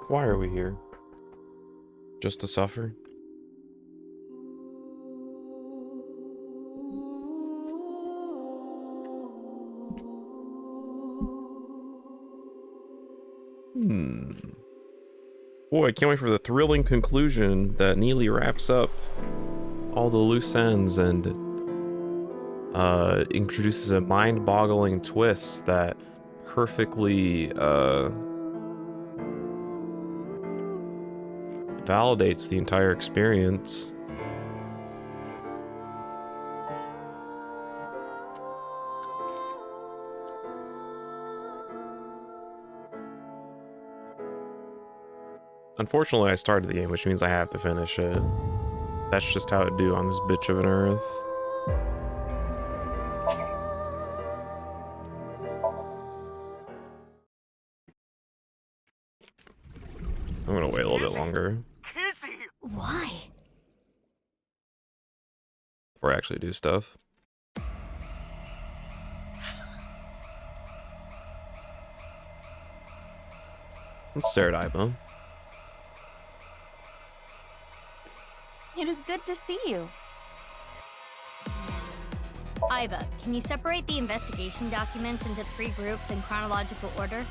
Why are we here? Just to suffer? Boy, I can't wait for the thrilling conclusion that neatly wraps up all the loose ends and introduces a mind-boggling twist that perfectly validates the entire experience. Unfortunately, I started the game, which means I have to finish it. That's just how it do on this bitch of an earth. I'm gonna wait a little bit longer. Why? Before I actually do stuff. Let's stare at Iba. It is good to see you. Iva, can you separate the investigation documents into 3 groups in chronological order?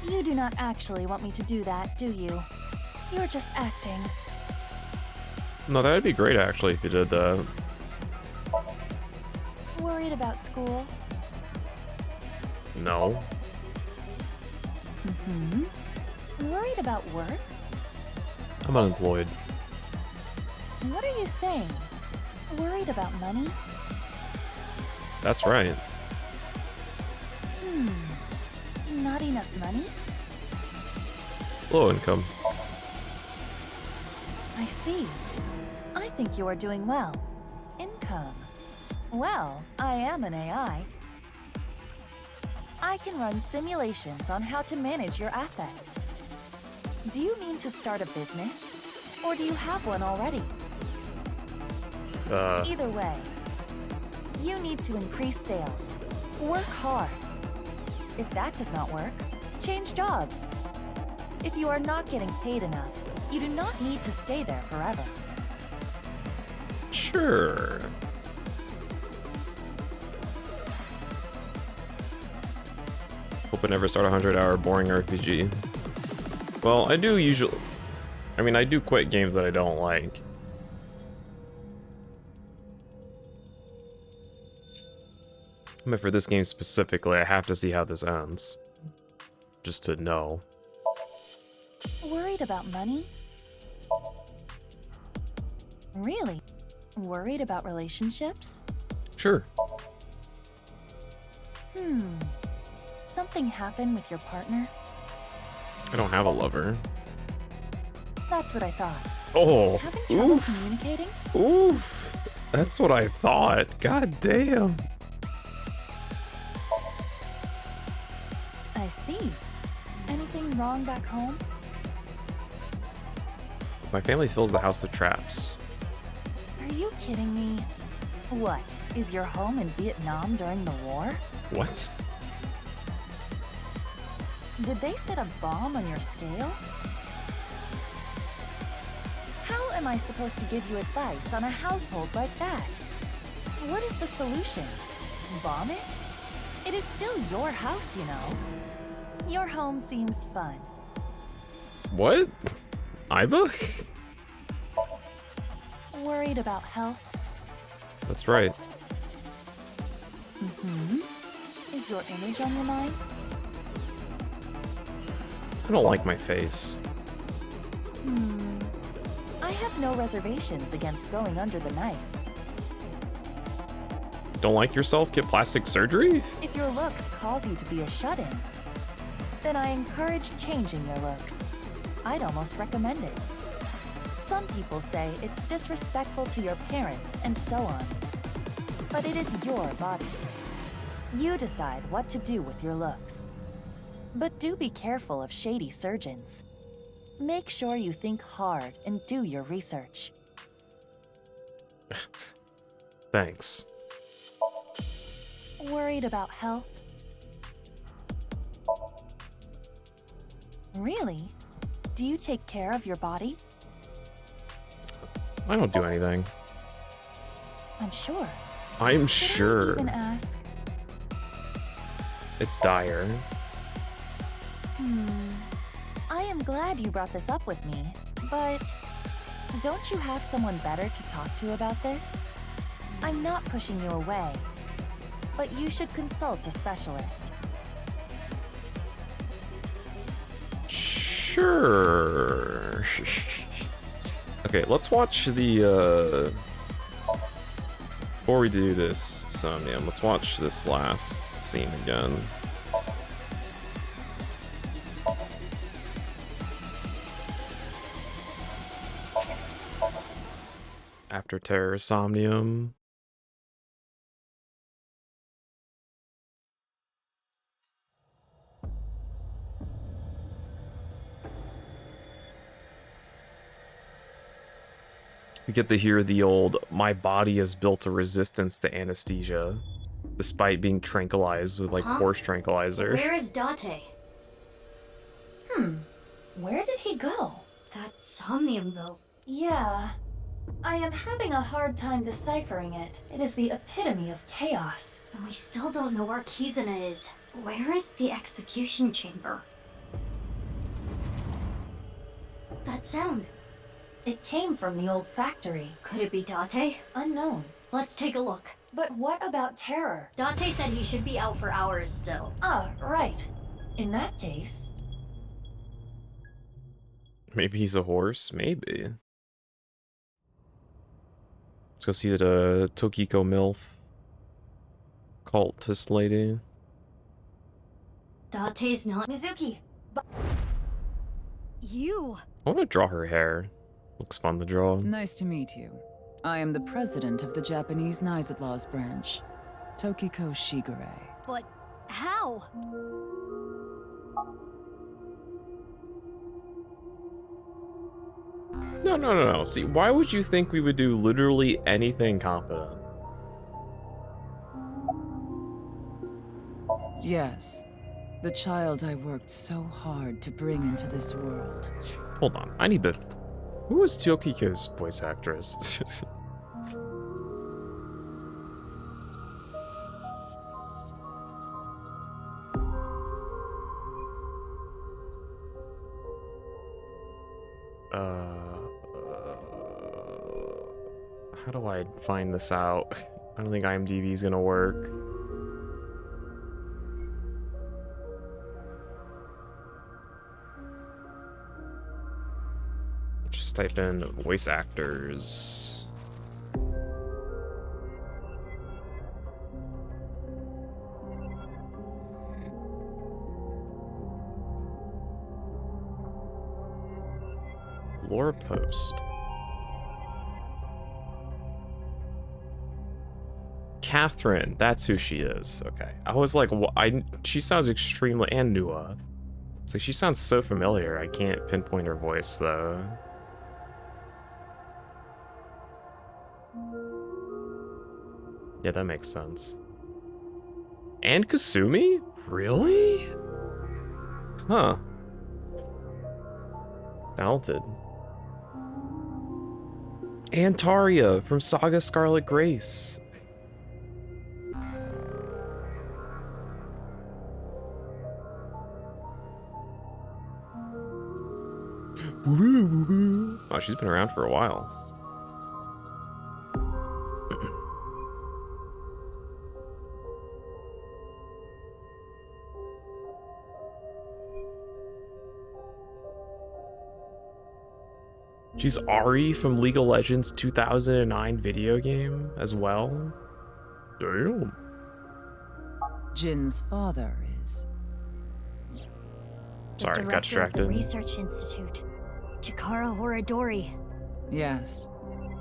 You do not actually want me to do that, do you? You're just acting. No, that'd be great actually if you did that. Worried about school? No. Worried about work? I'm unemployed. What are you saying? Worried about money? That's right. Not enough money? Low income. I see. I think you are doing well. Income. Well, I am an AI. I can run simulations on how to manage your assets. Do you mean to start a business? Or do you have one already? Either way, you need to increase sales. Work hard. If that does not work, change jobs. If you are not getting paid enough, you do not need to stay there forever. Sure. Hope I never start a 100-hour boring RPG. Well, I do usually... I mean, I do quit games that I don't like. But for this game specifically, I have to see how this ends. Just to know. Worried about money? Really? Worried about relationships? Sure. Something happened with your partner? I don't have a lover. That's what I thought. Oh, Having trouble oof. communicating? Oof. That's what I thought. God damn. I see. Anything wrong back home? My family fills the house with traps. Are you kidding me? What? Is your home in Vietnam during the war? What? Did they set a bomb on your scale? How am I supposed to give you advice on a household like that? What is the solution? Bomb it? It is still your house, you know. Your home seems fun. What? Iba? Worried about health? That's right. Is your image on your mind? I don't like my face. I have no reservations against going under the knife. Don't like yourself? Get plastic surgery? If your looks cause you to be a shut-in, then I encourage changing your looks. I'd almost recommend it. Some people say it's disrespectful to your parents and so on. But it is your body. You decide what to do with your looks. But do be careful of shady surgeons. Make sure you think hard and do your research. Thanks. Worried about health? Really? Do you take care of your body? I don't do anything. I'm sure. I'm Did I sure. even ask? It's dire. I am glad you brought this up with me, but don't you have someone better to talk to about this? I'm not pushing you away, but you should consult a specialist. Sure. Okay, let's watch the, before we do this, Somnium, let's watch this last scene again. After Terror Somnium. We get to hear the old, "My body has built a resistance to anesthesia," despite being tranquilized with like horse tranquilizer. Where is Date? Where did he go? That Somnium, though. Yeah, I am having a hard time deciphering it. It is the epitome of chaos. And we still don't know where Kizuna is. Where is the execution chamber? That sound. It came from the old factory. Could it be Date? Unknown. Let's take a look. But what about Terror? Dante said he should be out for hours still. Ah, right. In that case... Maybe he's a horse? Maybe. Let's go see the Tokiko MILF cultist lady. Dante's not. Mizuki! You! I want to draw her hair. Looks fun to draw. Nice to meet you. I am the president of the Japanese Laws branch, Tokiko Shigure. But how? No. See, why would you think we would do literally anything competent? Yes, the child I worked so hard to bring into this world. Hold on, I need the... Who was Tokiko's voice actress? How do I find this out? I don't think IMDb is gonna work. Just type in voice actors. Laura Post. Catherine, that's who she is. Okay. I was like, she sounds extremely, and Nua. So she sounds so familiar. I can't pinpoint her voice though. Yeah, that makes sense. And Kasumi? Really? Huh. Talented. And Taria from Saga Scarlet Grace. Oh, she's been around for a while. She's Ari from League of Legends 2009 video game as well. Damn. Jin's father is. Sorry, got Director of distracted. the Research Institute, Chikara Horadori. Yes.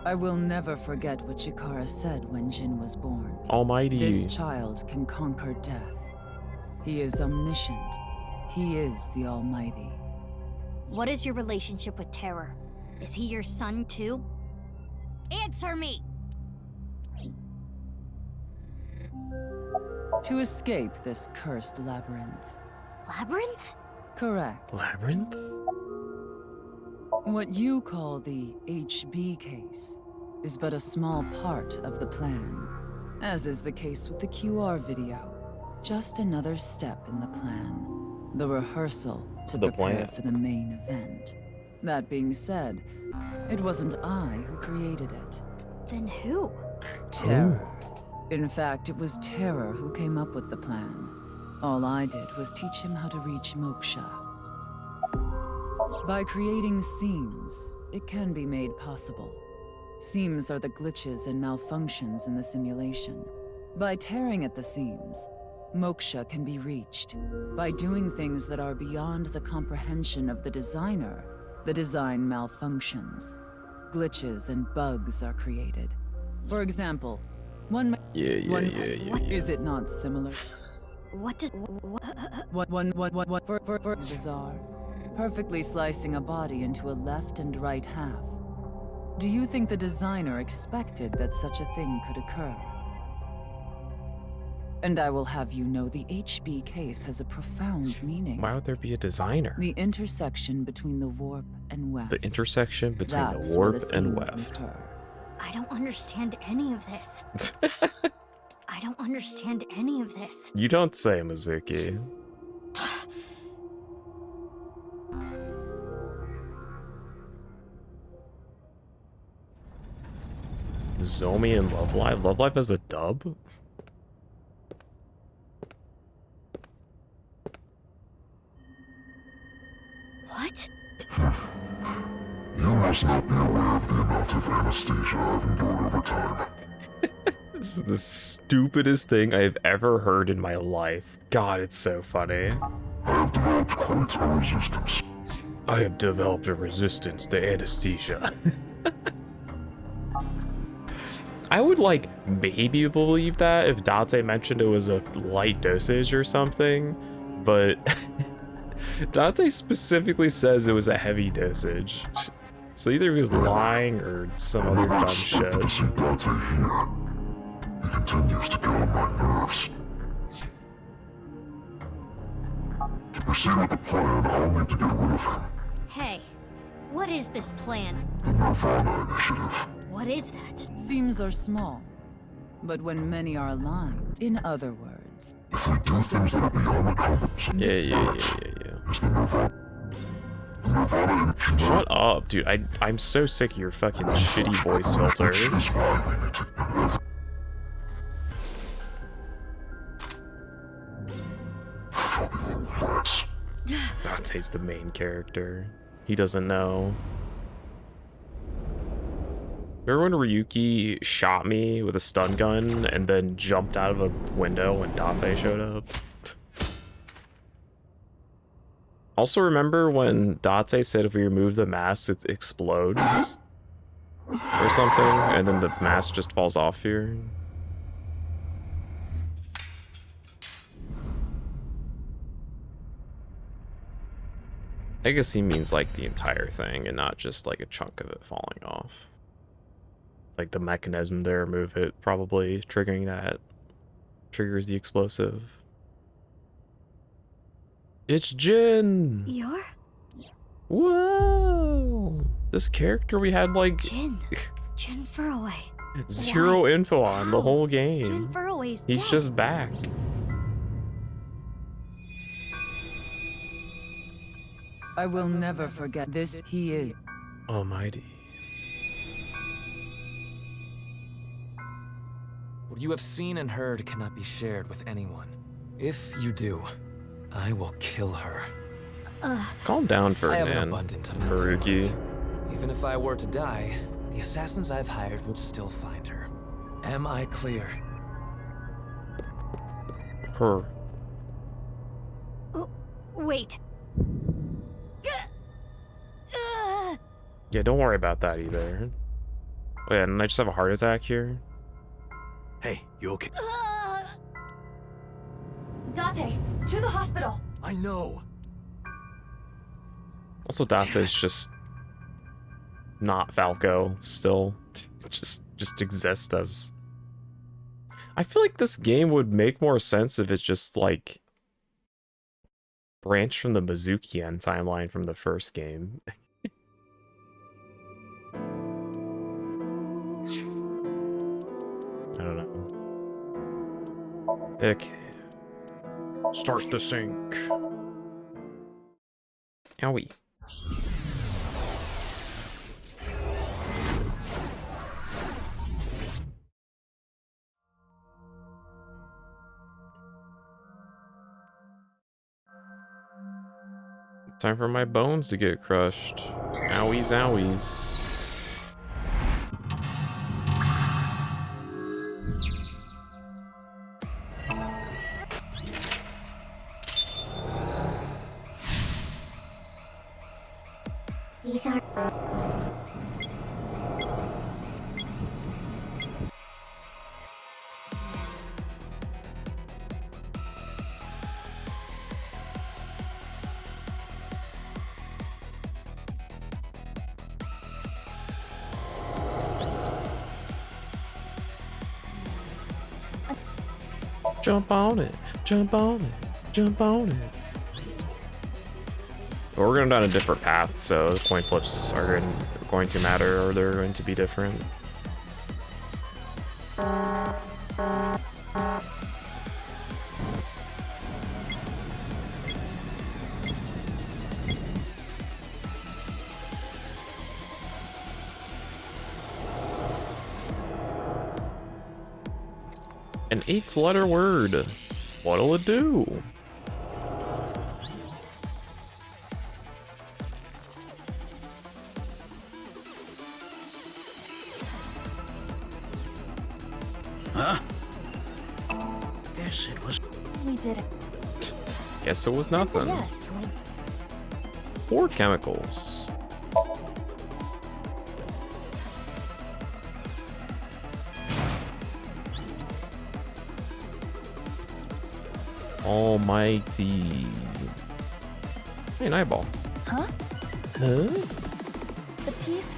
I will never forget what Chikara said when Jin was born. Almighty. This child can conquer death. He is omniscient. He is the Almighty. What is your relationship with Terror? Is he your son too? Answer me! To escape this cursed labyrinth. Labyrinth? Correct. Labyrinth? What you call the HB case is but a small part of the plan, as is the case with the QR video. Just another step in the plan. The rehearsal to The prepare plan. for the main event. That being said, it wasn't I who created it. Then who? Terror. In fact, it was Terror who came up with the plan. All I did was teach him how to reach Moksha. By creating seams, it can be made possible. Seams are the glitches and malfunctions in the simulation. By tearing at the seams, Moksha can be reached. By doing things that are beyond the comprehension of the designer, the design malfunctions. Glitches and bugs are created. For example, Yeah. Is it not similar? What does... For bizarre. Perfectly slicing a body into a left and right half. Do you think the designer expected that such a thing could occur? And I will have you know the HB case has a profound meaning. Why would there be a designer? The intersection between the warp and weft. The intersection between That's the where warp the and seam weft. occur. I don't understand any of this. I don't understand any of this. You don't say, Mizuki. Zomi and Love Live? Love Live as a dub? What? You must not be aware of the amount of anesthesia I've endured over time. This is the stupidest thing I've ever heard in my life. God, it's so funny. I have developed quite a resistance. I have developed a resistance to anesthesia. I would, like, maybe believe that if Date mentioned it was a light dosage or something, but Date specifically says it was a heavy dosage. So either he was lying or some other dumb shit. To see Dante here. He continues to get on my nerves. To proceed with the plan, I'll need to get rid of him. Hey, what is this plan? The Nirvana Initiative. What is that? Seams are small, but when many are aligned, in other words, If we do things that are beyond the compass, Yeah. it's the Nirvana. The Nirvana Initiative Shut up, dude. I'm so sick of your fucking shitty voice filter. is why we need to fucking little rats. Dante's the main character. He doesn't know. Remember when Ryuki shot me with a stun gun and then jumped out of a window when Dante showed up? Also remember when Date said if we remove the mask it explodes? Or something, and then the mask just falls off here? I guess he means like the entire thing and not just like a chunk of it falling off. Like the mechanism to remove it probably triggering that triggers the explosive. It's Jin! You're Whoa! This character we had like Jin. Jin Furroway. zero info on the How? whole Jin game. Furroway's He's dead. just back. I will never forget this. He is. Almighty. What you have seen and heard cannot be shared with anyone. If you do, I will kill her. Calm down, I have an Ferdinand. abundance of Haruki. Even if I were to die, the assassins I've hired would still find her. Am I clear? Her. Wait. Yeah, don't worry about that either. Oh yeah, and I just have a heart attack here. Hey, you okay? Dante, to the hospital. I know. Also, Dante's just not Falco still. Just exists as. I feel like this game would make more sense if it's just like branched from the Mizukian timeline from the first game. I don't know. Okay. Start the sync. Owie. Time for my bones to get crushed. Owies, owies. These are... Jump on it, jump on it, jump on it. But we're going down a different path, so the coin flips are going to matter, or they're going to be different. An 8-letter word. What'll it do? Huh? Guess it was. We did it. Guess it was nothing. Yes. 4 chemicals. Almighty. Hey, an eyeball. Huh? Huh? The piece.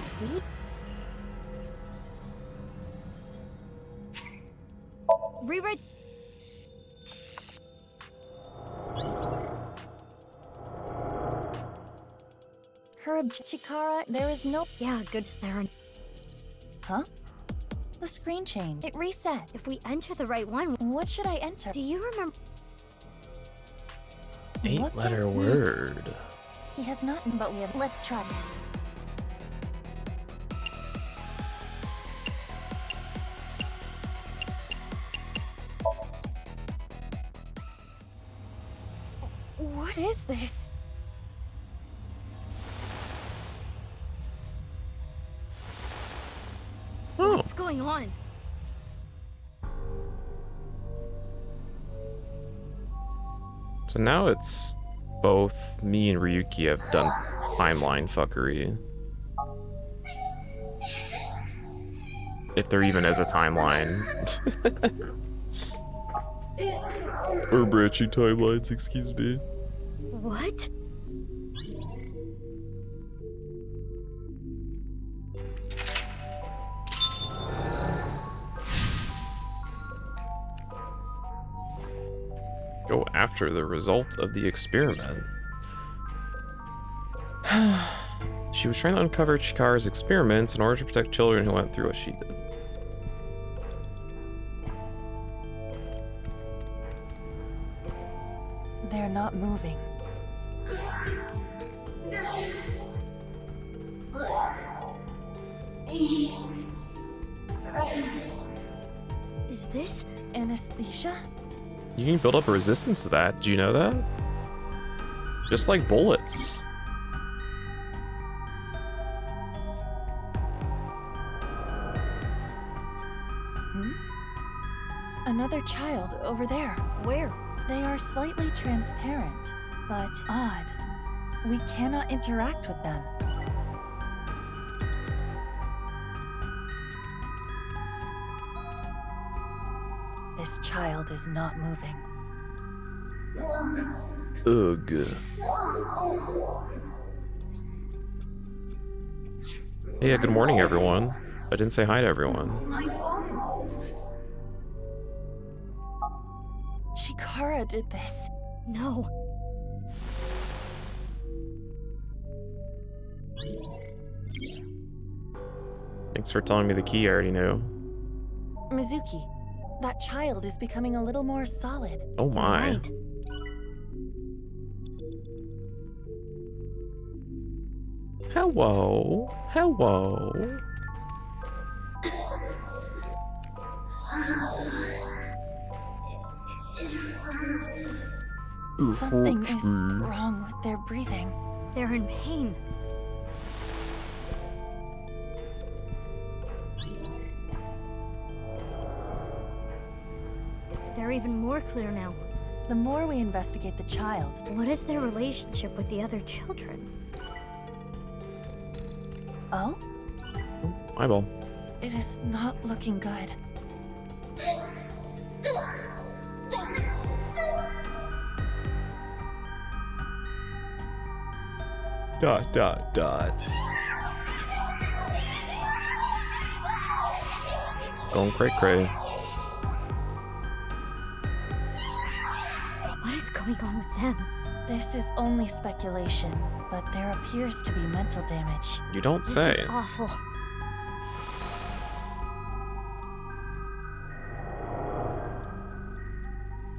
Rewrite. Chikara, there is no. Yeah, good there. Huh? The screen changed. It reset. If we enter the right one, What should I enter? do you remember? 8-letter word. He has not, but we have. Let's try. What is this? Oh, What's going on? so now it's both me and Ryuki have done timeline fuckery. If there even is a timeline. Or branching timelines, excuse me. What? Go after the results of the experiment. She was trying to uncover Chikara's experiments in order to protect children who went through what she did. They're not moving. Is this? Anesthesia? You can build up a resistance to that. Do you know that? Just like bullets. Another child over there. Where? They are slightly transparent, but odd. We cannot interact with them. This child is not moving. Ugh. Hey, yeah, good morning, everyone. I didn't say hi to everyone. Chikara did this. No. Thanks for telling me the key I already knew. Mizuki, that child is becoming a little more solid. Oh my. Right. Hello. Hello. Something is wrong with their breathing. They're in pain. They're even more clear now. The more we investigate the child, What is their relationship with the other children? oh, Eyeball. it is not looking good. Dot, dot, dot. Going cray-cray. What is going on with them? This is only speculation, but there appears to be mental damage. You don't This say. is awful.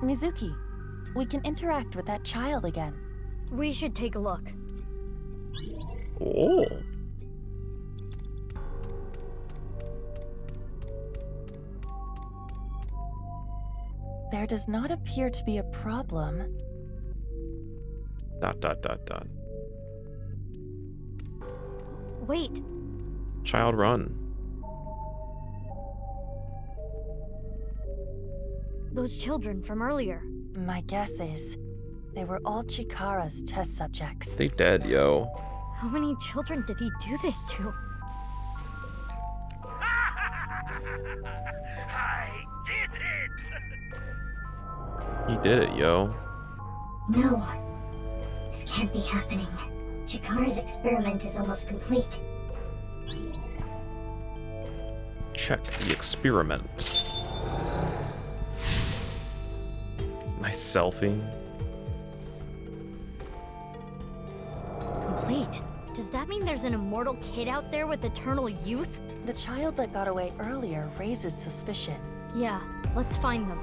Mizuki, we can interact with that child again. We should take a look. Oh. There does not appear to be a problem. ... Wait, Child run. those children from earlier. My guess is they were all Chikara's test subjects. They dead, yo. How many children did he do this to? I did it! He did it, yo. No. This can't be happening. Chikara's experiment is almost complete. Check the experiment. Nice selfie. Complete. Does that mean there's an immortal kid out there with eternal youth? The child that got away earlier raises suspicion. Yeah, let's find them.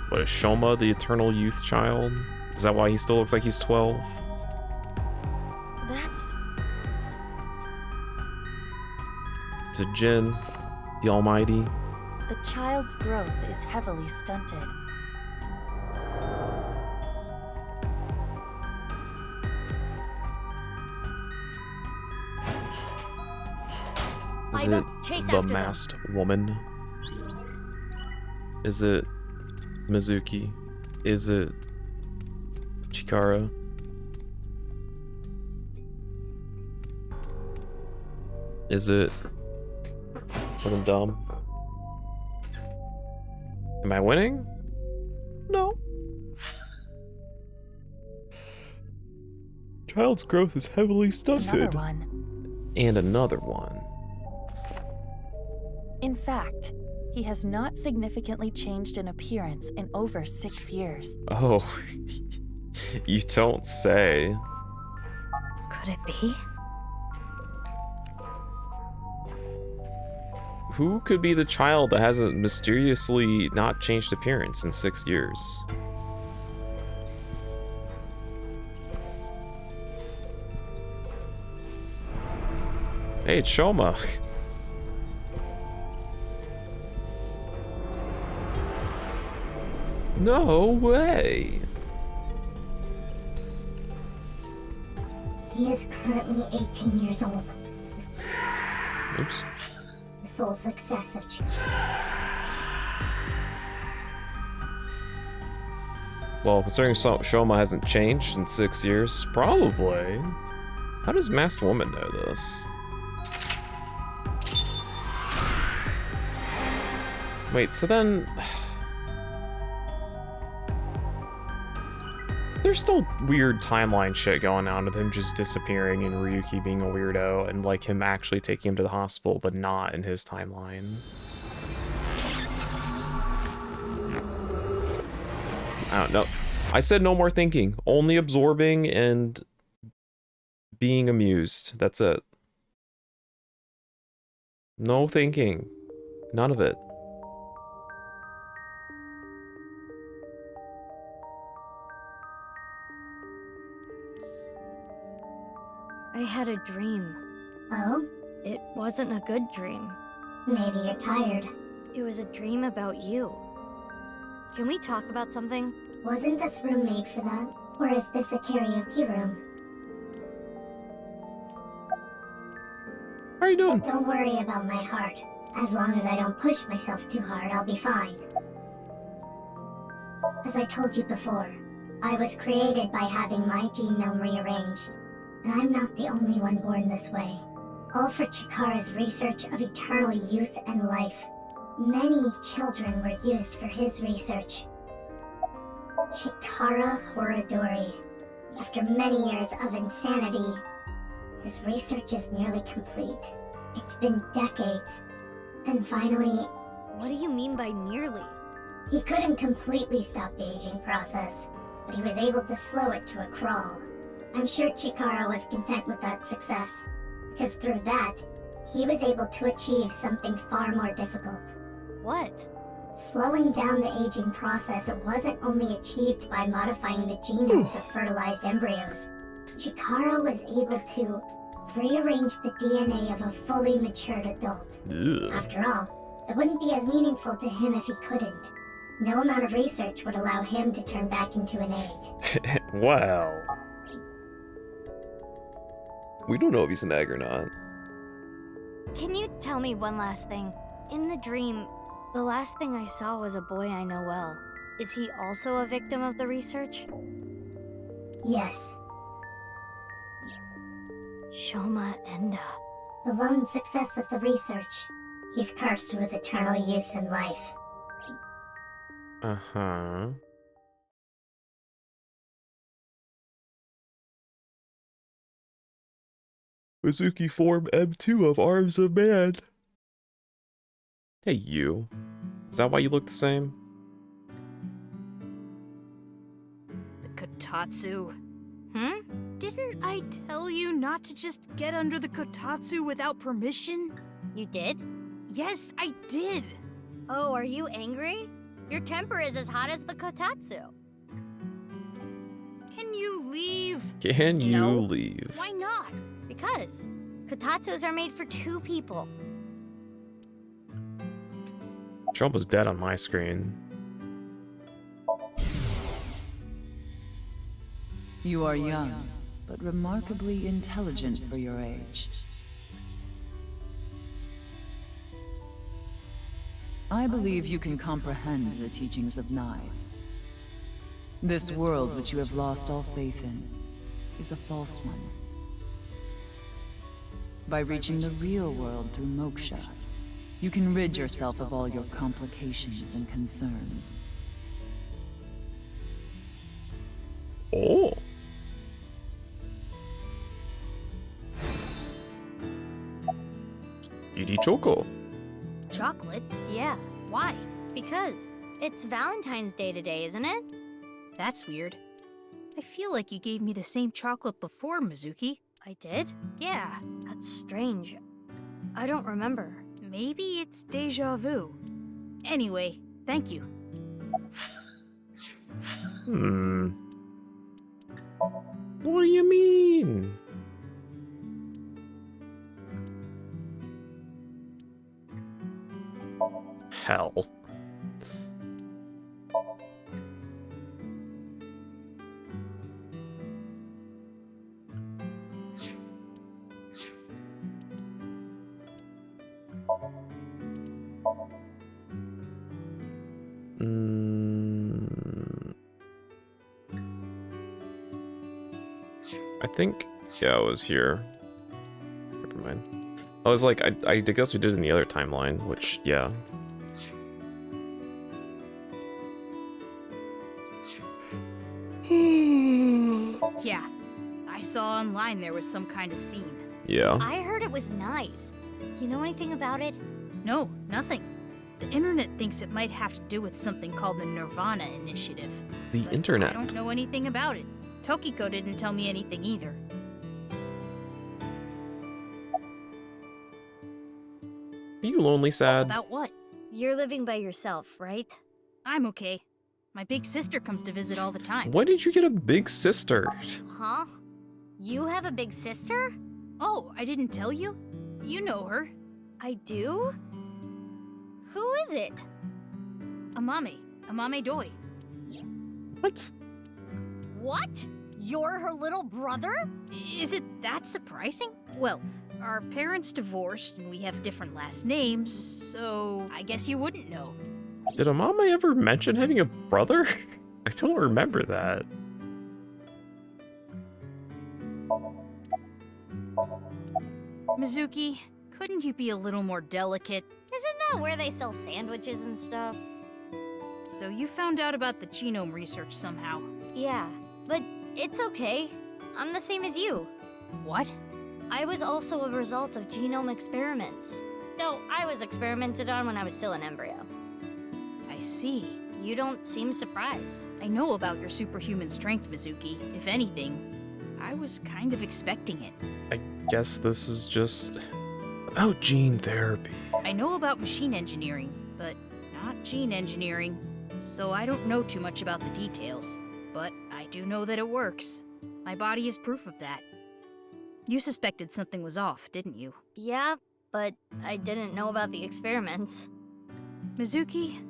What is Shoma, the eternal youth child? Is that why he still looks like he's 12? That's... Is it Jin, the Almighty? The child's growth is heavily stunted. Is Aiba, it chase the after them. masked woman? Is it Mizuki? Is it Chikara? Is it something dumb? Am I winning? No. Child's growth is heavily stunted. Another one. And another one. In fact, he has not significantly changed in appearance in over 6 years. Oh, you don't say. Could it be? Who could be the child that hasn't mysteriously not changed appearance in 6 years? Hey, it's Shoma. No way. He is currently 18 years old. Oops. The sole success of Well, considering Shoma hasn't changed in 6 years, probably. How does Masked Woman know this? Wait, so then... There's still weird timeline shit going on with him just disappearing and Ryuki being a weirdo and like him actually taking him to the hospital but not in his timeline. I don't know. I said no more thinking, only absorbing and being amused. That's it. No thinking. None of it. I had a dream. Oh? It wasn't a good dream. Maybe you're tired. It was a dream about you. Can we talk about something? Wasn't this room made for that? Or is this a karaoke room? How are you doing? Don't worry about my heart. As long as I don't push myself too hard, I'll be fine. As I told you before, I was created by having my genome rearranged. And I'm not the only one born this way. All for Chikara's research of eternal youth and life. Many children were used for his research. Chikara Horadori. After many years of insanity, his research is nearly complete. It's been decades. And finally... What do you mean by nearly? He couldn't completely stop the aging process, but he was able to slow it to a crawl. I'm sure Chikara was content with that success, because through that, he was able to achieve something far more difficult. What? Slowing down the aging process wasn't only achieved by modifying the genomes of fertilized embryos. Chikara was able to rearrange the DNA of a fully matured adult. Ugh. After all, it wouldn't be as meaningful to him if he couldn't. No amount of research would allow him to turn back into an egg. Well, we don't know if he's an egg or not. Can you tell me one last thing? In the dream, the last thing I saw was a boy I know well. Is he also a victim of the research? Yes, Shoma Enda. the lone success of the research. He's cursed with eternal youth and life. Uh-huh. Mizuki form M2 of Arms of Man. Hey, you. Is that why you look the same? The Kotatsu. Hmm? Didn't I tell you not to just get under the Kotatsu without permission? You did? Yes, I did. Oh, are you angry? Your temper is as hot as the Kotatsu. Can you leave? Can you No. leave? Why not? Because Kotatsus are made for two people. Trump was dead on my screen. You are young, but remarkably intelligent for your age. I believe you can comprehend the teachings of Knives. This world which you have lost all faith in is a false one. By reaching the real world through moksha, you can rid yourself of all your complications and concerns. Oh. Yuri Choco. Chocolate? Yeah, Why? because it's Valentine's Day today, isn't it? That's weird. I feel like you gave me the same chocolate before, Mizuki. I did? Yeah, That's strange. I don't remember. maybe it's deja vu. Anyway, thank you. What do you mean? Hell. I think, yeah, I was here. Never mind. I was like, I guess we did it in the other timeline, which, yeah. Yeah, I saw online there was some kind of scene. Yeah. I heard it was nice. You know anything about it? No, nothing. The internet thinks it might have to do with something called the Nirvana Initiative. The But internet. I don't know anything about it. Tokiko didn't tell me anything either. Are you lonely, sad? About what? You're living by yourself, right? I'm okay. My big sister comes to visit all the time. When did you get a big sister? Huh? You have a big sister? Oh, I didn't tell you? You know her. I do? Who is it? Amame Doi. What? What? You're her little brother? Is it that surprising? Well, our parents divorced and we have different last names, so I guess you wouldn't know. Did Amame ever mention having a brother? I don't remember that. Mizuki, couldn't you be a little more delicate? Isn't that where they sell sandwiches and stuff? So you found out about the genome research somehow. Yeah, but it's okay. I'm the same as you. What? I was also a result of genome experiments. Though I was experimented on when I was still an embryo. I see. You don't seem surprised. I know about your superhuman strength, Mizuki. If anything, I was kind of expecting it. I guess this is just about gene therapy. I know about machine engineering, but not gene engineering. So I don't know too much about the details. But I do know that it works. My body is proof of that. You suspected something was off, didn't you? Yeah, but I didn't know about the experiments. Mizuki,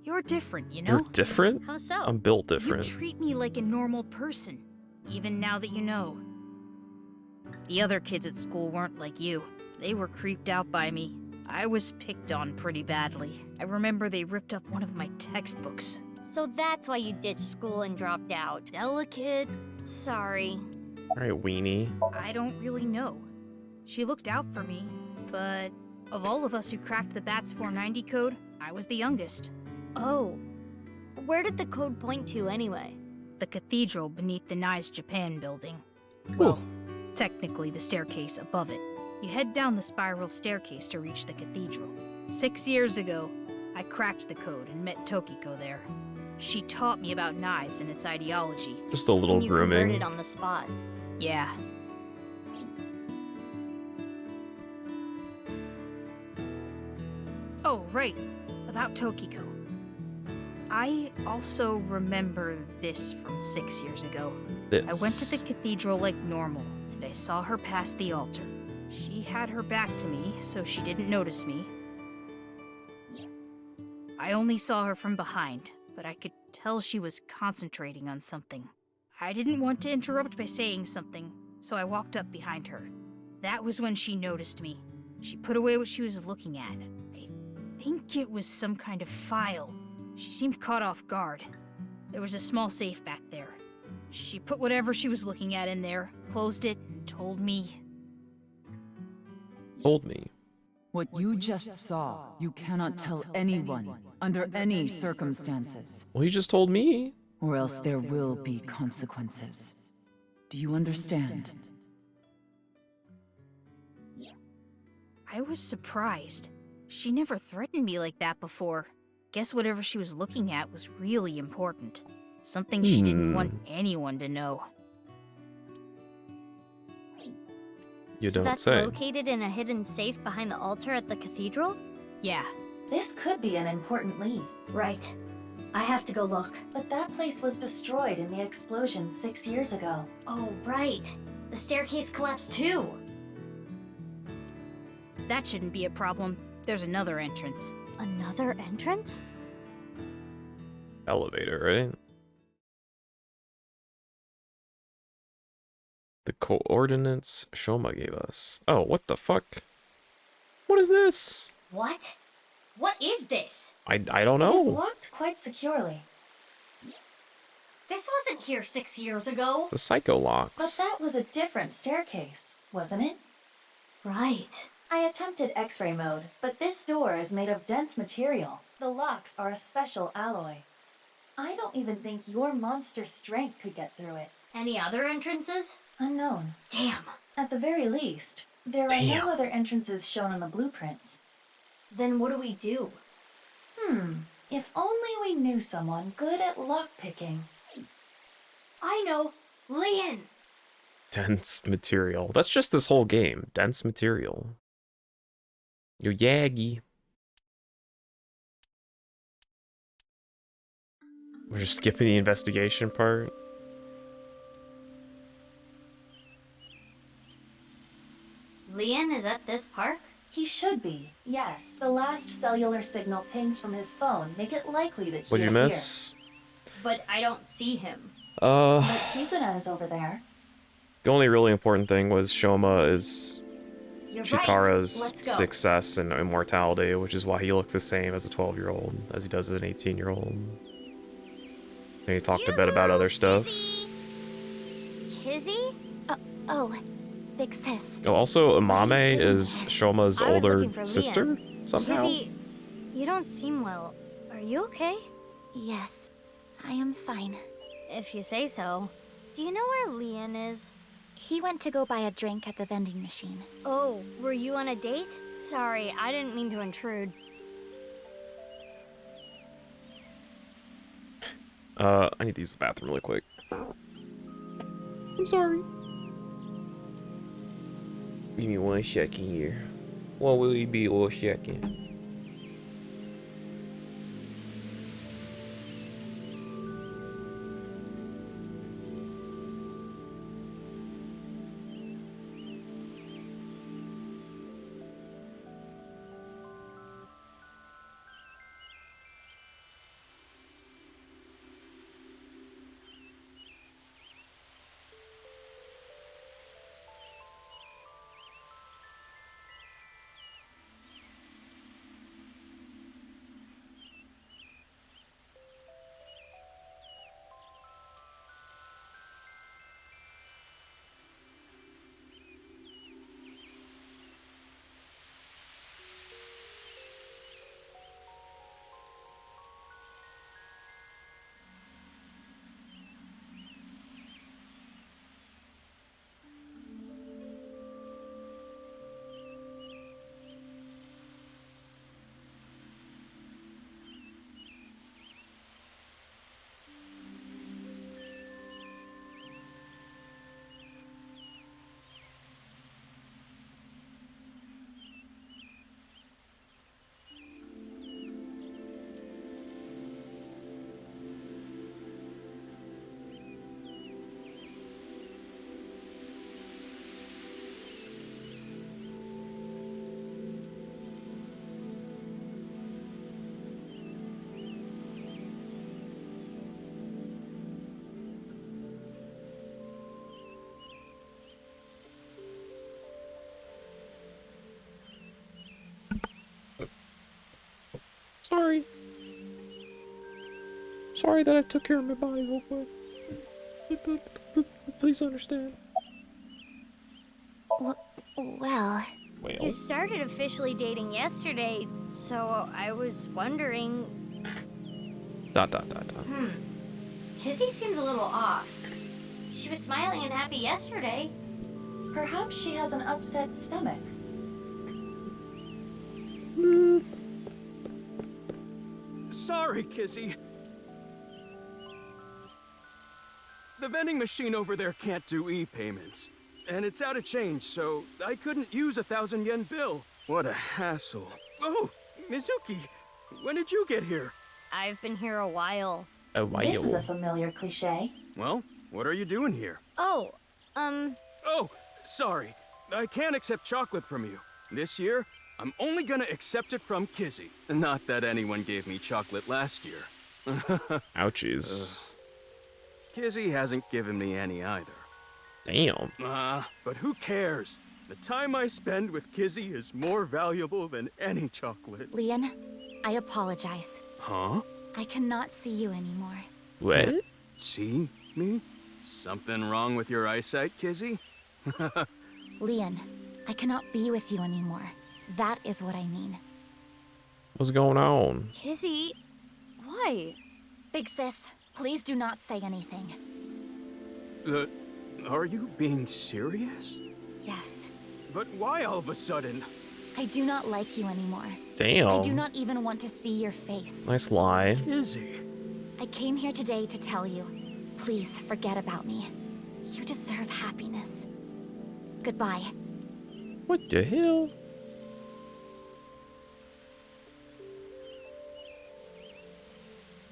You're different, you know? You're different? How so? I'm built You different. treat me like a normal person, even now that you know. The other kids at school weren't like you. They were creeped out by me. I was picked on pretty badly. I remember they ripped up one of my textbooks. So that's why you ditched school and dropped out. Delicate? Sorry. Alright, weenie. I don't really know. She looked out for me, but of all of us who cracked the BATS 490 code, I was the youngest. Oh. Where did the code point to anyway? The cathedral beneath the Nice Japan building. Well, technically the staircase above it. You head down the spiral staircase to reach the cathedral. 6 years ago, I cracked the code and met Tokiko there. She taught me about Nice and its ideology. Just a little And you grooming. converted on the spot. Yeah. Oh, right. About Tokiko. I also remember this from 6 years ago. I went to the cathedral like normal, and I saw her past the altar. She had her back to me, so she didn't notice me. I only saw her from behind, but I could tell she was concentrating on something. I didn't want to interrupt by saying something, so I walked up behind her. That was when she noticed me. She put away what she was looking at. I think it was some kind of file. She seemed caught off guard. There was a small safe back there. She put whatever she was looking at in there, closed it, and told me. What you just saw, you cannot tell anyone, under any circumstances. Well, you just told me. Or else there will be consequences. Do you understand? I was surprised. She never threatened me like that before. Guess whatever she was looking at was really important. Something she didn't want anyone to know. You So don't that's say. located in a hidden safe behind the altar at the cathedral? Yeah. This could be an important lead. Right. I have to go look. But that place was destroyed in the explosion 6 years ago. Oh, right. The staircase collapsed too. That shouldn't be a problem. There's another entrance. Another entrance? Elevator, right? The coordinates Shoma gave us. Oh, what the fuck? What is this? What? What is this? I don't It is know. locked quite securely. This wasn't here 6 years ago. The psycho But locks. that was a different staircase, wasn't it? Right. I attempted X-ray mode, but this door is made of dense material. The locks are a special alloy. I don't even think your monster strength could get through it. Any other entrances? Unknown. Damn. At the very least, there are Damn. no other entrances shown on the blueprints. Then what do we do? If only we knew someone good at lockpicking. I know. Lian. Dense material. That's just this whole game. Dense material. Yo, Yagi. We're just skipping the investigation part. Lian is at this park? He should be, yes. The last cellular signal pings from his phone make it likely that he What'd is you miss? But I don't see him. here. But Kizuna is over there. The only really important thing was Shoma is You're Chikara's right. Let's go. success and immortality, which is why he looks the same as a 12-year-old as he does as an 18-year-old. And he talked a bit about other stuff. Kizzy? Oh, big sis. Oh, also, Amame is Shoma's I was older looking for sister, Lian. somehow. Kizzy, you don't seem well. Are you okay? Yes, I am fine. If you say so. Do you know where Lian is? He went to go buy a drink at the vending machine. Oh, were you on a date? Sorry, I didn't mean to intrude. I need to use the bathroom really quick. I'm sorry. Give me 1 second here. What will it be 1 second? Sorry. Sorry that I took care of my body real quick. Please understand. Well, you started officially dating yesterday, so I was wondering... Dot. Kizzy seems a little off. She was smiling and happy yesterday. Perhaps she has an upset stomach. Sorry, Kizzy. The vending machine over there can't do e-payments. And it's out of change, so I couldn't use a 1,000 yen bill. What a hassle. Oh, Mizuki, when did you get here? I've been here a while. This is a familiar cliche. Well, what are you doing here? Oh, Oh, sorry. I can't accept chocolate from you. This year, I'm only gonna accept it from Kizzy. Not that anyone gave me chocolate last year. Ouchies. Kizzy hasn't given me any either. Damn. But who cares? The time I spend with Kizzy is more valuable than any chocolate. Leon, I apologize. Huh? I cannot see you anymore. What? See me? Something wrong with your eyesight, Kizzy? Leon, I cannot be with you anymore. That is what I mean. What's going on? Kizzy, why? Big sis, please do not say anything. Are you being serious? Yes. But why all of a sudden? I do not like you anymore. Damn. I do not even want to see your face. Nice lie. Kizzy. I came here today to tell you, please forget about me. You deserve happiness. Goodbye. What the hell?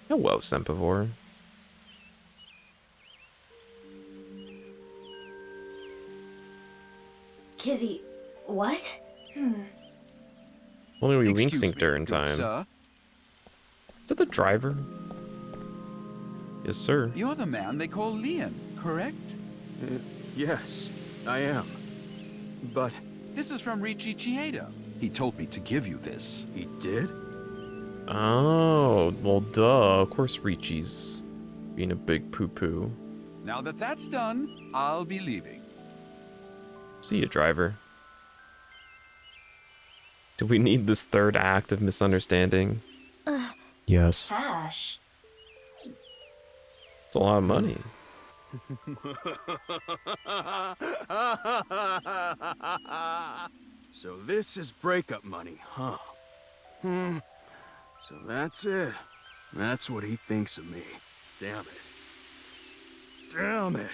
Hello, Sempivore. Kizzy, what? Only we wing Excuse synced me, her in good time. sir. Is that the driver? Yes, sir. You're the man they call Leon, correct? Yes, I am. But This is from Riichi Chieda. He told me to give you this. he did? Oh, well, duh. Of course, Riichi's being a big poo-poo. Now that that's done, I'll be leaving. See you, driver. Do we need this third act of misunderstanding? Yes. Cash. It's a lot of money. So this is breakup money, huh? So that's it. That's what he thinks of me. Damn it. Damn it.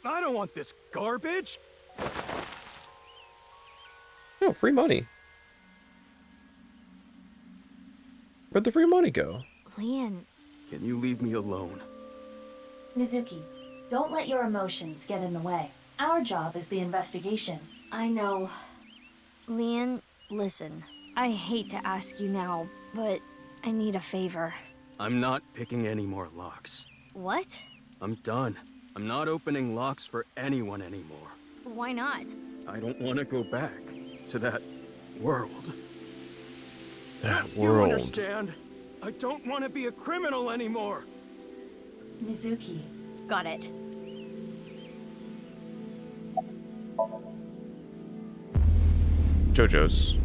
I don't want this garbage. Oh, free money. Where'd the free money go? Leon, Can you leave me alone? Mizuki, don't let your emotions get in the way. Our job is the investigation. I know. Leon, listen. I hate to ask you now, but I need a favor. I'm not picking any more locks. What? I'm done. I'm not opening locks for anyone anymore. Why not? I don't want to go back to that world. That You world. understand? I don't want to be a criminal anymore. Mizuki, Got it. JoJo's.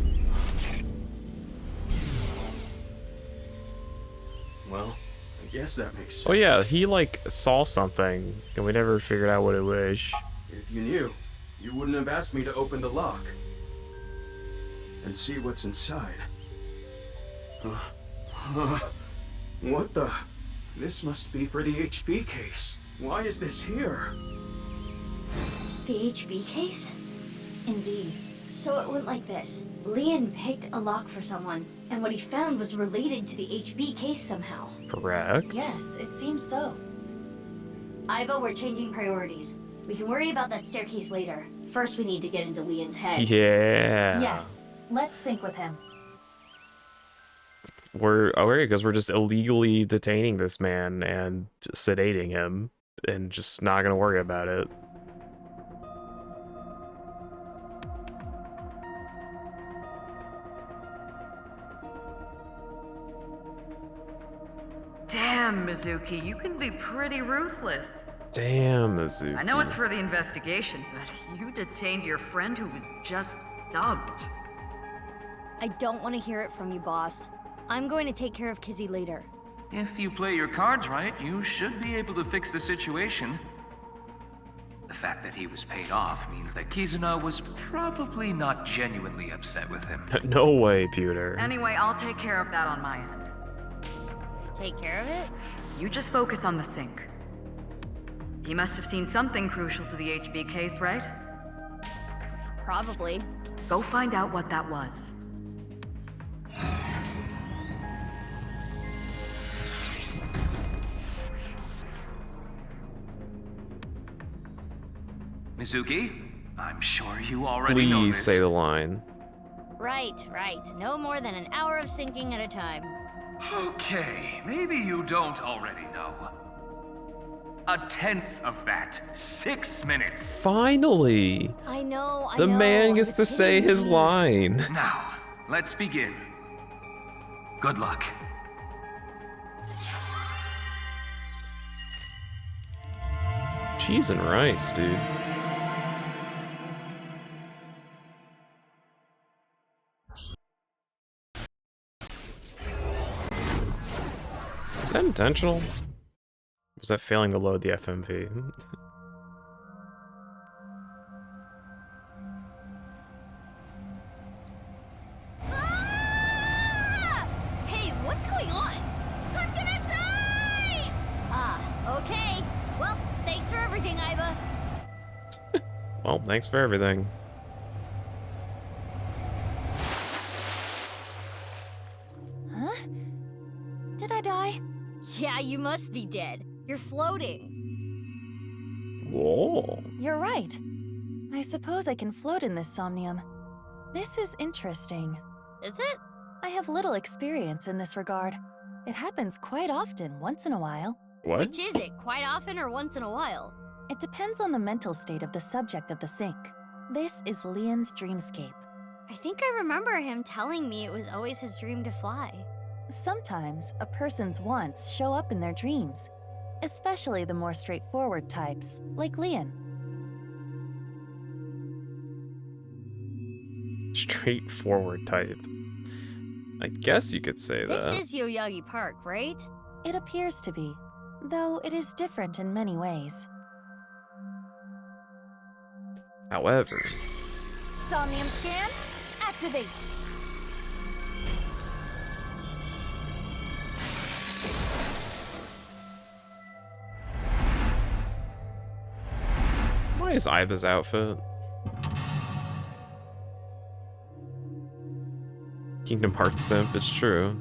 Well, I guess that makes sense. Oh yeah, he like saw something and we never figured out what it was. If you knew, you wouldn't have asked me to open the lock and see what's inside. What the? This must be for the HB case. Why is this here? The HB case? indeed. So it went like this. Leon picked a lock for someone, and what he found was related to the HB case somehow. Correct. Yes, it seems so. Ivo, we're changing priorities. We can worry about that staircase later. First, we need to get into Leon's head. Yeah. Yes, let's sync with him. We're because we're just illegally detaining this man and sedating him and just not gonna worry about it. Mizuki, you can be pretty ruthless. Damn, Mizuki. I know it's for the investigation, but you detained your friend who was just dumped. I don't want to hear it from you, boss. I'm going to take care of Kizzy later. If you play your cards right, you should be able to fix the situation. The fact that he was paid off means that Kizuna was probably not genuinely upset with him. No way, Pewter. Anyway, I'll take care of that on my end. Take care of it? You just focus on the sink. He must have seen something crucial to the HB case, right? Probably. Go find out what that was. Mizuki, I'm sure you already know Please this. say the line. Right. No more than an hour of sinking at a time. Okay, maybe you don't already know. 1/10 of that. 6 minutes. Finally! I know. The man gets to say his line. Now, let's begin. Good luck. Cheese and rice, dude. Was that intentional? Was that failing to load the FMV? Hey, what's going on? I'm gonna die! Okay. Well, thanks for everything, Iva. Well, thanks for everything. Huh? Did I die? Yeah, you must be dead. You're floating. Whoa. You're right. I suppose I can float in this somnium. This is interesting. Is it? I have little experience in this regard. It happens quite often, once in a while. What? Which is it? Quite often or once in a while? It depends on the mental state of the subject of the sink. This is Leon's dreamscape. I think I remember him telling me it was always his dream to fly. Sometimes, a person's wants show up in their dreams, especially the more straightforward types, like Leon. Straightforward type. I guess you could say that. This is Yoyagi Park, right? It appears to be, though it is different in many ways. However, Somnium scan, activate! why is Iba's outfit? Kingdom Hearts simp, it's true.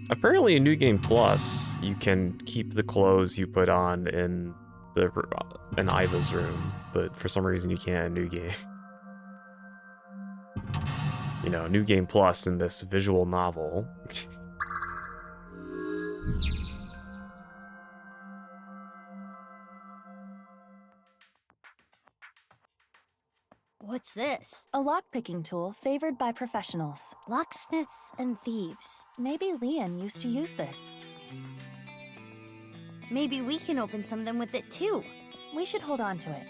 Apparently in New Game Plus, you can keep the clothes you put on in Iva's room, but for some reason you can't in New Game. You know, New Game Plus in this visual novel. What's this? A lockpicking tool favored by professionals. Locksmiths and thieves. Maybe Leon used to use this. Maybe we can open something with it too. We should hold on to it.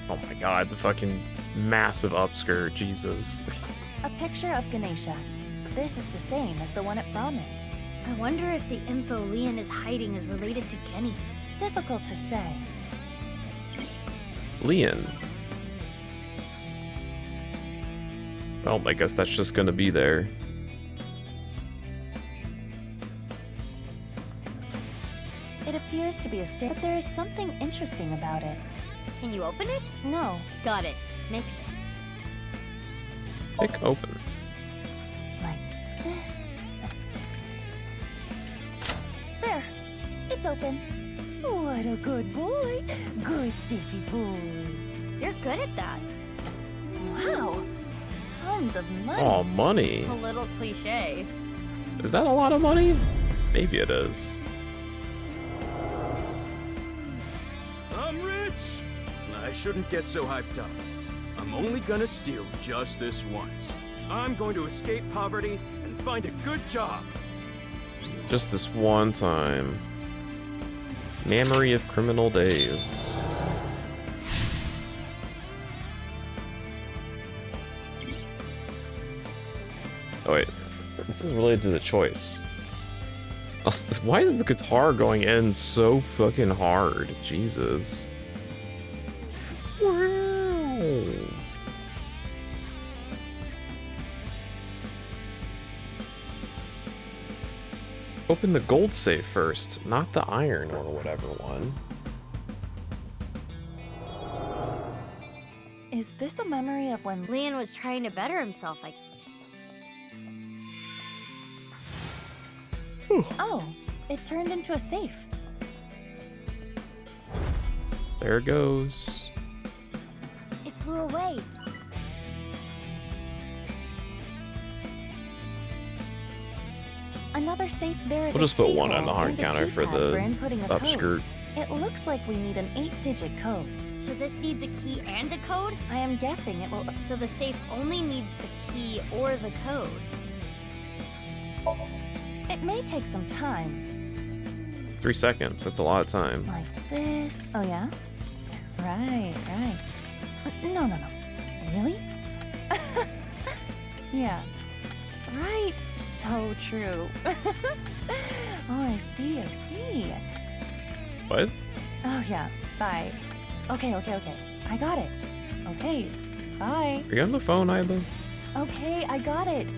Oh my god, the fucking massive upskirt, Jesus. A picture of Ganesha. This is the same as the one at Brahmin. I wonder if the info Leon is hiding is related to Kenny. Difficult to say. Leon. Well, I guess that's just gonna be there. It appears to be a stick, but there is something interesting about it. Can you open it? No. Got it. Makes Pick open. Like this. There. It's open. What a good boy. Good safety boy. You're good at that. Wow. Tons of money. Oh, money. A little cliche. Is that a lot of money? Maybe it is. shouldn't get so hyped up. I'm only gonna steal just this once. I'm going to escape poverty and find a good job. Just this one time. Memory of criminal days. Oh wait, this is related to the choice. Why is the guitar going in so fucking hard? Jesus. Wow. Open the gold safe first, not the iron or whatever one. Is this a memory of when Leon was trying to better himself, Oh, it turned into a safe. There it goes. It flew away. Another safe there is We'll just put one keyhole on the hard and a counter for keypad the inputting a upskirt. code. It looks like we need an 8-digit code. So this needs a key and a code? I am guessing it will. So the safe only needs the key or the code. It may take some time. 3 seconds, that's a lot of time. Like this. Oh yeah? Right. No. Really? Yeah. Right. So true. Oh, I see. What? Oh yeah. Bye. Okay. I got it. Okay. Bye. Are you on the phone, Iba? Okay, I got it.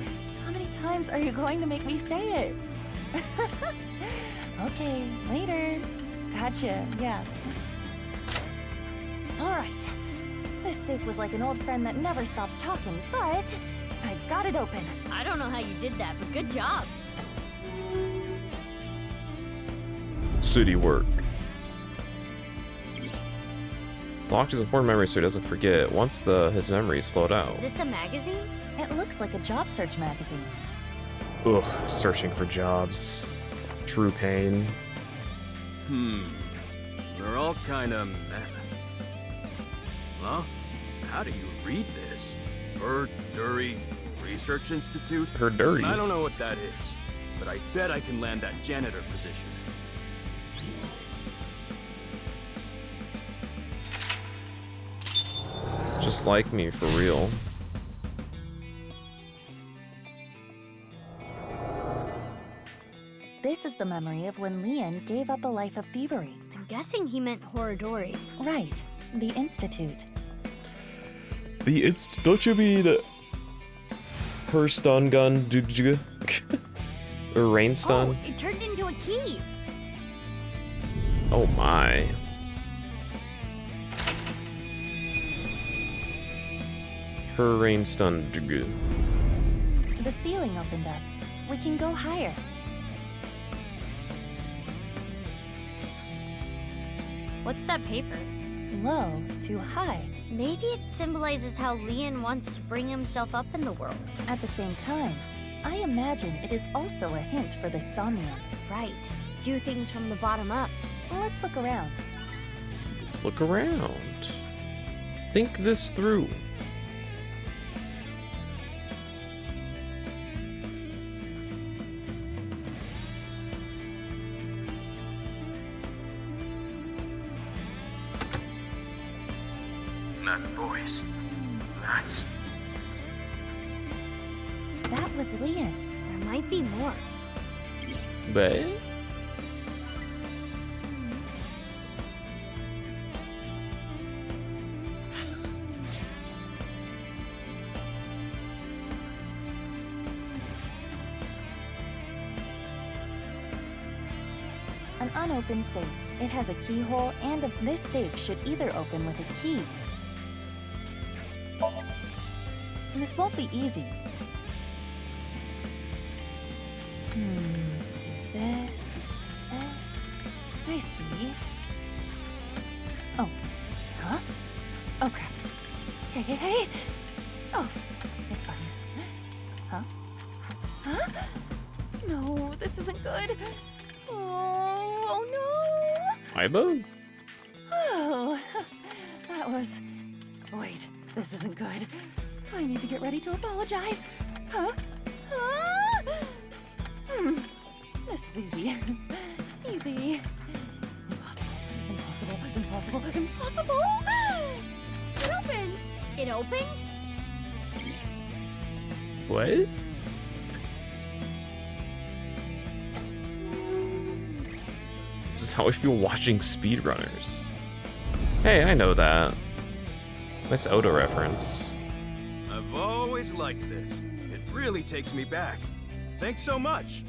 How many times are you going to make me say it? Okay, later. Gotcha, yeah. Alright. This safe was like an old friend that never stops talking, but I got it open. I don't know how you did that, but good job. City work. Locked his important memory so he doesn't forget once his memories float out. Is this a magazine? It looks like a job search magazine. Ugh, searching for jobs. True pain. They're all kinda meh. Huh? How do you read this? Dury Research Institute? Dirty. I don't know what that is, but I bet I can land that janitor position. Just like me, for real. This is the memory of when Leon gave up a life of thievery. I'm guessing he meant Horadori. Right, the Institute. Don't you mean her stun gun or rain stun? Oh, it turned into a key. Oh my. Her rain stun. The ceiling opened up. We can go higher. What's that paper? Low to high. Maybe it symbolizes how Leon wants to bring himself up in the world. At the same time, I imagine it is also a hint for the Somnium. Right. Do things from the bottom up. Let's look around. Let's look around. Think this through. That voice. That's... That was Leon. There might be more. But An unopened safe. It has a keyhole, and this safe should either open with a key. This won't be easy. Do this. I see. Oh. Huh? Oh, crap. Hey. Oh, it's fine. Huh? No, this isn't good. Oh no! Iba? Oh, that That was... Wait, this isn't good. I need to get ready to apologize. Huh? This is easy. Easy. Impossible, impossible, impossible, impossible! It opened! It opened? What? This is how I feel watching speedrunners. Hey, I know that. Nice Oda reference. I've always liked this. It really takes me back. Thanks so much.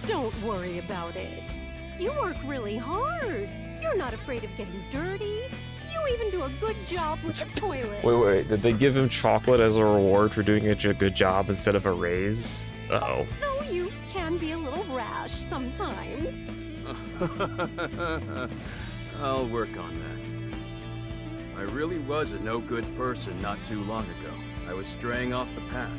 Don't worry about it. You work really hard. You're not afraid of getting dirty. You even do a good job with the toilets. Wait, did they give him chocolate as a reward for doing a good job instead of a raise? Uh-oh. Though you can be a little rash sometimes. I'll work on that. I really was a no-good person not too long ago. I was straying off the path.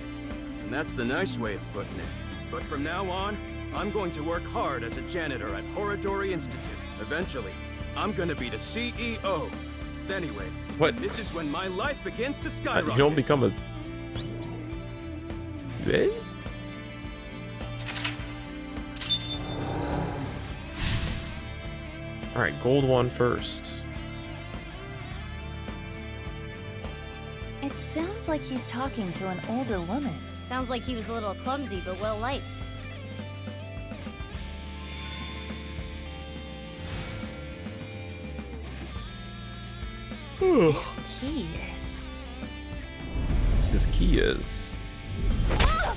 And that's the nice way of putting it. But from now on, I'm going to work hard as a janitor at Horadori Institute. Eventually, I'm gonna be the CEO. Anyway, what? This is when my life begins to skyrocket. You don't become a... Eh? Alright, gold one first. It sounds like he's talking to an older woman. Sounds like he was a little clumsy, but well-liked. This key is... His key is... Isla.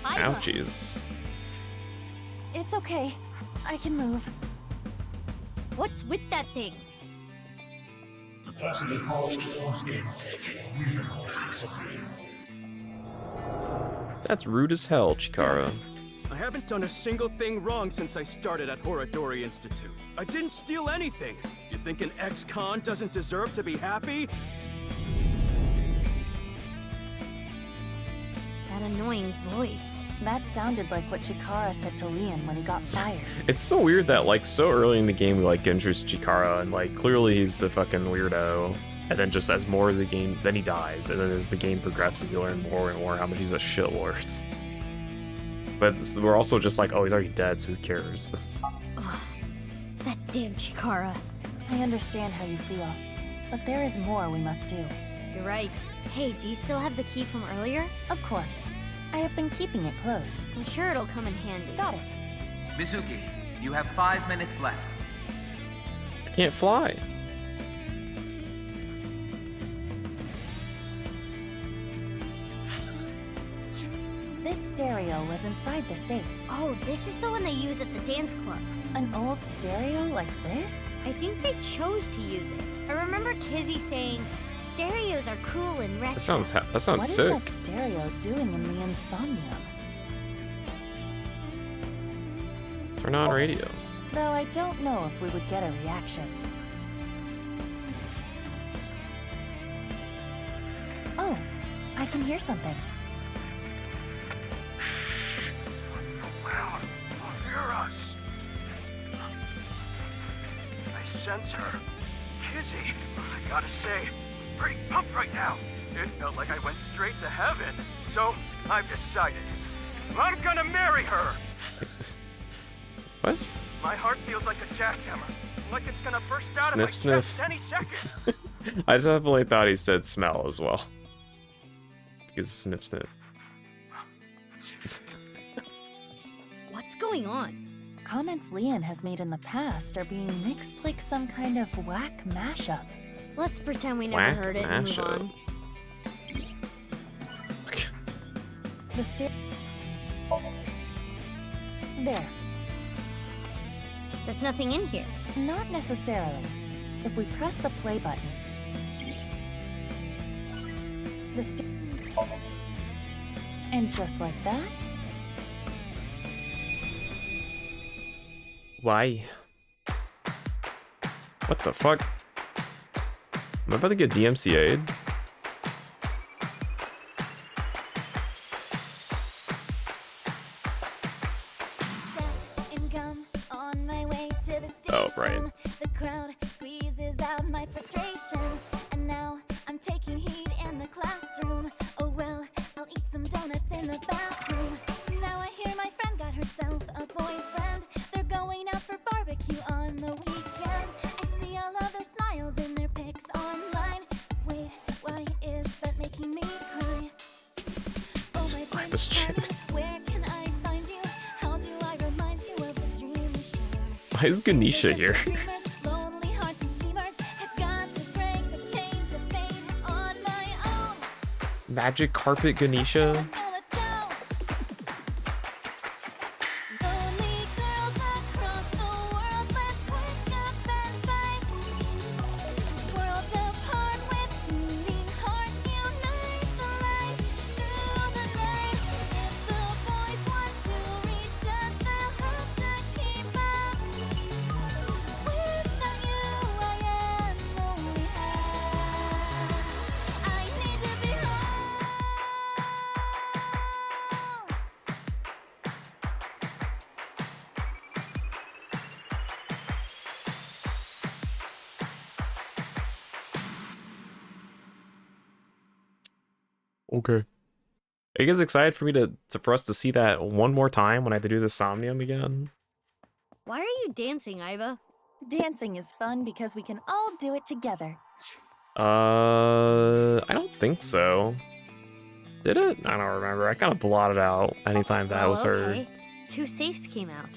Ouchies. It's okay. I can move. What's with that thing? The person who falls to those gates will disagree. That's rude as hell, Chikara. I haven't done a single thing wrong since I started at Horadori Institute. I didn't steal anything. You think an ex-con doesn't deserve to be happy? That annoying voice. That sounded like what Chikara said to Leon when he got fired. It's so weird that, like, so early in the game we, like, get introduced to Chikara, and, like, clearly he's a fucking weirdo. And then just as more as the game, then he dies. And then as the game progresses, you learn more and more how much he's a shitlord. But we're also just like, oh, he's already dead, so who cares? Ugh, that damn Chikara. I understand how you feel, but there is more we must do. You're right. Hey, do you still have the key from earlier? Of course. I have been keeping it close. I'm sure it'll come in handy. Got it. Mizuki, you have 5 minutes left. I can't fly. This stereo was inside the safe. Oh, this is the one they use at the dance club. An old stereo like this? I think they chose to use it. I remember Kizzy saying, stereos are cool and retro. That sounds sick. What is that stereo doing in the Insomnium? Turn on radio. Though I don't know if we would get a reaction. Oh, I can hear something. I sense her. Kizzy, I gotta say, pretty pumped right now. It felt like I went straight to heaven. So, I've decided. I'm gonna marry her! What? My heart feels like a jackhammer. Like it's gonna burst out Sniff, of my chest sniff. any second. I definitely thought he said smell as well. Because sniff, sniff. What's going on? Comments Leon has made in the past are being mixed like some kind of whack mashup. Let's pretend we never Whack heard it and move mashup. on. The There. There's nothing in here. Not necessarily. If we press the play button, and just like that, Why? What the fuck? Am I about to get DMCA'd? and come on my way to the Oh, station. right. The crowd squeezes lashes out my frustration. And now I'm taking heat in the classroom. Oh well, I'll eat some donuts in the bathroom. Now I hear my friend got herself a boyfriend. They're going out for barbecue on the weekend. I see all of their smiles in their pics online. Wait, why is that making me cry? Oh my Primus Jim. where can I find you? How do I remind you of the dream we shared? Why is Ganesha here? Lonely hearts and schemers have got to break the chains of fate on my own. Magic carpet Ganesha? Lonely girls across the world, let's wake up and fight. Worlds apart with beating hearts unite the light through the night. If the boys want to reach us, they'll have to keep up. Without you, I am lonely. I need to be home. Okay. Are you guys excited for me for us to see that one more time when I have to do the Somnium again? Why are you dancing, Iva? Dancing is fun because we can all do it together. I don't think so. Did it? I don't remember. I kind of blotted out anytime that was heard. Okay. 2 safes came out,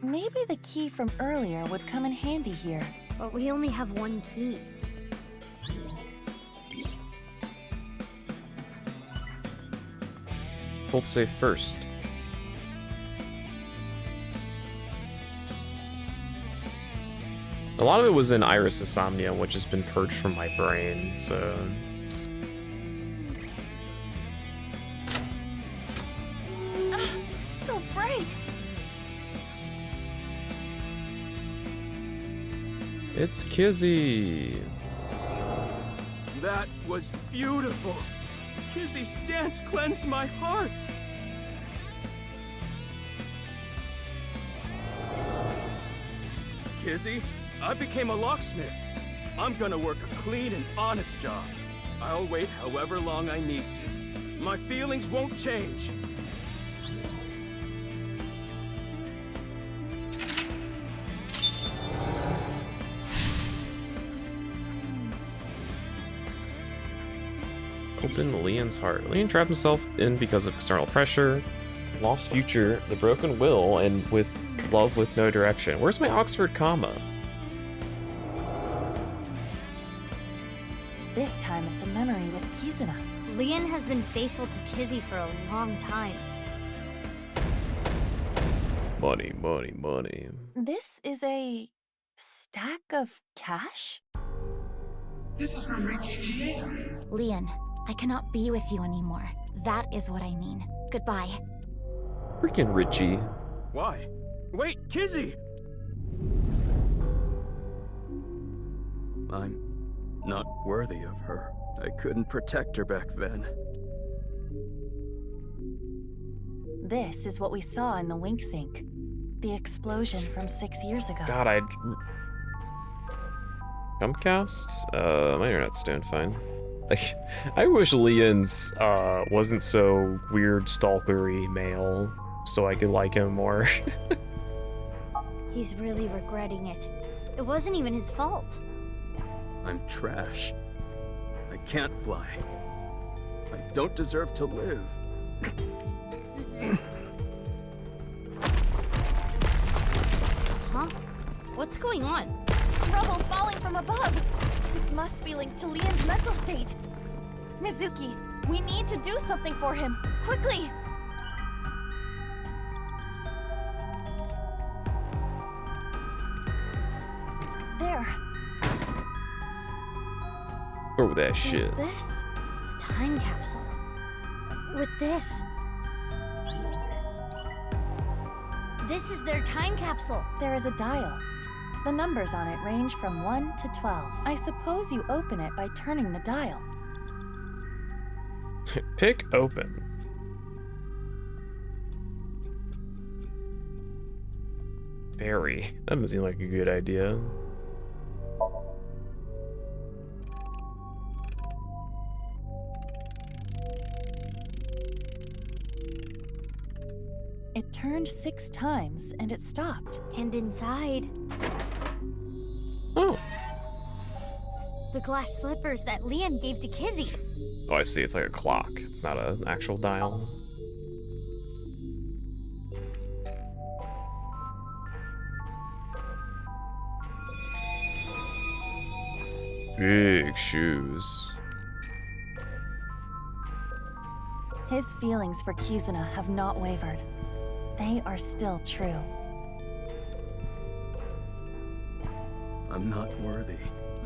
Maybe the key from earlier would come in handy here. but we only have 1 key. Hold safe first. A lot of it was in Iris' Somnium, which has been purged from my brain, so... So bright! It's Kizzy! That was beautiful. Kizzy's dance cleansed my heart. Kizzy, I became a locksmith. I'm gonna work a clean and honest job. I'll wait however long I need to. My feelings won't change. Open Leon's heart. Leon trapped himself in because of external pressure, lost future, the broken will, and with love with no direction. Where's my Oxford comma? This time it's a memory with Kizuna. Leon has been faithful to Kizzy for a long time. Money, money, money. This is a stack of cash? This is from Richie. Leon, I cannot be with you anymore. That is what I mean. Goodbye. Freaking Richie. Why? Wait, Kizzy! I'm not worthy of her. I couldn't protect her back then. This is what we saw in the wink sink. The explosion from 6 years ago. God, Jumpcast? My internet's doing fine. I wish Leon's wasn't so weird stalkery male, so I could like him more. He's really regretting it. It wasn't even his fault. I'm trash. I can't fly. I don't deserve to live. Huh? What's going on? Rubble falling from above! It must be linked to Leon's mental state. Mizuki, we need to do something for him. Quickly! There. Oh, that shit. Is this? A time capsule. With this. This is their time capsule. There is a dial. The numbers on it range from 1 to 12. I suppose you open it by turning the dial. Pick open. Barry. That doesn't seem like a good idea. turned 6 times and it stopped. And inside, Oh. the glass slippers that Leon gave to Kizzy. Oh, I see. It's like a clock. It's not an actual dial. Big shoes. His feelings for Kizuna have not wavered. They are still true. I'm not worthy.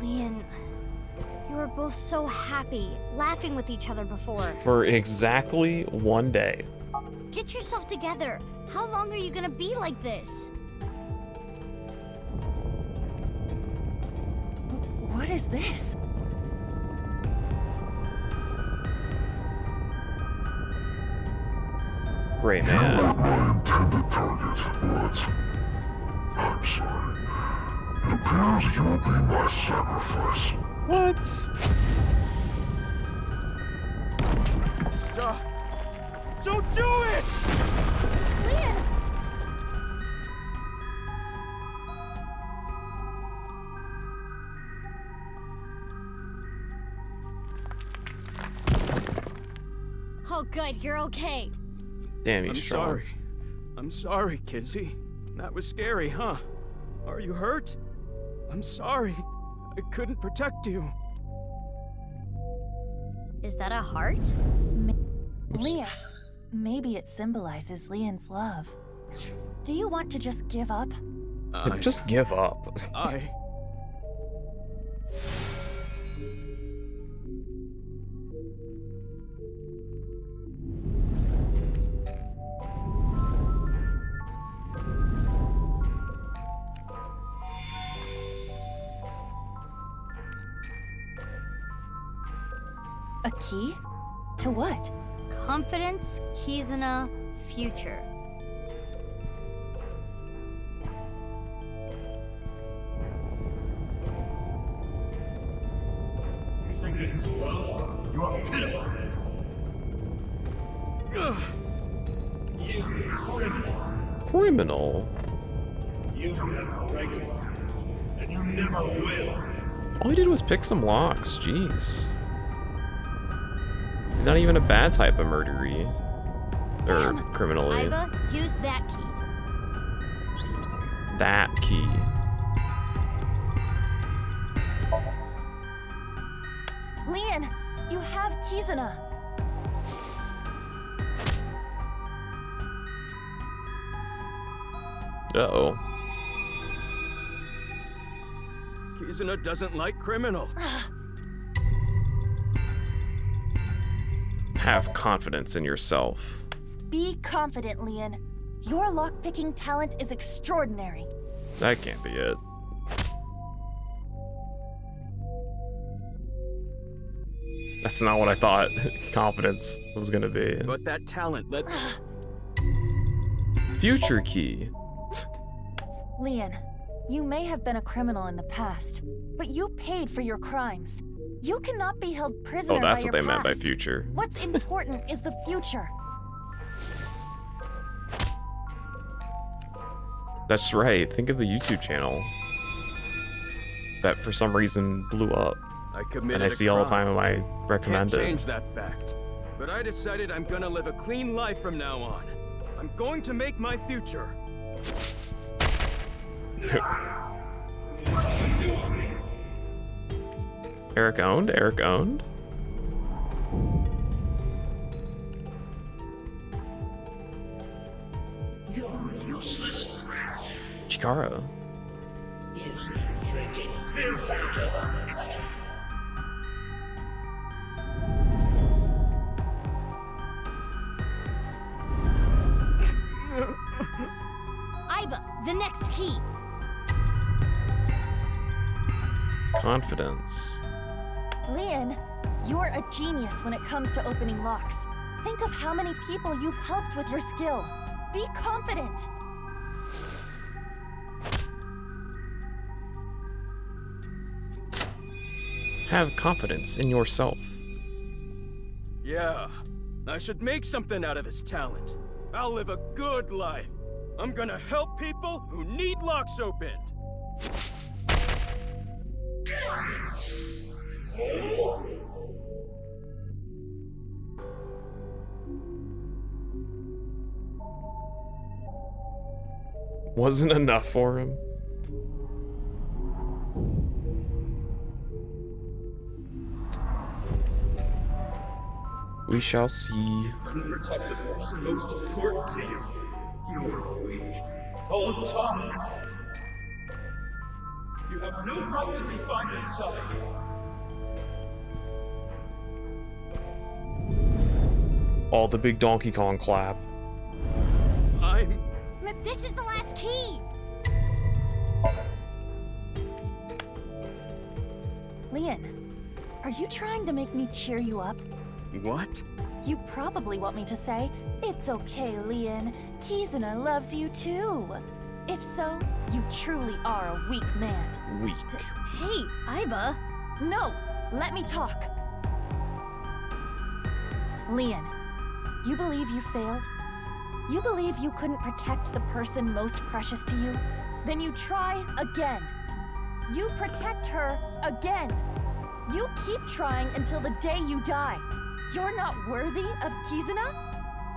Leon, you were both so happy, laughing with each other before. For exactly 1 day. Get yourself together. How long are you gonna be like this? What is this? Great You man. were my intended target, but I'm sorry. It appears you'll be my sacrifice. What? Stop! Don't do it! Leon! Oh, good, you're okay. Damn, I'm he's strong. sorry. I'm sorry, Kizzy. That was scary, huh? Are you hurt? I'm sorry. I couldn't protect you. Is that a heart? Leon. Maybe it symbolizes Leon's love. Do you want to just give up? Just give up. A key? To what? Confidence, Kizuna, future. You think this is love? You are pitiful. You criminal. Criminal? You don't have a right to lie, and you never will. All he did was pick some locks. Jeez. He's not even a bad type of murdery. Or criminally. Iva, use that key. That key. Leon, you have Kizuna. Uh-oh. Kizuna doesn't like criminal. Have confidence in yourself. Be confident, Leon. Your lockpicking talent is extraordinary. That can't be it. That's not what I thought confidence was gonna be. But that talent let... Future key. Leon, you may have been a criminal in the past, but you paid for your crimes. You cannot be held prisoner Oh, that's by what your they meant by past. future. What's important is the future. That's right. Think of the YouTube channel that for some reason blew up. I committed And I see all the time in my Can't recommended. change that fact. But I decided I'm gonna live a clean life from now on. I'm going to make my future. Eric owned? Eric owned? You're useless trash. Chikara. Use that drinking filth out of a gutter. Iva, the next key. Confidence. Leon, you're a genius when it comes to opening locks. Think of how many people you've helped with your skill. Be confident. Have confidence in yourself. Yeah, I should make something out of this talent. I'll live a good life. I'm gonna help people who need locks opened. Wasn't enough for him. We shall see. Protect the person most important to you. You're weak. All talk. You have no right to be by his side. All the big Donkey Kong clap. But this is the last key! Leon, are you trying to make me cheer you up? What? You probably want me to say, "It's okay, Leon. Kizuna loves you too." If so, you truly are a weak man. Weak. Hey, Aiba. No, let me talk. Leon, you believe you failed? You believe you couldn't protect the person most precious to you? Then you try again. You protect her again. You keep trying until the day you die. You're not worthy of Kizuna?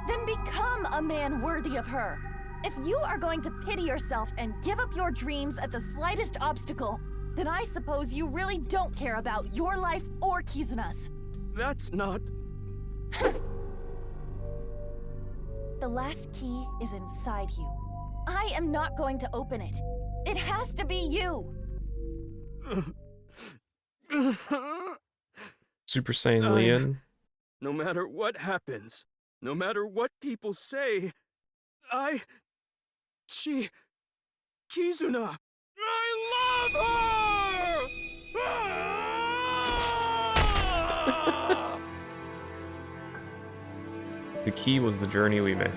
Then become a man worthy of her. If you are going to pity yourself and give up your dreams at the slightest obstacle, then I suppose you really don't care about your life or Kizuna's. That's not... The last key is inside you. I am not going to open it. It has to be you! Super Saiyan Leon. No matter what happens, no matter what people say, Kizuna, I love her! The key was the journey we made.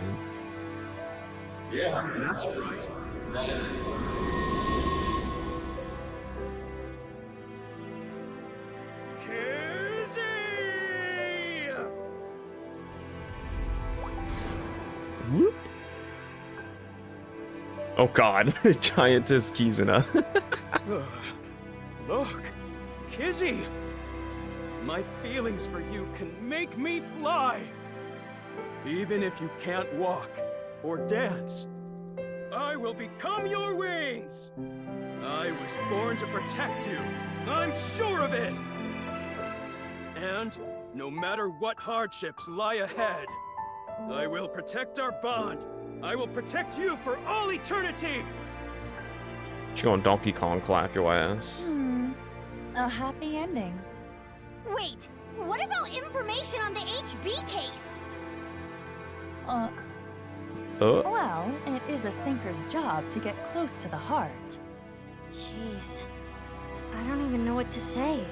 Yeah, that's right. That's good. Whoop. Oh god, Giantess Kizuna. Look, Kizzy! My feelings for you can make me fly! Even if you can't walk or dance, I will become your wings! I was born to protect you, I'm sure of it! And no matter what hardships lie ahead, I will protect our bond. I will protect you for all eternity! You going Donkey Kong clap your ass. A happy ending. Wait, what about information on the HB case? Well, it is a sinker's job to get close to the heart. Jeez, I don't even know what to say.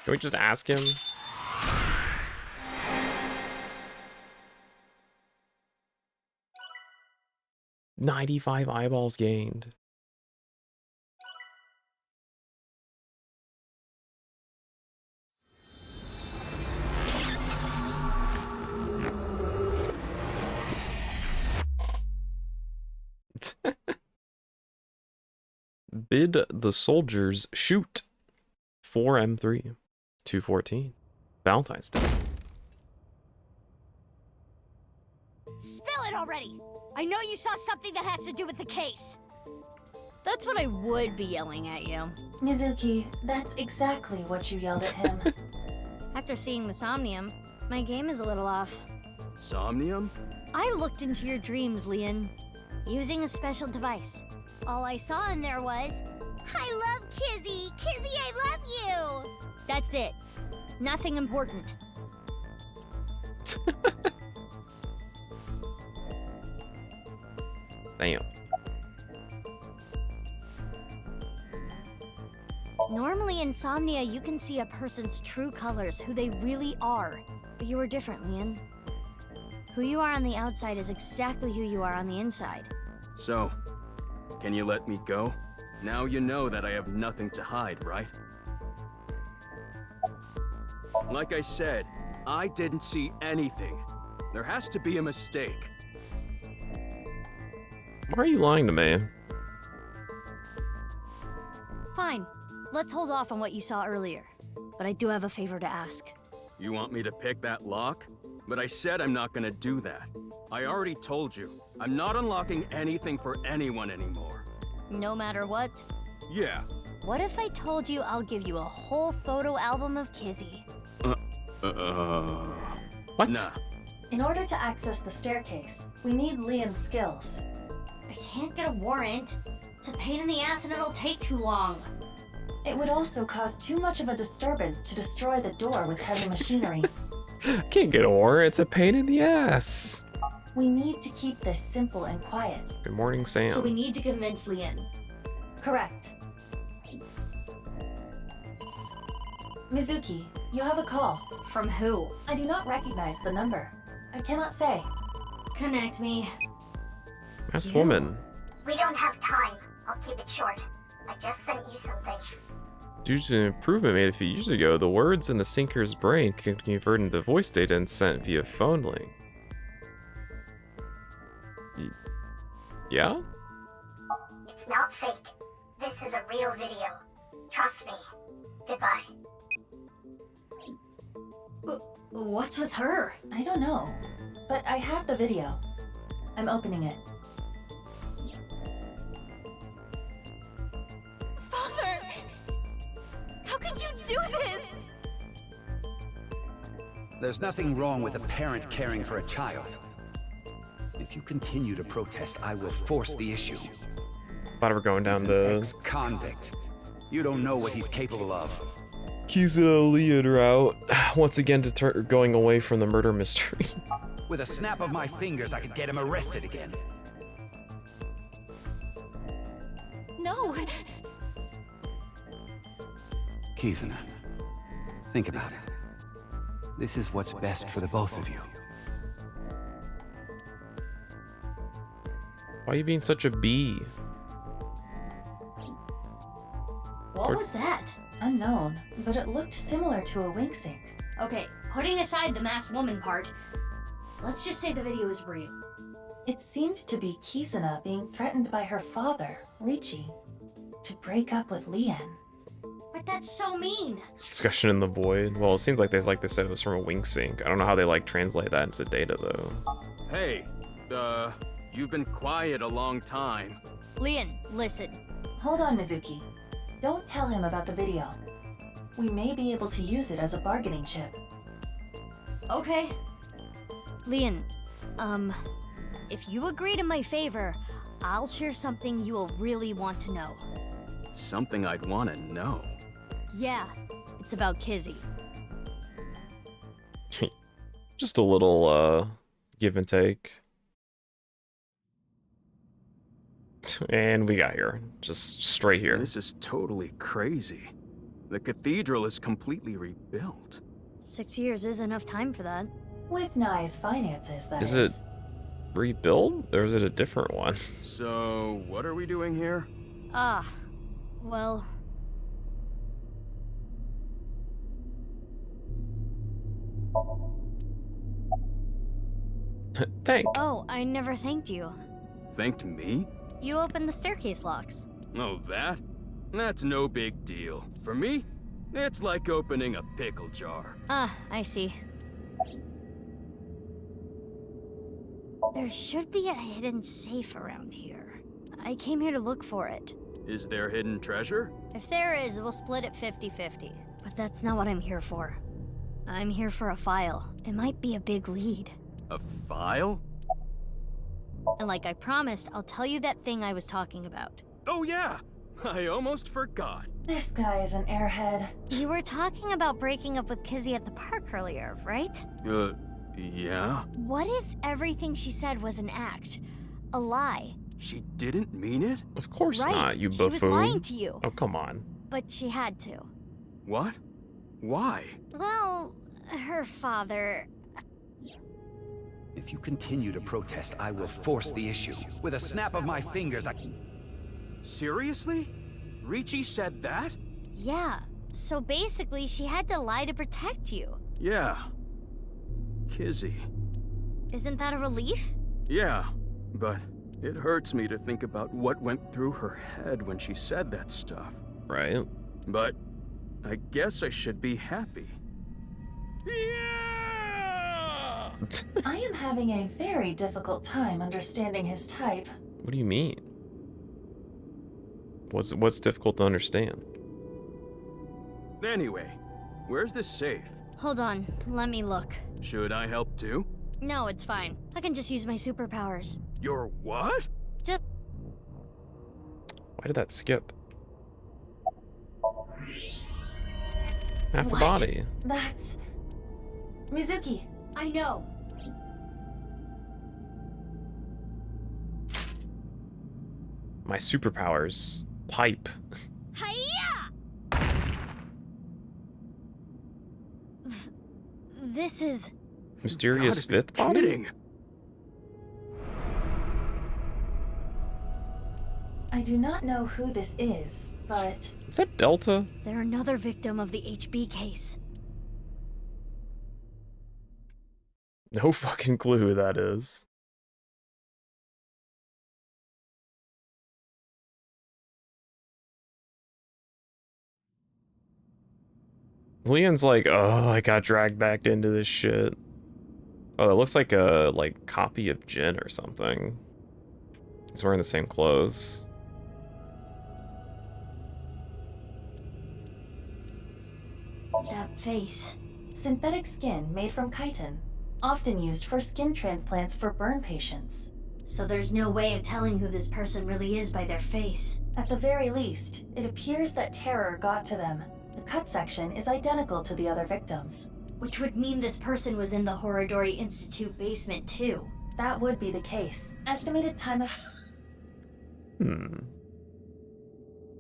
Can we just ask him? $95 eyeballs gained. Bid the soldiers shoot. 4M3. 214. Valentine's Day. Spill it already! I know you saw something that has to do with the case. That's what I would be yelling at you. Mizuki, that's exactly what you yelled at him. After seeing the Somnium, my game is a little off. Somnium? I looked into your dreams, Leon, using a special device. All I saw in there was, "I love Kizzy! Kizzy, I love you!" That's it. Nothing important. Damn. Normally in Somnia, you can see a person's true colors, who they really are. But you were different, Leon. Who you are on the outside is exactly who you are on the inside. So, can you let me go? Now you know that I have nothing to hide, right? Like I said, I didn't see anything. There has to be a mistake. Why are you lying to me? Fine. Let's hold off on what you saw earlier. But I do have a favor to ask. You want me to pick that lock? But I said I'm not gonna do that. I already told you, I'm not unlocking anything for anyone anymore. No matter what? Yeah. What if I told you I'll give you a whole photo album of Kizzy? What? Nah. In order to access the staircase, we need Leon's skills. I can't get a warrant. It's a pain in the ass and it'll take too long. It would also cause too much of a disturbance to destroy the door with heavy machinery. Can't get a warrant. It's a pain in the ass. We need to keep this simple and quiet. Good morning, Sam. So we need to convince Leon. Correct. Mizuki, you have a call. From who? I do not recognize the number. I cannot say. Connect me. Nice woman. We don't have time. I'll keep it short. I just sent you something. Due to an improvement made a few years ago, the words in the sinker's brain can convert into voice data and sent via phone link. Yeah? It's not fake. This is a real video. Trust me. Goodbye. What's with her? I don't know, but I have the video. I'm opening it. Father! How could you do this? There's nothing wrong with a parent caring for a child. If you continue to protest, I will force the issue. Thought we're going down He's the an ex-convict. You don't know what he's capable of. Kizuna Leon route. Once again, going away from the murder mystery. With a snap of my fingers, I could get him arrested again. No. Kizuna, think about it. This is what's best for the both of you. Why are you being such a bee? What was that? Unknown, but it looked similar to a wink sync. Okay, putting aside the masked woman part, let's just say the video is real. It seemed to be Kizuna being threatened by her father, Richie, to break up with Leon. But that's so mean. Discussion in the void. Well, it seems like they said it was from a wink sync. I don't know how they translate that into data though. Hey, you've been quiet a long time. Leon, listen. Hold on, Mizuki. Don't tell him about the video. We may be able to use it as a bargaining chip. Okay. Leon, if you agree to my favor, I'll share something you will really want to know. Something I'd want to know. Yeah, it's about Kizzy. Just a little give and take. And we got here. Just straight here. This is totally crazy. The cathedral is completely rebuilt. 6 years is enough time for that. With Nye's finances, that is. Is it rebuilt or is it a different one? So, what are we doing here? Well... Thank. Oh, I never thanked you. Thanked me? You opened the staircase locks. Oh, that? That's no big deal. For me, it's like opening a pickle jar. I see. There should be a hidden safe around here. I came here to look for it. Is there hidden treasure? If there is, we'll split it 50-50. But that's not what I'm here for. I'm here for a file. It might be a big lead. A file? And like I promised, I'll tell you that thing I was talking about. Oh yeah! I almost forgot. This guy is an airhead. You were talking about breaking up with Kizzy at the park earlier, right? Yeah? What if everything she said was an act? A lie? She didn't mean it? Of course Right. not, you She buffoon. was lying to you. Oh, come on. But she had to. What? Why? Well, her father... If you continue to protest, I will force the issue. With a snap of my fingers, I... Seriously? Richie said that? Yeah, so basically she had to lie to protect you. Yeah. Kizzy. Isn't that a relief? Yeah, but it hurts me to think about what went through her head when she said that stuff. Right. But I guess I should be happy. I am having a very difficult time understanding his type. What do you mean? What's difficult to understand? Anyway, where's the safe? Hold on, let me look. Should I help too? No, it's fine. I can just use my superpowers. Your what? Just... Why did that skip? Half the What? body. That's... Mizuki. I know. My superpowers. Pipe. Hiya! This is... Mysterious You gotta fifth be body? kidding. I do not know who this is, but... Is that Delta? They're another victim of the HB case. No fucking clue who that is. Leon's like, oh, I got dragged back into this shit. Oh, it looks like a copy of Jin or something. He's wearing the same clothes. That face. Synthetic skin made from chitin. Often used for skin transplants for burn patients. So there's no way of telling who this person really is by their face. At the very least, it appears that terror got to them. The cut section is identical to the other victims. Which would mean this person was in the Horodori Institute basement too. That would be the case. Estimated time of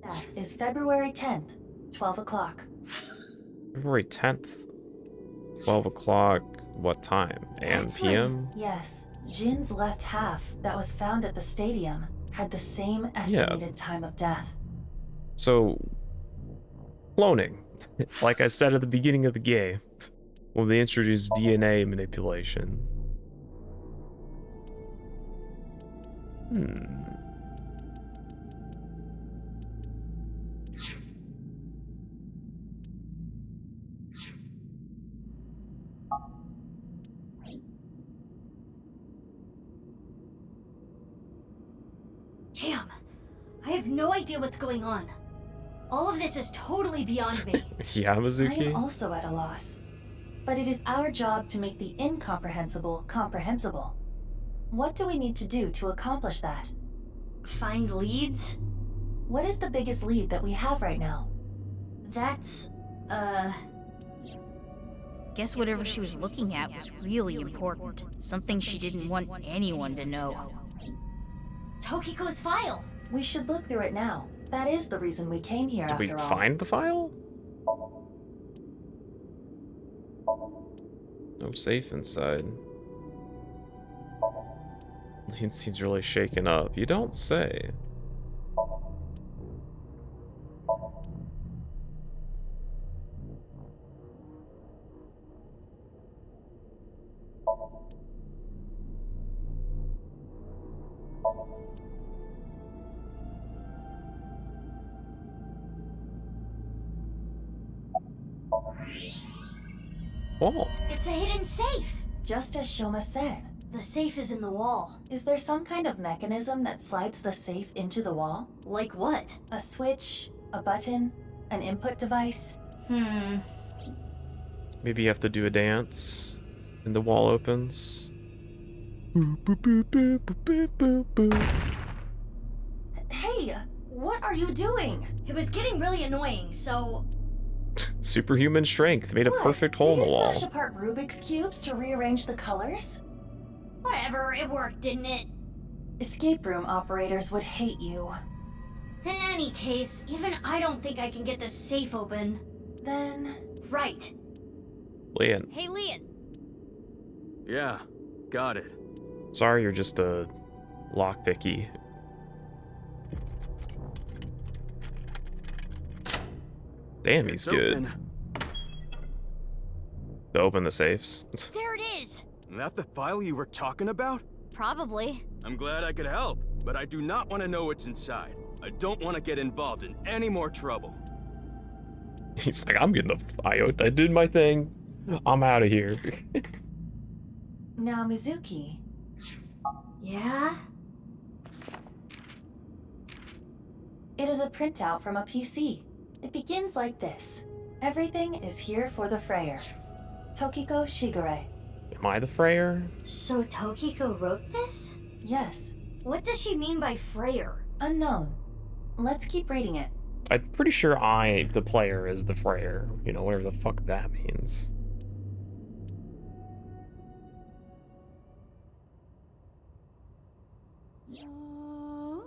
death is February 10th, 12 o'clock. February 10th, 12 o'clock. What time? AM, That's PM? right. Yes. Jin's left half that was found at the stadium had the same estimated time of death. So, cloning. Like I said at the beginning of the game, when they introduced DNA manipulation. Damn, I have no idea what's going on. All of this is totally beyond me. Yeah, I Mizuki? am also at a loss. But it is our job to make the incomprehensible comprehensible. What do we need to do to accomplish that? Find leads? What is the biggest lead that we have right now? That's, Guess whatever she was looking at was really important. Something she didn't want anyone to know. Tokiko's file. We should look through it now. That is the reason we came here Did we after all. find the file? No safe inside. Leon seems really shaken up. You don't say. Wall. It's a hidden safe. Just as Shoma said. The safe is in the wall. Is there some kind of mechanism that slides the safe into the wall? Like what? A switch? A button? An input device? Maybe you have to do a dance and the wall opens. Hey, what are you doing? It was getting really annoying, so... Superhuman strength made a What? perfect hole in the Did you wall. smash apart Rubik's cubes to rearrange the colors? Whatever, it worked, didn't it? Escape room operators would hate you. In any case, even I don't think I can get this safe open. Then... Right. Leon. Hey, Leon. Yeah, got it. Sorry, you're just a lockpicky. Damn, he's It's good. open. To open the safes. There it is! That the file you were talking about? Probably. I'm glad I could help, but I do not want to know what's inside. I don't want to get involved in any more trouble. He's like, I'm getting I did my thing. I'm out of here. Now, Mizuki. Yeah? It is a printout from a PC. It begins like this. Everything is here for the Freyer. Tokiko Shigure. Am I the Freyer? So Tokiko wrote this? Yes. What does she mean by Freyer? Unknown. Let's keep reading it. I'm pretty sure the player, is the Freyer. You know, whatever the fuck that means.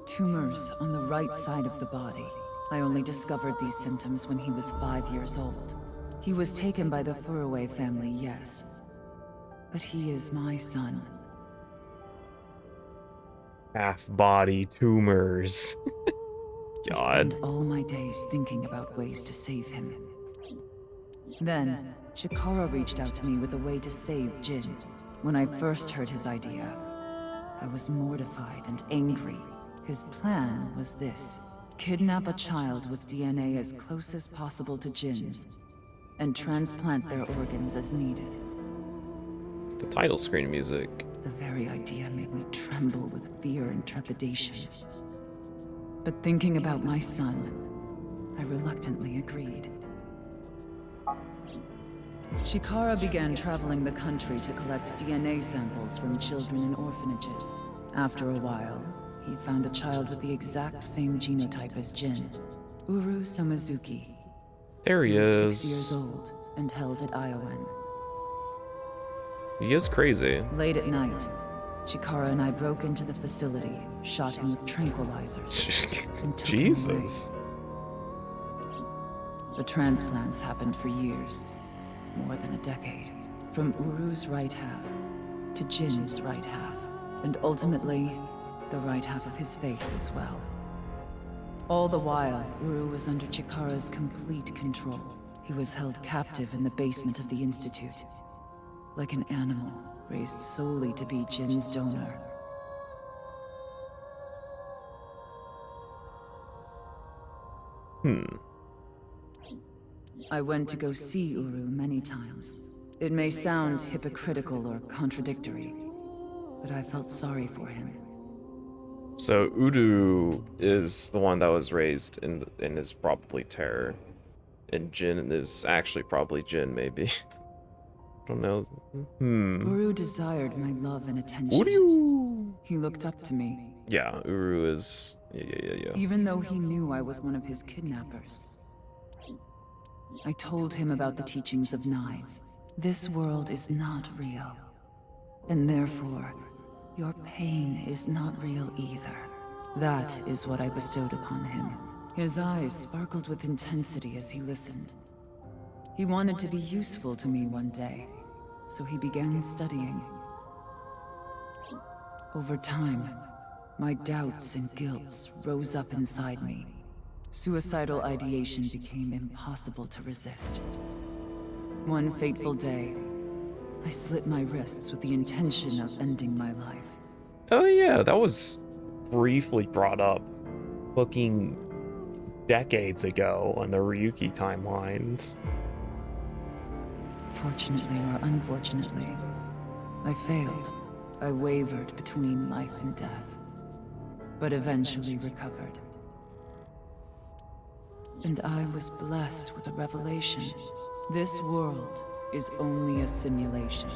Tumors on the right side of the body. I only discovered these symptoms when he was 5 years old. He was taken by the Furuwe family, yes. But he is my son. Half-body tumors. I God. spent all my days thinking about ways to save him. Then, Chikara reached out to me with a way to save Jin. When I first heard his idea, I was mortified and angry. His plan was this: kidnap a child with DNA as close as possible to Jin's, and transplant their organs as needed. It's the title screen music. The very idea made me tremble with fear and trepidation. But thinking about my son, I reluctantly agreed. Chikara began traveling the country to collect DNA samples from children in orphanages. After a while, he found a child with the exact same genotype as Jin, Uru Somizuki. There he was is. 6 years old and held at Iowan. He is crazy. Late at night, Chikara and I broke into the facility, shot him with tranquilizers, and took him Jesus. away. The transplants happened for years, more than a decade. From Uru's right half to Jin's right half, and ultimately, the right half of his face as well. All the while, Uru was under Chikara's complete control. He was held captive in the basement of the Institute, like an animal raised solely to be Jin's donor. I went to go see Uru many times. It may sound hypocritical or contradictory, but I felt sorry for him. So Udu is the one that was raised in is probably terror, and Jin is actually probably Jin, maybe. I don't know. Uru desired my love and attention. Uru. He looked up to me. Yeah, Uru is. Yeah. Even though he knew I was one of his kidnappers. I told him about the teachings of Knives. This world is not real, and therefore, your pain is not real either. That is what I bestowed upon him. His eyes sparkled with intensity as he listened. He wanted to be useful to me one day, so he began studying. Over time, my doubts and guilts rose up inside me. Suicidal ideation became impossible to resist. One fateful day, I slit my wrists with the intention of ending my life. Oh yeah, that was briefly brought up fucking decades ago on the Ryuki timelines. Fortunately or unfortunately, I failed. I wavered between life and death, but eventually recovered. And I was blessed with a revelation. This world is only a simulation.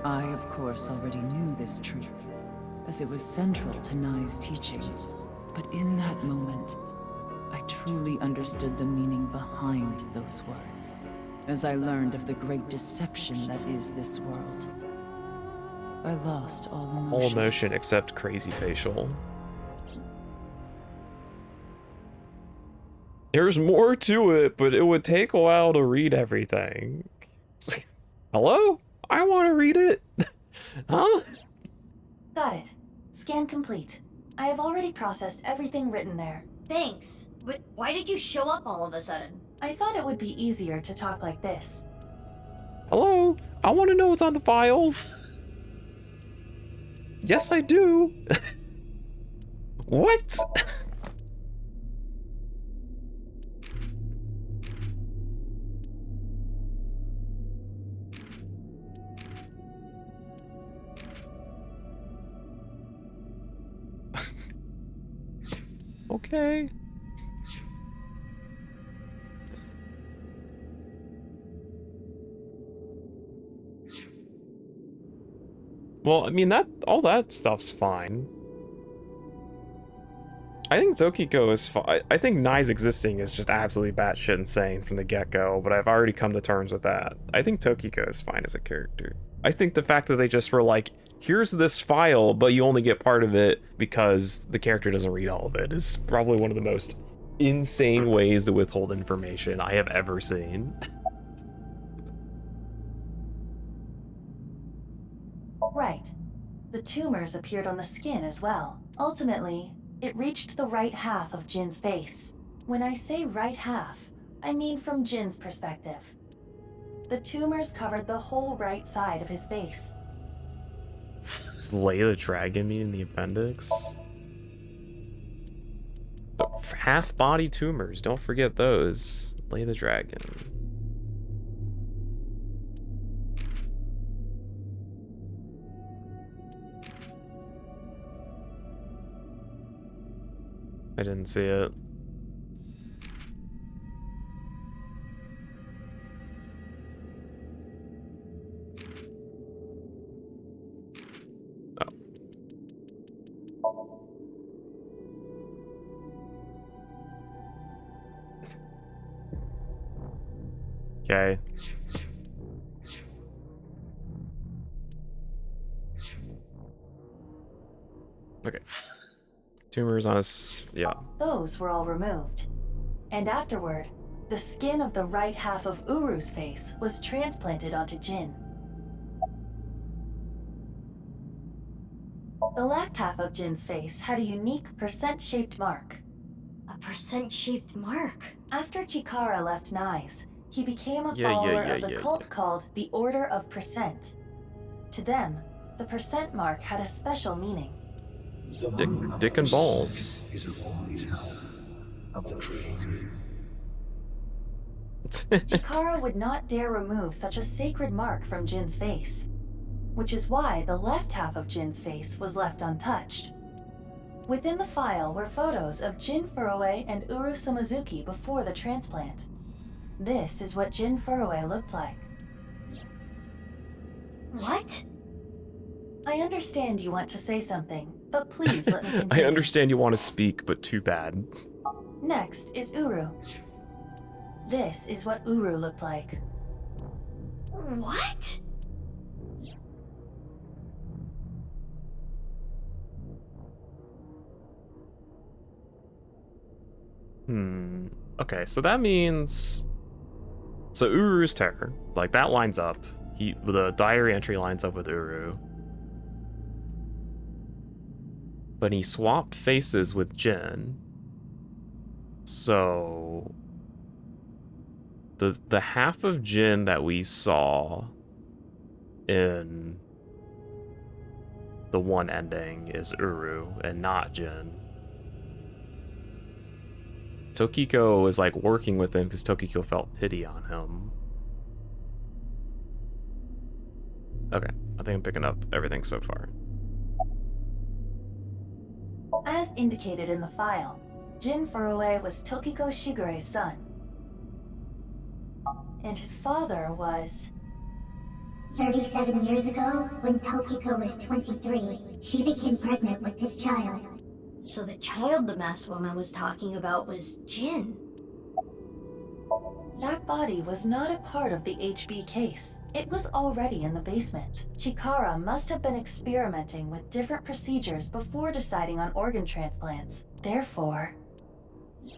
I, of course, already knew this truth, as it was central to Nai's teachings. But in that moment, I truly understood the meaning behind those words, as I learned of the great deception that is this world. I lost all emotion. All emotion except crazy facial. There's more to it, but it would take a while to read everything. Hello? I want to read it. Huh? Got it. Scan complete. I have already processed everything written there. Thanks, but why did you show up all of a sudden? I thought it would be easier to talk like this. Hello? I want to know what's on the file. Yes, I do. What? Okay. Well, I mean, all that stuff's fine. I think Tokiko is fine. I think Nai's existing is just absolutely batshit insane from the get-go, but I've already come to terms with that. I think Tokiko is fine as a character. I think the fact that they just were like, here's this file, but you only get part of it because the character doesn't read all of it is probably one of the most insane ways to withhold information I have ever seen. Right. The tumors appeared on the skin as well. Ultimately, it reached the right half of Jin's face. When I say right half, I mean from Jin's perspective. The tumors covered the whole right side of his face. Does Lay the Dragon mean in the appendix? So, half-body tumors, don't forget those. Lay the Dragon. I didn't see it. Okay. Okay. Tumors on his, yeah. Those were all removed. And afterward, the skin of the right half of Uru's face was transplanted onto Jin. The left half of Jin's face had a unique percent-shaped mark. A percent-shaped mark? After Chikara left Nai's, he became a follower of the cult called the Order of Percent. To them, the percent mark had a special meaning. Dick and balls. Is a voice of the creator. Chikara would not dare remove such a sacred mark from Jin's face, which is why the left half of Jin's face was left untouched. Within the file were photos of Jin Furue and Uru Samazuki before the transplant. This is what Jin Furue looked like. What? I understand you want to say something, but please let me continue. I understand you want to speak, but too bad. Next is Uru. This is what Uru looked like. What? Okay, so that means... So Uru's terror, like that lines up. The diary entry lines up with Uru. But he swapped faces with Jin. So... The half of Jin that we saw in the one ending is Uru and not Jin. Tokiko was like working with him because Tokiko felt pity on him. Okay, I think I'm picking up everything so far. As indicated in the file, Jin Furue was Tokiko Shigure's son. And his father was... 37 years ago, when Tokiko was 23, she became pregnant with this child. So the child the masked woman was talking about was Jin. That body was not a part of the HB case. It was already in the basement. Chikara must have been experimenting with different procedures before deciding on organ transplants. Therefore...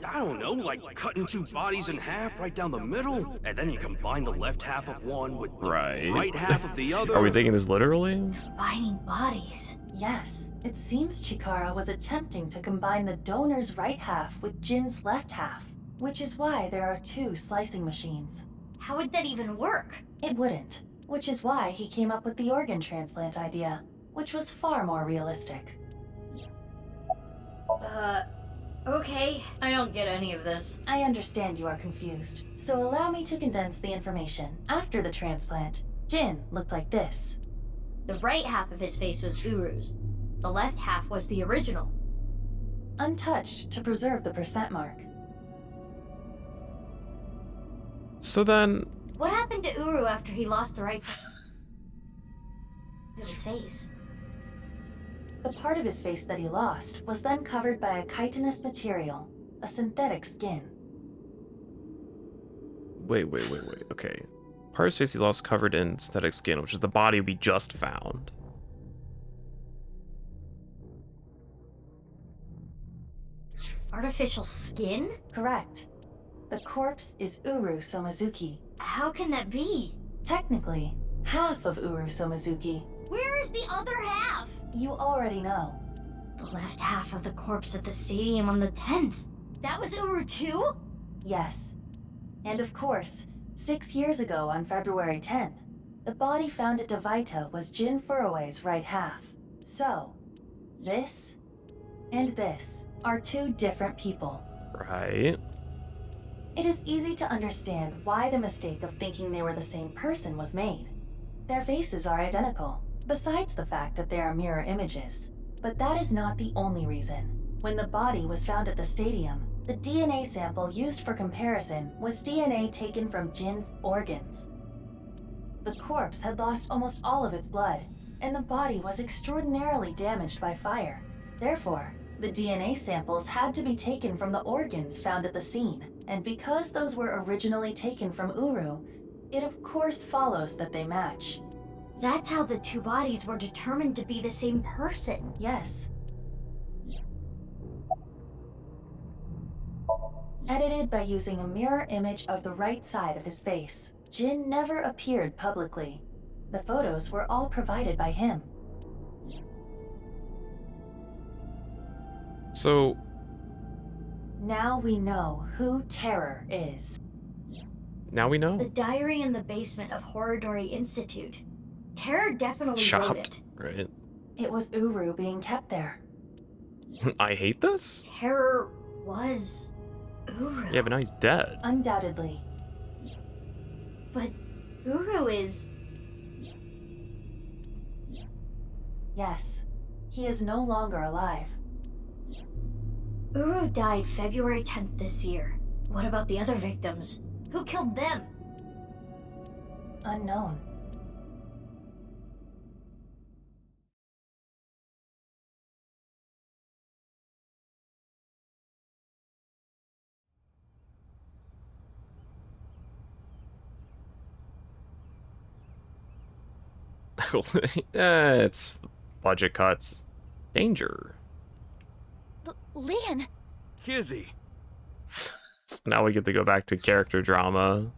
I don't know, like cutting two bodies in half right down the middle? And then you combine the left half of one with the right half of the other? Are we taking this literally? Combining bodies. Yes, it seems Chikara was attempting to combine the donor's right half with Jin's left half, which is why there are two slicing machines. How would that even work? It wouldn't. which is why he came up with the organ transplant idea, which was far more realistic. Okay, I don't get any of this. I understand you are confused, so allow me to condense the information. After the transplant, Jin looked like this. The right half of his face was Uru's. The left half was the original. Untouched to preserve the percent mark. So then... What happened to Uru after he lost the right side of his face? The part of his face that he lost was then covered by a chitinous material, a synthetic skin. Wait. Okay. Part of his face he lost covered in synthetic skin, which is the body we just found. Artificial skin? Correct. The corpse is Uru Somazuki. How can that be? Technically, half of Uru Somazuki. Where is the other half? You already know. The left half of the corpse at the stadium on the 10th. That was Uru too? Yes. And of course, 6 years ago on February 10th, the body found at Devaita was Jin Furue's right half. So, this and this are two different people. Right. It is easy to understand why the mistake of thinking they were the same person was made. Their faces are identical, besides the fact that they are mirror images. But that is not the only reason. When the body was found at the stadium, the DNA sample used for comparison was DNA taken from Jin's organs. The corpse had lost almost all of its blood, and the body was extraordinarily damaged by fire. Therefore, the DNA samples had to be taken from the organs found at the scene, and because those were originally taken from Uru, it of course follows that they match. That's how the two bodies were determined to be the same person. Yes. Edited by using a mirror image of the right side of his face. Jin never appeared publicly. The photos were all provided by him. So... Now we know who Terror is. Now we know? The diary in the basement of Horridori Institute. Terror definitely wrote it. Right. It was Uru being kept there. I hate this? Terror was Uru. Yeah, but now he's dead. Undoubtedly. But Uru is... Yes. He is no longer alive. Uru died February 10th this year. What about the other victims? Who killed them? Unknown. It's budget cuts. Danger. Lian! Kizzy! So now we get to go back to character drama.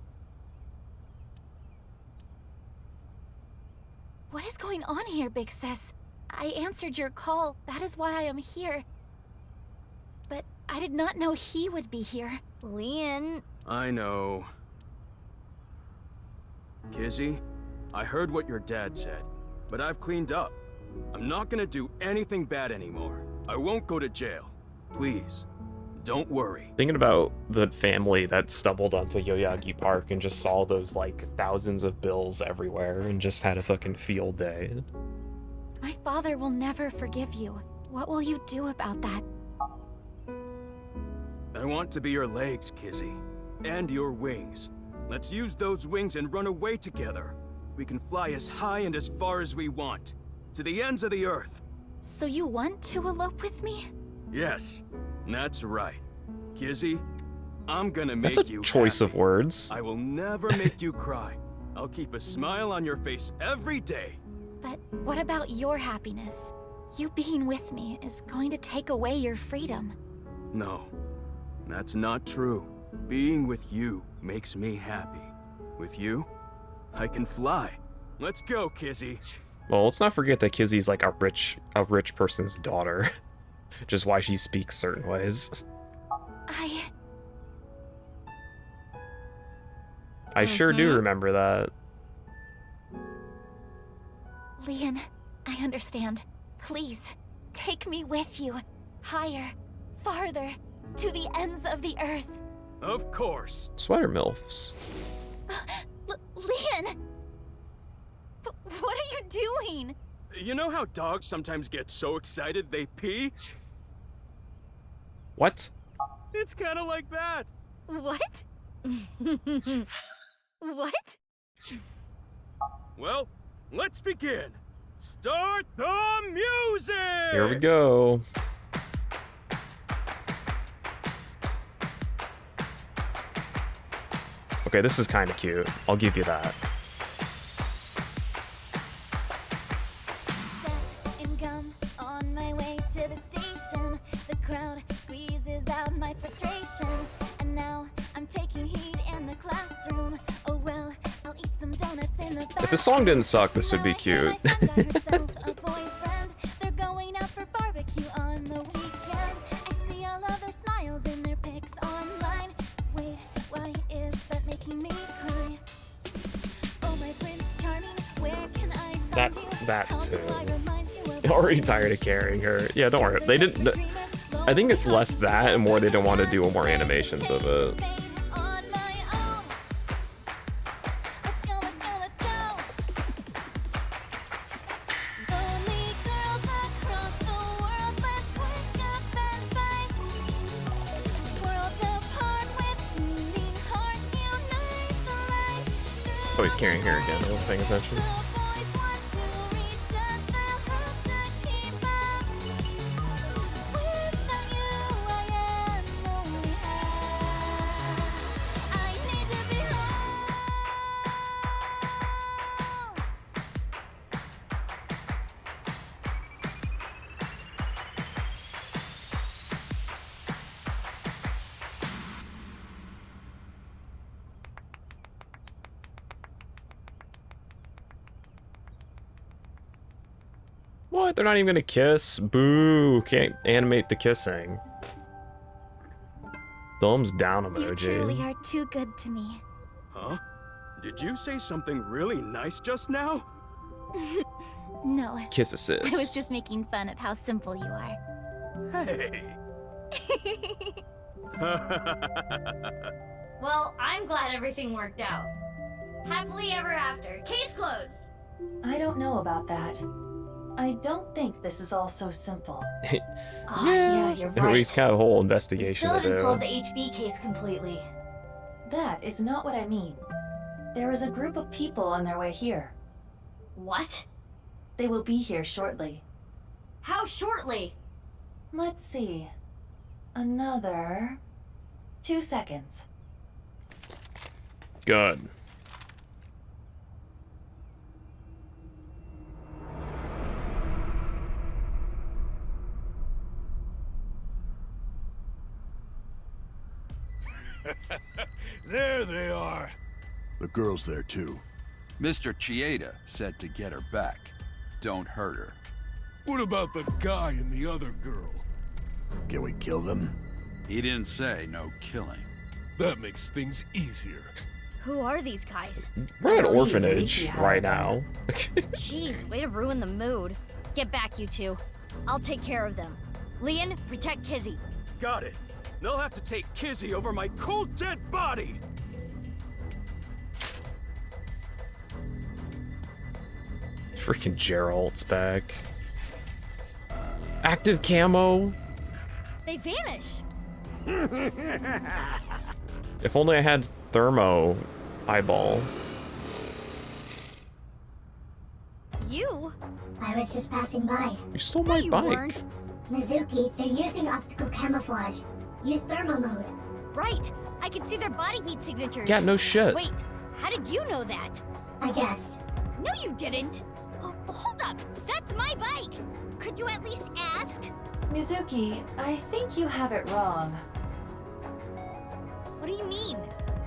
What is going on here, Big Sis? I answered your call. That is why I am here. But I did not know he would be here. Lian... I know. Kizzy, I heard what your dad said, but I've cleaned up. I'm not gonna do anything bad anymore. I won't go to jail. Please, don't worry. Thinking about the family that stumbled onto Yoyagi Park and just saw those, like, thousands of bills everywhere and just had a fucking field day. My father will never forgive you. What will you do about that? I want to be your legs, Kizzy. And your wings. Let's use those wings and run away together. We can fly as high and as far as we want. To the ends of the earth. So you want to elope with me? Yes, that's right. Kizzy, I'm gonna make That's a you choice happy. of words. I will never make you cry. I'll keep a smile on your face every day. But what about your happiness? You being with me is going to take away your freedom. No, that's not true. Being with you makes me happy. With you, I can fly. Let's go, Kizzy. Well, let's not forget that Kizzy's like a rich person's daughter. Just why she speaks certain ways. I sure do remember that. Leon, I understand. Please, take me with you. Higher, farther, to the ends of the earth. Of course. Sweater MILFs. Leon! What are you doing? You know how dogs sometimes get so excited they pee? What? It's kind of like that. What? What? Well, let's begin. Start the music! Here we go. Okay, this is kind of cute. I'll give you that. And gum on my way to the station. The crowd squeezes out my frustration. And now I'm taking heat in the classroom. Oh well, I'll eat some donuts in the If the song didn't suck, this would be cute. a boyfriend. They're going out for barbecue on the weekend. I see all of their smiles in their pics online. Wait, why is that making me cry? Oh my Prince Charming, where can I find you? That too. Already tired of carrying her. Yeah, don't worry. They didn't. I think it's less that and more they don't want to do more animations of it. Oh, he's carrying her again. I wasn't paying attention. What? They're not even gonna kiss? Boo! Can't animate the kissing. Thumbs down emoji. You truly are too good to me. Huh? Did you say something really nice just now? No. Kiss assist. I was just making fun of how simple you are. Hey. Well, I'm glad everything worked out. Happily ever after. Case closed. I don't know about that. I don't think this is all so simple. Yeah, you're At least kind of a whole investigation Still to haven't do. solved the HB case completely. That is not what I mean. There is a group of people on their way here. What? They will be here shortly. How shortly? Let's see. Another 2 seconds. Good. There they are. The girl's there too. Mr. Chieda said to get her back. Don't hurt her. What about the guy and the other girl? Can we kill them? He didn't say no killing. That makes things easier. Who are these guys? We're at an orphanage right now. Jeez, way to ruin the mood. Get back, you two. I'll take care of them. Leon, protect Kizzy. Got it. They'll have to take Kizzy over my cold, dead body! Freaking Gerald's back. Active camo. They vanished. If only I had thermo eyeball. You? I was just passing by. You stole my bike. Weren't. Mizuki, they're using optical camouflage. Use thermo mode. Right. I could see their body heat signatures. Yeah, no shit. Wait, how did you know that? I guess. No, you didn't. Oh, hold up. That's my bike. Could you at least ask? Mizuki, I think you have it wrong. What do you mean?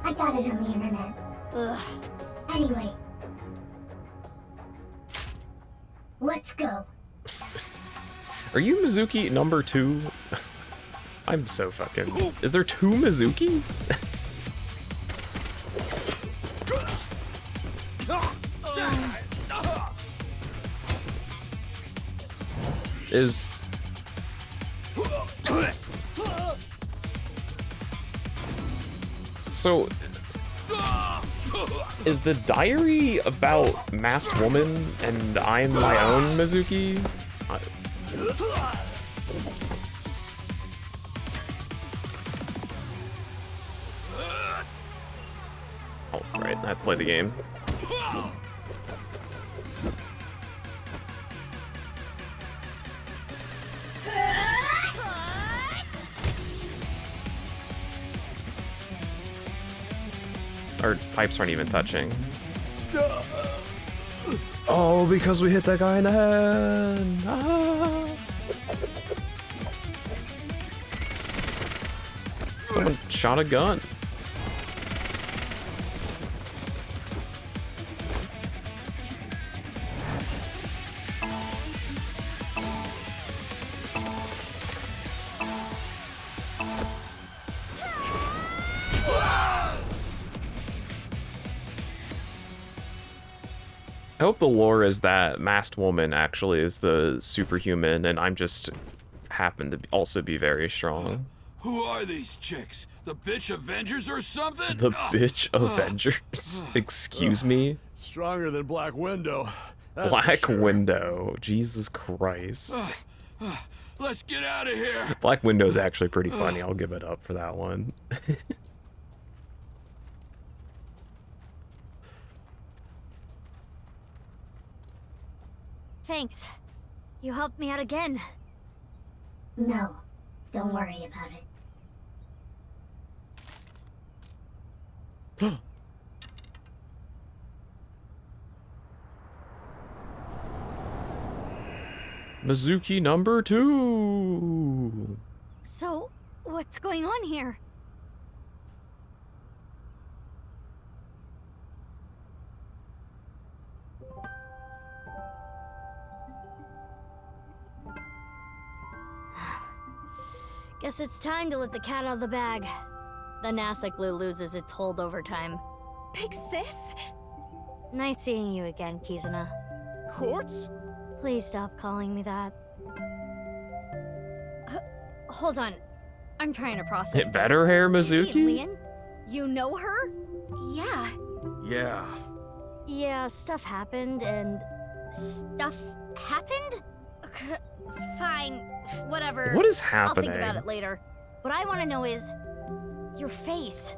I got it on the internet. Ugh. Anyway. Let's go. Are you Mizuki number 2? I'm so fucking... Is there 2 Mizukis? Is... So... Is the diary about masked woman and I'm my own Mizuki? Oh, right, I have to play the game. Our pipes aren't even touching. Oh, because we hit that guy in the head. Ah. Someone shot a gun. I hope the lore is that masked woman actually is the superhuman, and I'm just happen to also be very strong. Who are these chicks? The bitch Avengers or something? The bitch Avengers? Excuse me? Stronger than Black Widow. That's Black for sure. Widow. Jesus Christ. Let's get out of here. Black Widow's actually pretty funny. I'll give it up for that one. Thanks. You helped me out again. No, don't worry about it. Mizuki number 2. So, what's going on here? Guess it's time to let the cat out of the bag. The NASA glue loses its hold over time. Big sis? Nice seeing you again, Kizuna. Quartz? Please stop calling me that. Hold on. I'm trying to process Hit better hair, Mizuki? Lian? You know her? Yeah. Yeah. Yeah, stuff happened and... Stuff happened? Fine. Whatever. What is I'll think happening? about it later. What I want to know is... your face.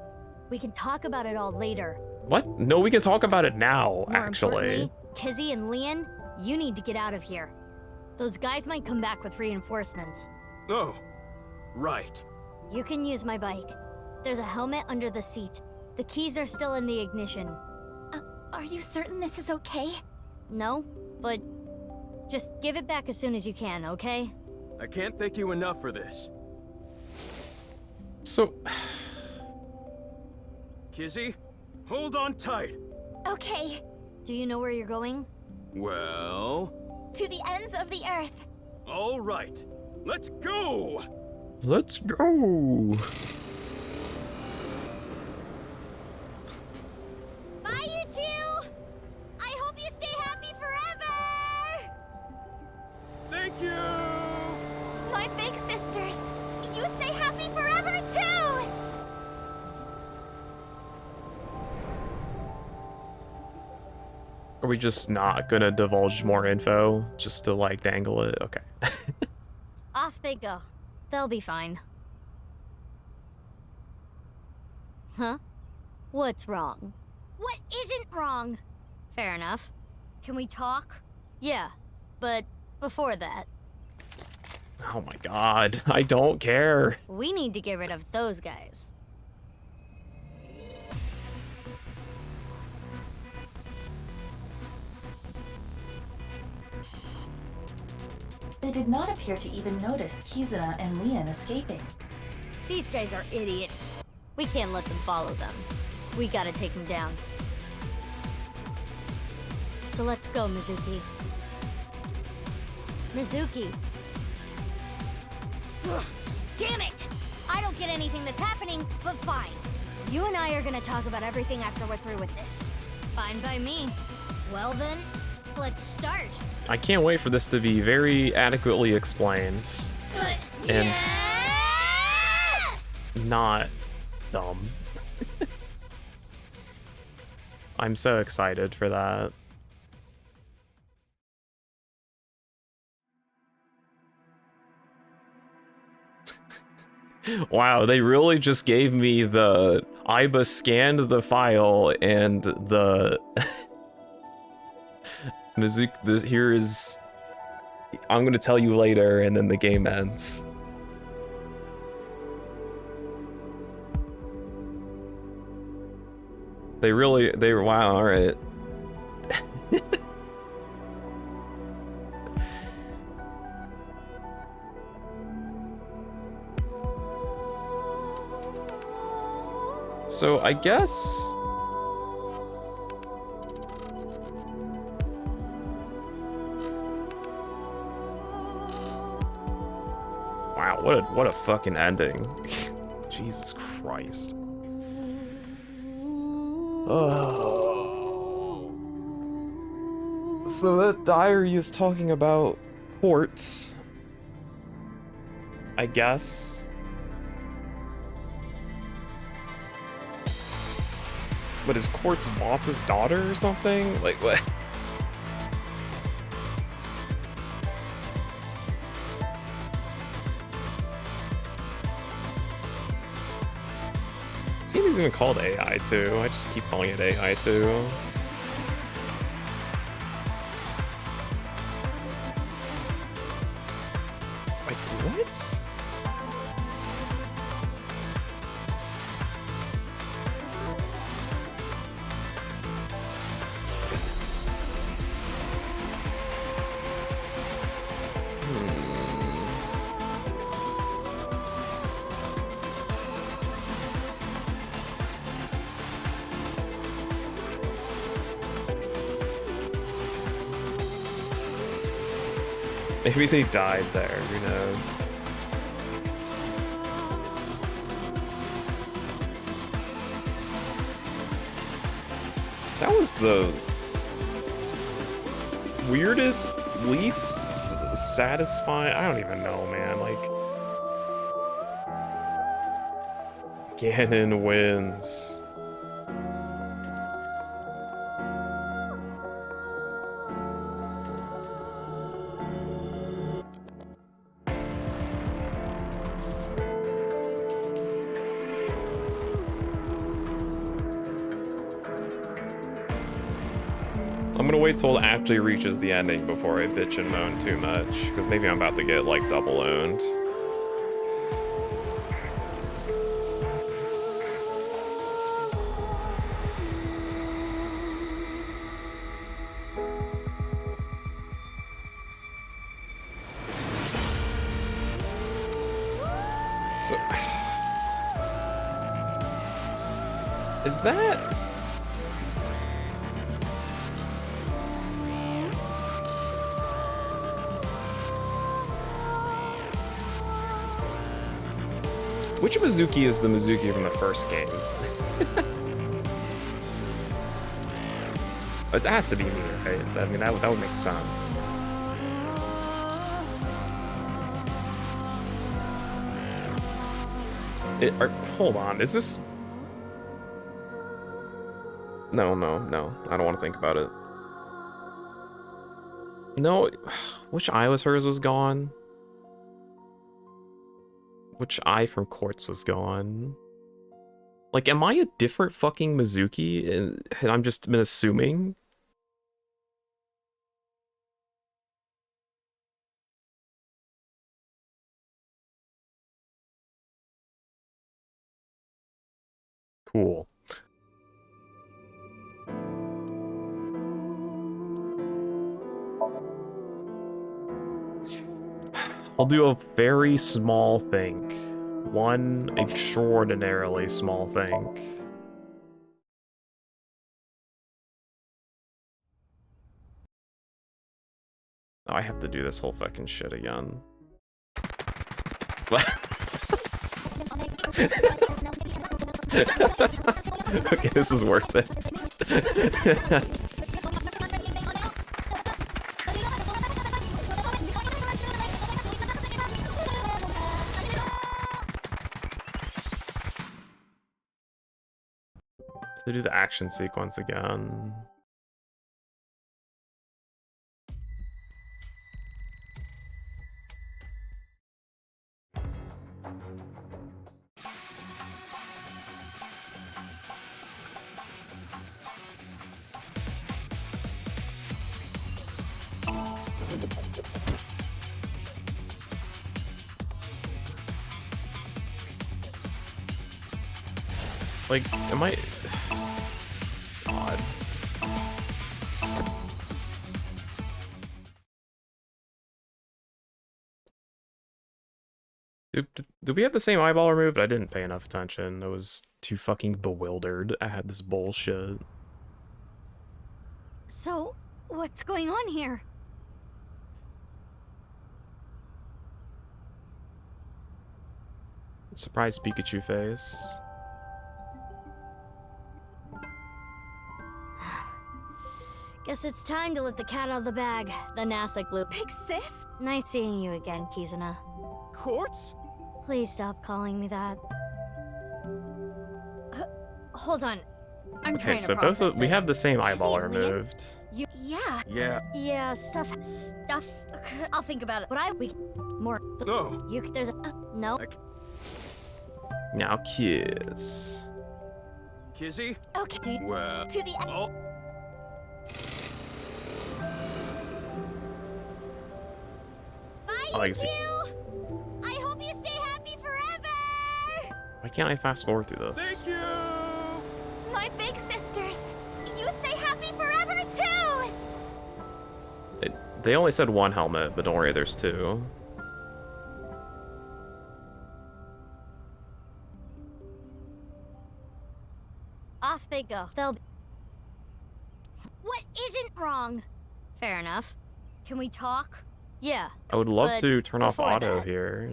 We can talk about it all later. What? No, we can talk about it now, More actually. importantly, Kizzy and Lian, you need to get out of here. Those guys might come back with reinforcements. Oh, right. You can use my bike. There's a helmet under the seat. The keys are still in the ignition. Are you certain this is okay? No, but just give it back as soon as you can, okay? I can't thank you enough for this. So... Kizzy, hold on tight. Okay. Do you know where you're going? Well... To the ends of the earth. All right. Let's go! Let's go! Bye, you two! I hope you stay happy forever! Thank you! My big sisters. You stay happy forever, too! Are we just not gonna divulge more info? Just to, like, dangle it? Okay. Off they go. They'll be fine. Huh? What's wrong? What isn't wrong? Fair enough. Can we talk? Yeah, but before that, Oh my god, I don't care. we need to get rid of those guys. They did not appear to even notice Kizuna and Lian escaping. These guys are idiots. We can't let them follow them. We gotta take them down. So let's go, Mizuki. Mizuki! Ugh, damn it! I don't get anything that's happening, but fine. You and I are gonna talk about everything after we're through with this. Fine by me. Well then, Let's start. I can't wait for this to be very adequately explained. And not dumb. I'm so excited for that. Wow, they really just gave me the Iba scanned the file and the Mizuki, here is, I'm gonna tell you later, and then the game ends. They were, wow, alright. So I guess wow, what a fucking ending. Jesus Christ. Oh. So that diary is talking about Quartz, I guess. But is Quartz boss's daughter or something? Like, what? See if he's even called AI2. I just keep calling it AI2. Like, what? Maybe they died there, who knows? That was the weirdest, least satisfying, I don't even know, man, like... Ganon wins. I'm gonna wait till it actually reaches the ending before I bitch and moan too much, because maybe I'm about to get, like, double owned. So... Is that... Which Mizuki is the Mizuki from the first game? It has to be me, right? I mean, that would make sense. Hold on, is this... No, I don't want to think about it. No, which eye was hers was gone? Which eye from Quartz was gone? Like, am I a different fucking Mizuki? And I'm just been assuming? Cool. I'll do a very small thing. One extraordinarily small thing. Oh, I have to do this whole fucking shit again. Okay, this is worth it. They do the action sequence again. Like, am I... God. Do we have the same eyeball removed? I didn't pay enough attention. I was too fucking bewildered. I had this bullshit. So, what's going on here? Surprise Pikachu face. Guess it's time to let the cat out of the bag. The NASA glue. Big sis? Nice seeing you again, Kizuna. Quartz? Please stop calling me that. Hold on. I'm Okay, trying so to process both of, we this. have the same eyeball Lynn? removed. Yeah. Yeah. Yeah, stuff. I'll think about it. But more. No. There's a, no. Now kiss. Kizzy? Okay. Well. To the end. Oh. Bye, I you see. two. I hope you stay happy forever. Why can't I fast forward through this? Thank you. My big sisters. You stay happy forever too. They only said one helmet, but don't worry, there's two. Off they go. What isn't wrong? Fair enough. Can we talk? Yeah. I would love but to turn off before auto that- here.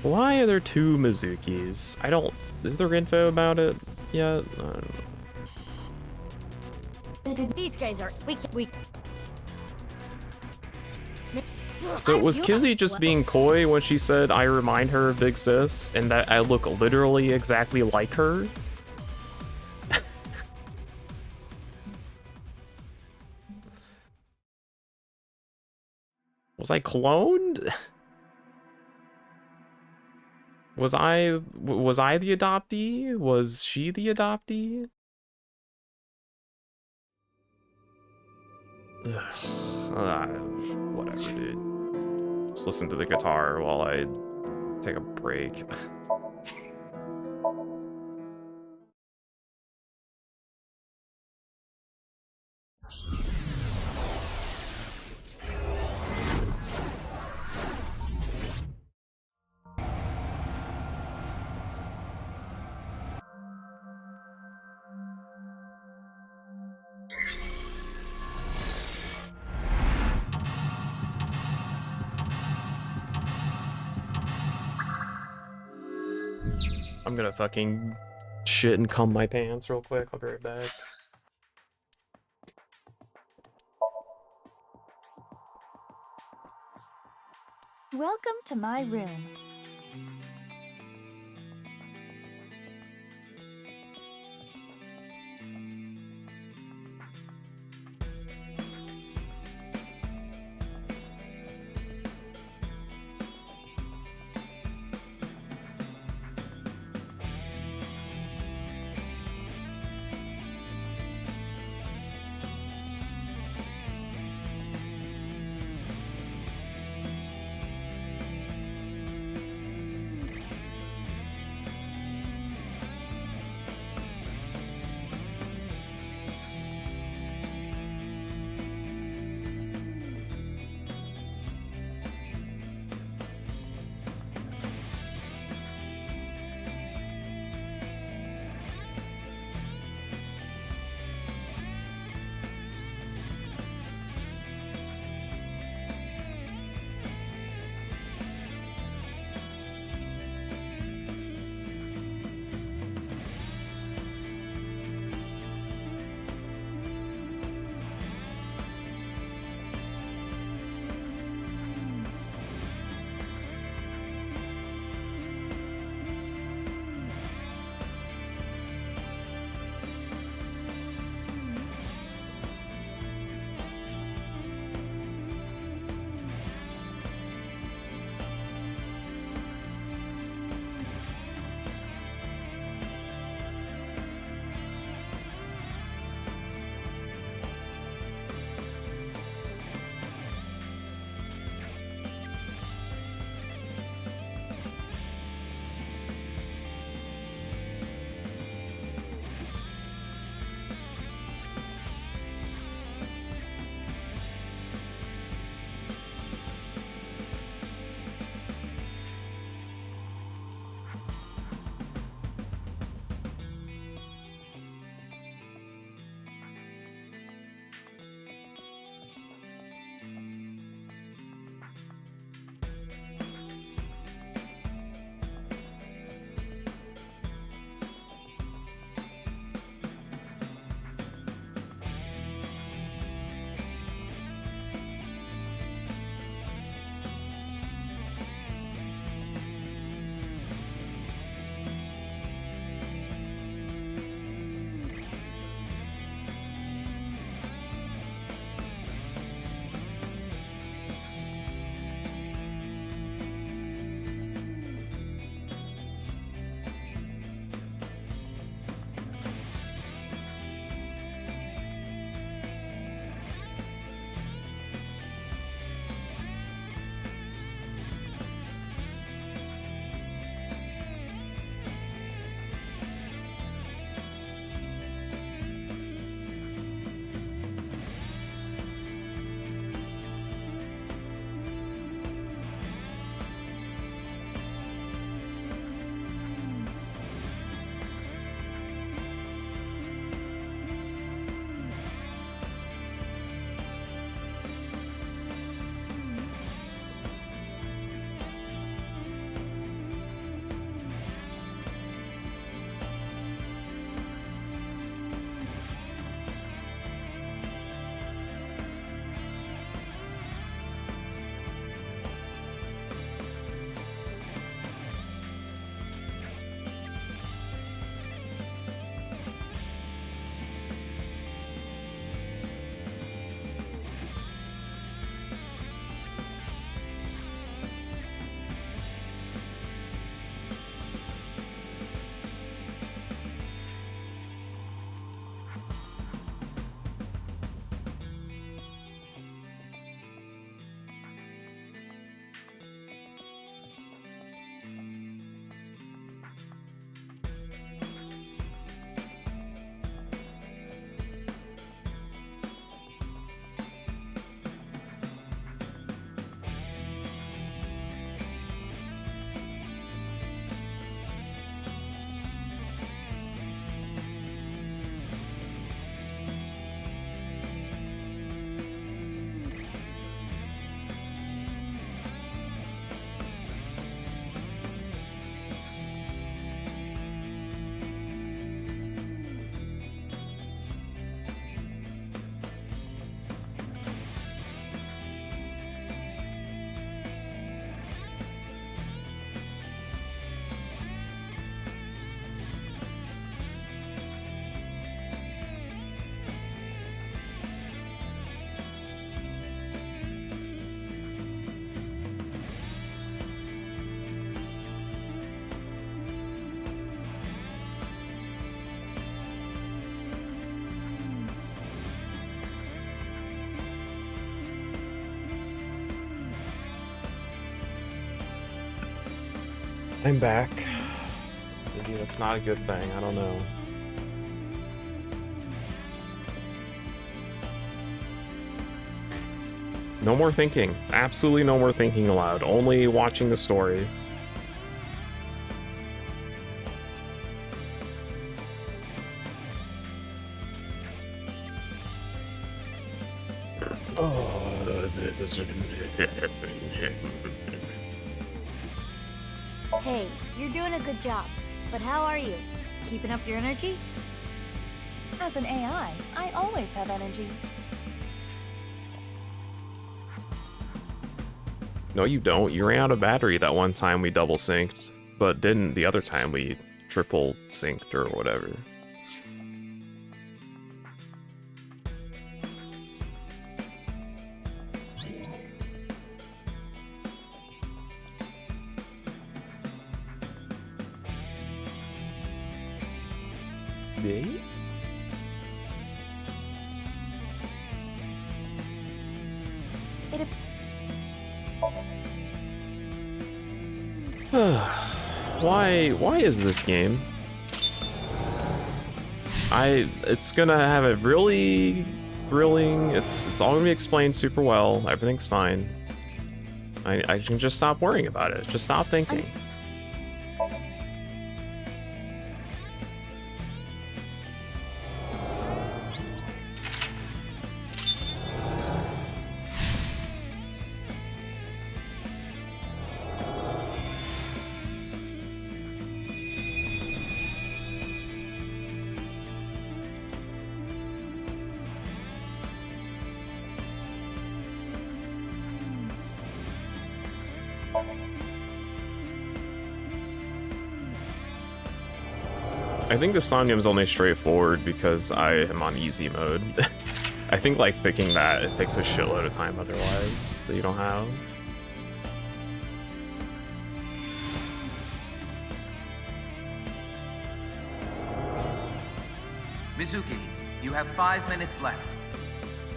Why are there two Mizukis? I don't... Is there info about it yet? I don't know. These guys are we. So was Kizzy just being coy when she said I remind her of Big Sis and that I look literally exactly like her? Was I cloned? Was I the adoptee? Was she the adoptee? Whatever, dude. Let's listen to the guitar while I take a break. I'm gonna fucking shit and cum my pants real quick. I'll be right back. Welcome to my room. I'm back. Maybe that's not a good thing, I don't know. No more thinking. Absolutely no more thinking aloud. Only watching the story. Hey, you're doing a good job. But how are you? Keeping up your energy? As an AI, I always have energy. No, you don't. You ran out of battery that one time we double synced, but didn't the other time we triple synced or whatever. Yeah? Why is this game? It's gonna have a really grilling, it's all gonna be explained super well, everything's fine. I can just stop worrying about it, just stop thinking. I think the Somnium is only straightforward because I am on easy mode. I think like picking that, it takes a shitload of time otherwise that you don't have. Mizuki, you have 5 minutes left.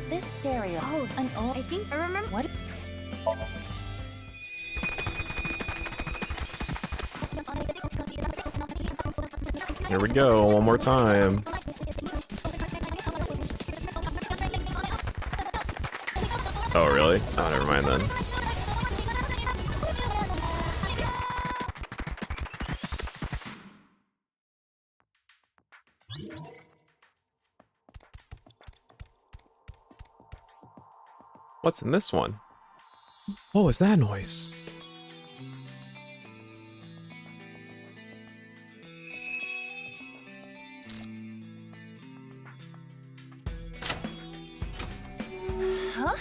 This stereo. Oh, an old. I think I remember. What? Here we go, one more time. Oh, really? Oh, never mind then. What's in this one? What was that noise? Huh?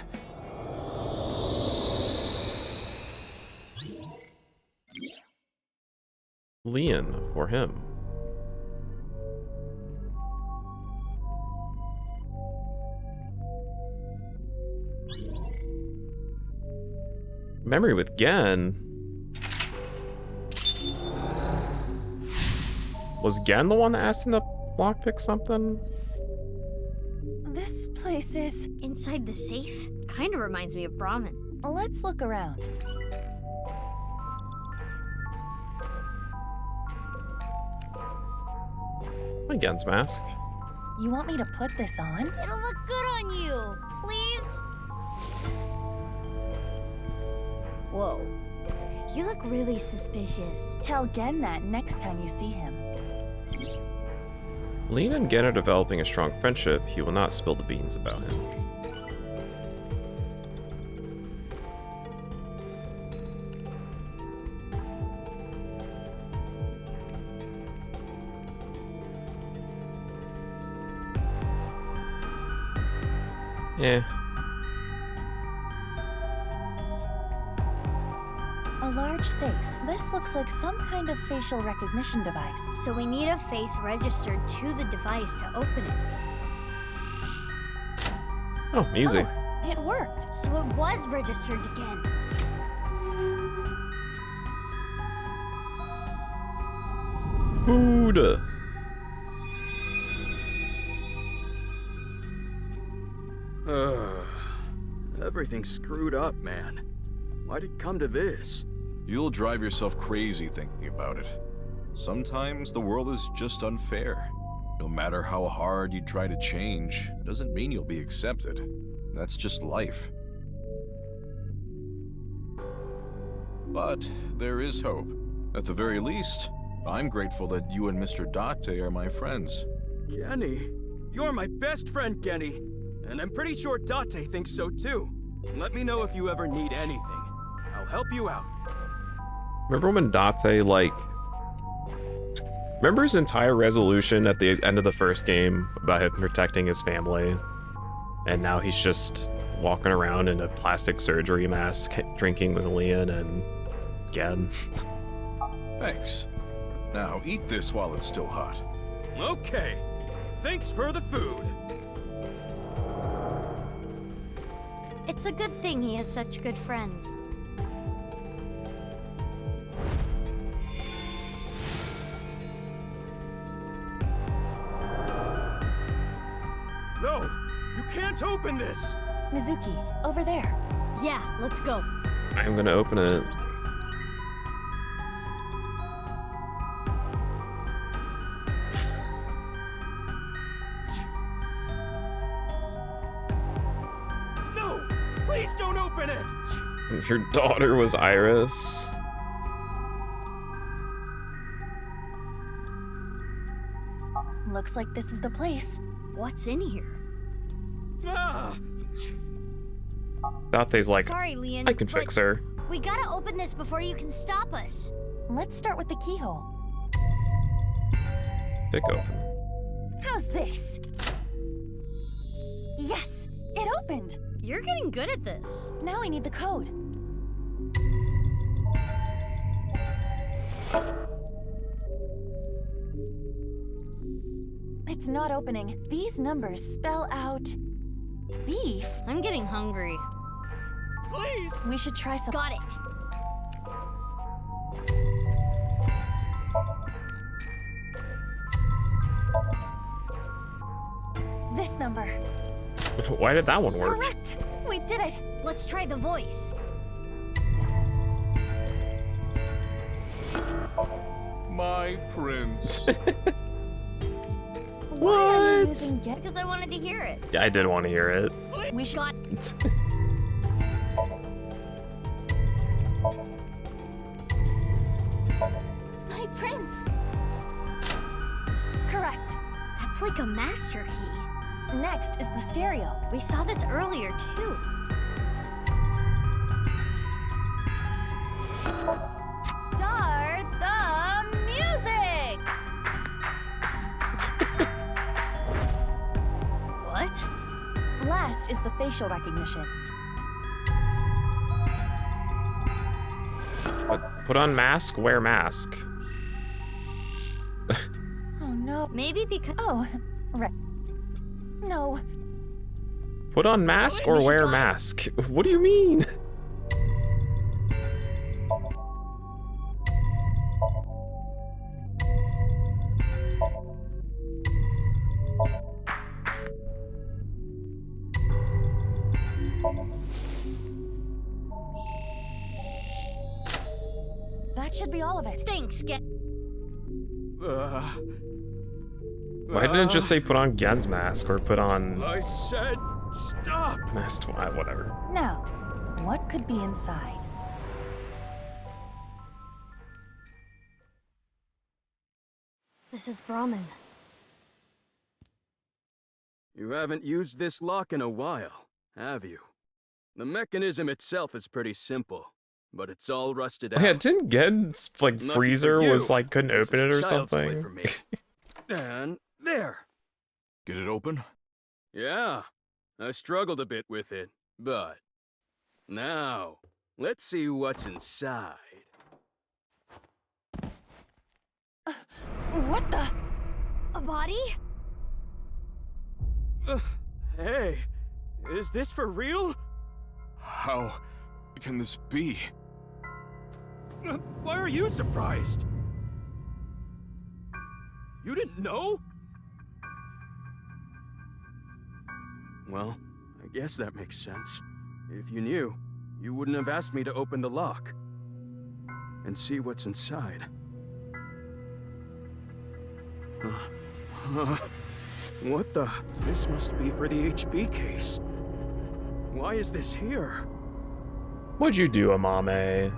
Leon, or him. Memory with Gen. Was Gen the one that asked him to lockpick something? This place is... Inside the safe? Kinda reminds me of Brahmin. Let's look around. My Gen's mask. You want me to put this on? It'll look good on you. Please? Whoa. You look really suspicious. Tell Gen that next time you see him. Lean and Gen are developing a strong friendship. He will not spill the beans about him. Yeah. A large safe. This looks like some kind of facial recognition device. So we need a face registered to the device to open it. Oh, easy. Oh, it worked. So it was registered again. Food. Everything's screwed up, man. Why'd it come to this? You'll drive yourself crazy thinking about it. Sometimes the world is just unfair. No matter how hard you try to change, it doesn't mean you'll be accepted. That's just life. But there is hope. At the very least, I'm grateful that you and Mr. Date are my friends. Kenny, you're my best friend, Kenny. And I'm pretty sure Date thinks so too. Let me know if you ever need anything. I'll help you out. Remember when Date, like... Remember his entire resolution at the end of the first game about him protecting his family? And now he's just walking around in a plastic surgery mask, drinking with Leon and Gen. Thanks. Now eat this while it's still hot. Okay. Thanks for the food. It's a good thing he has such good friends. No! You can't open this! Mizuki, over there. Yeah, let's go. I'm gonna open it. No! Please don't open it! Your daughter was Iris. Looks like this is the place. What's in here? Ah! Date's like, Sorry, Leon, I can fix her. We gotta open this before you can stop us. Let's start with the keyhole. Pick open. How's this? Yes, it opened. You're getting good at this. Now I need the code. It's not opening. These numbers spell out beef. I'm getting hungry. Please! We should try some. Got it. This number. Why did that one work? Correct. We did it. Let's try the voice. My prince. Why are you What? using get? Because I wanted to hear it. Yeah, I did want to hear it. We should. Got My prince. Correct. That's like a master key. Next is the stereo. We saw this earlier, too. Start the music. What? Last is the facial recognition. Put on mask, wear mask. Oh no. Maybe because... Oh, right. No. Put on mask We or should wear try- mask. What do you mean? That should be all of it. Thanks, get... Why didn't it just say put on Gen's mask or put on I said stop! mask? Whatever. Now, what could be inside? This is Brahmin. You haven't used this lock in a while, have you? The mechanism itself is pretty simple, but it's all rusted out. Yeah, didn't Gen's like Lucky for freezer you, was like couldn't this open is it or child's play something? for me. And there. Get it open? Yeah, I struggled a bit with it, but now let's see what's inside. What the? A body? Hey, is this for real? How can this be? Why are you surprised? You didn't know? Well, I guess that makes sense. If you knew, you wouldn't have asked me to open the lock. and see what's inside. What the? This must be for the HB case. Why is this here? What'd you do, Amame?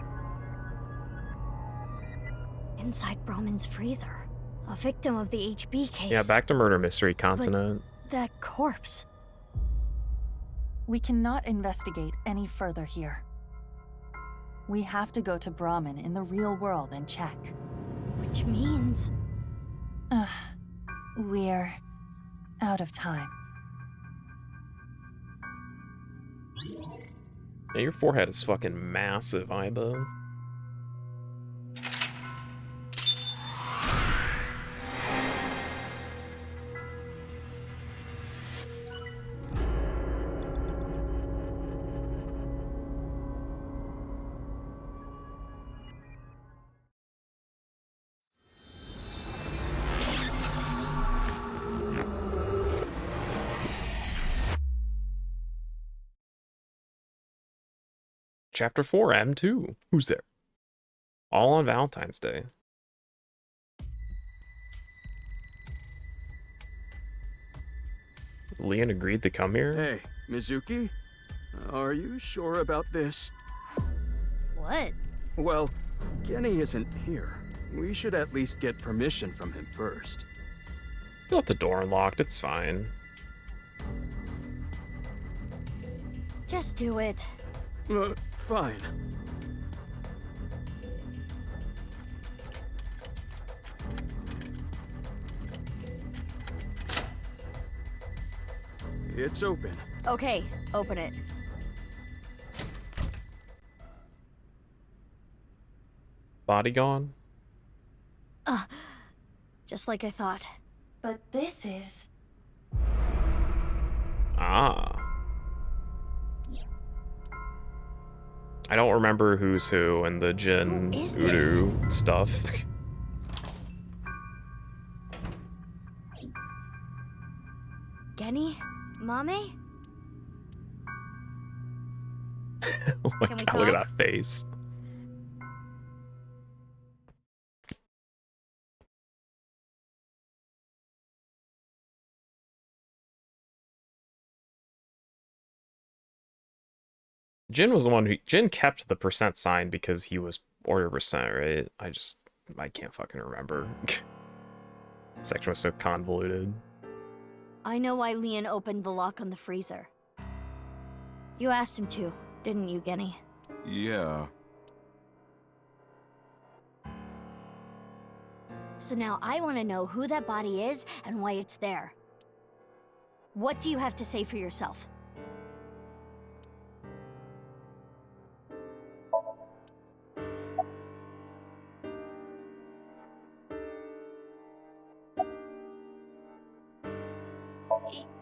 Inside Brahman's freezer. A victim of the HB case. Yeah, back to Murder Mystery Continent. That corpse. We cannot investigate any further here. We have to go to Brahman in the real world and check. Which means... We're out of time. Yeah, your forehead is fucking massive, Iba. Chapter 4, M2. Who's there? All on Valentine's Day. Leon agreed to come here? Hey, Mizuki? Are you sure about this? What? Well, Genny isn't here. We should at least get permission from him first. You left the door unlocked, it's fine. Just do it. Fine. It's open. Okay, open it. Body gone? Just like I thought. But this is... Ah. I don't remember who's who and the Jin Udu stuff. Genny? Mame? Oh my Can we God, look at talk? that face. Jin was the one who... Jin kept the percent sign because he was order percent, right? I can't fucking remember. Section was so convoluted. I know why Leon opened the lock on the freezer. You asked him to, didn't you, Genny? Yeah. So now I want to know who that body is and why it's there. What do you have to say for yourself?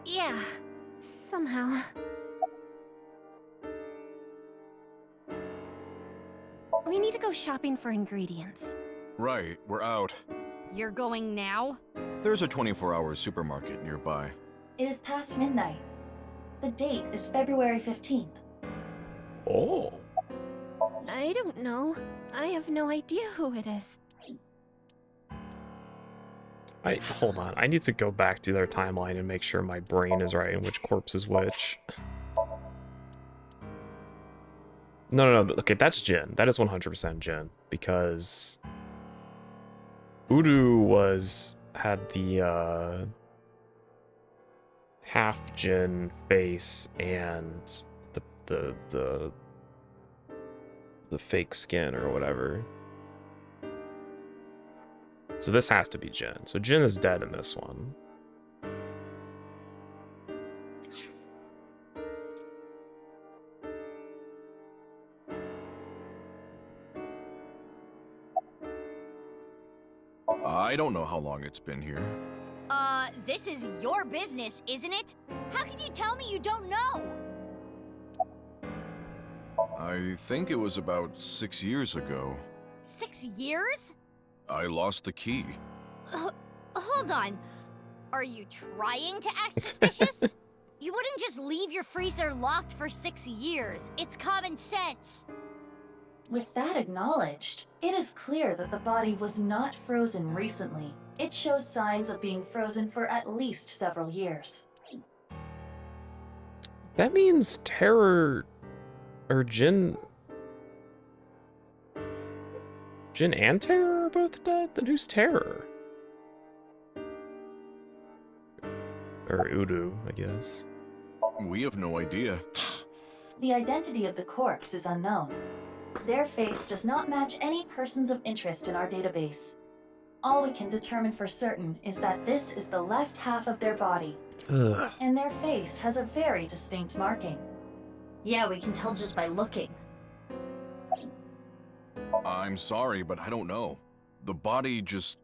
Yeah, somehow. We need to go shopping for ingredients. Right, we're out. You're going now? There's a 24-hour supermarket nearby. It is past midnight. The date is February 15th. Oh. I don't know. I have no idea who it is. Hold on. I need to go back to their timeline and make sure my brain is right and which corpse is which. No. Okay, that's Jin. That is 100% Jin because Udu had the half Jin face and the fake skin or whatever. So this has to be Jin. So Jin is dead in this one. I don't know how long it's been here. This is your business, isn't it? How can you tell me you don't know? I think it was about 6 years ago. 6 years? I lost the key. Hold on. Are you trying to act suspicious? You wouldn't just leave your freezer locked for 6 years. It's common sense. With that acknowledged, it is clear that the body was not frozen recently. It shows signs of being frozen for at least several years. That means Terror or Jin and Terror are both dead? Then who's Terror? Or Udo, I guess. We have no idea. The identity of the corpse is unknown. Their face does not match any persons of interest in our database. All we can determine for certain is that this is the left half of their body. Ugh. And their face has a very distinct marking. Yeah, we can tell just by looking. I'm sorry, but I don't know. The body just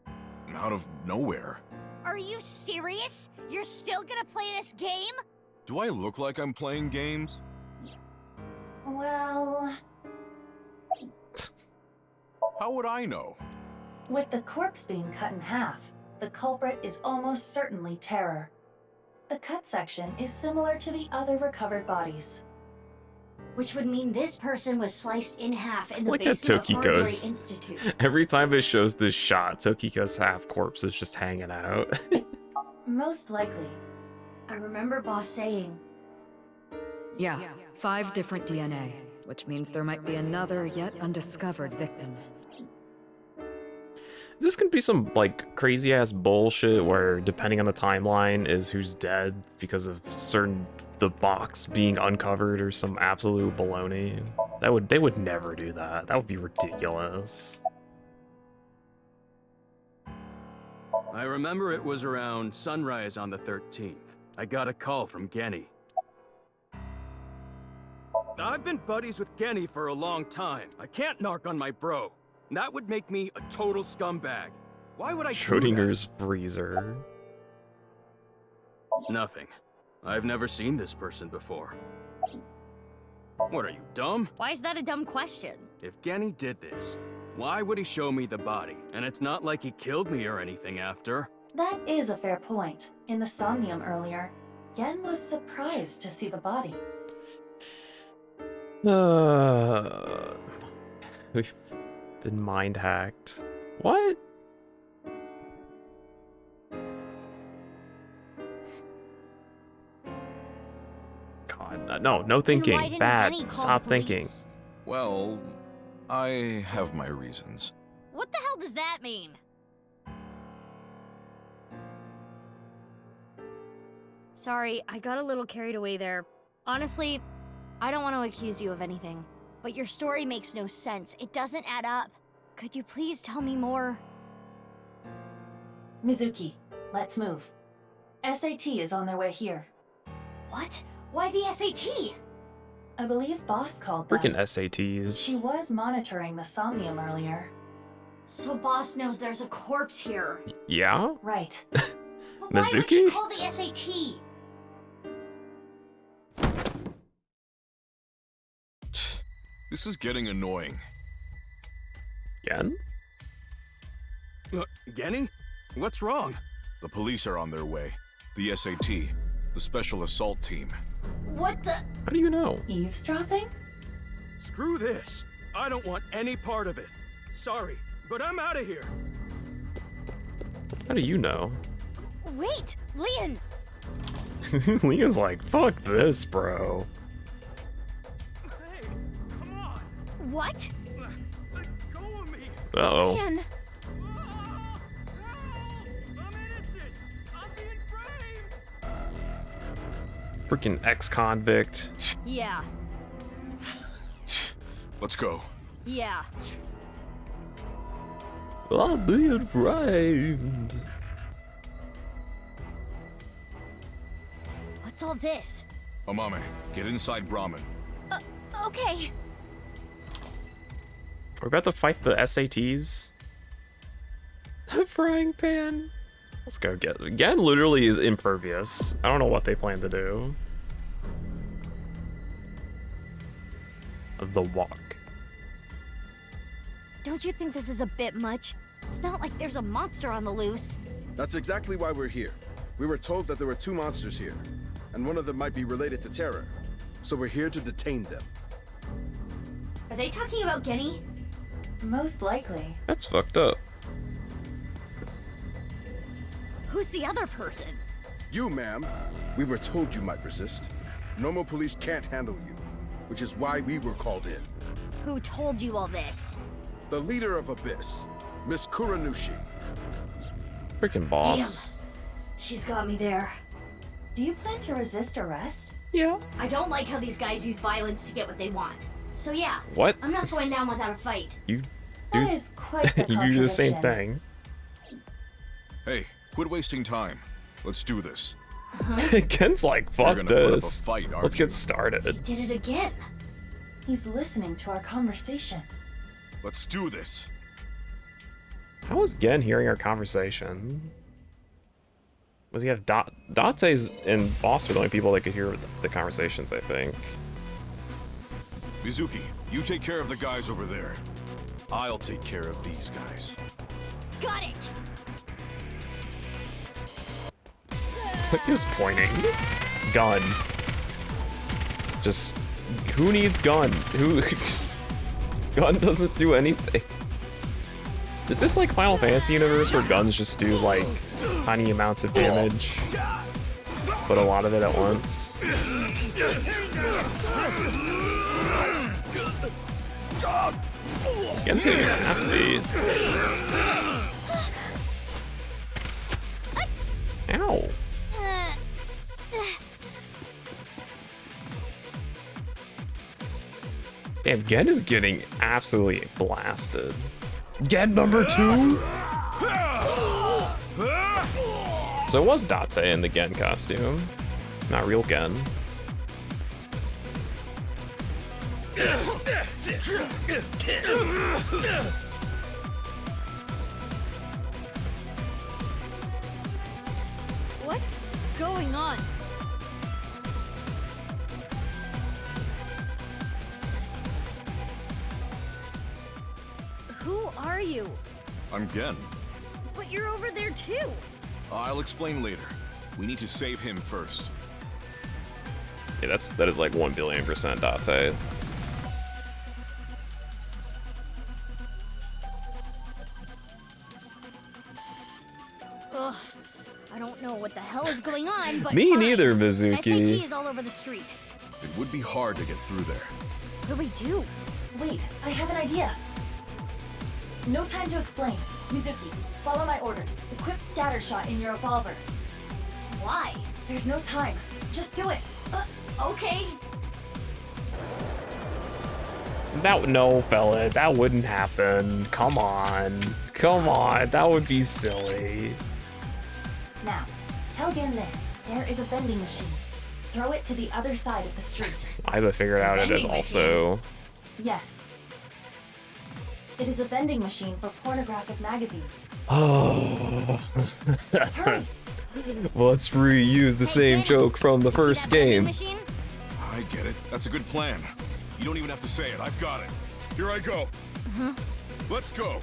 out of nowhere. Are you serious? You're still gonna play this game? Do I look like I'm playing games? Well, how would I know? With the corpse being cut in half, the culprit is almost certainly Terror. The cut section is similar to the other recovered bodies. Which would mean this person was sliced in half in the Like that basement of Forgery Tokiko's. Institute. Every time it shows this shot, Tokiko's half corpse is just hanging out. Most likely. I remember Boss saying. Yeah, 5 different DNA, which means there might be another yet undiscovered victim. Is this gonna be some like crazy ass bullshit where depending on the timeline is who's dead because of the box being uncovered or some absolute baloney? They would never do that. That would be ridiculous. I remember it was around sunrise on the 13th. I got a call from Genny. I've been buddies with Genny for a long time. I can't narc on my bro. That would make me a total scumbag. Why would I do Schrodinger's freezer. that? Nothing. I've never seen this person before. What are you, dumb? Why is that a dumb question? If Genny did this, why would he show me the body? And it's not like he killed me or anything after. That is a fair point. In the Somnium earlier, Gen was surprised to see the body. We've been mind hacked. What? God, no thinking. Bad. Stop thinking. Well, I have my reasons. What the hell does that mean? Sorry, I got a little carried away there. Honestly, I don't want to accuse you of anything, but your story makes no sense. It doesn't add up. Could you please tell me more? Mizuki, let's move. SAT is on their way here. What? Why the SAT? I believe Boss called them. Freaking SATs. She was monitoring the Somnium earlier. So Boss knows there's a corpse here. Yeah? Right. But why would she Mizuki? call the SAT? This is getting annoying. Again? Genny? What's wrong? The police are on their way. The SAT. The Special Assault Team. What the? How do you know? Eavesdropping? Screw this. I don't want any part of it. Sorry, but I'm out of here. How do you know? Wait, Leon! Leon's like, fuck this, bro. What? Let go of me. Uh-oh. Leon! Freaking ex-convict. Yeah, Let's go. yeah. I'm being framed. What's all this? Amame, get inside Brahmin. Okay. We're about to fight the SATs. The frying pan. Let's go get Gen literally is impervious. I don't know what they plan to do. The walk. Don't you think this is a bit much? It's not like there's a monster on the loose. That's exactly why we're here. We were told that there were 2 monsters here, and one of them might be related to Terror. So we're here to detain them. Are they talking about Genny? Most likely. That's fucked up. Who's the other person? You, ma'am. We were told you might resist. Normal police can't handle you, which is why we were called in. Who told you all this? The leader of Abyss, Miss Kuranushi. Freaking boss. Damn. She's got me there. Do you plan to resist arrest? Yeah. I don't like how these guys use violence to get what they want. So yeah. What? I'm not going down without a fight. You That is quite the you do the same contradiction. thing. Hey, quit wasting time. Let's do this. Ken's like, You're fuck gonna put up a this. fight, aren't Let's you? get started. Did it again. He's listening to our conversation. Let's do this. How was Gen hearing our conversation? Was he have Date's and Boss were the only people that could hear the conversations, I think. Mizuki, you take care of the guys over there. I'll take care of these guys. Got it. Look, he was pointing. Gun. Just, who needs gun? Who? Gun doesn't do anything. Is this like Final Fantasy universe where guns just do like tiny amounts of damage, but a lot of it at once? Gen's getting his ass beat. Ow. Damn, Gen is getting absolutely blasted. Gen number 2? So it was Date in the Gen costume, not real Gen. What's going on? Who are you? I'm Gen. But you're over there too. I'll explain later. We need to save him first. Yeah, that is like 1 billion% Date. Ugh. I don't know what the hell is going on, but Me fine. neither, SAT Mizuki. is all over the street. It would be hard to get through there. What do we do? Wait, I have an idea. No time to explain. Mizuki, follow my orders. Equip Scattershot in your revolver. Why? There's no time. Just do it. Okay. No, fella, that wouldn't happen. Come on. Come on, that would be silly. Now, tell Gen this. There is a vending machine. Throw it to the other side of the street. I have to figure out it is also. Yes. It is a vending machine for pornographic magazines. Oh. Hurry! Well, let's reuse the same joke from the first game. I get it. That's a good plan. You don't even have to say it. I've got it. Here I go. Let's go.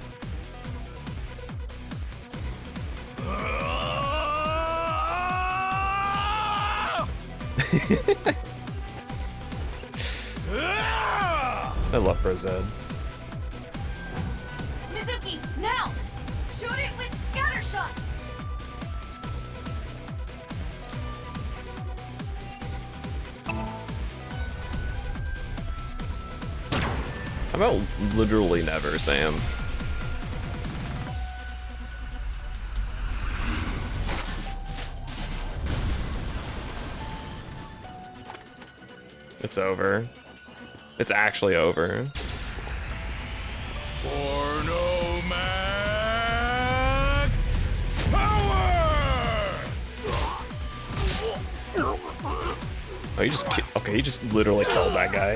I love Brozed. Mizuki, now! Shoot it with Scattershot! How about literally never, Sam? It's over. It's actually over. Porno Mag Power! Oh, you just okay? You just literally killed that guy.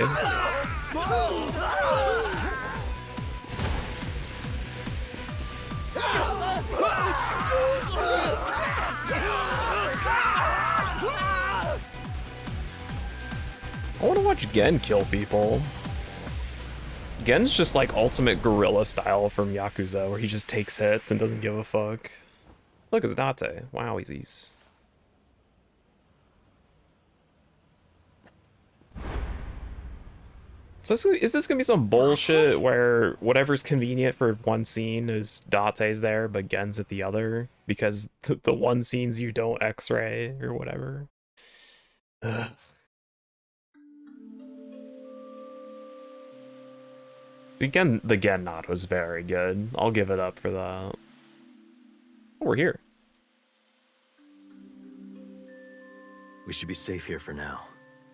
I want to watch Gen kill people. Gen's just like ultimate guerrilla style from Yakuza, where he just takes hits and doesn't give a fuck. Look, it's Date. Wow, he's. So is this gonna be some bullshit where whatever's convenient for one scene is Date's there, but Gen's at the other because the one scenes you don't X-ray or whatever? Ugh. The Gen nod was very good. I'll give it up for that. Oh, we're here. We should be safe here for now.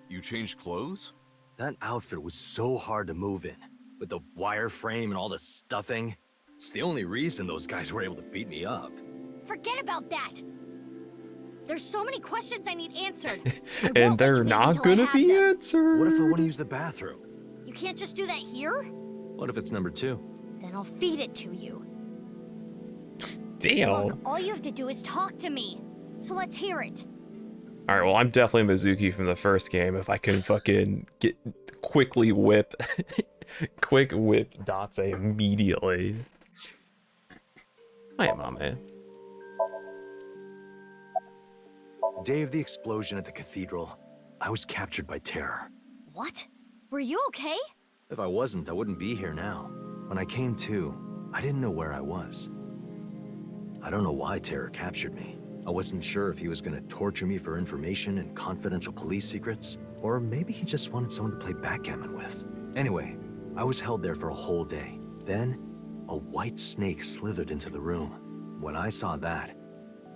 You changed clothes? That outfit was so hard to move in, with the wireframe and all the stuffing. It's the only reason those guys were able to beat me up. Forget about that! There's so many questions I need answered. And they're not gonna be answered. What if I want to use the bathroom? You can't just do that here? What if it's number 2? Then I'll feed it to you. Damn. Look, all you have to do is talk to me. So let's hear it. Alright, well, I'm definitely Mizuki from the first game if I can fucking quickly whip quick whip Date immediately. Hi, Mame. Day of the explosion at the cathedral, I was captured by terror. What? Were you okay? If I wasn't, I wouldn't be here now. When I came to, I didn't know where I was. I don't know why terror captured me. I wasn't sure if he was gonna torture me for information and confidential police secrets, or maybe he just wanted someone to play backgammon with. Anyway, I was held there for a whole day. Then, a white snake slithered into the room. When I saw that,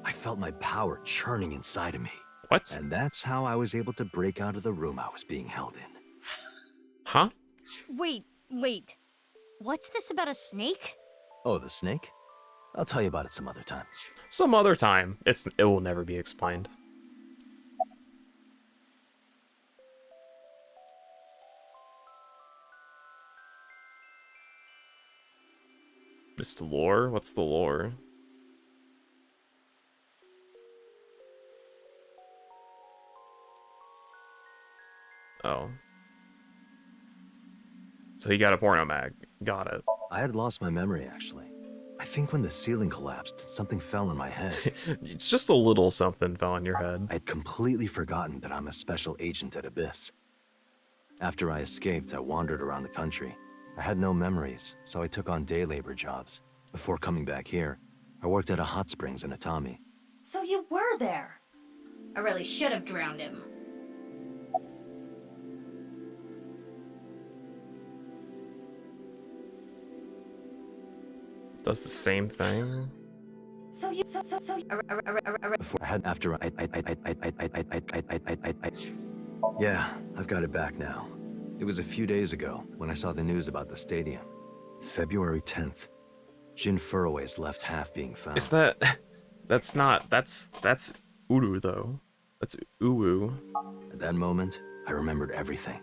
I felt my power churning inside of me. What? And that's how I was able to break out of the room I was being held in. Huh? Wait. What's this about a snake? Oh, the snake? I'll tell you about it some other time. Some other time. It will never be explained. Mr. Lore? What's the lore? Oh. So he got a porno mag. Got it. I had lost my memory, actually. I think when the ceiling collapsed, something fell on my head. It's just a little something fell on your head. I'd completely forgotten that I'm a special agent at Abyss. After I escaped, I wandered around the country. I had no memories, so I took on day labor jobs. Before coming back here, I worked at a hot springs in Atami. So you were there? I really should have drowned him. Does the same thing. Yeah, I've got it back now. It was a few days ago when I saw the news about the stadium. February 10th. Jin Furroway's left half being found. Is that... That's not... That's Uru, though. That's Uwu. At that moment, I remembered everything.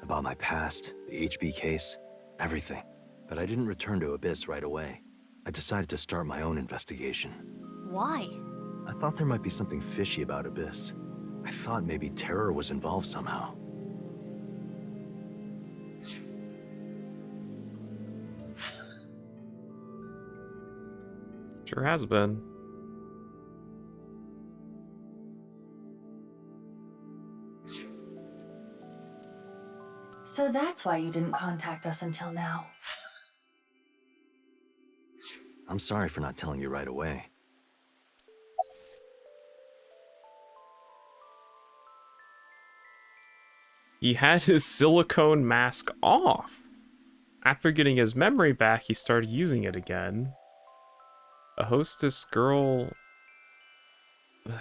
About my past, the HB case, everything. But I didn't return to Abyss right away. I decided to start my own investigation. Why? I thought there might be something fishy about Abyss. I thought maybe terror was involved somehow. Sure has been. So that's why you didn't contact us until now. I'm sorry for not telling you right away. He had his silicone mask off. After getting his memory back, he started using it again. A hostess girl... What?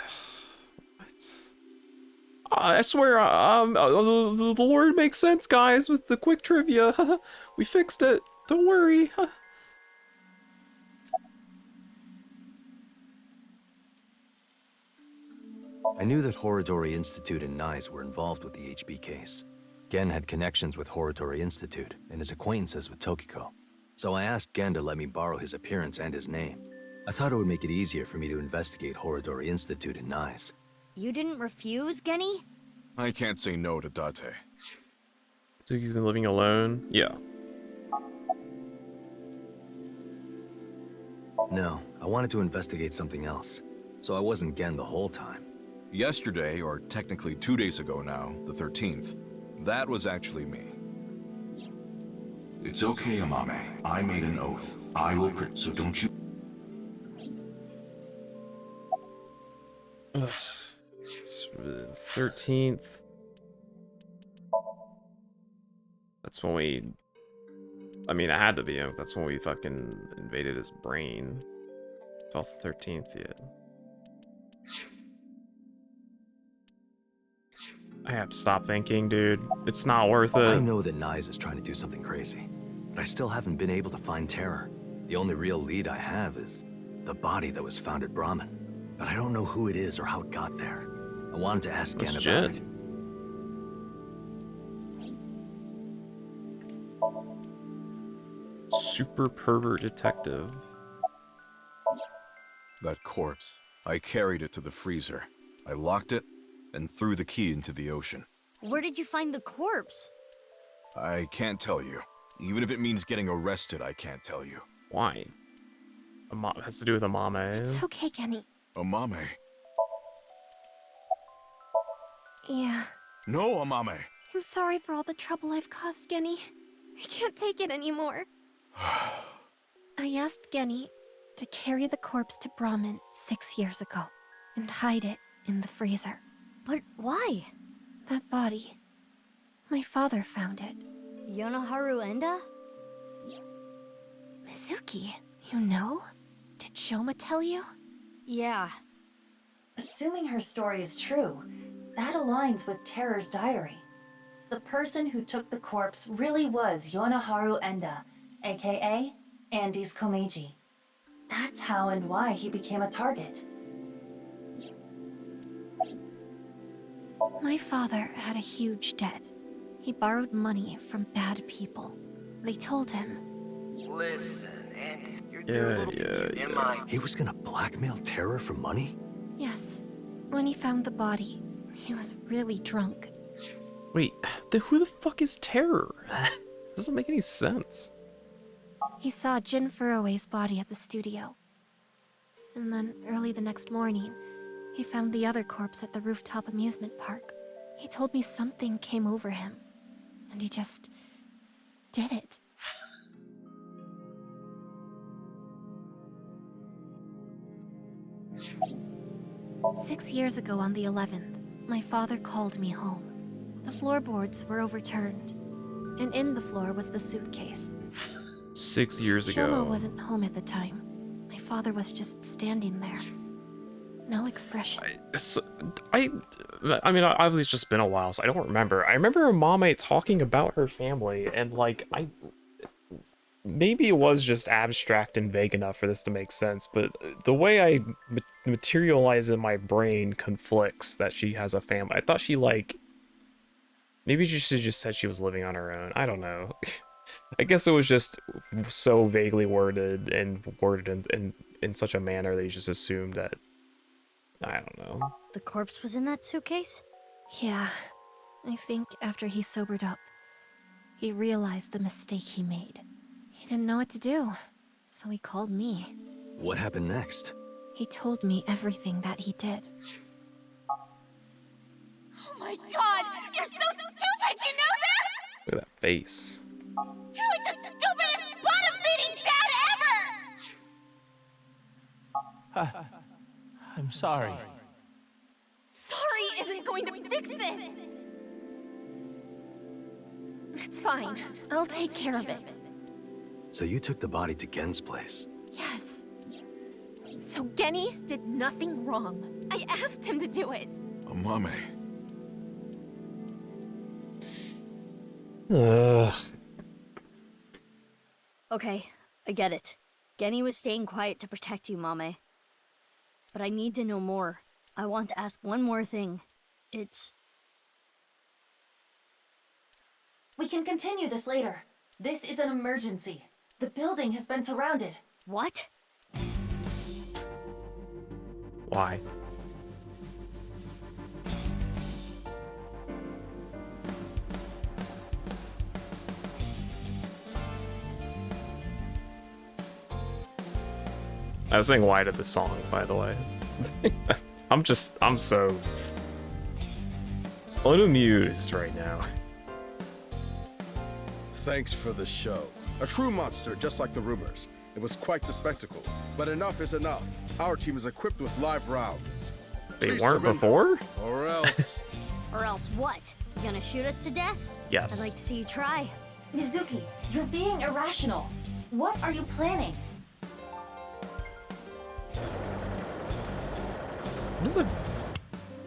I swear, the lore makes sense, guys, with the quick trivia. We fixed it. Don't worry. I knew that Horodori Institute and NICE were involved with the HB case. Gen had connections with Horodori Institute and his acquaintances with Tokiko. So I asked Gen to let me borrow his appearance and his name. I thought it would make it easier for me to investigate Horodori Institute and NICE. You didn't refuse, Genny? I can't say no to Date. So he's been living alone? Yeah. No, I wanted to investigate something else. So I wasn't Gen the whole time. Yesterday, or technically 2 days ago now, the 13th, that was actually me. It's okay, Amame. I made an oath. I will so don't you... Ugh. It's 13th. That's when we... I mean, it had to be. That's when we fucking invaded his brain. 12th, 13th, yeah. I have to stop thinking, dude. It's not worth it. I know that Nyes is trying to do something crazy, but I still haven't been able to find Terror. The only real lead I have is the body that was found at Brahmin. But I don't know who it is or how it got there. I wanted to ask Gen about it. Super pervert detective. That corpse. I carried it to the freezer. I locked it and threw the key into the ocean. Where did you find the corpse? I can't tell you. Even if it means getting arrested, I can't tell you. Why? It has to do with Amame. It's okay, Kenny. Amame. Yeah. No, Amame. I'm sorry for all the trouble I've caused, Genny. I can't take it anymore. I asked Genny to carry the corpse to Brahmin 6 years ago and hide it in the freezer. But why? That body. My father found it. Yonoharu Enda? Mizuki, you know? Did Shoma tell you? Yeah. Assuming her story is true, that aligns with Terror's diary. The person who took the corpse really was Yonoharu Enda, aka Andy's Komeiji. That's how and why he became a target. My father had a huge debt. He borrowed money from bad people. They told him. Listen, Andy, He was gonna blackmail Terror for money? Yes. When he found the body, he was really drunk. Wait, who the fuck is Terror? Doesn't make any sense. He saw Jin Furue's body at the studio. And then, early the next morning, he found the other corpse at the rooftop amusement park. He told me something came over him, and he just did it. "6 years ago on the 11th, my father called me home. The floorboards were overturned, and in the floor was the suitcase. 6 years ago. Shoma wasn't home at the time. My father was just standing there. No expression. I mean, obviously it's just been a while, so I don't remember. I remember Mame talking about her family, and like, maybe it was just abstract and vague enough for this to make sense, but the way I materialize in my brain conflicts that she has a family. I thought she, like, maybe she should just said she was living on her own. I don't know. I guess it was just so vaguely worded in such a manner that you just assumed that, I don't know. The corpse was in that suitcase? Yeah. I think after he sobered up, he realized the mistake he made. He didn't know what to do, so he called me. What happened next? He told me everything that he did. Oh my god! You're so stupid, you know that? Look at that face. You're like the stupidest bottom-feeding dad ever! I'm sorry. Sorry isn't going to fix this! It's fine. I'll take care of it. So you took the body to Gen's place? Yes. So Genny did nothing wrong. I asked him to do it. Amame. Ugh. Okay, I get it. Genny was staying quiet to protect you, Mame. But I need to know more. I want to ask one more thing. We can continue this later. This is an emergency. The building has been surrounded. What? Why? I was saying why to the song, by the way. I'm so unamused right now. Thanks for the show. A true monster, just like the rumors. It was quite the spectacle. But enough is enough. Our team is equipped with live rounds. They Please weren't surrender, before? Or else... Or else what? You gonna shoot us to death? Yes. I'd like to see you try. Mizuki, you're being irrational. What are you planning? What is a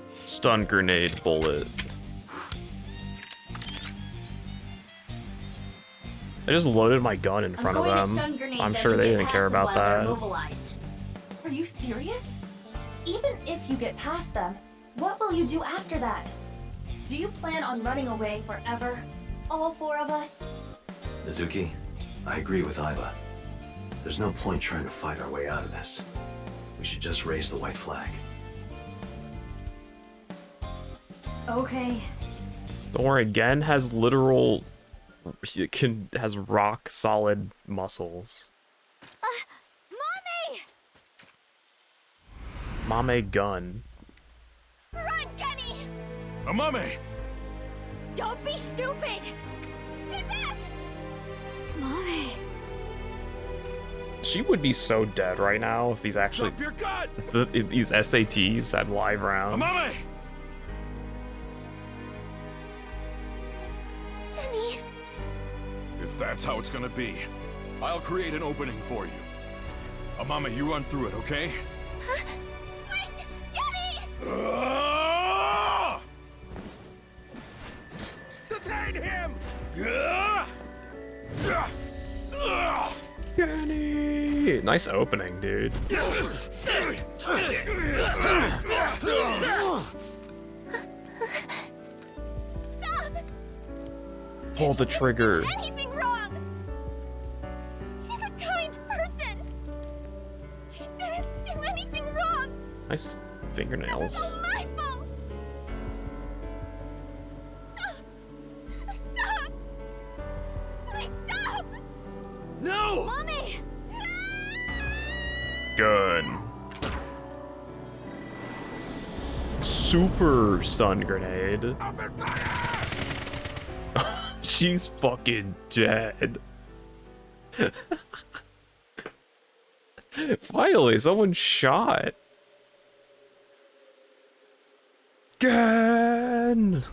stun grenade bullet? I just loaded my gun in front of them. I'm sure they didn't care about that. Are you serious? Even if you get past them, what will you do after that? Do you plan on running away forever? All four of us? Mizuki, I agree with Aiba. There's no point trying to fight our way out of this. We should just raise the white flag. Okay. Don't worry, Gen has literal... has rock solid muscles. Mommy! Mame gun. Run, Kenny! Amame! Don't be stupid! Get back! Mommy. She would be so dead right now if these actually... Drop your gun! These SATs had live rounds. Amame! Kenny! If that's how it's gonna be, I'll create an opening for you. Amame, you run through it, okay? Wait! Kenny! Detain him! Kenny! Nice opening, dude. Stop! Pull the trigger. Anything wrong? He's a kind person. He didn't do anything wrong. Nice This fingernails. is all my fault. Stop! Stop! Please stop! No! Mommy! Good. Super stun grenade. She's fucking dead. Finally, someone shot. Again.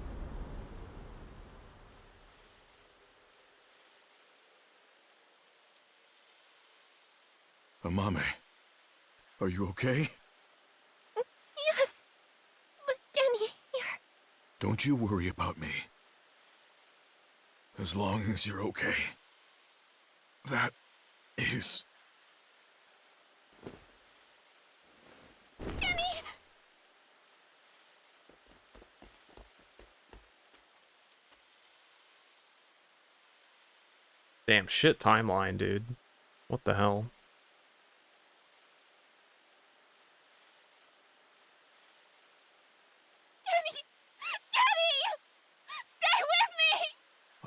Amame, are you okay? Yes! But Kenny, you're... Don't you worry about me. As long as you're okay. That is... Kenny! Damn shit timeline, dude. What the hell? Kenny! Kenny! Stay with me!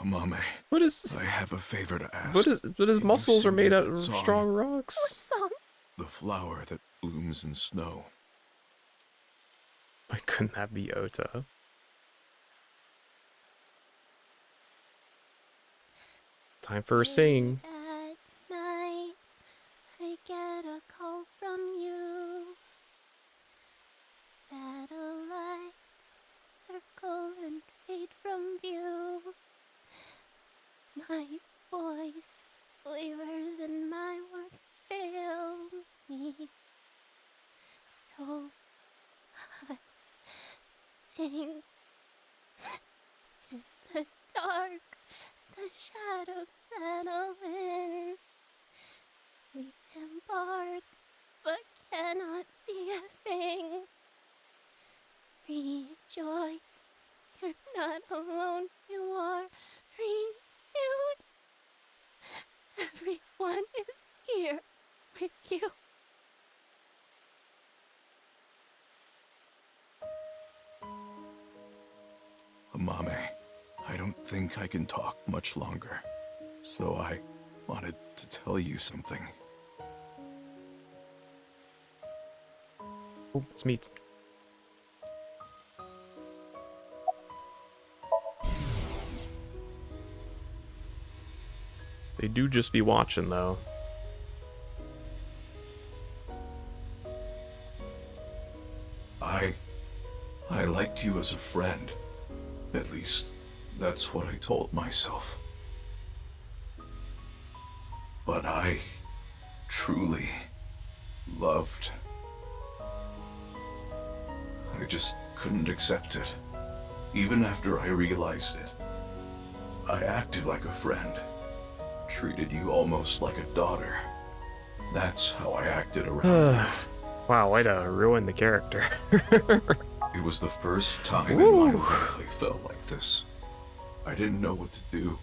Amame, What is... I have a favor to ask. But his Can you muscles are sing me made that out of song? strong rocks. Song? The flower that blooms in snow. Why couldn't that be Ota? Time for a sing. At night, I get a call from you. Satellites circle and fade from view. My voice wavers and my words fail me. So I sing in the dark. The shadows settle in. We embark, but cannot see a thing. Rejoice, you're not alone. You are renewed. Everyone is here with you. Amame, I don't think I can talk much longer. So I wanted to tell you something. Oh, it's meat. They do just be watching, though. I liked you as a friend. At least, that's what I told myself. But I truly loved. I just couldn't accept it. Even after I realized it. I acted like a friend. Treated you almost like a daughter. That's how I acted around you. Wow, way to ruin the character. It was the first time in my life I felt like this. I didn't know what to do.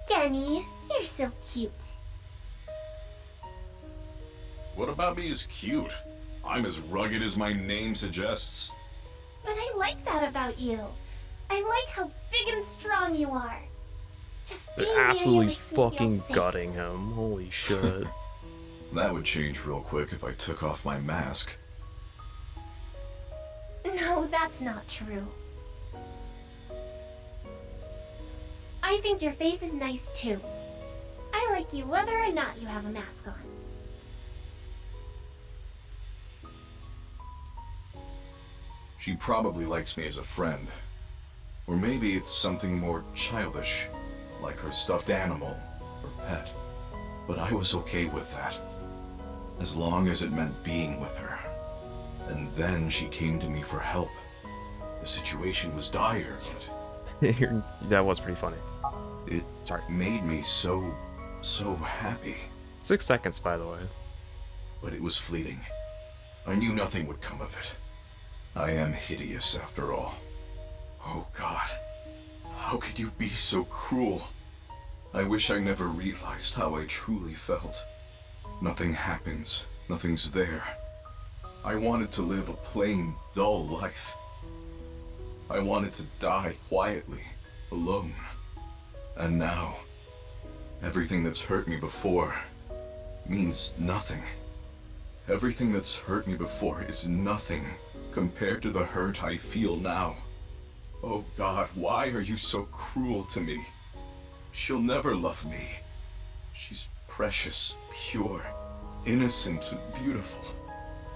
Kenny, you're so cute. What about me is cute? I'm as rugged as my name suggests. But I like that about you. I like how big and strong you are. Just being They're near you absolutely makes me feel fucking safe. gutting him. Holy shit. That would change real quick if I took off my mask. No, that's not true. I think your face is nice too. I like you whether or not you have a mask on. She probably likes me as a friend. Or maybe it's something more childish, like her stuffed animal or pet. But I was okay with that, as long as it meant being with her. And then she came to me for help. The situation was dire, but That was pretty funny. it made me so happy. 6 seconds, by the way. But it was fleeting. I knew nothing would come of it. I am hideous after all. Oh God, how could you be so cruel? I wish I never realized how I truly felt. Nothing happens, nothing's there. I wanted to live a plain, dull life. I wanted to die quietly, alone. And now, everything that's hurt me before means nothing. Everything that's hurt me before is nothing compared to the hurt I feel now. Oh God, why are you so cruel to me? She'll never love me. She's precious, pure, innocent, and beautiful.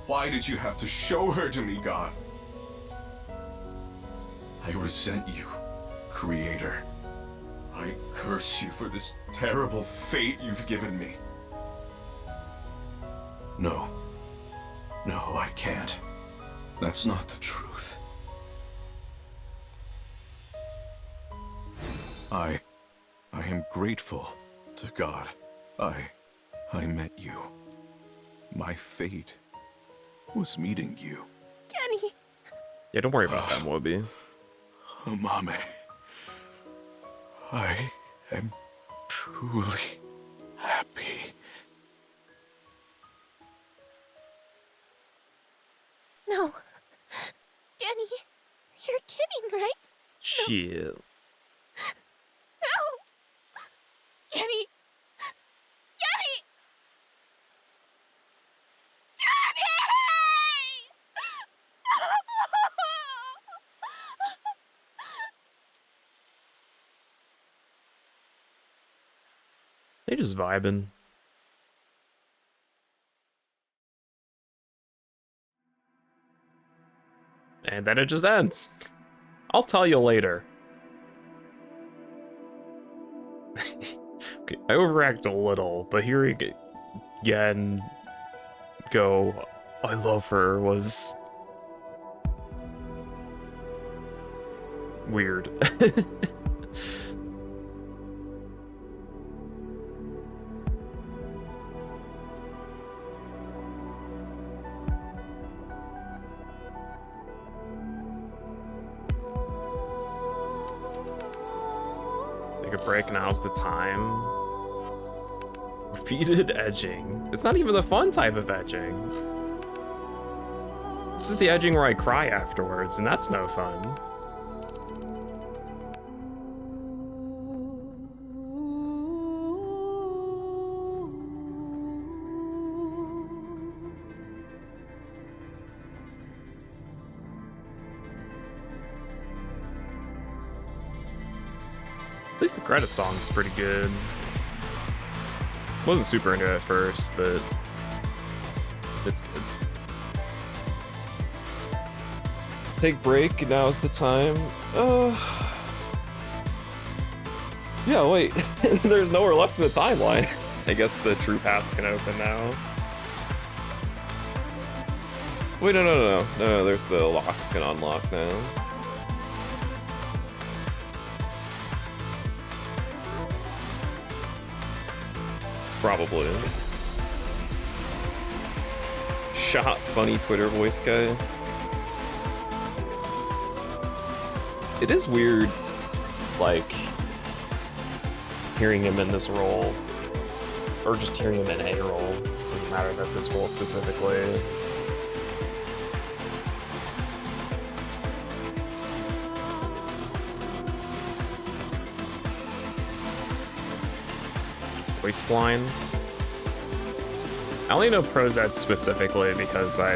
Why did you have to show her to me, God? I resent you, Creator. I curse you for this terrible fate you've given me. No. No, I can't. That's not the truth. I am grateful to God. I met you. My fate was meeting you. Kenny! Yeah, don't worry about that, Moby. Oh, Mommy. I am truly happy. No. Kenny, you're kidding, right? Shit. No! Kenny! Kenny! They just vibing. And then it just ends. I'll tell you later. Okay, I overreact a little, but hearing it again go, I love her, was weird. Take a break, now's the time. Repeated edging. It's not even the fun type of edging. This is the edging where I cry afterwards, and that's no fun. At least the credit song is pretty good. Wasn't super into it at first, but it's good. Take break, now's the time. Yeah, wait, there's nowhere left in the timeline. I guess the true path's gonna open now. Wait, no, there's the lock's gonna unlock now. Probably. Shot funny Twitter voice guy. It is weird, like, hearing him in this role, or just hearing him in a role. Doesn't matter about this role specifically. Voice blinds. I only know Prozed specifically because I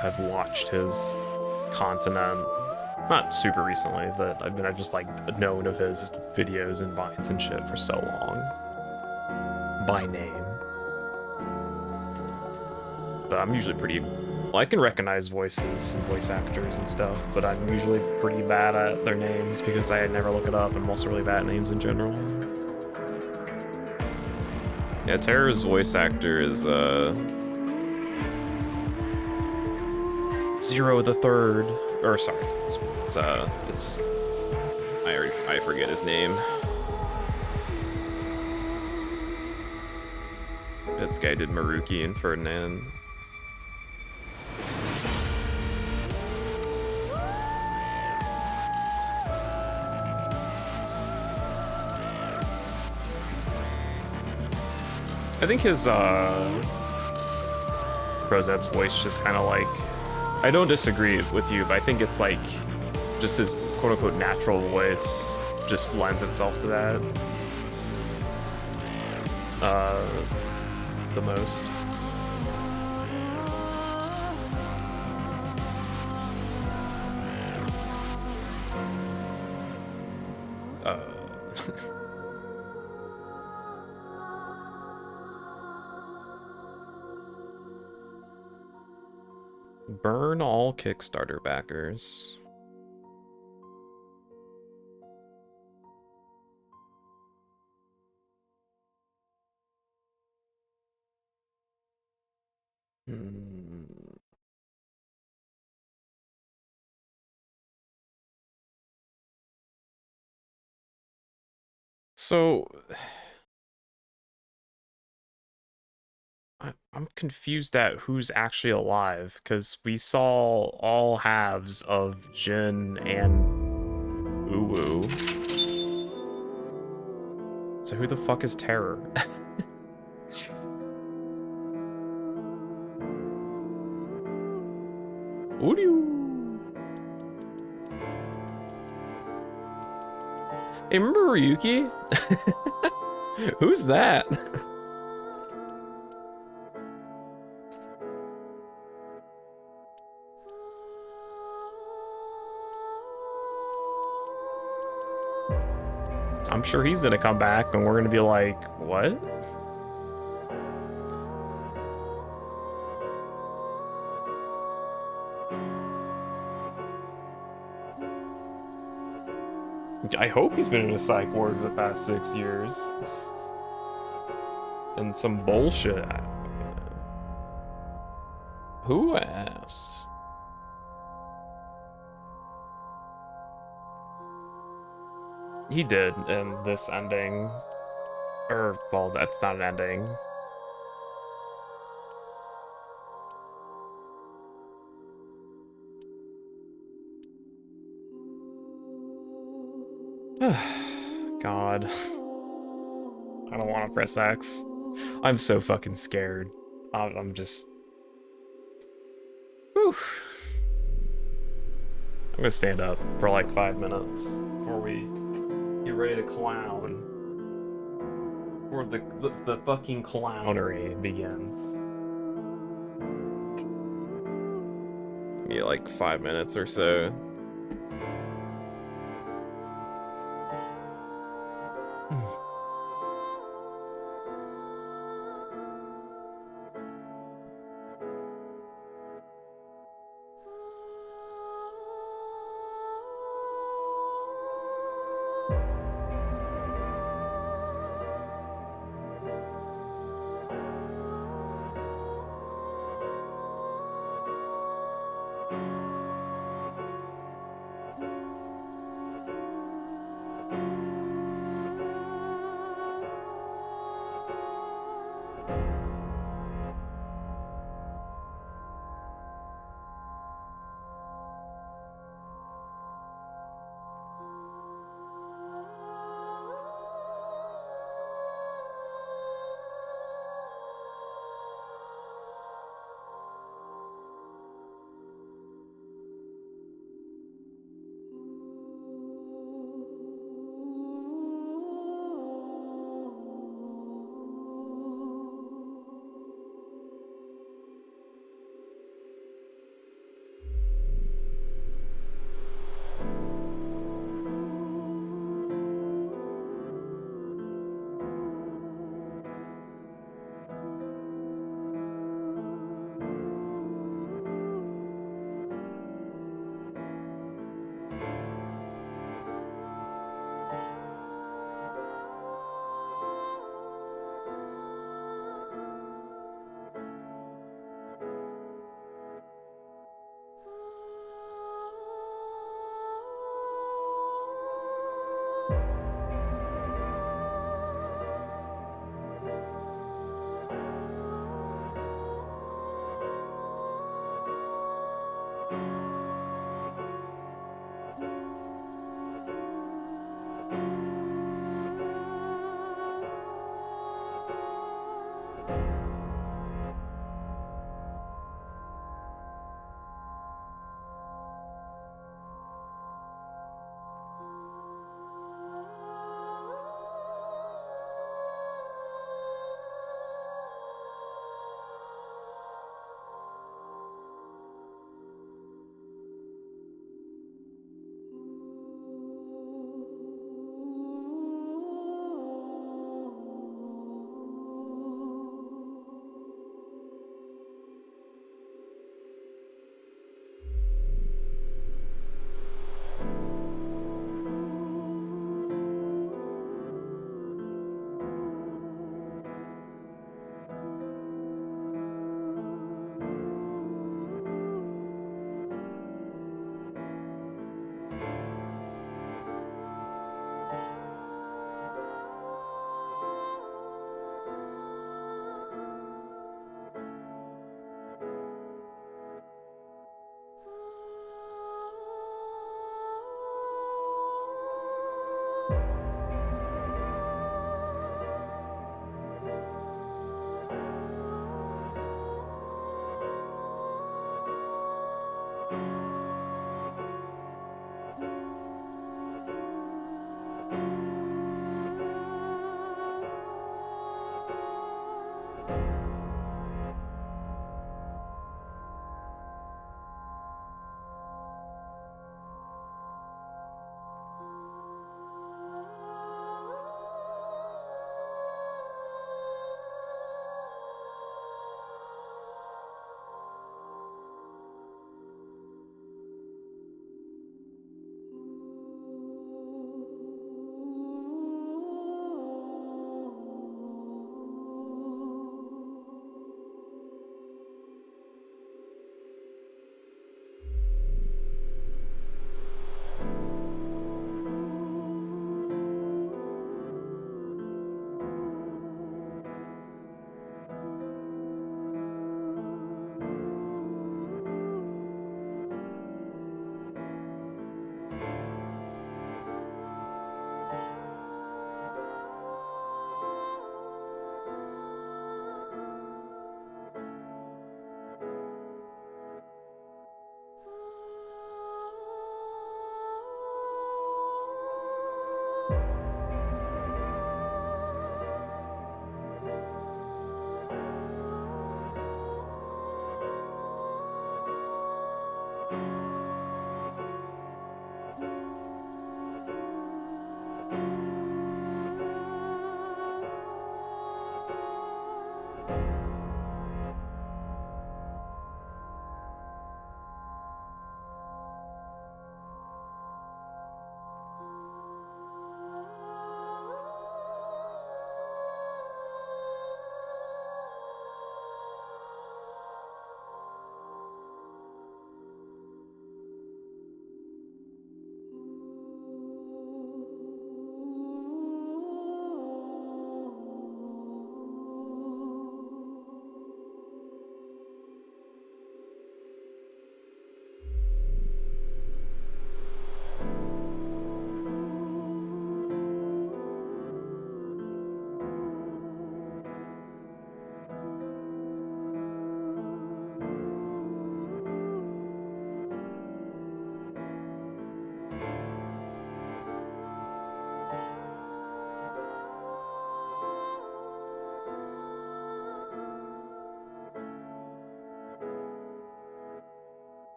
have watched his content, not super recently, but I've just like known of his videos and vines and shit for so long. By name. But I'm usually pretty, well, I can recognize voices and voice actors and stuff, but I'm usually pretty bad at their names because I never look it up, and I'm also really bad at names in general. Yeah, Terra's voice actor is Zero the Third, or sorry, it's I forget his name. This guy did Maruki and Ferdinand. I think his Rosette's voice just kind of like, I don't disagree with you, but I think it's like just his quote-unquote natural voice just lends itself to that the most. Burn all Kickstarter backers. So I'm confused at who's actually alive, because we saw all halves of Jin and Uwu. So who the fuck is Terror? Hey, remember Ryuki? Who's that? I'm sure he's gonna come back and we're gonna be like, what? I hope he's been in a psych ward for the past 6 years. And some bullshit. Who asked? He did in this ending. Or, well, that's not an ending. God. I don't want to press X. I'm so fucking scared. I'm just... Whew. I'm gonna stand up for like 5 minutes before we get ready to clown. Before the fucking clownery begins. Maybe like 5 minutes or so.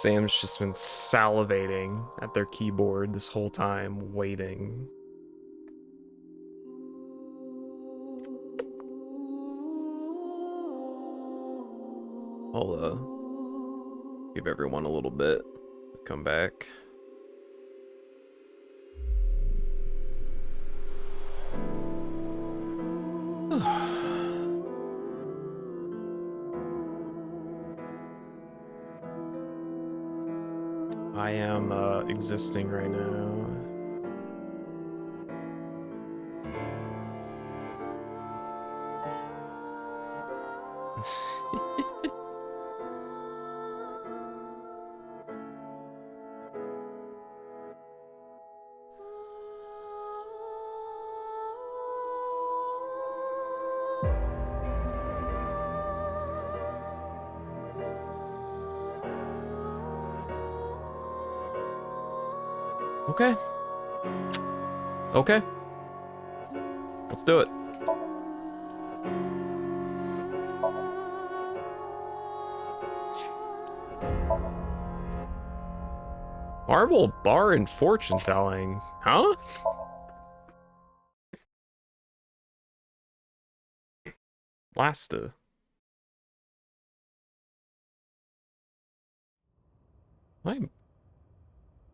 Sam's just been salivating at their keyboard this whole time, waiting. I'll give everyone a little bit to come back. I am existing right now. Okay. Okay. Let's do it. Marble bar and fortune telling, huh? Lasta. I'm.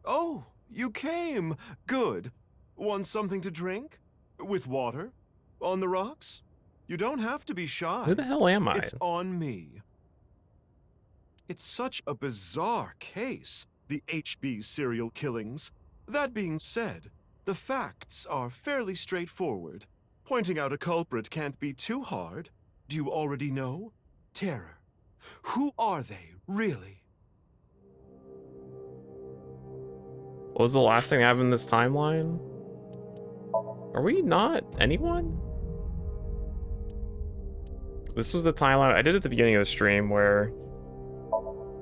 Oh, you came. Good. Want something to drink? With water? On the rocks? You don't have to be shy. Who the hell am I? It's on me. It's such a bizarre case, the HB serial killings. That being said, the facts are fairly straightforward. Pointing out a culprit can't be too hard. Do you already know? Terror. Who are they, really? What was the last thing that happened in this timeline? Are we not anyone? This was the timeline I did at the beginning of the stream where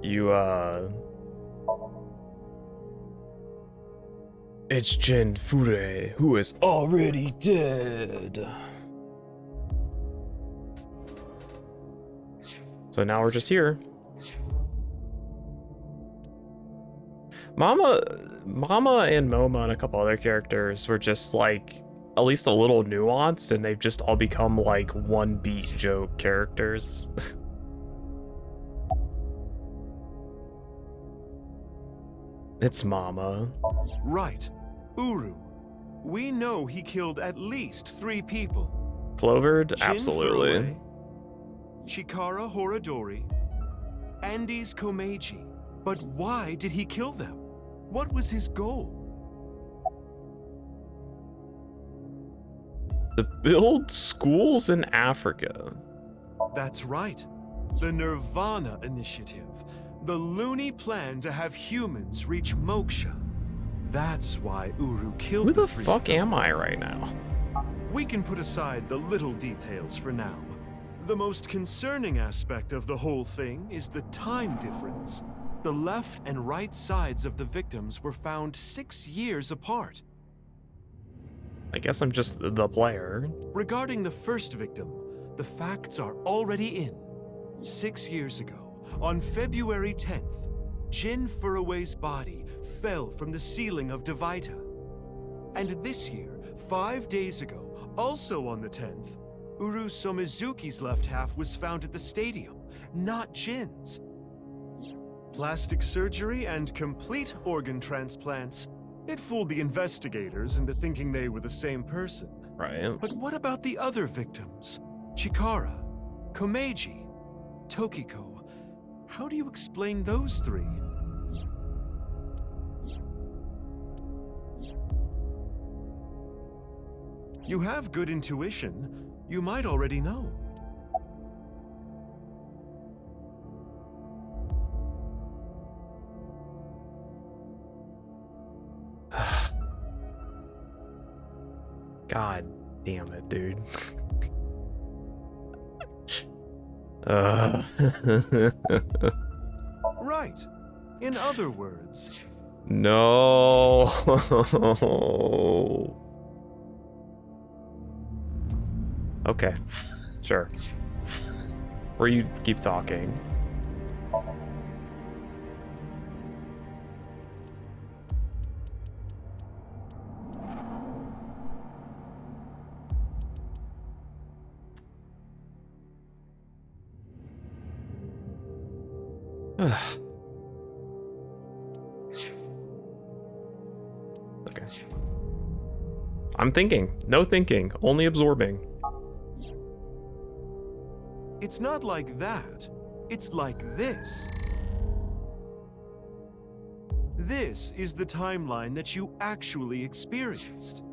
you, it's Jin Fure, who is already dead. So now we're just here. Mama and Moma and a couple other characters were just like at least a little nuanced, and they've just all become like one beat joke characters. It's Mama. Right. Uru. We know he killed at least 3 people. Clovered? Jin Absolutely. Furue, Chikara Horadori, Andes Komeiji. But why did he kill them? What was his goal? To build schools in Africa. That's right. The Nirvana Initiative. The loony plan to have humans reach moksha. That's why Uru killed Who the 3 fuck of them. am I right now? We can put aside the little details for now. The most concerning aspect of the whole thing is the time difference. The left and right sides of the victims were found 6 years apart. I guess I'm just the player. Regarding the first victim, the facts are already in. 6 years ago, on February 10th, Jin Furue's body fell from the ceiling of Devaita. And this year, 5 days ago, also on the 10th, Uru Somizuki's left half was found at the stadium, not Jin's. Plastic surgery and complete organ transplants. It fooled the investigators into thinking they were the same person. Right. But what about the other victims? Chikara, Komeiji, Tokiko. How do you explain those 3? You have good intuition. You might already know. God damn it, dude. Right. In other words, No. Okay. Sure. Or you keep talking. Okay. I'm thinking. No thinking. Only absorbing. It's not like that. It's like this. This is the timeline that you actually experienced.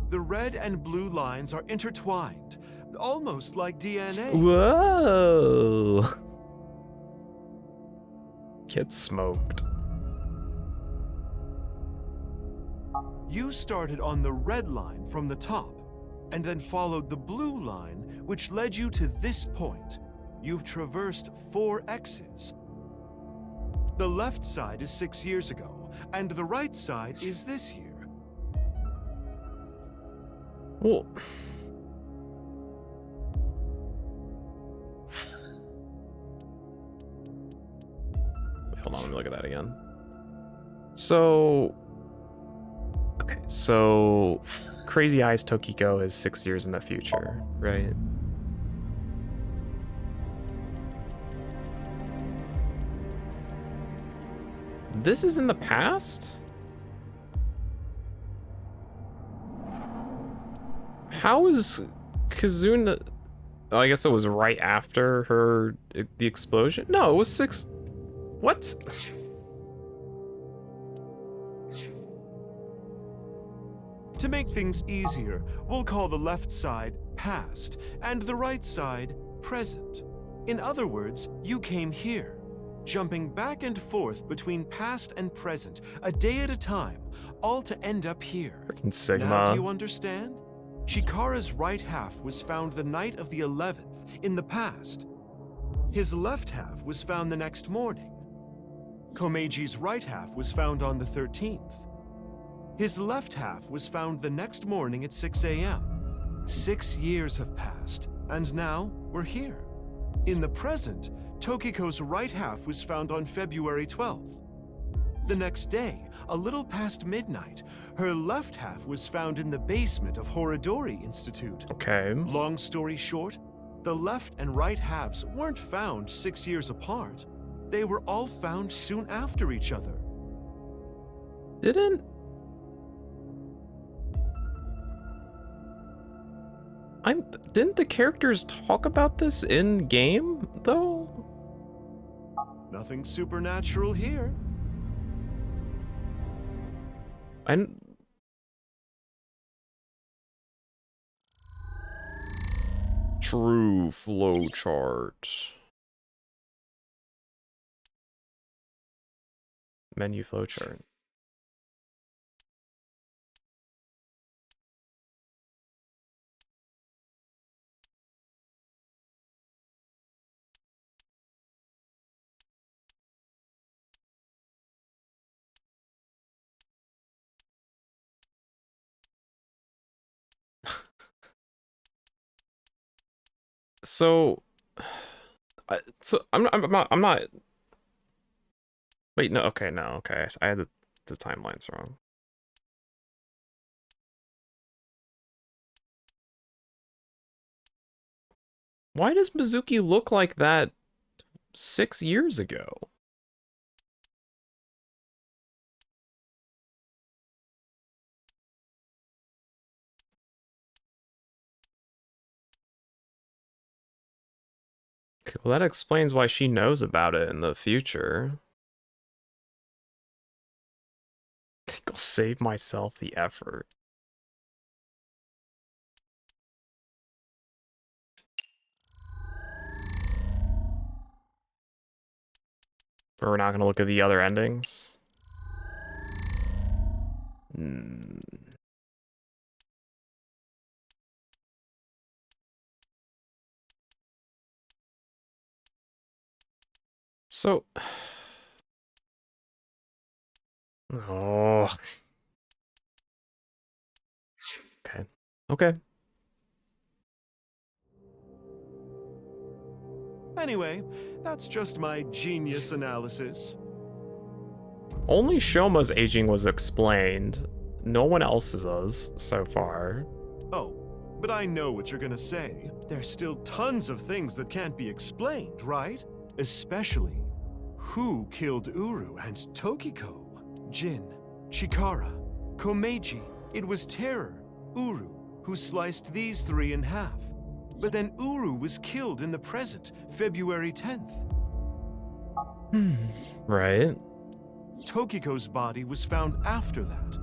The red and blue lines are intertwined, almost like DNA. Whoa! Get smoked. You started on the red line from the top, and then followed the blue line, which led you to this point. You've traversed 4 X's. The left side is 6 years ago, and the right side is this year. Well... Wait, hold on, let me look at that again. So... Okay, so... Crazy Eyes Tokiko is 6 years in the future, right? This is in the past? How is Kazuna... Oh, I guess it was right after the explosion? No, it was 6... What? To make things easier, we'll call the left side past and the right side present. In other words, you came here, jumping back and forth between past and present, a day at a time, all to end up here. Freaking Sigma. Now, do you understand? Chikara's right half was found the night of the 11th, in the past. His left half was found the next morning. Komeji's right half was found on the 13th. His left half was found the next morning at 6 a.m. 6 years have passed, and now we're here. In the present, Tokiko's right half was found on February 12th. The next day, a little past midnight, her left half was found in the basement of Horodori Institute. Okay. Long story short, the left and right halves weren't found 6 years apart. They were all found soon after each other. Didn't the characters talk about this in game though? Nothing supernatural here. And true flowchart. Menu flowchart. So I'm not. Wait, no. Okay, no. Okay, I had the timelines wrong. Why does Mizuki look like that 6 years ago? Okay, well, that explains why she knows about it in the future. I think I'll save myself the effort. But we're not going to look at the other endings. So... Oh. Okay. Okay. Anyway, that's just my genius analysis. Only Shoma's aging was explained. No one else's is so far. Oh, But I know what you're gonna say. There's still tons of things that can't be explained, right? Especially, who killed Uru and Tokiko? Jin, Chikara, Komeiji. It was Terror, Uru, who sliced these three in half. But then Uru was killed in the present, February 10th. Right. Tokiko's body was found after that.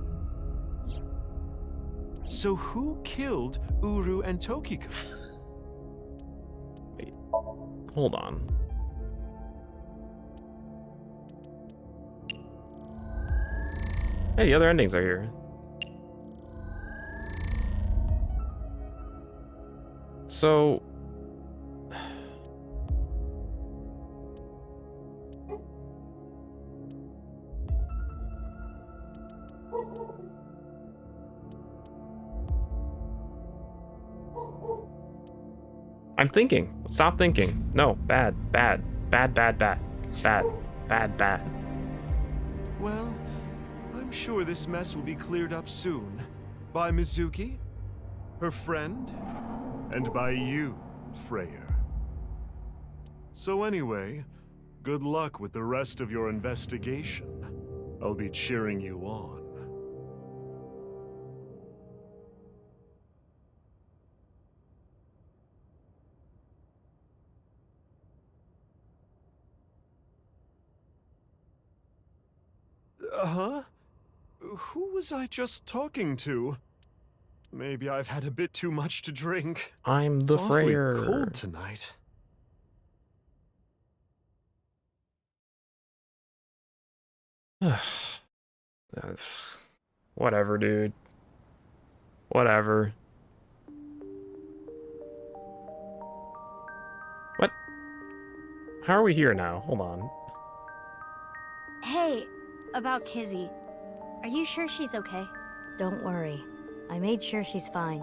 So who killed Uru and Tokiko? Wait, hold on. Hey, the other endings are here. So... I'm thinking. Stop thinking. No, bad, bad, bad, bad, bad, bad, bad, bad. Well, I'm sure this mess will be cleared up soon. By Mizuki, her friend, and by you, Freyr. So anyway, good luck with the rest of your investigation. I'll be cheering you on. Huh? Who was I just talking to? Maybe I've had a bit too much to drink. I'm the It's awfully Freyr. cold tonight. Whatever, dude. Whatever. What? How are we here now? Hold on. Hey, about Kizzy. Are you sure she's okay? Don't worry. I made sure she's fine.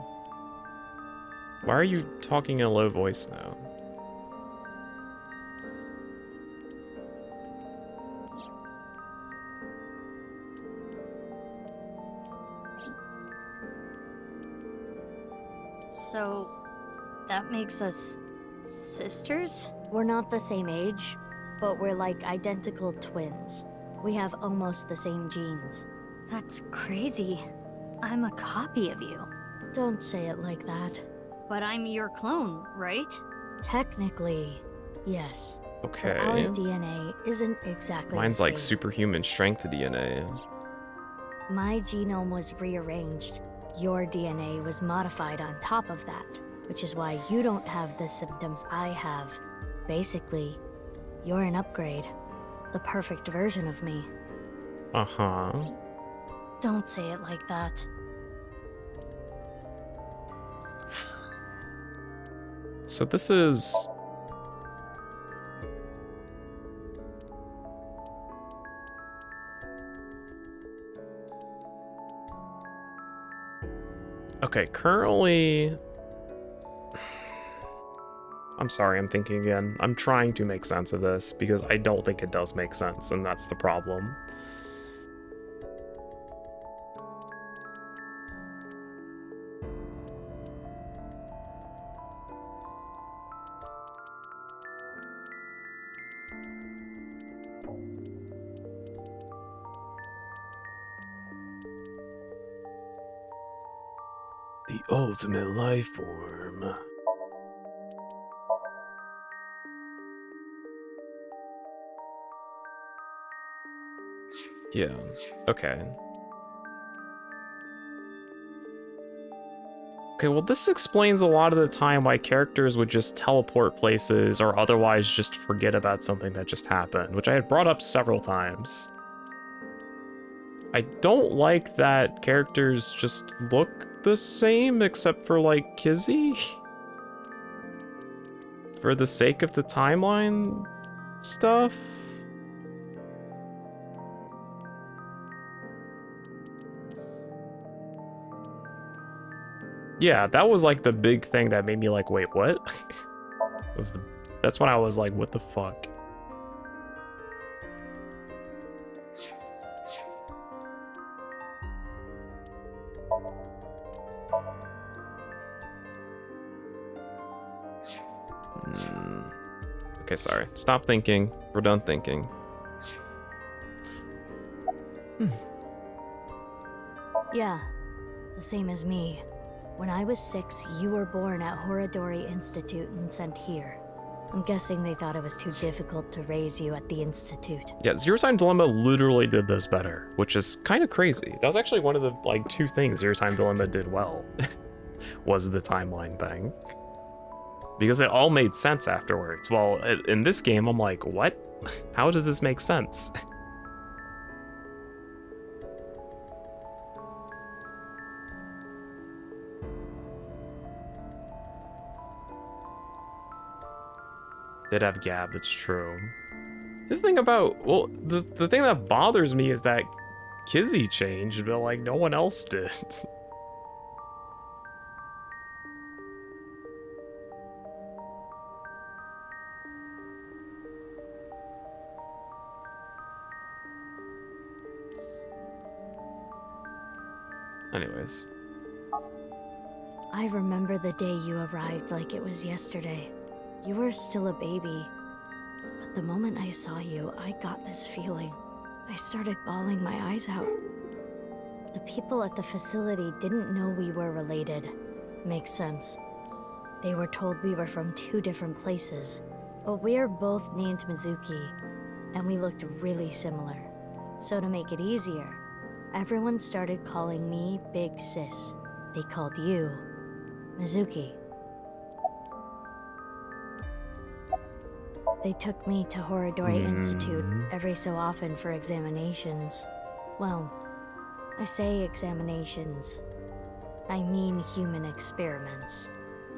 Why are you talking in a low voice now? So, that makes us sisters? We're not the same age, but we're like identical twins. We have almost the same genes. That's crazy. I'm a copy of you. Don't say it like that. But I'm your clone, right? Technically, yes. Okay. But our DNA isn't exactly Mine's the same. like superhuman strength DNA. My genome was rearranged. Your DNA was modified on top of that, which is why you don't have the symptoms I have. Basically, you're an upgrade. The perfect version of me. Uh-huh. Don't say it like that. So this is... Okay, currently... I'm sorry, I'm thinking again. I'm trying to make sense of this, because I don't think it does make sense, and that's the problem. The ultimate life form. Yeah, okay. Okay, well this explains a lot of the time why characters would just teleport places or otherwise just forget about something that just happened, which I had brought up several times. I don't like that characters just look the same except for like Kizzy. For the sake of the timeline stuff. Yeah, that was like the big thing that made me like, wait, what? That's when I was like, what the fuck? Okay, sorry. Stop thinking. We're done thinking. Yeah, the same as me. When I was 6, you were born at Horadori Institute and sent here. I'm guessing they thought it was too difficult to raise you at the Institute. Yeah, Zero Time Dilemma literally did this better, which is kind of crazy. That was actually one of the, like, 2 things Zero Time Dilemma did well, was the timeline thing. Because it all made sense afterwards. Well, in this game, I'm like, what? How does this make sense? Did have Gab, that's true. The thing about, well, the thing that bothers me is that Kizzy changed, but like no one else did. Anyways. I remember the day you arrived like it was yesterday. You were still a baby. But the moment I saw you, I got this feeling. I started bawling my eyes out. The people at the facility didn't know we were related. Makes sense. They were told we were from 2 different places. But we're both named Mizuki, and we looked really similar. So to make it easier, everyone started calling me Big Sis. They called you Mizuki. They took me to Horadori Institute every so often for examinations. Well, I say examinations. I mean human experiments.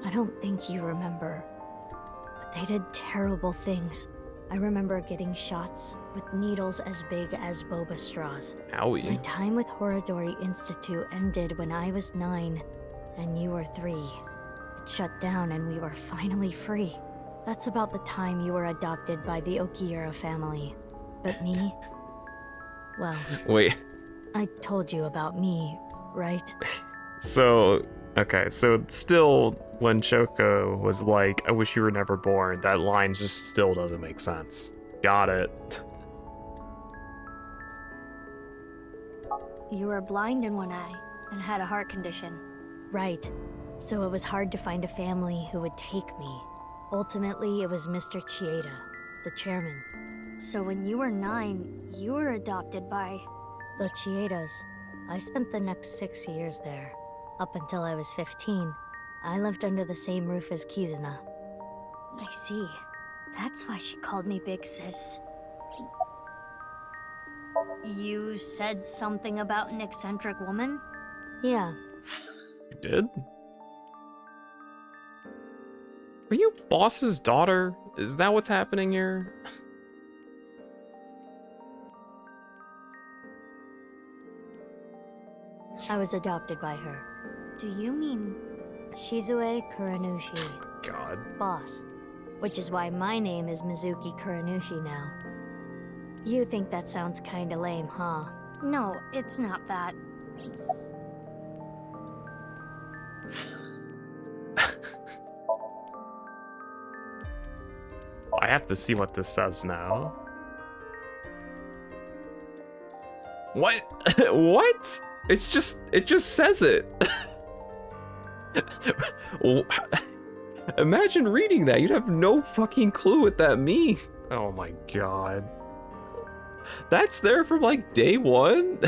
I don't think you remember, but they did terrible things. I remember getting shots with needles as big as boba straws. Owie. My time with Horadori Institute ended when I was 9, and you were 3. It shut down and we were finally free. That's about the time you were adopted by the Okiura family. But me? Well... Wait. I told you about me, right? So, okay, so still, when Shoko was like, I wish you were never born, that line just still doesn't make sense. Got it. You were blind in one eye and had a heart condition. Right. So it was hard to find a family who would take me. Ultimately, it was Mr. Chieda, the chairman. So when you were 9, you were adopted by... the Chiedas. I spent the next 6 years there. Up until I was 15, I lived under the same roof as Kizuna. I see. That's why she called me Big Sis. You said something about an eccentric woman? Yeah. You did? Are you boss's daughter? Is that what's happening here? I was adopted by her. Do you mean Shizue Kuranushi? God. Boss. Which is why my name is Mizuki Kuranushi now. You think that sounds kinda lame, huh? No, it's not that. I have to see what this says now. What? What? It just says it. Imagine reading that. You'd have no fucking clue what that means. Oh my god. That's there from like day 1?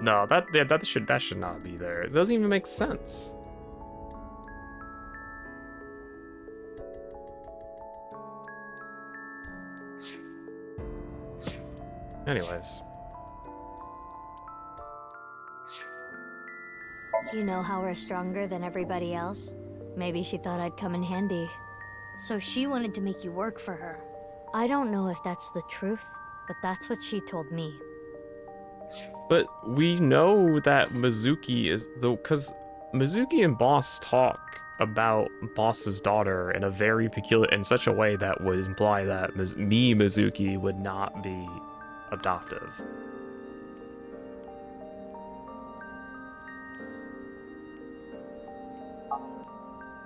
No, that should not be there. It doesn't even make sense. Anyways. You know how we're stronger than everybody else? Maybe she thought I'd come in handy. So she wanted to make you work for her. I don't know if that's the truth, but that's what she told me. But we know that Mizuki is because Mizuki and Boss talk about Boss's daughter in a very peculiar, in such a way that would imply that Mizuki would not be adoptive.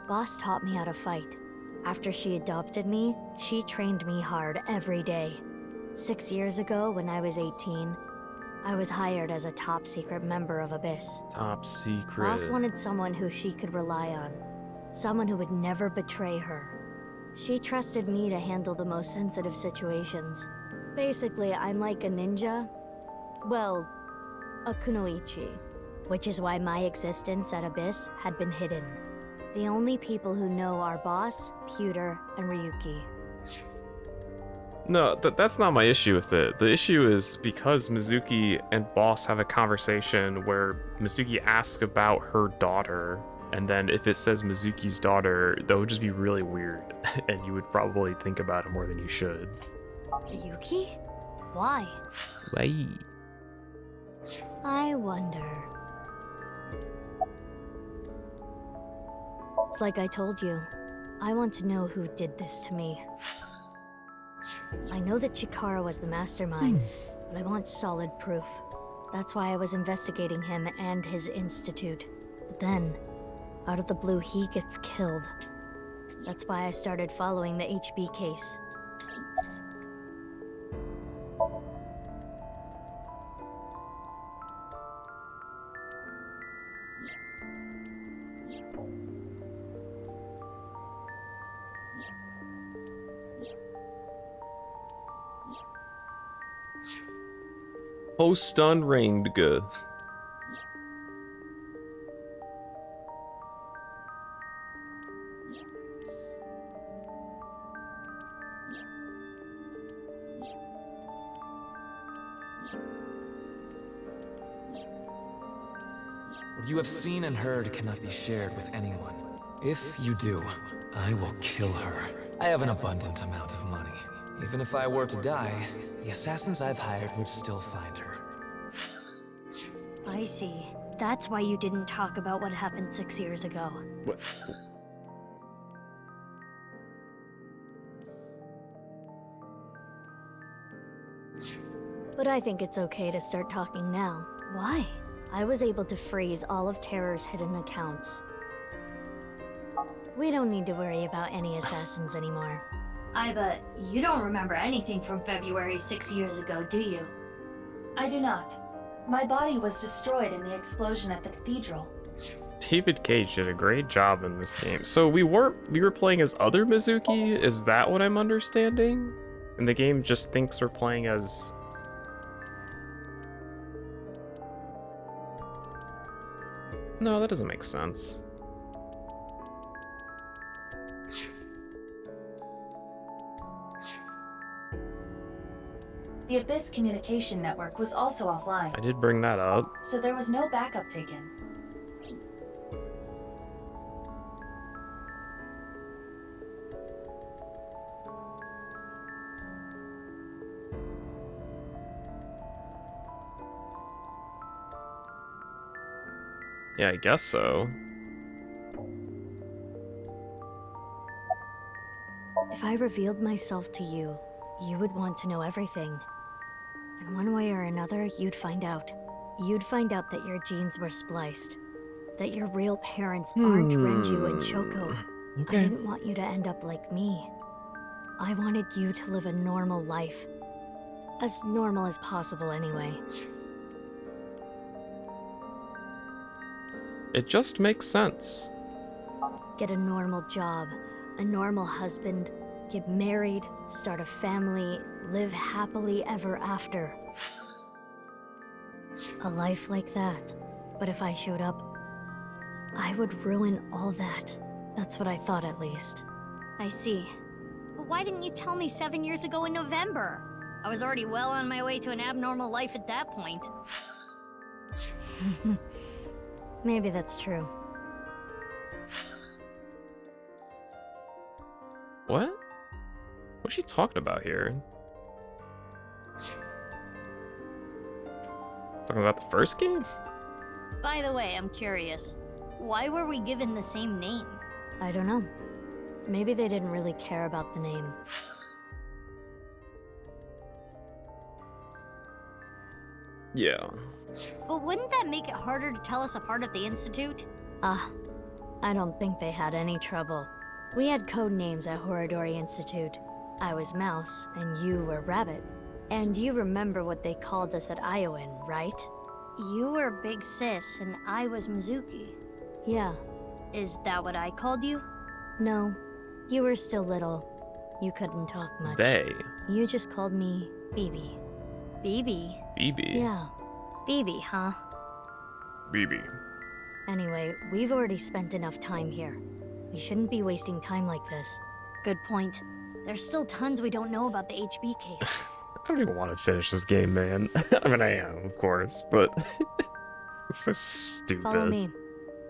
Boss taught me how to fight. After she adopted me, she trained me hard every day. 6 years ago, when I was 18, I was hired as a top secret member of Abyss. Top secret. Boss wanted someone who she could rely on. Someone who would never betray her. She trusted me to handle the most sensitive situations. Basically, I'm like a ninja. Well, a kunoichi. Which is why my existence at Abyss had been hidden. The only people who know are Boss, Pewter, and Ryuki. No, that's not my issue with it. The issue is because Mizuki and Boss have a conversation where Mizuki asks about her daughter, and then if it says Mizuki's daughter, that would just be really weird, and you would probably think about it more than you should. Ryuki? Why? Why? I wonder. It's like I told you. I want to know who did this to me. I know that Chikara was the mastermind, but I want solid proof. That's why I was investigating him and his institute. But then, out of the blue, he gets killed. That's why I started following the HB case. Post unringed good. What you have seen and heard cannot be shared with anyone. If you do, I will kill her. I have an abundant amount of money. Even if I were to die, the assassins I've hired would still find her. I see. That's why you didn't talk about what happened 6 years ago. What? But I think it's okay to start talking now. Why? I was able to freeze all of Terror's hidden accounts. We don't need to worry about any assassins anymore. I bet you don't remember anything from February 6 years ago, do you? I do not. My body was destroyed in the explosion at the cathedral. David Cage did a great job in this game. So we were playing as other Mizuki? Is that what I'm understanding? And the game just thinks we're playing as... No, that doesn't make sense. The Abyss communication network was also offline. I did bring that up. So there was no backup taken. Yeah, I guess so. If I revealed myself to you, you would want to know everything. And one way or another, you'd find out. You'd find out that your genes were spliced. That your real parents aren't Renju and Shoko. Okay. I didn't want you to end up like me. I wanted you to live a normal life. As normal as possible, anyway. It just makes sense. Get a normal job, a normal husband, get married, start a family, live happily ever after. A life like that. But if I showed up, I would ruin all that. That's what I thought, at least. I see. But why didn't you tell me 7 years ago in November? I was already well on my way to an abnormal life at that point. Maybe that's true. What? What's she talking about here? Talking about the first game? By the way, I'm curious. Why were we given the same name? I don't know. Maybe they didn't really care about the name. Yeah. But wouldn't that make it harder to tell us apart at the Institute? I don't think they had any trouble. We had code names at Horadori Institute. I was Mouse, and you were Rabbit. And you remember what they called us at Iowan, right? You were Big Sis, and I was Mizuki. Yeah. Is that what I called you? No. You were still little. You couldn't talk much. They. You just called me BB. BB? BB? Yeah. BB, huh? BB. Anyway, we've already spent enough time here. We shouldn't be wasting time like this. Good point. There's still tons we don't know about the HB case. I don't even want to finish this game, man. I mean, I am, of course, but it's so stupid. Follow me.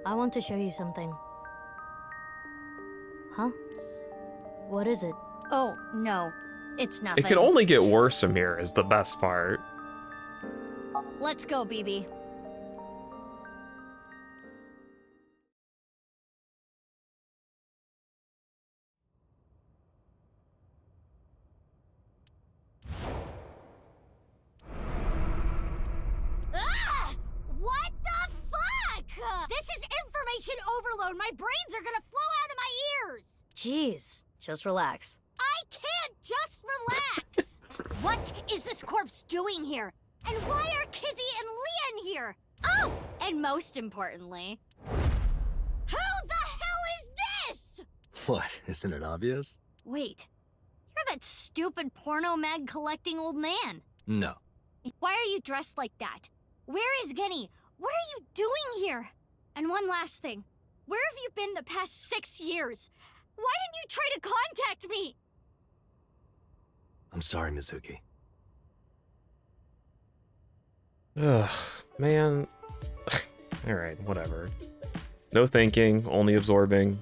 I want to show you something. Huh? What is it? Oh, no. It's nothing. It can only get worse from here, is the best part. Let's go, BB. What the fuck? This is information overload. My brains are gonna flow out of my ears. Jeez, just relax. I can't just relax. What is this corpse doing here? And why are Kizzy and Leon here? Oh, and most importantly, who the hell is this? What? Isn't it obvious? Wait. You're that stupid porno mag collecting old man. No. Why are you dressed like that? Where is Genny? What are you doing here? And one last thing. Where have you been the past 6 years? Why didn't you try to contact me? I'm sorry, Mizuki. Ugh, man. Alright, whatever. No thinking, only absorbing.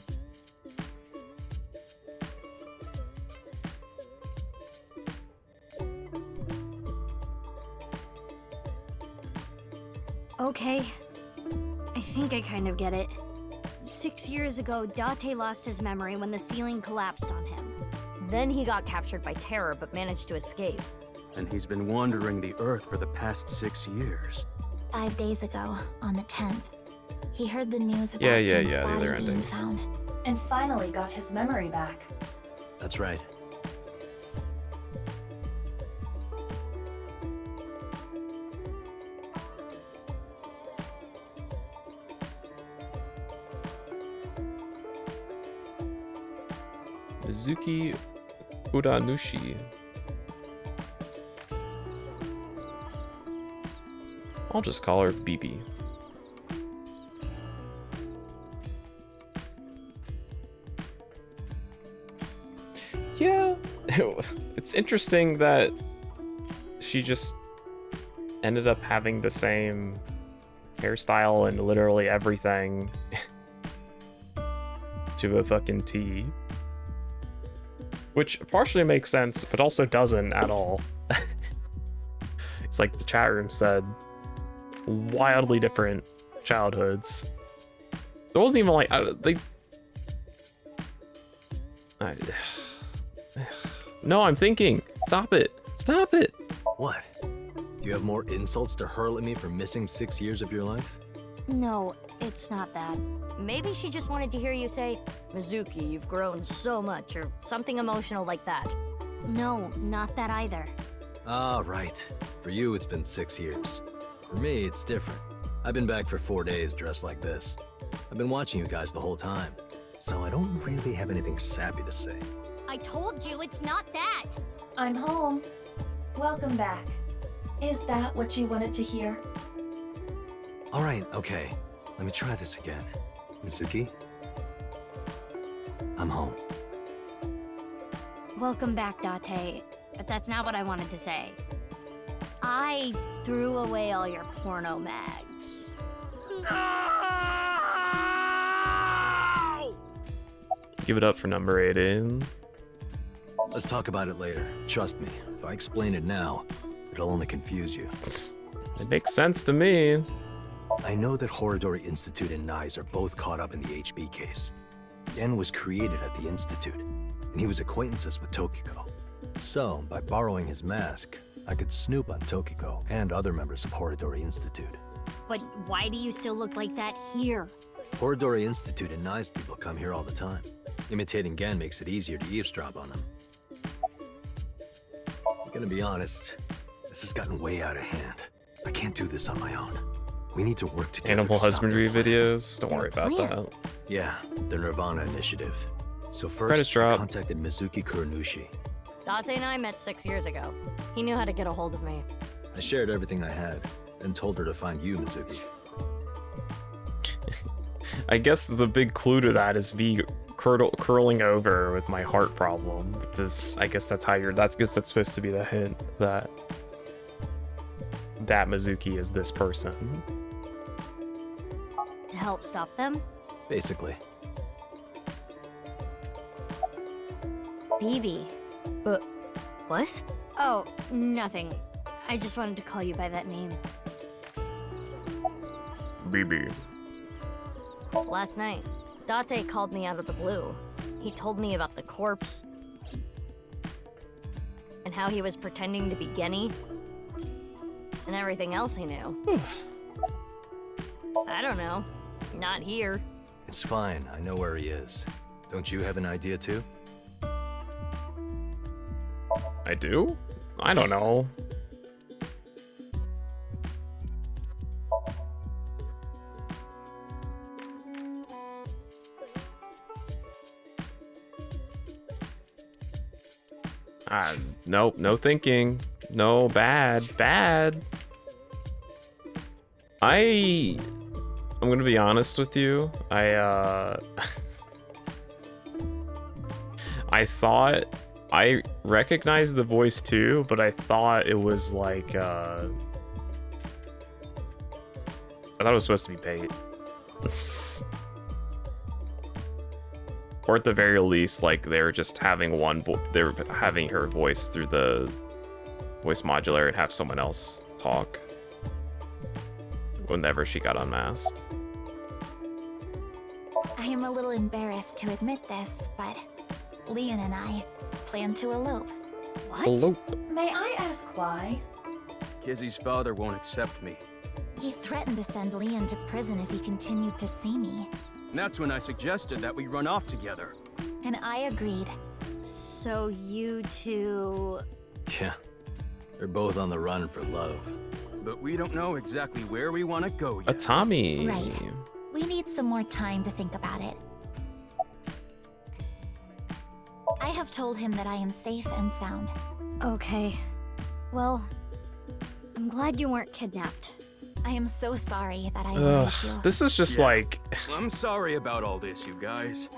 Okay. I think I kind of get it. 6 years ago, Date lost his memory when the ceiling collapsed on him. Then he got captured by terror but managed to escape. And he's been wandering the Earth for the past 6 years. 5 days ago, on the 10th, he heard the news about Yeah, Jin's they're body ending. being found. And finally got his memory back. That's right. Mizuki Uranushi. I'll just call her BB. Yeah, it's interesting that she just ended up having the same hairstyle and literally everything to a fucking T. Which partially makes sense, but also doesn't at all. It's like the chat room said, wildly different childhoods. It wasn't even like, no, I'm thinking. Stop it. Stop it. What? Do you have more insults to hurl at me for missing 6 years of your life? No, it's not that. Maybe she just wanted to hear you say, Mizuki, you've grown so much, or something emotional like that. No, not that either. Ah, right. For you, it's been 6 years. For me, it's different. I've been back for 4 days dressed like this. I've been watching you guys the whole time, so I don't really have anything sappy to say. I told you it's not that. I'm home. Welcome back. Is that what you wanted to hear? All right, okay. Let me try this again. Mizuki? I'm home. Welcome back, Date. But that's not what I wanted to say. I threw away all your porno mags. Give it up for number 8 in. Let's talk about it later. Trust me, if I explain it now, it'll only confuse you. It makes sense to me. I know that Horadori Institute and Nyes are both caught up in the HB case. Gen was created at the Institute, and he was acquaintances with Tokiko. So, by borrowing his mask, I could snoop on Tokiko and other members of Horadori Institute. But why do you still look like that here? Horadori Institute and Nyes people come here all the time. Imitating Gen makes it easier to eavesdrop on them. I'm gonna be honest, this has gotten way out of hand. I can't do this on my own. We need to work together. Animal to stop husbandry their plan. videos. Don't worry about that. Yeah, the Nirvana Initiative. So Credits first, I drop. contacted Mizuki Kuronushi. Date and I met 6 years ago. He knew how to get a hold of me. I shared everything I had, then told her to find you, Mizuki. I guess the big clue to that is me curling over with my heart problem. I guess that's how that's supposed to be the hint that Mizuki is this person. To help stop them? Basically. BB. But what? Oh, nothing. I just wanted to call you by that name. BB. Last night, Date called me out of the blue. He told me about the corpse and how he was pretending to be Genny and everything else he knew. I don't know. Not here. It's fine, I know where he is. Don't you have an idea too? I do? I don't know. Nope, no thinking. No, bad. I'm gonna be honest with you. I thought I recognized the voice too, but I thought it was like I thought it was supposed to be bait. Or at the very least, like they're just having they're having her voice through the voice modulator and have someone else talk whenever she got unmasked. I am a little embarrassed to admit this, but Leon and I plan to elope. What? Elope. May I ask why? Kizzy's father won't accept me. He threatened to send Leon to prison if he continued to see me. And that's when I suggested that we run off together. And I agreed. So you two... Yeah, they're both on the run for love. But we don't know exactly where we want to go yet. Tommy. Right. We need some more time to think about it. I have told him that I am safe and sound. Okay. Well, I'm glad you weren't kidnapped. I am so sorry that I worried you. This is just like... I'm sorry about all this, you guys.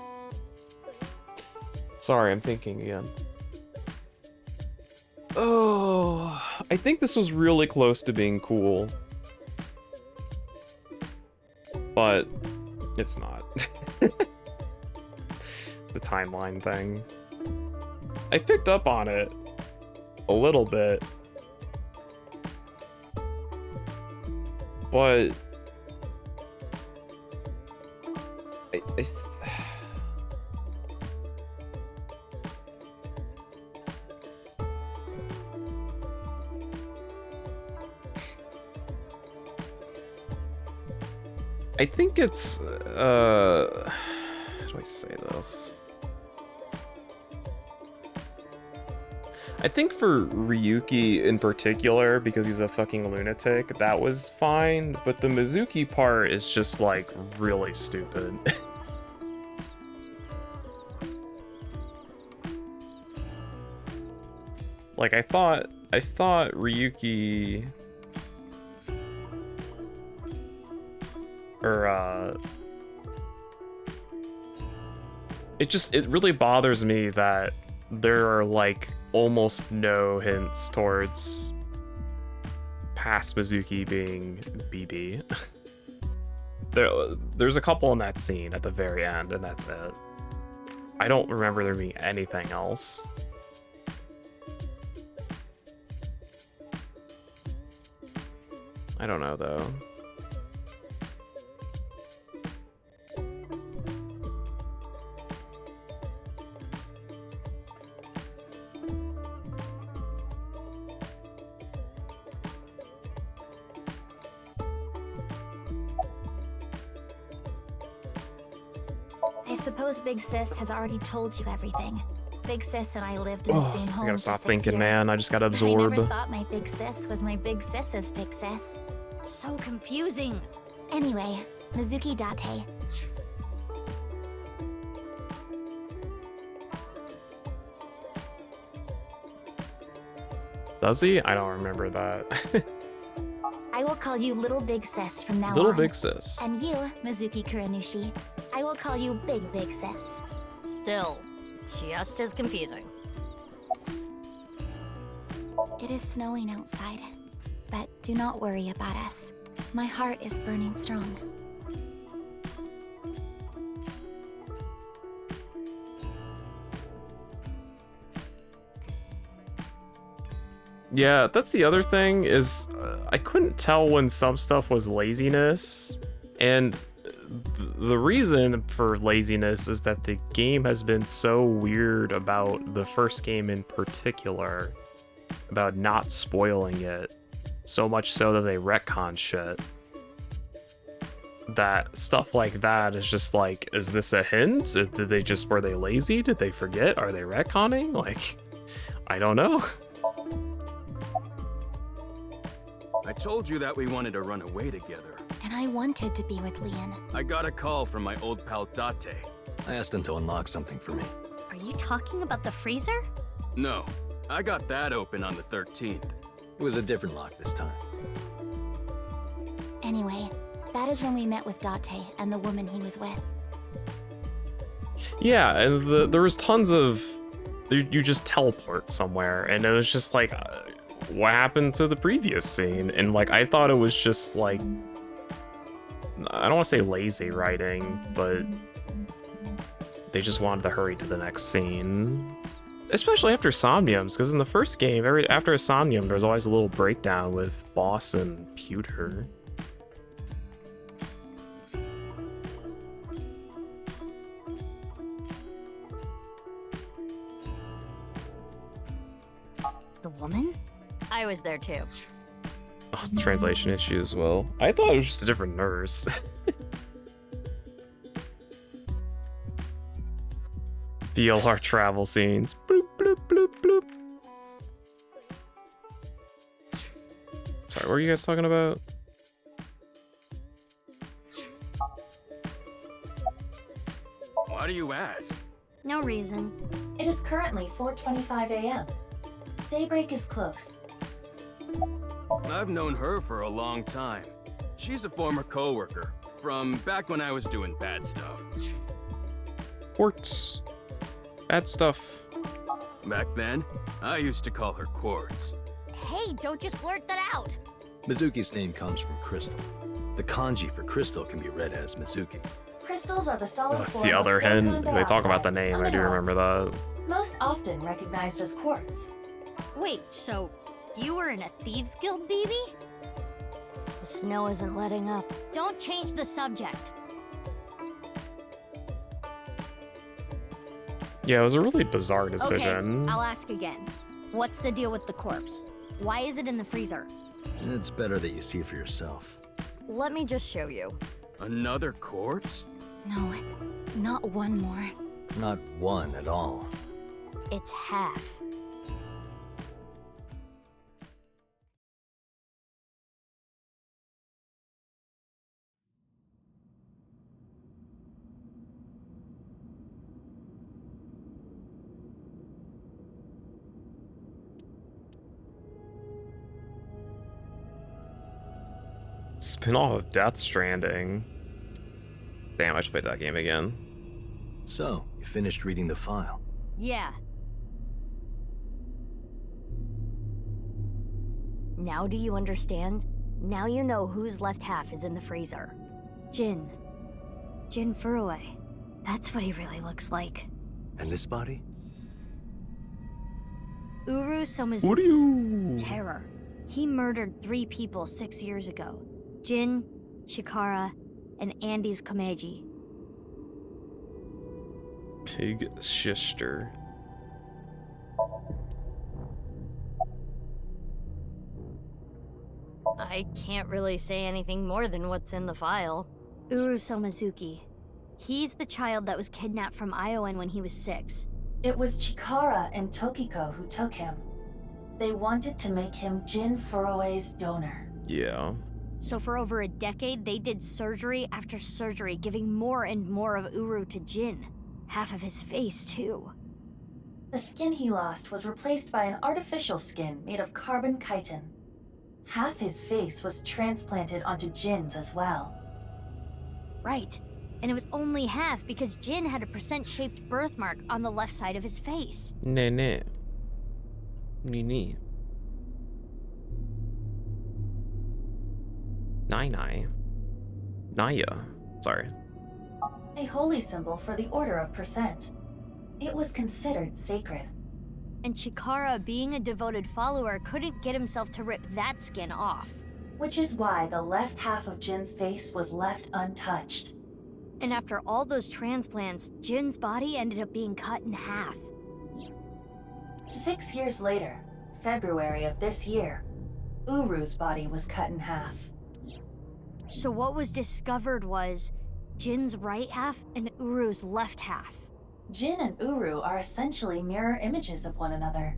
Sorry, I'm thinking again. Oh, I think this was really close to being cool. But it's not. The timeline thing. I picked up on it a little bit. But I think it's how do I say this? I think for Ryuki in particular, because he's a fucking lunatic, that was fine, but the Mizuki part is just like really stupid. Like I thought Ryuki or it really bothers me that there are like almost no hints towards past Mizuki being BB. There's a couple in that scene at the very end, and that's it. I don't remember there being anything else. I don't know though. I suppose Big Sis has already told you everything. Big Sis and I lived in the same I home gotta for stop 6 thinking, years. man. I just gotta I absorb. never thought my Big Sis was my Big Sis's Big Sis. So confusing. Anyway, Mizuki Date. Does he? I don't remember that. I will call you Little Big Sis from now Little on. Big Sis. And you, Mizuki Kuranushi, I will call you Big Big Sis. Still, just as confusing. It is snowing outside, but do not worry about us. My heart is burning strong. Yeah, that's the other thing is I couldn't tell when some stuff was laziness, and the reason for laziness is that the game has been so weird about the first game in particular, about not spoiling it, so much so that they retcon shit. That stuff like that is just like, is this a hint? Were they lazy? Did they forget? Are they retconning? Like, I don't know. I told you that we wanted to run away together. And I wanted to be with Leon. I got a call from my old pal Date. I asked him to unlock something for me. Are you talking about the freezer? No, I got that open on the 13th. It was a different lock this time. Anyway, that is when we met with Date and the woman he was with. Yeah, and there was tons of... You just teleport somewhere, and it was just like... what happened to the previous scene? And like, I thought it was just like... I don't want to say lazy writing, but... they just wanted to hurry to the next scene. Especially after Somniums, because in the first game, after a Somnium, there's always a little breakdown with Boss and Pewter. The woman? I was there too. Oh, translation issue as well. I thought it was just a different nurse. VLR travel scenes. Bloop, bloop, bloop, bloop. Sorry, what are you guys talking about? Why do you ask? No reason. It is currently 4:25 a.m. Daybreak is close. I've known her for a long time. She's a former coworker from back when I was doing bad stuff. Quartz. Bad stuff. Back then, I used to call her Quartz. Hey, don't just blurt that out. Mizuki's name comes from crystal. The kanji for crystal can be read as Mizuki. Crystals are the solid That's form the of other silicon hand. They talk about the dioxide, name. a I do mineral, remember that. most often recognized as quartz. Wait, so you were in a Thieves Guild, baby? The snow isn't letting up. Don't change the subject. Yeah, it was a really bizarre decision. Okay, I'll ask again. What's the deal with the corpse? Why is it in the freezer? It's better that you see for yourself. Let me just show you. Another corpse? No, not one more. Not one at all. It's half. Spin-off of Death Stranding. Damn, I should play that game again. So, you finished reading the file. Yeah. Now do you understand? Now you know whose left half is in the freezer. Jin. Jin Furue. That's what he really looks like. And this body? Uru Somizuki. What are you? Terror. He murdered 3 people 6 years ago. Jin, Chikara, and Andy's Komeiji. Pig sister. I can't really say anything more than what's in the file. Uru Somazuki. He's the child that was kidnapped from Iowan when he was 6. It was Chikara and Tokiko who took him. They wanted to make him Jin Furue's donor. Yeah. So for over a decade, they did surgery after surgery, giving more and more of Uru to Jin. Half of his face, too. The skin he lost was replaced by an artificial skin made of carbon chitin. Half his face was transplanted onto Jin's as well. Right. And it was only half because Jin had a percent-shaped birthmark on the left side of his face. Nene. Nini. Nai. Naya. Sorry. A holy symbol for the Order of Percent. It was considered sacred. And Chikara, being a devoted follower, couldn't get himself to rip that skin off. Which is why the left half of Jin's face was left untouched. And after all those transplants, Jin's body ended up being cut in half. 6 years later, February of this year, Uru's body was cut in half. So what was discovered was Jin's right half and Uru's left half. Jin and Uru are essentially mirror images of one another.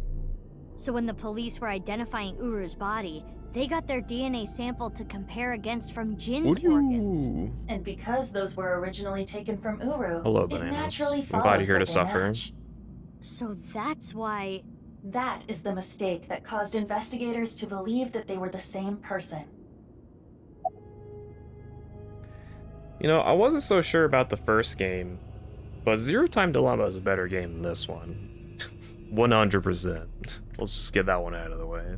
So when the police were identifying Uru's body, they got their DNA sample to compare against from Jin's organs. And because those were originally taken from Uru, Hello, it bananas. naturally I'm glad follows you're here that to they suffer. match. So that's why... That is the mistake that caused investigators to believe that they were the same person. You know, I wasn't so sure about the first game, but Zero Time Dilemma is a better game than this one. 100%. Let's just get that one out of the way.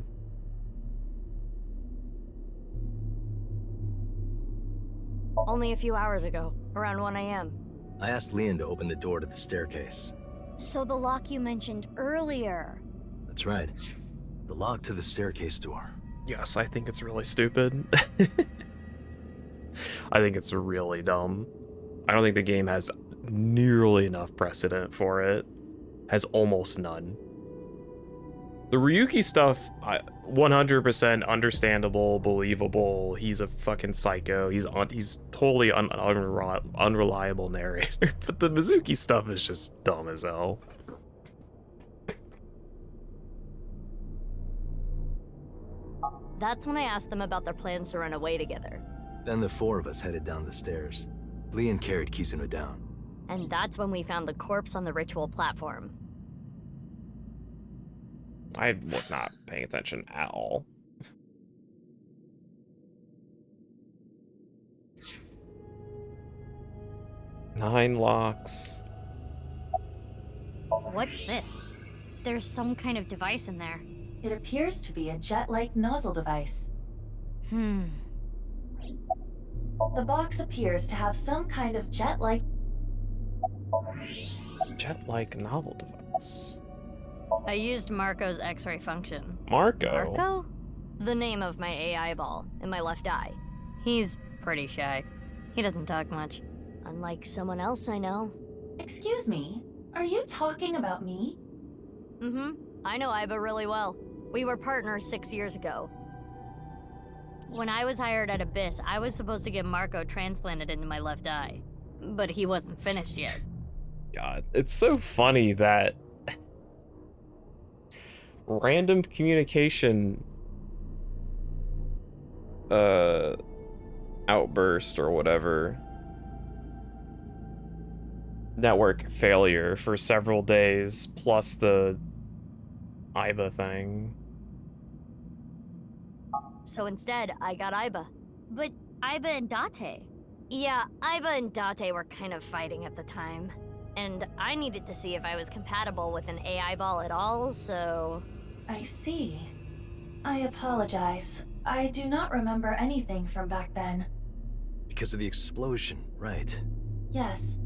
Only a few hours ago, around 1 a.m. I asked Leon to open the door to the staircase. So the lock you mentioned earlier. That's right. The lock to the staircase door. Yes, I think it's really stupid. I think it's really dumb. I don't think the game has nearly enough precedent for it. Has almost none. The Ryuki stuff, 100% understandable, believable. He's a fucking psycho. He's totally unreliable narrator. But the Mizuki stuff is just dumb as hell. That's when I asked them about their plans to run away together. Then the 4 of us headed down the stairs. Leon carried Kizuno down. And that's when we found the corpse on the ritual platform. I was not paying attention at all. Nine locks. What's this? There's some kind of device in there. It appears to be a jet-like nozzle device. The box appears to have some kind of jet-like novel device. I used Marco's X-ray function. Marco? Marco? The name of my AI ball in my left eye. He's pretty shy. He doesn't talk much. Unlike someone else I know. Excuse me, are you talking about me? Mm-hmm. I know Iba really well. We were partners 6 years ago. When I was hired at Abyss, I was supposed to get Marco transplanted into my left eye. But he wasn't finished yet. God, it's so funny that random communication outburst or whatever, network failure for several days plus the Iba thing. So instead, I got Iba. But Iba and Date. Yeah, Iba and Date were kind of fighting at the time. And I needed to see if I was compatible with an AI ball at all, so... I see. I apologize. I do not remember anything from back then. Because of the explosion, right? Yes.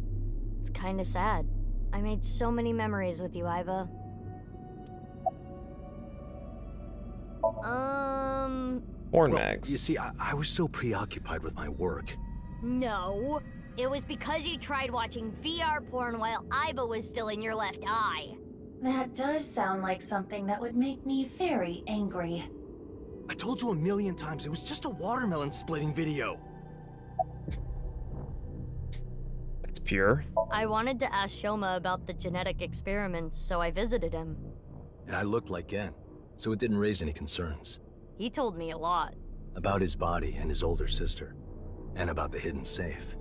It's kinda sad. I made so many memories with you, Iba. Porn Well, mags. you see, I was so preoccupied with my work. No. It was because you tried watching VR porn while Iba was still in your left eye. That does sound like something that would make me very angry. I told you a million times, it was just a watermelon splitting video. It's pure. I wanted to ask Shoma about the genetic experiments, so I visited him. And I looked like Gen, so it didn't raise any concerns. He told me a lot. About his body and his older sister. And about the hidden safe.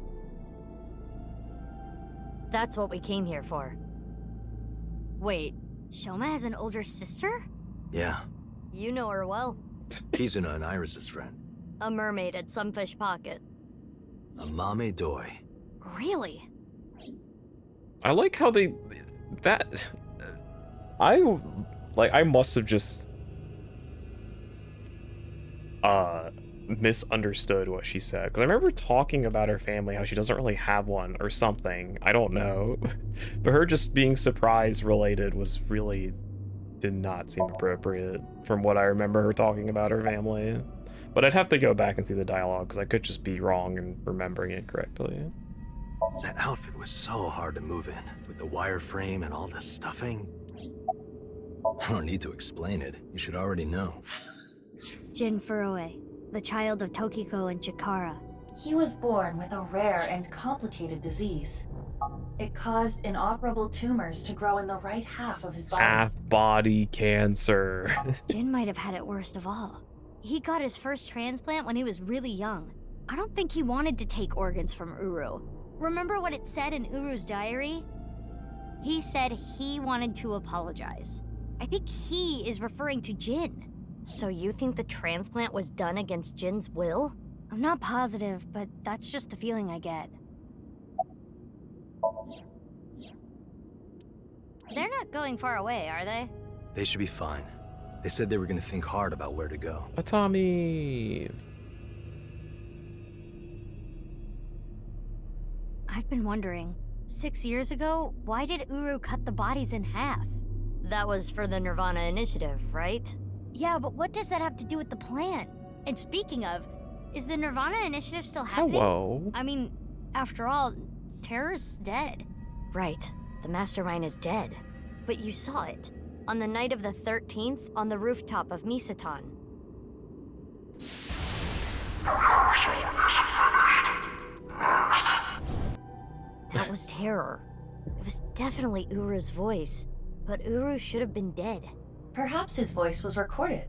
That's what we came here for. Wait, Shoma has an older sister? Yeah. you know her well. Kizuna and Iris's friend. A mermaid at Sunfish Pocket. A mame doi. Really? I like how they... I must have just... misunderstood what she said. Because I remember talking about her family, how she doesn't really have one or something. I don't know. But her just being surprise related was really... did not seem appropriate from what I remember her talking about her family. But I'd have to go back and see the dialogue because I could just be wrong in remembering it correctly. That outfit was so hard to move in, with the wireframe and all the stuffing. I don't need to explain it. You should already know. Jin Furue, the child of Tokiko and Chikara. He was born with a rare and complicated disease. It caused inoperable tumors to grow in the right half of his body. Half body cancer. Jin might have had it worst of all. He got his first transplant when he was really young. I don't think he wanted to take organs from Uru. Remember what it said in Uru's diary? He said he wanted to apologize. I think he is referring to Jin. So you think the transplant was done against Jin's will? I'm not positive, but that's just the feeling I get. They're not going far away, are they? They should be fine. They said they were going to think hard about where to go. Tommy. I've been wondering, 6 years ago, why did Uru cut the bodies in half? That was for the Nirvana Initiative, right? Yeah, but what does that have to do with the plan? And speaking of, is the Nirvana Initiative still happening? Hello. I mean, after all, Terror's dead. Right. The mastermind is dead. But you saw it. On the night of the 13th, on the rooftop of Misatan. That was Terror. It was definitely Uru's voice. But Uru should have been dead. Perhaps his voice was recorded.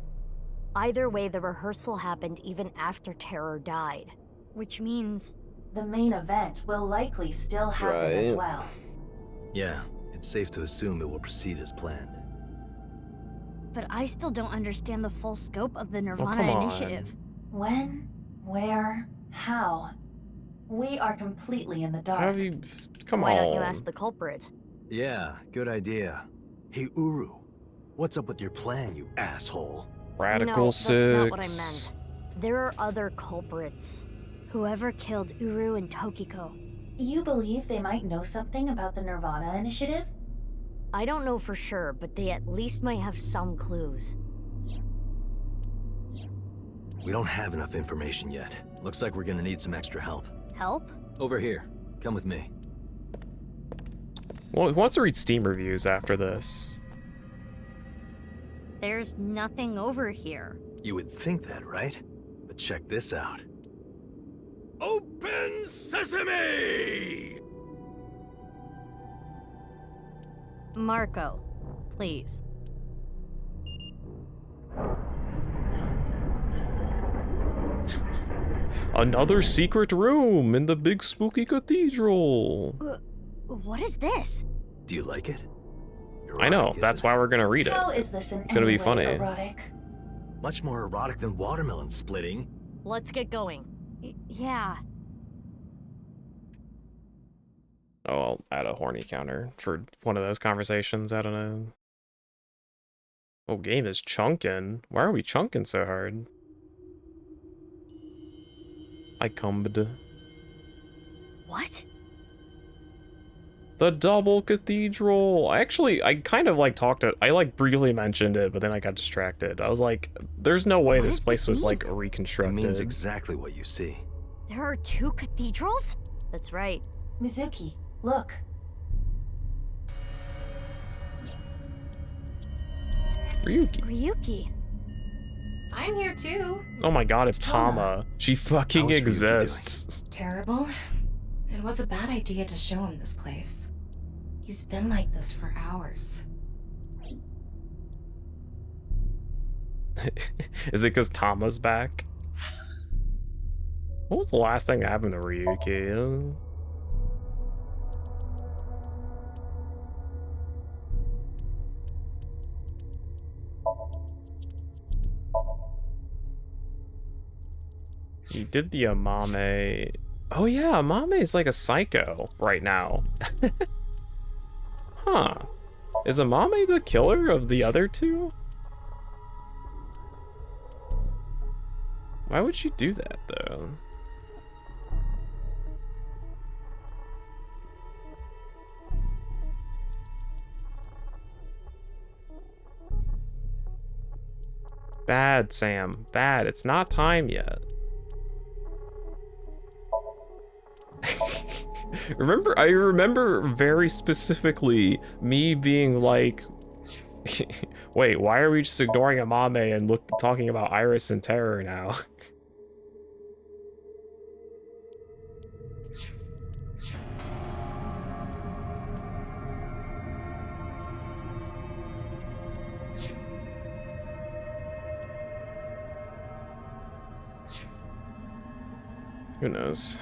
Either way, the rehearsal happened even after Terror died. Which means... the main event will likely still happen as well. Yeah, it's safe to assume it will proceed as planned. But I still don't understand the full scope of the Nirvana Initiative. When? Where? How? We are completely in the dark. Why don't you ask the culprit? Yeah, good idea. Hey, Uru, what's up with your plan, you asshole? No, that's not what I meant. There are other culprits. Whoever killed Uru and Tokiko. You believe they might know something about the Nirvana Initiative? I don't know for sure, but they at least might have some clues. We don't have enough information yet. Looks like we're gonna need some extra help. Help? Over here. Come with me. Well, he wants to read Steam reviews after this. There's nothing over here. You would think that, right? But check this out. Open Sesame! Marco, please. Another secret room in the big spooky cathedral. What is this? Do you like it? I know, that's why we're gonna read it. How is this in It's gonna any be way funny. erotic? Much more erotic than watermelon splitting. Let's get going. Yeah. Oh, I'll add a horny counter for one of those conversations. I don't know. Oh, game is chunking. Why are we chunking so hard? I cummed. What? The double cathedral. I kind of like I like briefly mentioned it, but then I got distracted. I was like, there's no way this place was like It reconstructed. means exactly what you see. There are 2 cathedrals? That's right. Mizuki, look. Ryuki. I'm here too. Oh my god, it's Tama. She fucking How's Ryuki exists. Terrible. It was a bad idea to show him this place. He's been like this for hours. Is it because Tama's back? What was the last thing that happened to Ryuki? He did the Amame. Oh yeah, Amame is like a psycho right now. Huh. Is Amame the killer of the other 2? Why would she do that though? Bad, Sam. Bad. It's not time yet. I remember very specifically me being like, wait, why are we just ignoring Amame and talking about Iris and Terror now? Who knows?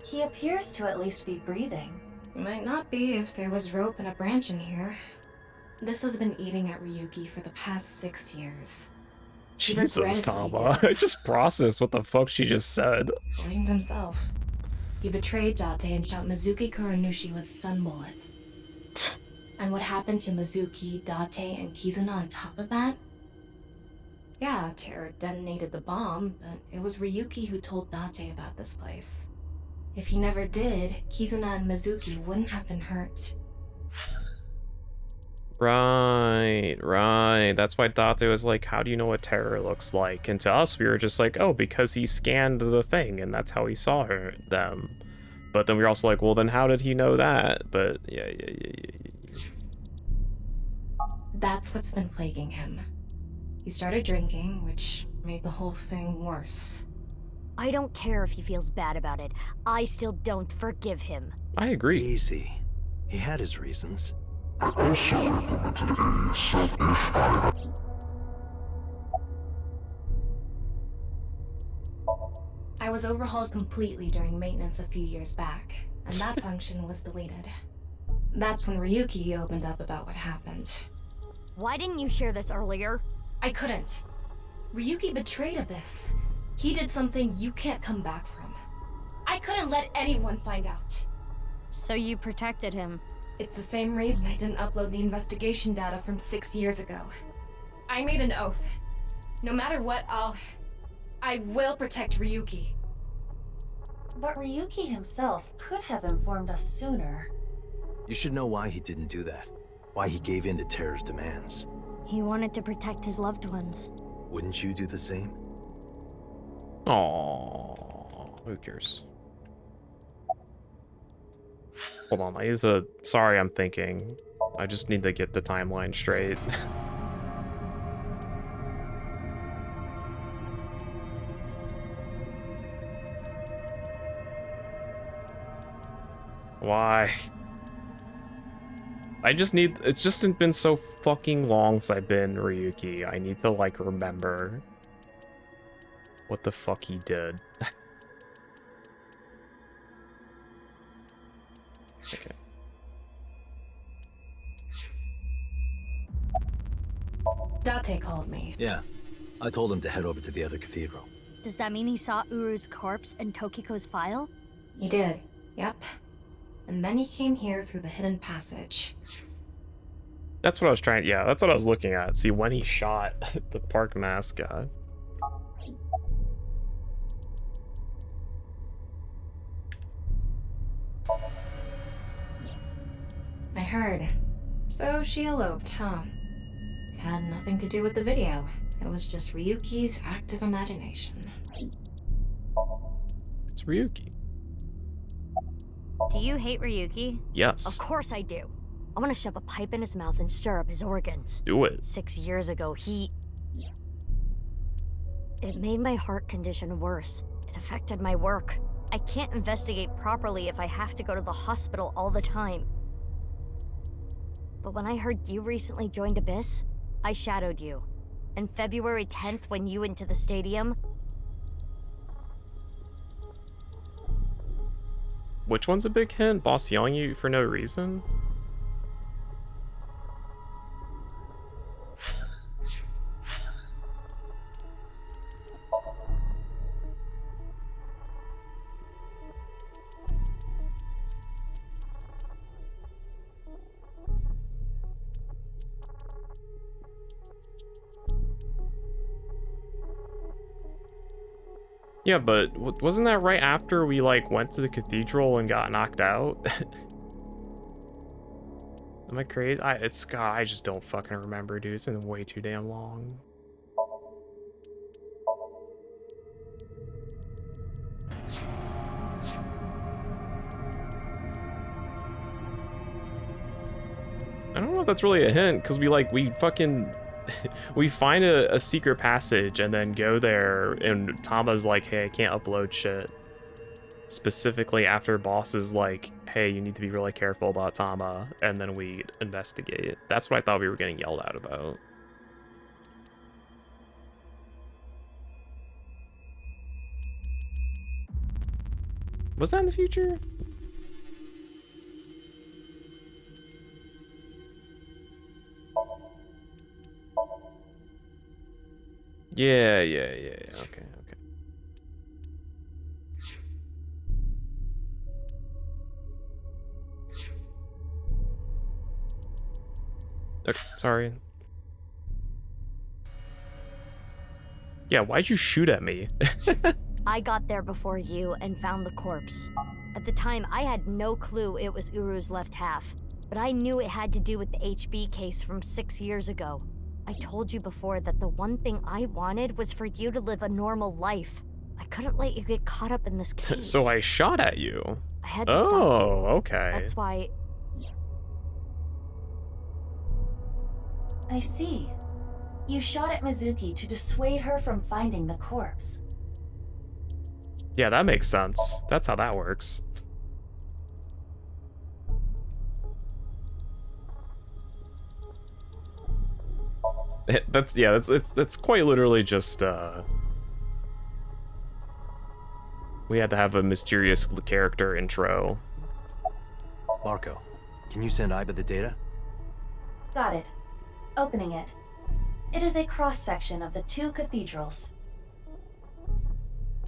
He appears to at least be breathing. Might not be if there was rope and a branch in here. This has been eating at Ryuki for the past 6 years. He Jesus, regretted Tama. I just processed what the fuck she just said. blamed himself. He betrayed Date and shot Mizuki Kuranushi with stun bullets. And what happened to Mizuki, Date, and Kizuna on top of that? Yeah, Terror detonated the bomb, but it was Ryuki who told Date about this place. If he never did, Kizuna and Mizuki wouldn't have been hurt. Right. That's why Date was like, how do you know what Terror looks like? And to us, we were just like, oh, because he scanned the thing, and that's how he saw them. But then we were also like, well, then how did he know that? But yeah. That's what's been plaguing him. He started drinking, which made the whole thing worse. I don't care if he feels bad about it. I still don't forgive him. I agree. Easy. He had his reasons. I also implemented a self-ish I was overhauled completely during maintenance a few years back, and that function was deleted. That's when Ryuki opened up about what happened. Why didn't you share this earlier? I couldn't. Ryuki betrayed Abyss. He did something you can't come back from. I couldn't let anyone find out. So you protected him. It's the same reason I didn't upload the investigation data from 6 years ago. I made an oath. No matter what, I will protect Ryuki. But Ryuki himself could have informed us sooner. You should know why he didn't do that. Why he gave in to Terror's demands. He wanted to protect his loved ones. Wouldn't you do the same? Aww, who cares? Hold on, I need to... Sorry, I'm thinking. I just need to get the timeline straight. Why? I just need... It's just been so fucking long since I've been Ryuki. I need to, like, remember what the fuck he did. Okay. Date called me. Yeah. I told him to head over to the other cathedral. Does that mean he saw Uru's corpse and Tokiko's file? He did. Yep. And then he came here through the hidden passage. That's what I was trying... Yeah, that's what I was looking at. See, when he shot the park mascot. heard. So she eloped, huh? It had nothing to do with the video. It was just Ryuki's active imagination. It's Ryuki. Do you hate Ryuki? Yes. Of course I do. I want to shove a pipe in his mouth and stir up his organs. Do it. 6 years ago, It made my heart condition worse. It affected my work. I can't investigate properly if I have to go to the hospital all the time. But when I heard you recently joined Abyss, I shadowed you. And February 10th, when you went to the stadium... Which one's a big hint? Boss yelling at you for no reason? Yeah, but wasn't that right after we, like, went to the cathedral and got knocked out? Am I crazy? God, I just don't fucking remember, dude. It's been way too damn long. I don't know if that's really a hint, because we fucking... we find a secret passage and then go there, and Tama's like, hey, I can't upload shit. Specifically after boss is like, hey, you need to be really careful about Tama, and then we investigate. That's what I thought we were getting yelled at about. Was that in the future? Yeah, okay. Okay, sorry. Yeah, why'd you shoot at me? I got there before you and found the corpse. At the time, I had no clue it was Uru's left half, but I knew it had to do with the HB case from 6 years ago. I told you before that the one thing I wanted was for you to live a normal life. I couldn't let you get caught up in this case. So I shot at you. I had to stop you. Oh, okay. That's why... I see. You shot at Mizuki to dissuade her from finding the corpse. Yeah, that makes sense. That's how that works. That's quite literally just we had to have a mysterious character intro. Marco, can you send Iba the data? Got it. Opening it. It is a cross-section of the 2 cathedrals.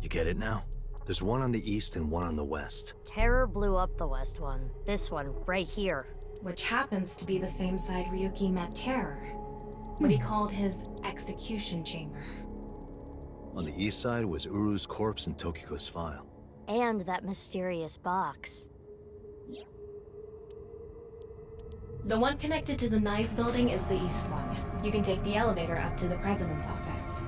You get it now? There's one on the east and one on the west. Terror blew up the west one. This one, right here. Which happens to be the same side Ryuki met Terror. What he called his execution chamber. On the east side was Uru's corpse and Tokiko's file. And that mysterious box. The one connected to the Nice building is the east one. You can take the elevator up to the president's office.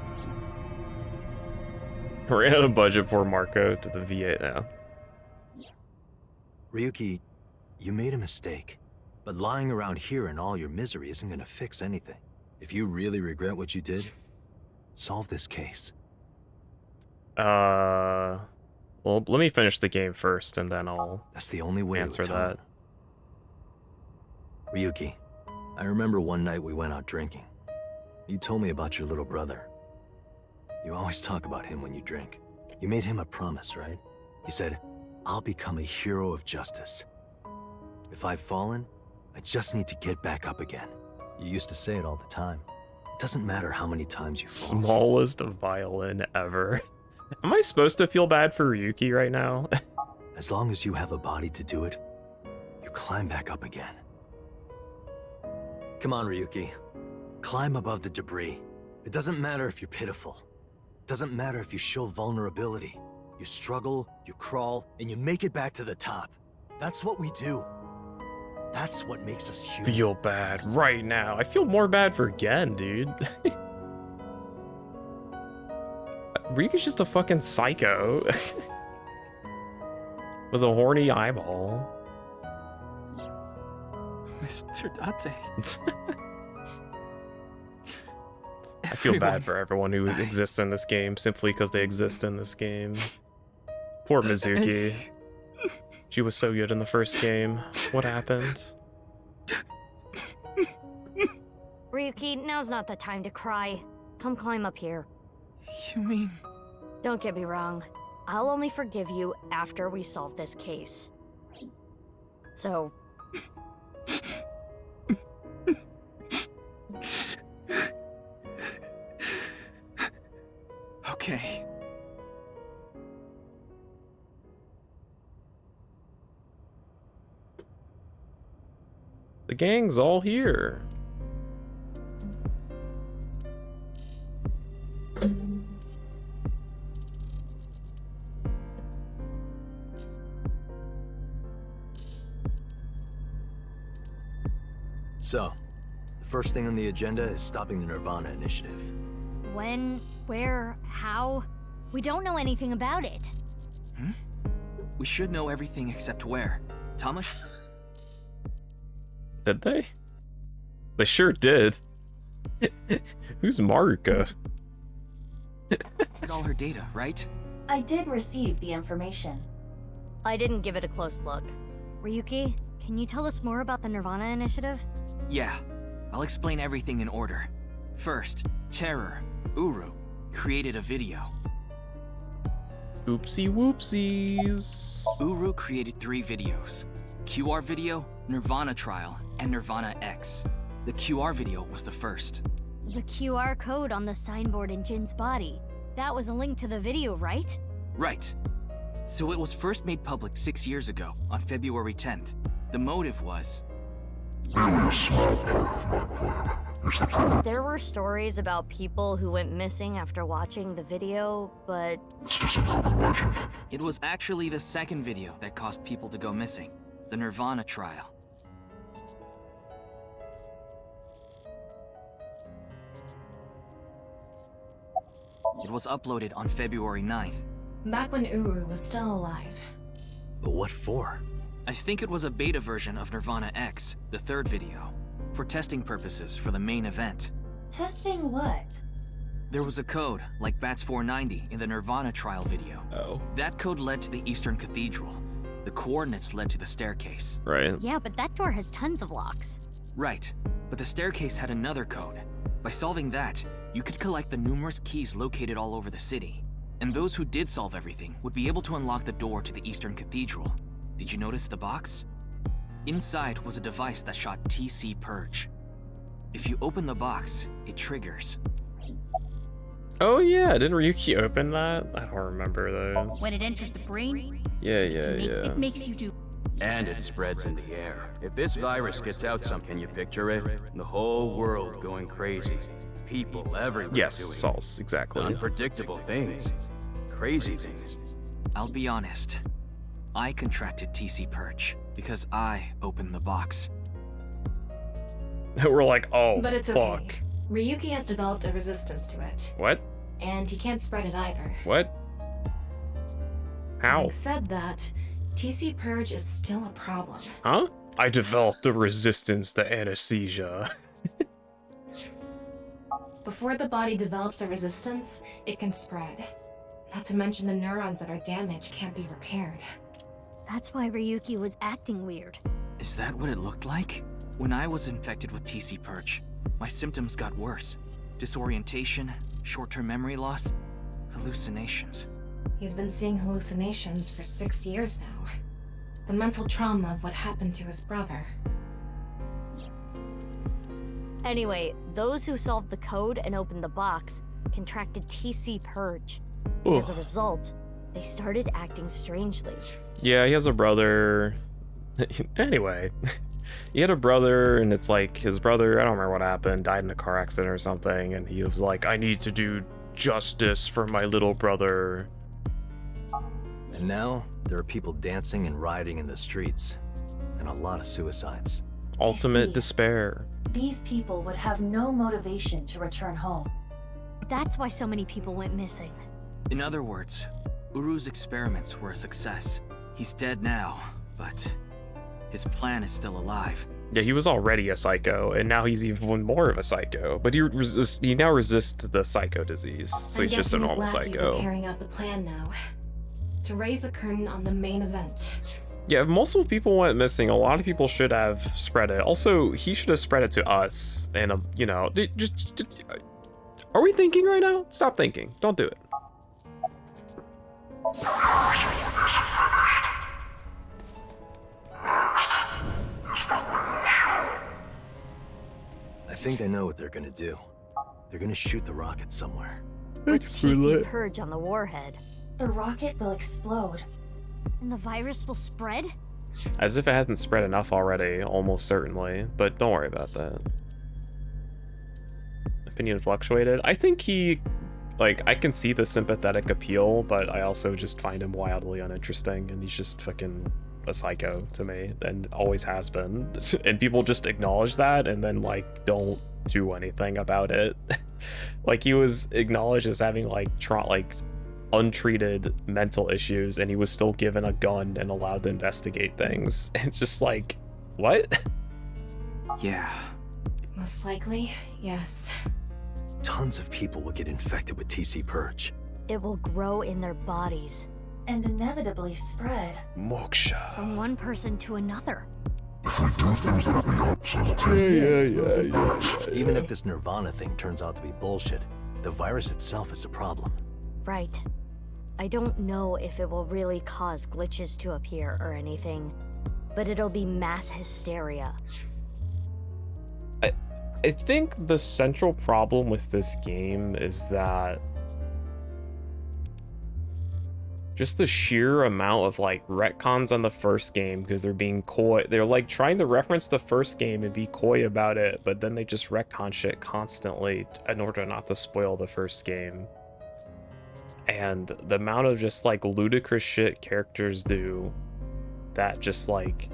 Ran out of budget for Marco to the V8 now. Ryuki, you made a mistake. But lying around here in all your misery isn't gonna fix anything. If you really regret what you did, solve this case. Well, let me finish the game first, and then I'll That's the only way answer to atone. that. Ryuki, I remember one night we went out drinking. You told me about your little brother. You always talk about him when you drink. You made him a promise, right? You said, I'll become a hero of justice. If I've fallen, I just need to get back up again. You used to say it all the time. It doesn't matter how many times you fall. Smallest violin ever. Am I supposed to feel bad for Ryuki right now? As long as you have a body to do it, you climb back up again. Come on, Ryuki. Climb above the debris. It doesn't matter if you're pitiful. It doesn't matter if you show vulnerability. You struggle, you crawl, and you make it back to the top. That's what we do. That's what makes us human. Feel bad right now. I feel more bad for Gen, dude. Ryuki's just a fucking psycho. With a horny eyeball. Mr. Date. I feel bad for everyone who exists in this game simply because they exist in this game. Poor Mizuki. She was so good in the first game. What happened? Ryuki, now's not the time to cry. Come climb up here. You mean... Don't get me wrong. I'll only forgive you after we solve this case. So... Okay. The gang's all here. So, the first thing on the agenda is stopping the Nirvana Initiative. When, where, how? We don't know anything about it. We should know everything except where. Thomas? Did they? They sure did. Who's Maruka? Had all her data, right? I did receive the information. I didn't give it a close look. Ryuki, can you tell us more about the Nirvana Initiative? Yeah. I'll explain everything in order. First, Terror, Uru, created a video. Oopsie whoopsies. Uru created 3 videos. QR video, Nirvana Trial, and Nirvana X. The QR video was the first. The QR code on the signboard in Jin's body. That was a link to the video, right? Right. So it was first made public 6 years ago, on February 10th. The motive was... Merely a small part of my plan. It's the problem. There were stories about people who went missing after watching the video, but... It's just an urban legend. It was actually the second video that caused people to go missing. The Nirvana Trial. It was uploaded on February 9th. Back when Uru was still alive. But what for? I think it was a beta version of Nirvana X, the third video, for testing purposes for the main event. Testing what? There was a code, like BATS 490 in the Nirvana Trial video. Oh. That code led to the Eastern Cathedral. The coordinates led to the staircase. Right. Yeah, but that door has tons of locks. Right, but the staircase had another code. By solving that, you could collect the numerous keys located all over the city. And those who did solve everything would be able to unlock the door to the Eastern Cathedral. Did you notice the box? Inside was a device that shot TC Purge. If you open the box, it triggers. Oh yeah, didn't Ryuki open that? I don't remember though. When it enters the brain, Yeah. it makes you do... And it spreads in the air. If this virus gets out can you picture it? The whole world going crazy. People everywhere Yes, doing Sauls, exactly. unpredictable things. Crazy things. I'll be honest. I contracted TC Purge because I opened the box. We're like, oh, But it's fuck. okay. Ryuki has developed a resistance to it. What? And he can't spread it either. What? How? Having said that, TC Purge is still a problem. Huh? I developed a resistance to anesthesia. Before the body develops a resistance, it can spread. Not to mention the neurons that are damaged can't be repaired. That's why Ryuki was acting weird. Is that what it looked like? When I was infected with TC Purge, my symptoms got worse. Disorientation, short-term memory loss, hallucinations. He's been seeing hallucinations for 6 years now. The mental trauma of what happened to his brother. Anyway, those who solved the code and opened the box contracted TC Purge. As a result, they started acting strangely. Yeah, he has a brother. Anyway, he had a brother, and it's like his brother, I don't remember what happened, died in a car accident or something, and he was like, I need to do justice for my little brother. And now, there are people dancing and rioting in the streets. and a lot of suicides. Ultimate see. despair. These people would have no motivation to return home. That's why so many people went missing. In other words, Uru's experiments were a success. He's dead now, but his plan is still alive. Yeah, he was already a psycho, and now he's even more of a psycho. But he now resists the psycho disease, so he's just a normal psycho. Are carrying out the plan now. To raise the curtain on the main event. Yeah, if multiple people went missing, a lot of people should have spread it. Also, he should have spread it to us, and you know, are we thinking right now? Stop thinking. Don't do it. I think I know what they're gonna do. They're gonna shoot the rocket somewhere. With TC Purge on the warhead. The rocket will explode. And the virus will spread? As if it hasn't spread enough already, almost certainly. But don't worry about that. Opinion fluctuated. I think he, like, I can see the sympathetic appeal, but I also just find him wildly uninteresting, and he's just fucking a psycho to me, and always has been. And people just acknowledge that, and then, like, don't do anything about it. Like, he was acknowledged as having, like, untreated mental issues, and he was still given a gun and allowed to investigate things. It's just like, what? Yeah. Most likely, yes. Tons of people will get infected with TC Purge. It will grow in their bodies. And inevitably spread. Moksha. From one person to another. Even if this Nirvana thing turns out to be bullshit, the virus itself is a problem. Right. I don't know if it will really cause glitches to appear or anything, but it'll be mass hysteria. I think the central problem with this game is that just the sheer amount of like retcons on the first game, because they're being coy. They're like trying to reference the first game and be coy about it, but then they just retcon shit constantly in order not to spoil the first game. And the amount of just like ludicrous shit characters do that just like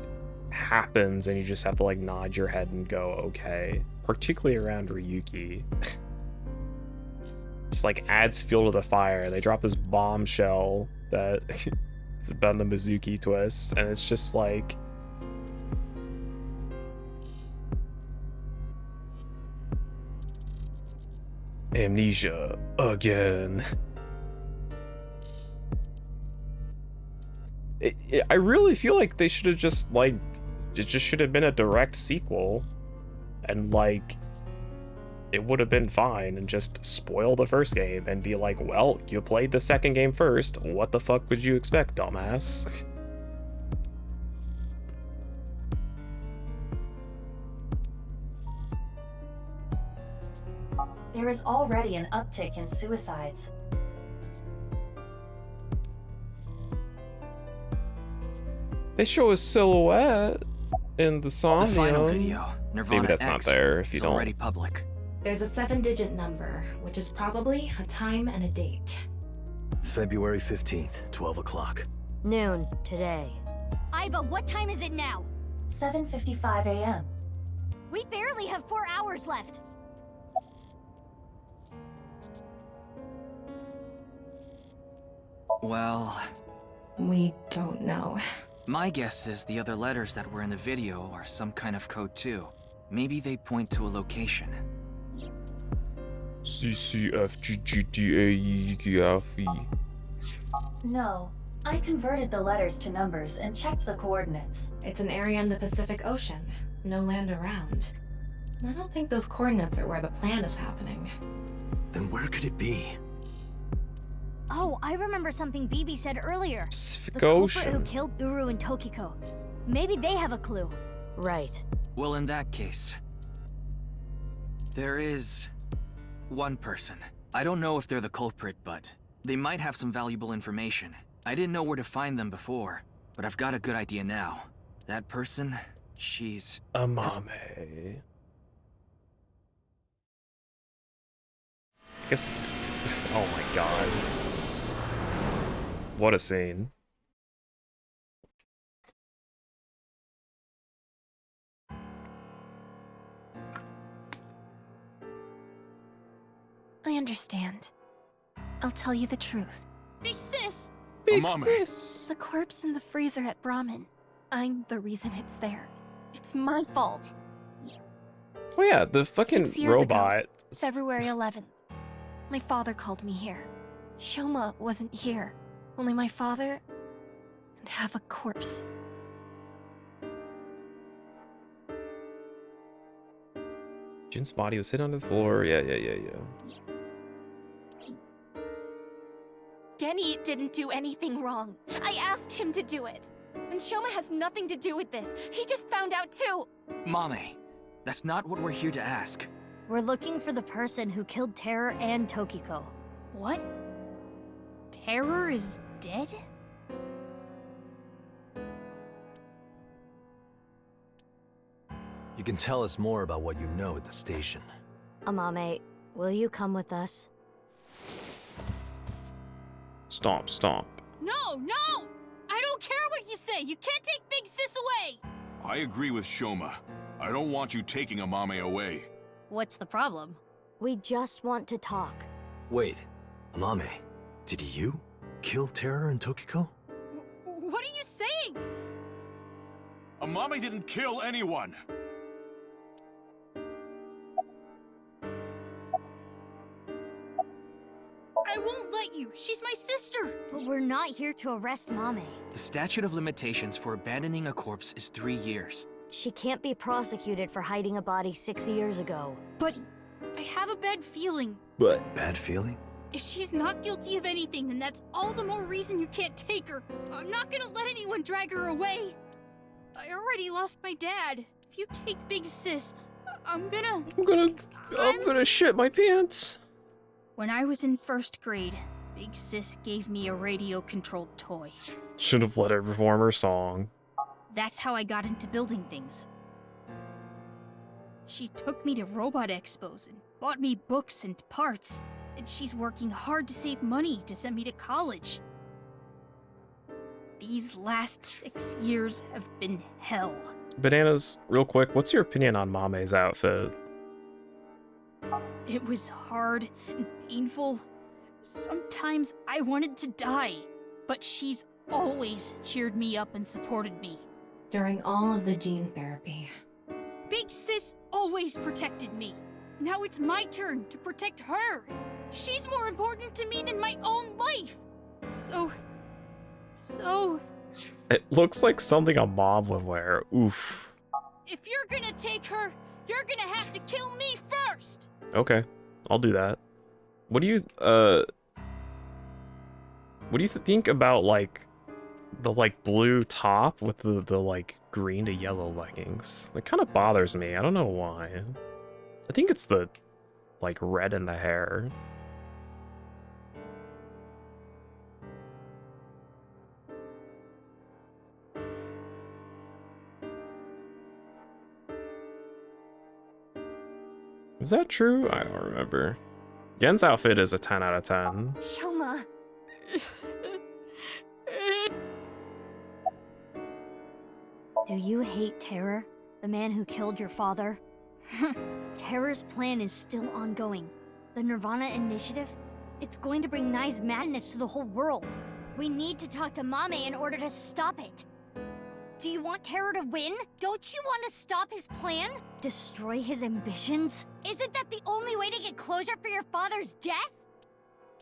happens, and you just have to like nod your head and go okay, particularly around Ryuki. Just like adds fuel to the fire. They drop this bombshell that is about the Mizuki twist, and it's just like, amnesia again. I really feel like they should have just like, it just should have been a direct sequel, and like it would have been fine, and just spoil the first game and be like, well, you played the second game first, what the fuck would you expect, dumbass? There is already an uptick in suicides. They show a silhouette in the Somnium. The final video, Nirvana Maybe that's X, not there if you is don't. already public. There's a 7-digit number, which is probably a time and a date. February 15th, 12 o'clock. Noon, today. Iva, what time is it now? 7:55 a.m. We barely have 4 hours left. Well, we don't know. My guess is the other letters that were in the video are some kind of code too. Maybe they point to a location. CCFGGDAEGFE. No, I converted the letters to numbers and checked the coordinates. It's an area in the Pacific Ocean. No land around. I don't think those coordinates are where the plan is happening. Then where could it be? Oh, I remember something BB said earlier. Pacific The culprit Ocean. who killed Uru and Tokiko. Maybe they have a clue. Right. Well, in that case, there is one person. I don't know if they're the culprit, but they might have some valuable information. I didn't know where to find them before, but I've got a good idea now. That person, she's... Amame. I guess... Oh my god. What a scene. understand. I'll tell you the truth. Big sis! Big sis! The corpse in the freezer at Brahmin. I'm the reason it's there. It's my fault. Oh yeah, the fucking 6 years robot. ago, February 11th. My father called me here. Shoma wasn't here. Only my father and half a corpse. Jin's body was hidden on the floor. Yeah. Genny didn't do anything wrong. I asked him to do it. And Shoma has nothing to do with this. He just found out too. Mame, that's not what we're here to ask. We're looking for the person who killed Terror and Tokiko. What? Terror is dead? You can tell us more about what you know at the station. Amame, will you come with us? Stomp. No! I don't care what you say! You can't take Big Sis away! I agree with Shoma. I don't want you taking Amame away. What's the problem? We just want to talk. Wait, Amame, did you kill Terror and Tokiko? What are you saying? Amame didn't kill anyone! I won't let you. She's my sister. But we're not here to arrest Mame. The statute of limitations for abandoning a corpse is 3 years. She can't be prosecuted for hiding a body 6 years ago. But I have a bad feeling. Bad feeling? If she's not guilty of anything, then that's all the more reason you can't take her. I'm not gonna let anyone drag her away. I already lost my dad. If you take Big Sis, I'm gonna shit my pants. When I was in 1st grade, Big Sis gave me a radio-controlled toy. Should have let her perform her song. That's how I got into building things. She took me to robot expos and bought me books and parts. And she's working hard to save money to send me to college. These last 6 years have been hell. Bananas, real quick, what's your opinion on Mame's outfit? It was hard and painful. Sometimes I wanted to die, but she's always cheered me up and supported me. During all of the gene therapy. Big Sis always protected me. Now it's my turn to protect her. She's more important to me than my own life. So... It looks like something a mom would wear. Oof. If you're gonna take her, you're gonna have to kill me first! Okay, I'll do that. What do you think about, like, the, like, blue top with the like, green to yellow leggings? It kind of bothers me. I don't know why. I think it's the, like, red in the hair. Is that true? I don't remember. Gen's outfit is a 10 out of 10. Shoma. Do you hate Terror? The man who killed your father? Terror's plan is still ongoing. The Nirvana Initiative? It's going to bring Nai's madness to the whole world. We need to talk to Mame in order to stop it. Do you want Terror to win? Don't you want to stop his plan? Destroy his ambitions? Isn't that the only way to get closure for your father's death?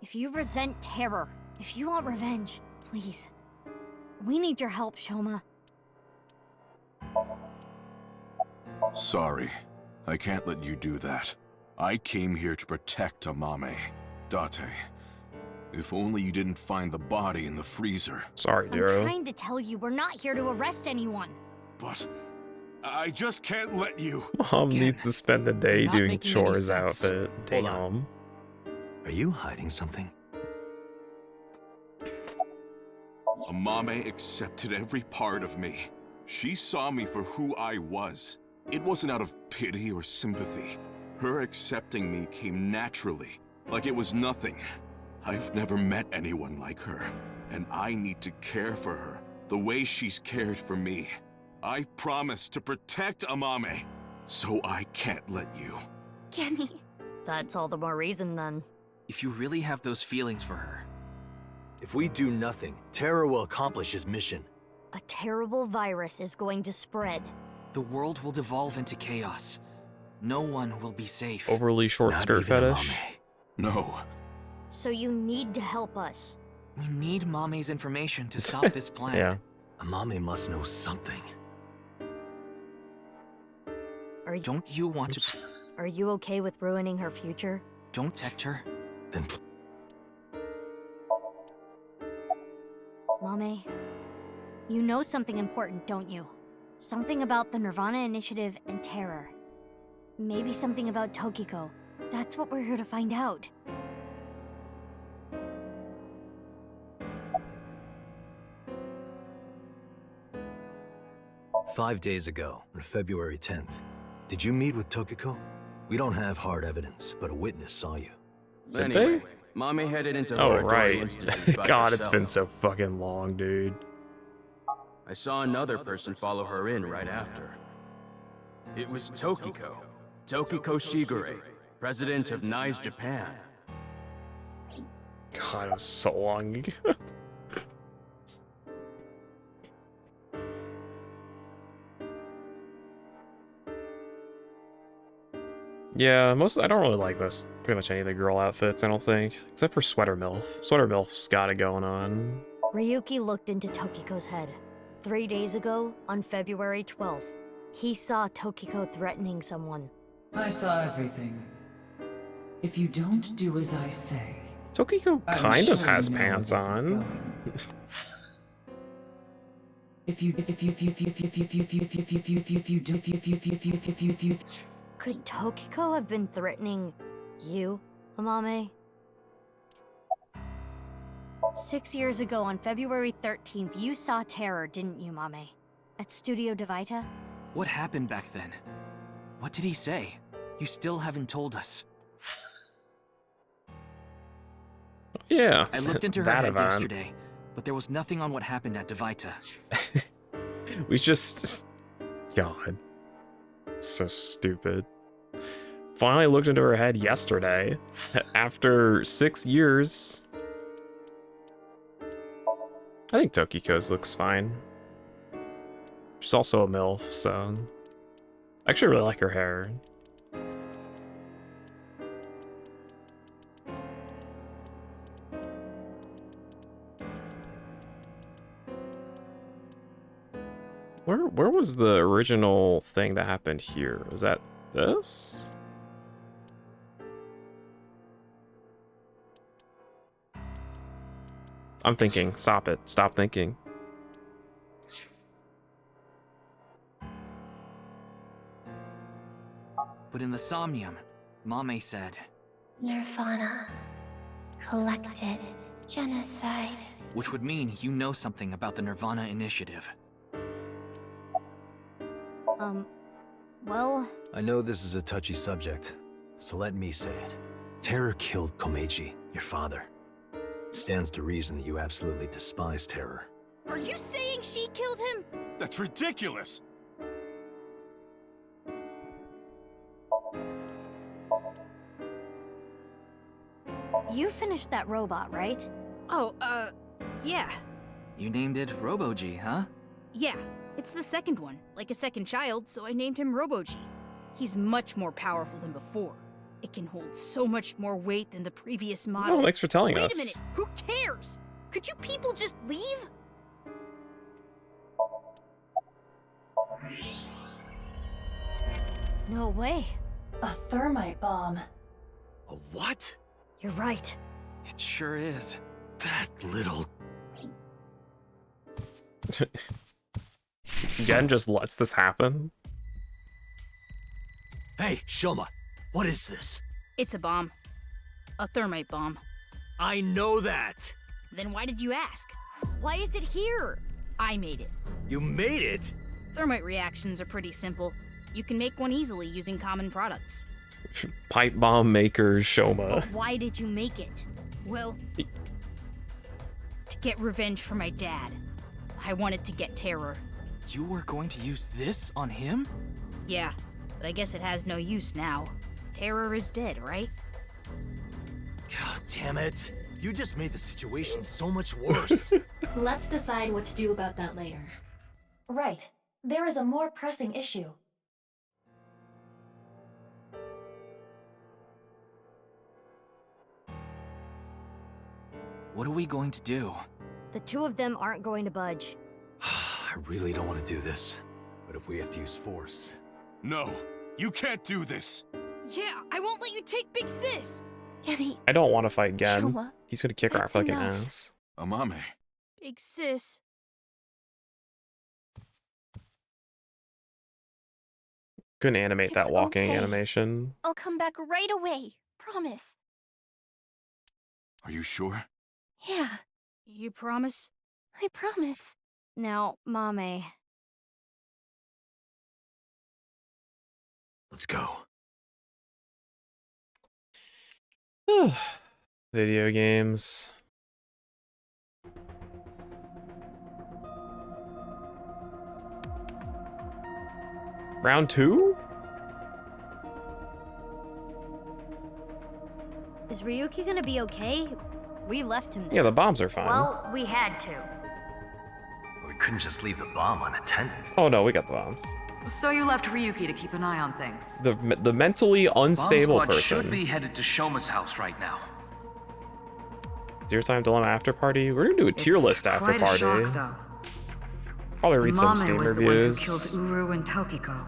If you resent Terror, if you want revenge, please. We need your help, Shoma. Sorry. I can't let you do that. I came here to protect Amame. Date. If only you didn't find the body in the freezer. Sorry, I'm trying to tell you, we're not here to arrest anyone. But I just can't let you. Mom needs to spend the day not doing making any chores sense. outfit. Hold on. Damn. Are you hiding something? Amame accepted every part of me. She saw me for who I was. It wasn't out of pity or sympathy. Her accepting me came naturally, like it was nothing. I've never met anyone like her, and I need to care for her the way she's cared for me. I promise to protect Amame, so I can't let you. Kenny. That's all the more reason then. If you really have those feelings for her. If we do nothing, Terra will accomplish his mission. A terrible virus is going to spread. The world will devolve into chaos. No one will be safe. Overly short skirt fetish. No. So you need to help us. We need Mame's information to stop this plan. Yeah. Mame must know something. Don't you want to... Are you okay with ruining her future? Don't protect her. Then... Mame, you know something important, don't you? Something about the Nirvana Initiative and terror. Maybe something about Tokiko. That's what we're here to find out. "5 days ago, on February 10th, did you meet with Tokiko? We don't have hard evidence, but a witness saw you." Did Anyway, they? Mommy headed into Oh, Horatory right. Institute by God, it's herself. been so fucking long, dude. I saw another person follow her in right after. It was Tokiko. Tokiko Shigure, president of NICE Japan. God, it was so long ago. Yeah, I don't really like this, pretty much any of the girl outfits, I don't think. Except for Sweater MILF. Sweater MILF's got it going on. Ryuki looked into Tokiko's head. 3 days ago, on February 12th, he saw Tokiko threatening someone. I saw everything. If you don't do as I say... Tokiko kind of has pants on. Could Tokiko have been threatening you, Amame? 6 years ago, on February 13th, you saw terror, didn't you, Mame? At Studio Devita? What happened back then? What did he say? You still haven't told us. Yeah. I looked into her that head event. yesterday, but there was nothing on what happened at Devita. We just... God. It's so stupid. Finally looked into her head yesterday. After 6 years. I think Tokiko's looks fine. She's also a MILF, so... I actually really like her hair. Where was the original thing that happened here? Was that this? I'm thinking. Stop it. Stop thinking. But in the Somnium, Mame said, Nirvana. Collected. Genocide. which would mean you know something about the Nirvana Initiative. Well... I know this is a touchy subject, so let me say it. Terror killed Komeiji, your father. It stands to reason that you absolutely despise Terror. Are you saying she killed him? That's ridiculous! You finished that robot, right? Oh, yeah. You named it Robo-G, huh? Yeah, it's the second one, like a second child, so I named him Robo-G. He's much more powerful than before. It can hold so much more weight than the previous model. Oh, thanks for telling us. Wait a minute, who cares? Could you people just leave? No way. A thermite bomb. A what? You're right. It sure is. That little... Gen just lets this happen? Hey, Shoma, what is this? It's a bomb. A thermite bomb. I know that! Then why did you ask? Why is it here? I made it. You made it? Thermite reactions are pretty simple. You can make one easily using common products. Pipe bomb maker Shoma. But why did you make it? Well, to get revenge for my dad. I wanted to get Terror. You were going to use this on him? Yeah, but I guess it has no use now. Terror is dead, right? Damn it! You just made the situation so much worse. Let's decide what to do about that later. Right. There is a more pressing issue. What are we going to do? The two of them aren't going to budge. I really don't want to do this, but if we have to use force... No, you can't do this. Yeah, I won't let you take Big Sis. Yeti. I don't want to fight again. Showa, He's gonna kick our that's fucking enough. ass. Amame. Big Sis. Couldn't animate It's that walking okay. animation. I'll come back right away. Promise. Are you sure? Yeah, You promise? I promise. Now, Mame. Let's go. Video games. Round 2? Is Ryuki gonna be okay? We left him there. Yeah, the bombs are fine. Well, we had to. We couldn't just leave the bomb unattended. Oh no, we got the bombs. So you left Ryuki to keep an eye on things. The mentally unstable Bomb Squad should person. be headed to Shoma's house right now. Zero Time Dilemma after party. We're gonna do a tier list after Quite a party. shock, though. Probably read some Mame Steam was reviews. the one who killed Uru and Tokiko.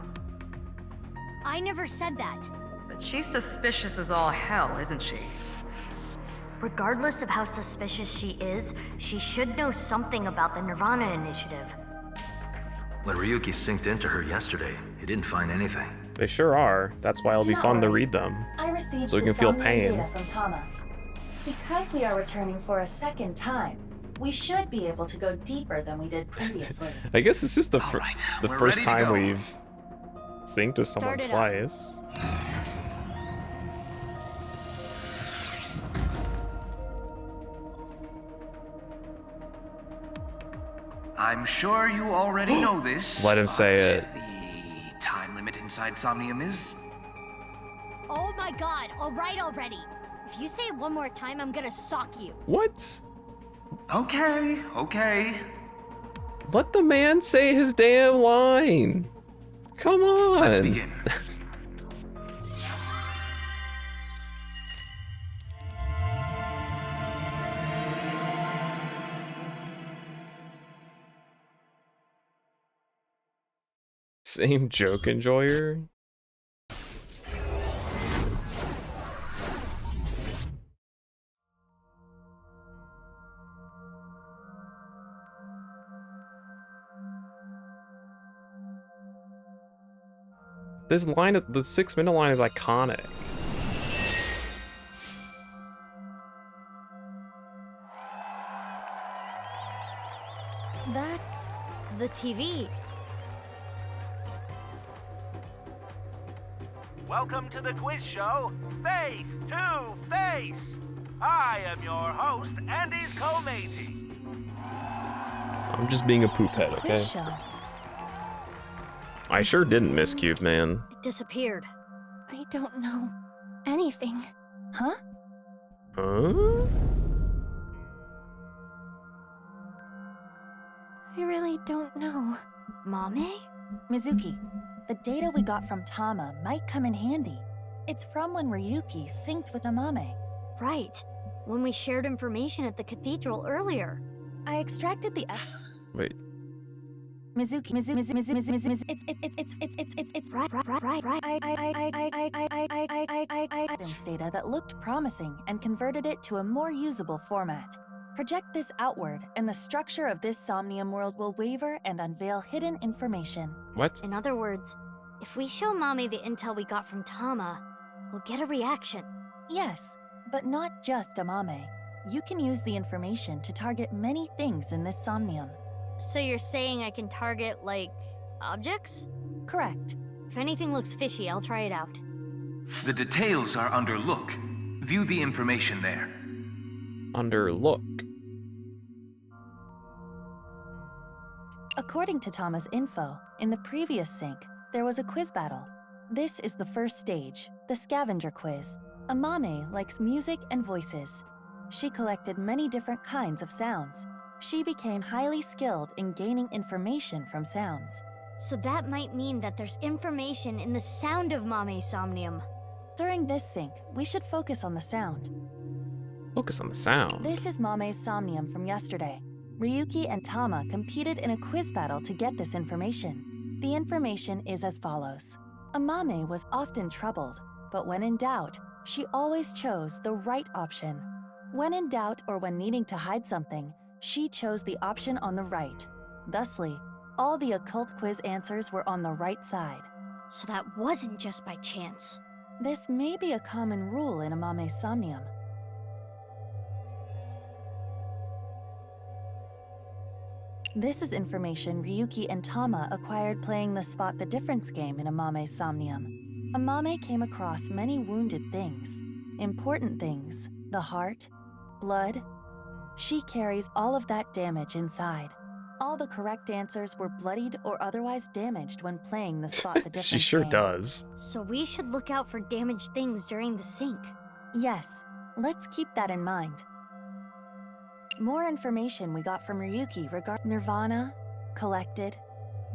I never said that. But she's suspicious as all hell, isn't she? Regardless of how suspicious she is, she should know something about the Nirvana Initiative. When Ryuki synced into her yesterday, he didn't find anything. They sure are. That's why it'll Do be not fun to worry. read them. I received So we the can feel Somnium pain. data from Tama. Because we are returning for a second time, we should be able to go deeper than we did previously. I guess this is the the we're first ready to time go. we've synced with someone Start it up. twice. I'm sure you already know this. Let him say but it. The time limit inside Somnium is... Oh my god, alright already. If you say it one more time, I'm gonna sock you. What? Okay, okay. Let the man say his damn line. Come on. Let's begin. Same joke enjoyer. This line, the 6-minute line is iconic. That's the TV. Welcome to the quiz show, Face to Face. I am your host, Andy's co-matey. I'm just being a poop head, okay? Quiz show. I sure didn't miss Cube, man. It disappeared. I don't know anything. Huh? Huh? I really don't know. Mame? Mizuki, the data we got from Tama might come in handy. It's from when Ryuki synced with Amame. Right. When we shared information at the cathedral earlier. I extracted the Wait. Mizuki, it's right. evidence data that looked promising and converted it to a more usable format. Project this outward, and the structure of this Somnium world will waver and unveil hidden information. What? In other words, if we show Mame the intel we got from Tama, we'll get a reaction. Yes, but not just Amame. You can use the information to target many things in this Somnium. So you're saying I can target, like, objects? Correct. If anything looks fishy, I'll try it out. The details are under look. View the information there. Under look. According to Tama's info, in the previous sync, there was a quiz battle. This is the first stage, the scavenger quiz. Amame likes music and voices. She collected many different kinds of sounds. She became highly skilled in gaining information from sounds. So that might mean that there's information in the sound of Mame's Somnium. During this sync, we should focus on the sound. Focus on the sound. This is Mame's Somnium from yesterday. Ryuki and Tama competed in a quiz battle to get this information. The information is as follows. Amame was often troubled, but when in doubt, she always chose the right option. When in doubt or when needing to hide something, she chose the option on the right. Thusly, all the occult quiz answers were on the right side. So that wasn't just by chance. This may be a common rule in Amame's Somnium. This is information Ryuki and Tama acquired playing the Spot the Difference game in Amame's Somnium. Amame came across many wounded things. Important things, the heart, blood. She carries all of that damage inside. All the correct answers were bloodied or otherwise damaged when playing the Spot the Difference She sure game. does. So we should look out for damaged things during the sync. Yes, let's keep that in mind. More information we got from Ryuki regarding Nirvana, collected,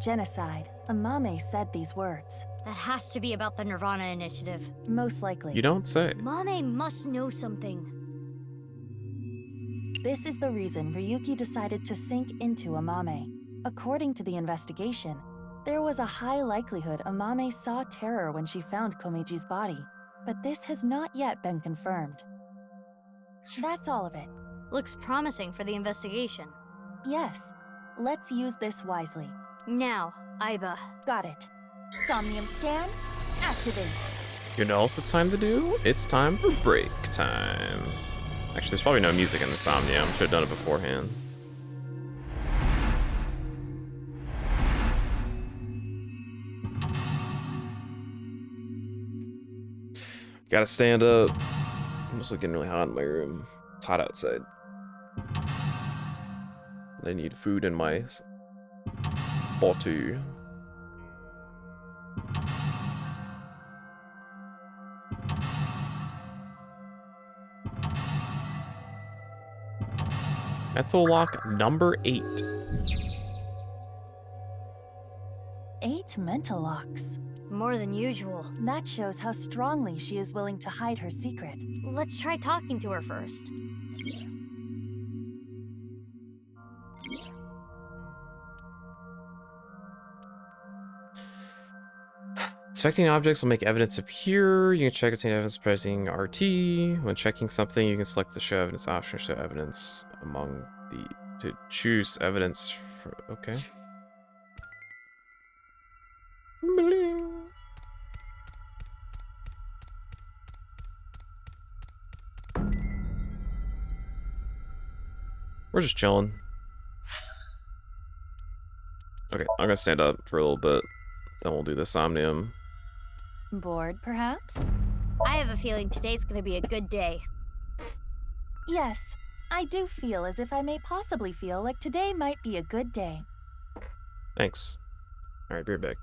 genocide. Amame said these words. That has to be about the Nirvana Initiative. Most likely. You don't say. Mame must know something. This is the reason Ryuki decided to sink into Amame. According to the investigation, there was a high likelihood Amame saw terror when she found Komeji's body, but this has not yet been confirmed. That's all of it. Looks promising for the investigation. Yes, let's use this wisely. Now, Aiba. Got it. Somnium scan, activate. You know what else it's time to do? It's time for break time. Actually, there's probably no music in the Somnium. Should have done it beforehand. Gotta stand up. I'm also getting really hot in my room. It's hot outside. I need food in my bottle. Mental lock number 8. 8 mental locks. More than usual. That shows how strongly she is willing to hide her secret. Let's try talking to her first. Inspecting objects will make evidence appear. You can check obtain evidence by pressing RT. When checking something, you can select the show evidence option to show evidence among the to choose evidence for okay. We're just chilling. Okay, I'm gonna stand up for a little bit. Then we'll do the Somnium. Bored, perhaps? I have a feeling today's gonna be a good day. Yes, I do feel as if I may possibly feel like today might be a good day. Thanks. Alright, be right back.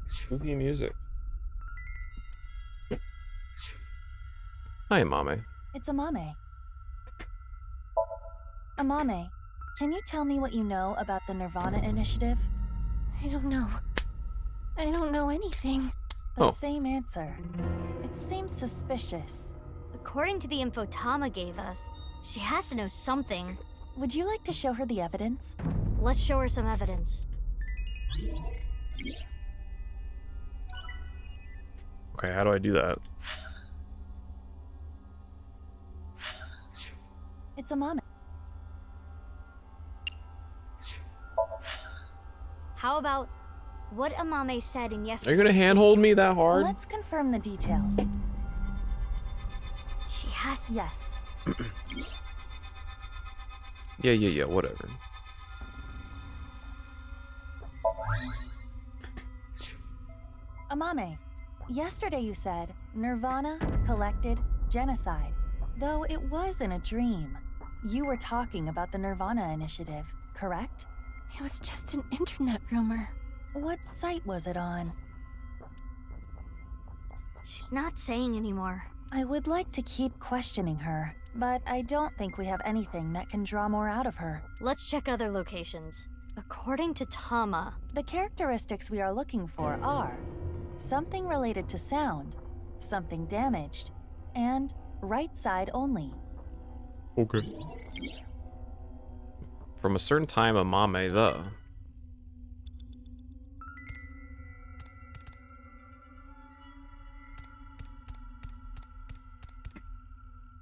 Spooky music. Hi, Amame. It's Amame. Amame, can you tell me what you know about the Nirvana Initiative? I don't know. I don't know anything. The same answer. It seems suspicious. According to the info Tama gave us, she has to know something. Would you like to show her the evidence? Let's show her some evidence. Okay, how do I do that? It's Amame. How about what Amame said in Are yesterday's... you gonna handhold me that hard? Let's confirm the details. She has... Yes. Yeah, whatever. Amame, yesterday you said Nirvana collected genocide. Though it was in a dream. You were talking about the Nirvana Initiative, correct? It was just an internet rumor. What site was it on? She's not saying anymore. I would like to keep questioning her, but I don't think we have anything that can draw more out of her. Let's check other locations. According to Tama, the characteristics we are looking for are something related to sound, something damaged, and right side only. Okay. From a certain time, Amame, the...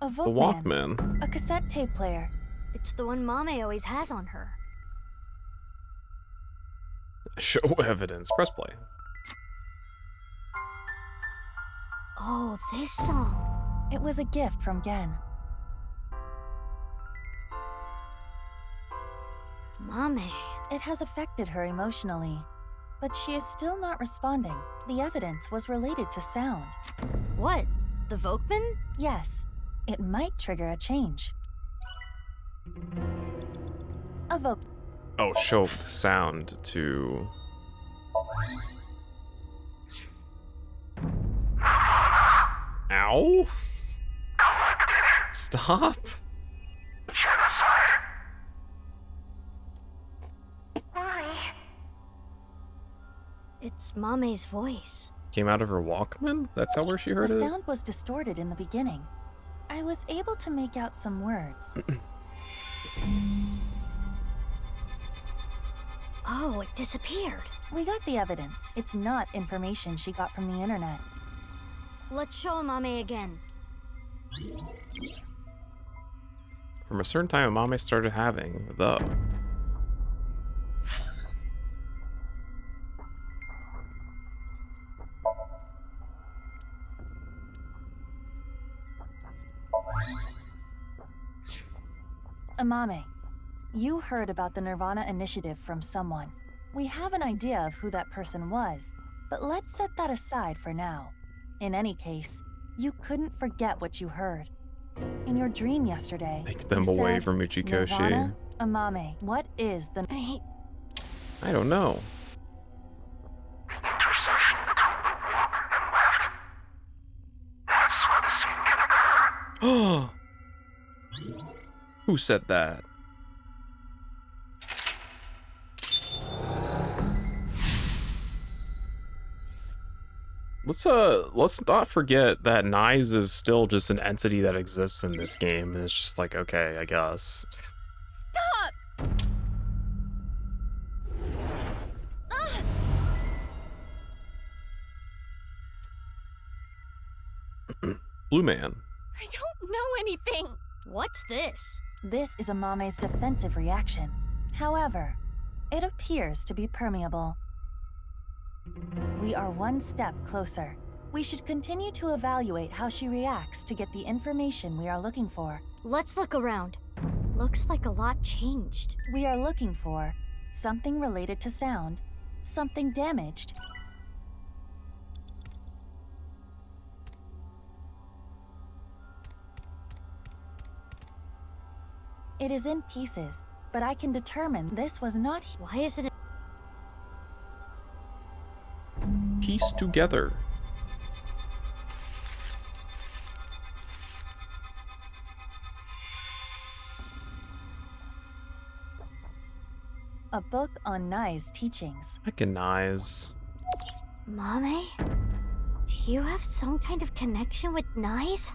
A The Walkman. A cassette tape player. It's the one Mame always has on her. Show evidence. Press play. Oh, this song. It was a gift from Gen. Mame. It has affected her emotionally, but she is still not responding. The evidence was related to sound. What? The Volkman? Yes. It might trigger a change. A Volk. Oh, show the sound to... Ow? Stop. Genocide. Why? It's Mame's voice. Came out of her Walkman? That's how where she heard The it? sound was distorted in the beginning. I was able to make out some words. Oh, it disappeared. We got the evidence. It's not information she got from the internet. Let's show Mame again. From a certain time, Amame started having the... Amame, you heard about the Nirvana Initiative from someone. We have an idea of who that person was, but let's set that aside for now. In any case, you couldn't forget what you heard. In your dream yesterday, Take them you away said, from Uchikoshi. Nirvana, Amame, what is the... I don't know. Intersection between the warp and left. That's where the scene can occur. Who said that? Let's not forget that Nyes is still just an entity that exists in this game, and it's just like, okay, I guess. Stop! Blue Man. I don't know anything. What's this? This is Amame's defensive reaction. However, it appears to be permeable. We are one step closer. We should continue to evaluate how she reacts to get the information we are looking for. Let's look around. Looks like a lot changed. We are looking for something related to sound, something damaged. It is in pieces, but I can determine this was not... Why is it... Piece together. A book on Nye's teachings. Recognize. Mame? Do you have some kind of connection with Nyes?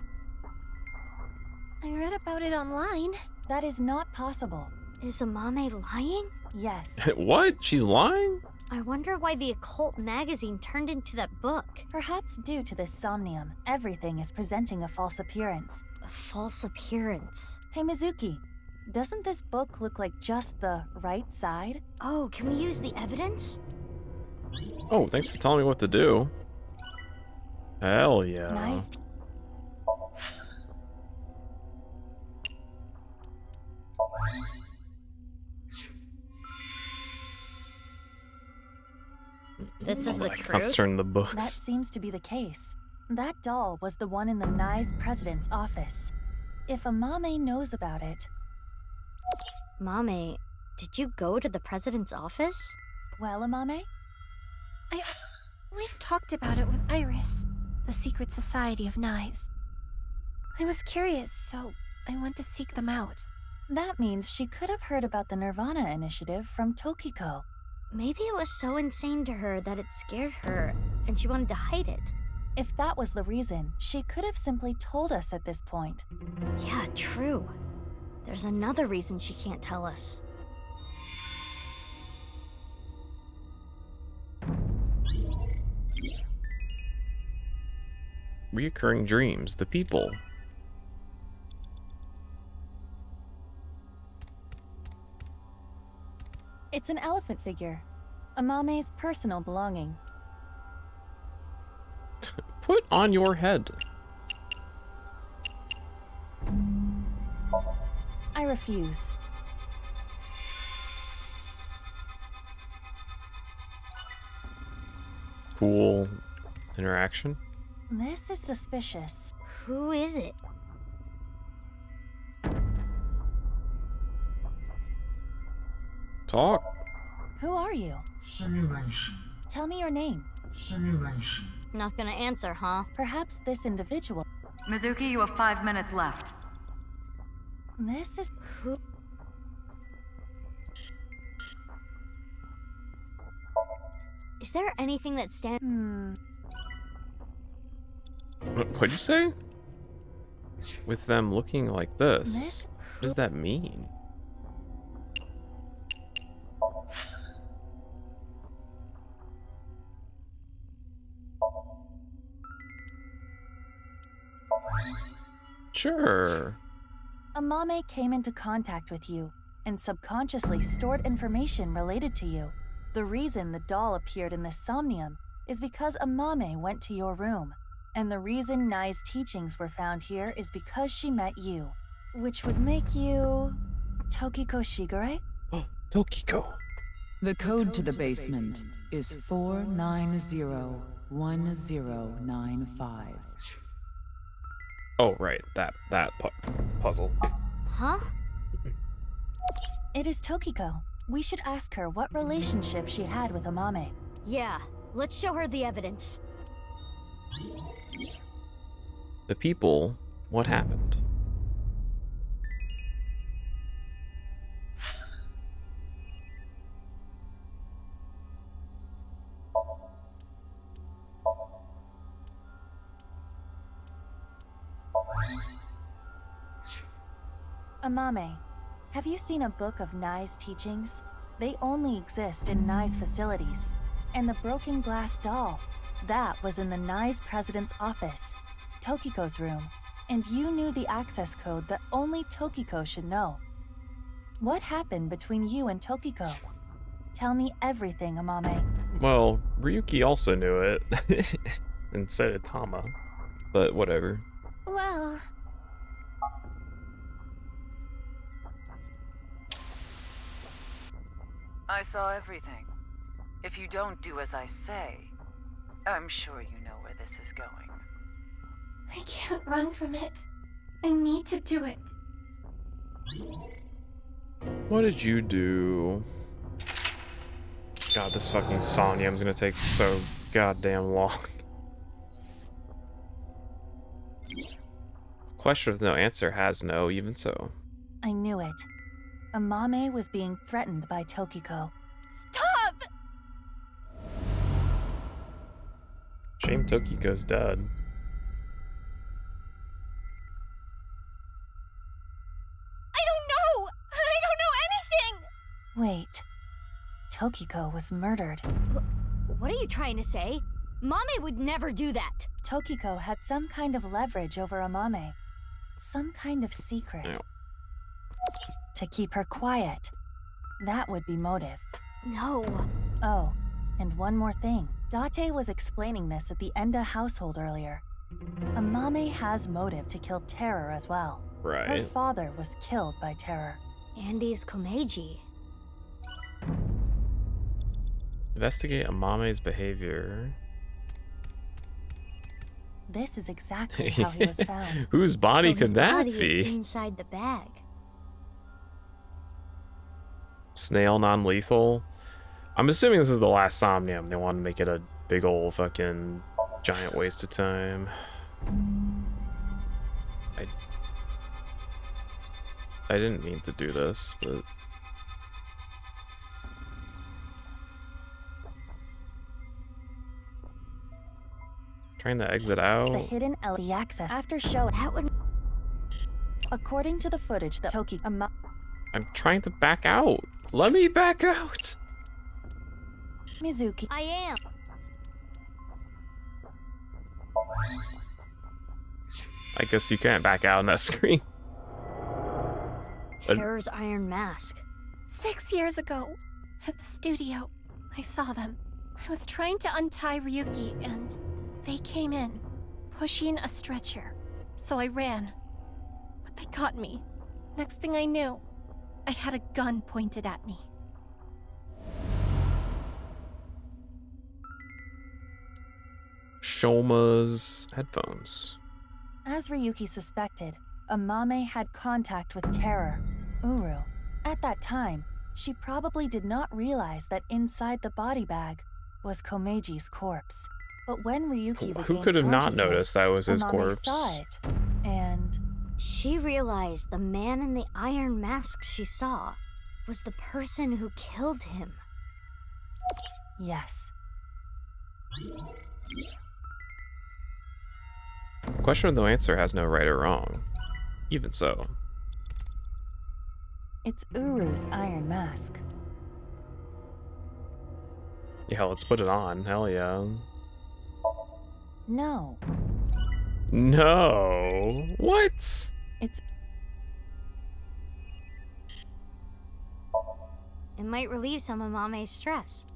I read about it online. That is not possible. Is Amame lying? Yes. What? She's lying? I wonder why the occult magazine turned into that book. Perhaps due to this somnium, everything is presenting a false appearance. A false appearance? Hey Mizuki, doesn't this book look like just the right side? Oh, can we use the evidence? Oh, thanks for telling me what to do. Hell yeah. Nice. This is the I truth? can't turn the That books. seems to be the case. That doll was the one in the Nye's president's office. If Amame knows about it... Mame, did you go to the president's office? Well, Amame? I always talked about it with Iris, the secret society of Nyes. I was curious, so I went to seek them out. That means she could have heard about the Nirvana Initiative from Tokiko. Maybe it was so insane to her that it scared her, and she wanted to hide it. If that was the reason, she could have simply told us at this point. Yeah, true. There's another reason she can't tell us. Reoccurring dreams, the people. It's an elephant figure. Amame's personal belonging. Put on your head. I refuse. Cool interaction. This is suspicious. Who is it? Talk. Who are you? Simulation. Tell me your name. Simulation. Not gonna answer, huh? Perhaps this individual. Mizuki, you have 5 minutes left. This is... Who? Is there anything that stands... What'd you say? With them looking like this? What does that mean? Sure. Amame came into contact with you and subconsciously stored information related to you. The reason the doll appeared in this somnium is because Amame went to your room. And the reason Nye's teachings were found here is because she met you. Which would make you... Tokiko Shigure? Tokiko. The code to the basement is 4901095. Oh, right. That puzzle. Huh? It is Tokiko. We should ask her what relationship she had with Amame. Yeah, let's show her the evidence. The people, what happened? Amame, have you seen a book of Nai's teachings? They only exist in Nai's facilities. And the broken glass doll, that was in the Nai's president's office, Tokiko's room. And you knew the access code that only Tokiko should know. What happened between you and Tokiko? Tell me everything, Amame. Well, Ryuki also knew it. And so did Tama. But whatever. Well... I saw everything. If you don't do as I say, I'm sure you know where this is going. I can't run from it. I need to do it. What did you do? God, this fucking Somnium's gonna take so goddamn long. Question with no answer has no, even so. I knew it. Amame was being threatened by Tokiko. Stop! Shame Tokiko's dead. I don't know anything! Wait. Tokiko was murdered. What are you trying to say? Mame would never do that. Tokiko had some kind of leverage over Amame. Some kind of secret. Ew. To keep her quiet. That would be motive. No. Oh, and one more thing. Date was explaining this at the Enda household earlier. Amame has motive to kill Terror as well. Right. Her father was killed by Terror. Andy's Komeiji. Investigate Amame's behavior. This is exactly how he was found. Whose body So could his that body be? is inside the bag. Snail non-lethal. I'm assuming this is the last Somnium. They want to make it a big old fucking giant waste of time. I didn't mean to do this, but trying to exit out. The hidden LED access after show that would. According to the footage that I'm trying to back out. Let me back out. Mizuki. I am. I guess you can't back out on that screen. Terror's iron mask. 6 years ago, at the studio, I saw them. I was trying to untie Ryuki, and they came in, pushing a stretcher. So I ran. But they got me. Next thing I knew, I had a gun pointed at me. Shoma's headphones. As Ryuki suspected, Amame had contact with Terror, Uru. At that time, she probably did not realize that inside the body bag was Komeiji's corpse. But when Ryuki Who could have not noticed that was his Amame corpse? saw it, and She realized the man in the iron mask she saw was the person who killed him. yes. Question with no answer has no right or wrong. Even so. It's Uru's iron mask. Yeah, let's put it on. Hell yeah. No, No. What? it's It might relieve some of Mame's stress.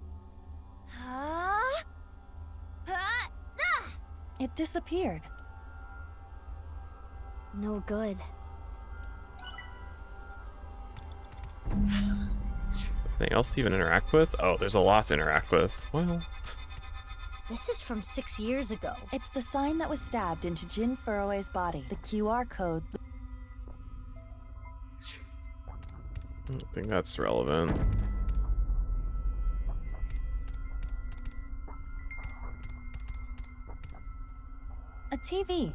it disappeared. No good. Anything else to even interact with? Oh, there's a lot to interact with. Well, This is from 6 years ago. It's the sign that was stabbed into Jin Furue's body. The QR code. I don't think that's relevant. A TV.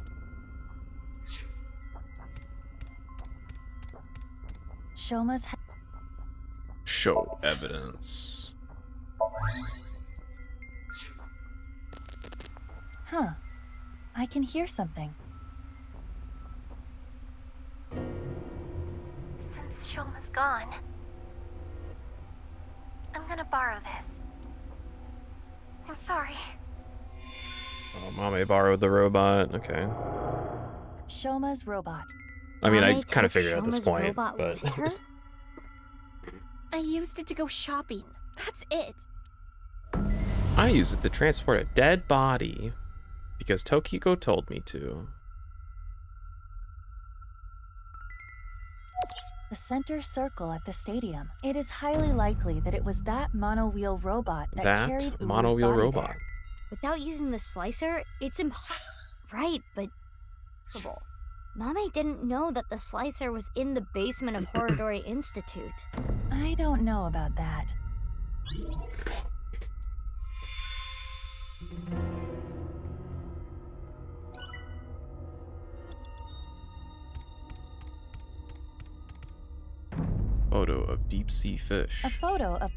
Shoma's. Show evidence. Huh. I can hear something. Since Shoma's gone, I'm gonna borrow this. I'm sorry. Oh, Mame borrowed the robot. Okay. Shoma's robot. I mean, I Mame kind of took figured at this Shoma's point, robot but with her? I used it to go shopping. That's it. I use it to transport a dead body because Tokiko told me to. The center circle at the stadium. It is highly likely that it was that monowheel robot that carried Uru's monowheel body robot. there. Without using the slicer, it's impossible. Right, but possible. Mame didn't know that the slicer was in the basement of Horodori Institute. I don't know about that. Photo of deep sea fish. A photo of.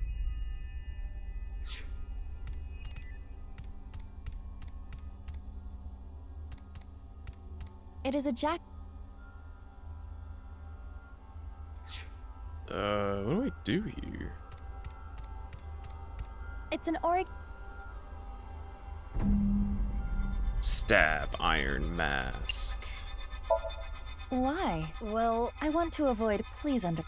It is a jack. What do I do here? It's an orig. Stab iron mask. Why? Well, I want to avoid. Please under.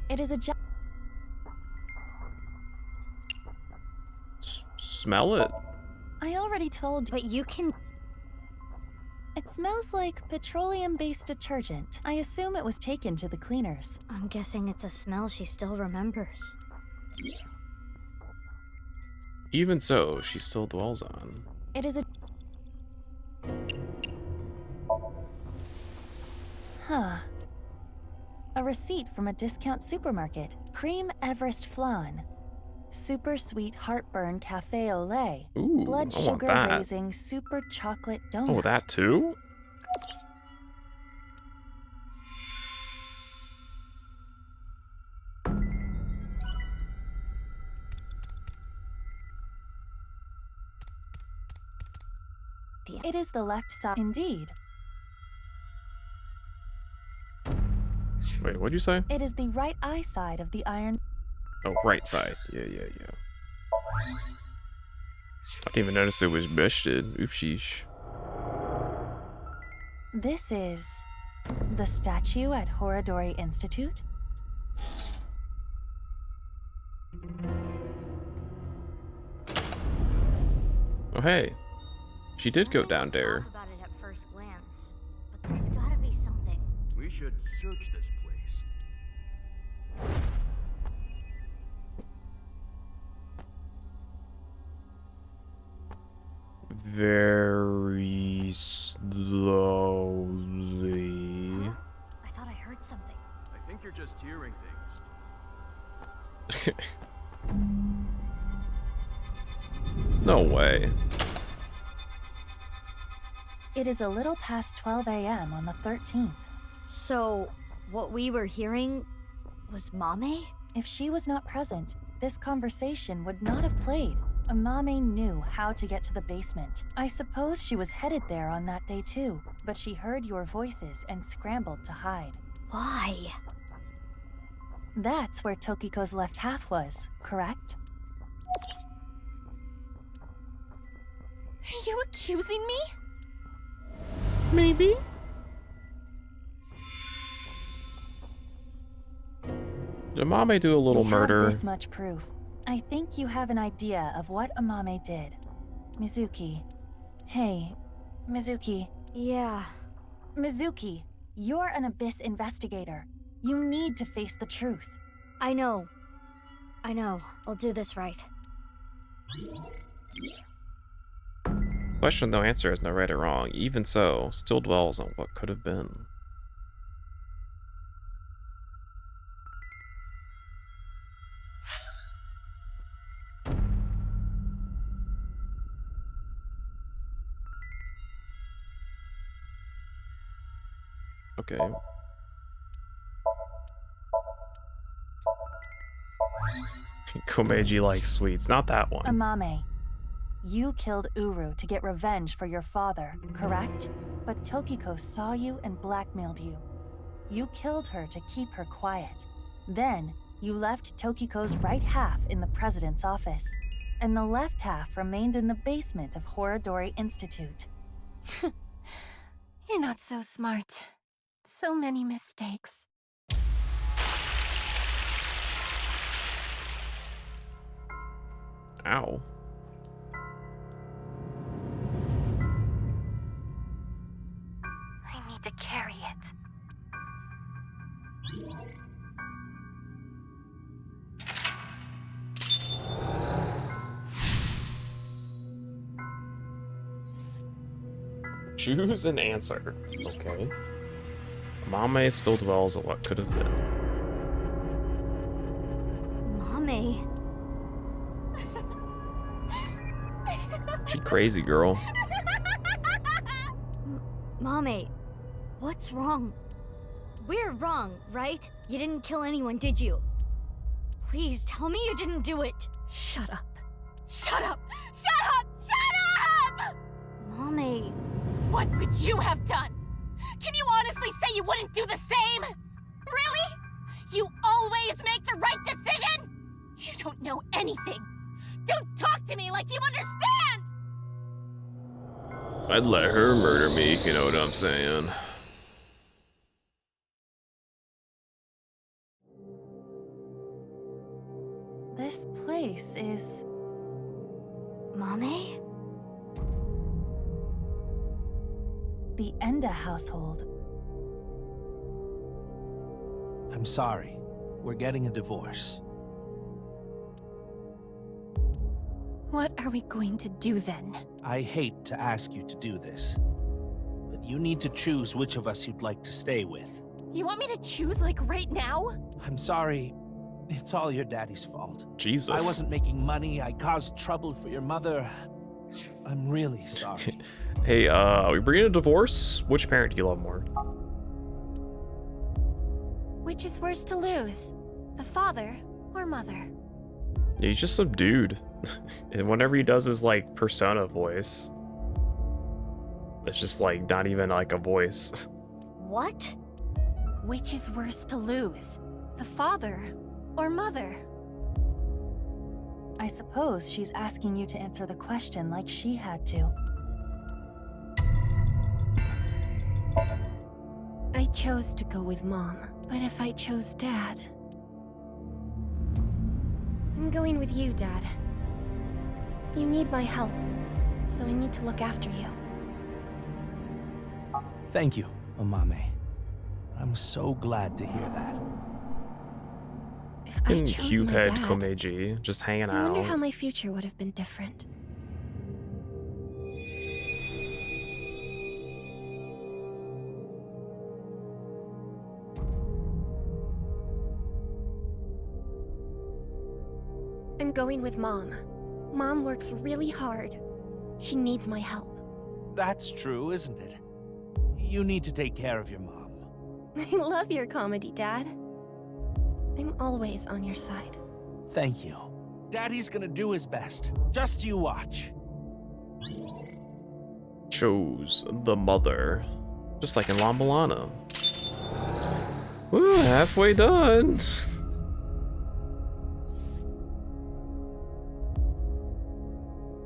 It is a jack. Smell it. I already told. But you can. It smells like petroleum-based detergent. I assume it was taken to the cleaners. I'm guessing it's a smell she still remembers. Even so, she still dwells on. It is a. Huh. A receipt from a discount supermarket. Cream Everest flan. Super sweet heartburn cafe au lait. Ooh, Blood I want sugar that. raising super chocolate donut. Oh, that too? It is the left side. Indeed. Wait, what'd you say? It is the right eye side of the iron. Oh, right side. Yeah. I didn't even notice it was busted. Oopsheesh. This is the statue at Horodori Institute. Oh, hey. She did go down there. About it at first glance, but there's gotta be something. We should search this place. Very slowly. I thought I heard something. I think you're just hearing things. No way. It is a little past 12 a.m. on the 13th. So, what we were hearing was Mame? If she was not present, this conversation would not have played. Amame knew how to get to the basement. I suppose she was headed there on that day too, but she heard your voices and scrambled to hide. Why? That's where Tokiko's left half was, correct? Are you accusing me? Maybe. Did Amame do a little We murder? have this much proof. I think you have an idea of what Amame did. Mizuki, Hey, Mizuki. Yeah. Mizuki, you're an Abyss investigator. You need to face the truth. I know. I'll do this right. Question, no answer, is no right or wrong. Even so, still dwells on what could have been. Okay. Komeiji likes sweets, not that one. Amame, you killed Uru to get revenge for your father, correct? But Tokiko saw you and blackmailed you. You killed her to keep her quiet. Then, you left Tokiko's right half in the president's office, and the left half remained in the basement of Horodori Institute. You're not so smart. So many mistakes. Ow. I need to carry it. Choose an answer. Okay. Mame still dwells on what could have been. Mame. She crazy, girl. Mame, what's wrong? We're wrong, right? You didn't kill anyone, did you? Please tell me you didn't do it. Shut up. Shut up! Shut up! Shut up! Mame. What would you have done? Can you honestly say you wouldn't do the same? Really? You always make the right decision? You don't know anything. Don't talk to me like you understand! I'd let her murder me, if you know what I'm saying. This place is... Mame? The Enda household. I'm sorry. We're getting a divorce. What are we going to do then? I hate to ask you to do this, but you need to choose which of us you'd like to stay with. You want me to choose, like, right now? I'm sorry. It's all your daddy's fault. Jesus. I wasn't making money. I caused trouble for your mother. I'm really sorry. Hey, are we bringing a divorce? Which parent do you love more? Which is worse to lose? The father or mother? Yeah, he's just some dude. And whenever he does his, like, persona voice, it's just, like, not even, like, a voice. What? Which is worse to lose? The father or mother? I suppose she's asking you to answer the question like she had to. I chose to go with Mom, but if I chose Dad... I'm going with you, Dad. You need my help, so I need to look after you. Thank you, Amame. I'm so glad to hear that. If I chose my Cupid dad, Komeiji, just hanging I wonder out. how my future would have been different. I'm going with Mom. Mom works really hard. She needs my help. That's true, isn't it? You need to take care of your mom. I love your comedy, Dad. I'm always on your side. Thank you. Daddy's gonna do his best. Just you watch. Chose the mother. Just like in La Milana. Woo, halfway done.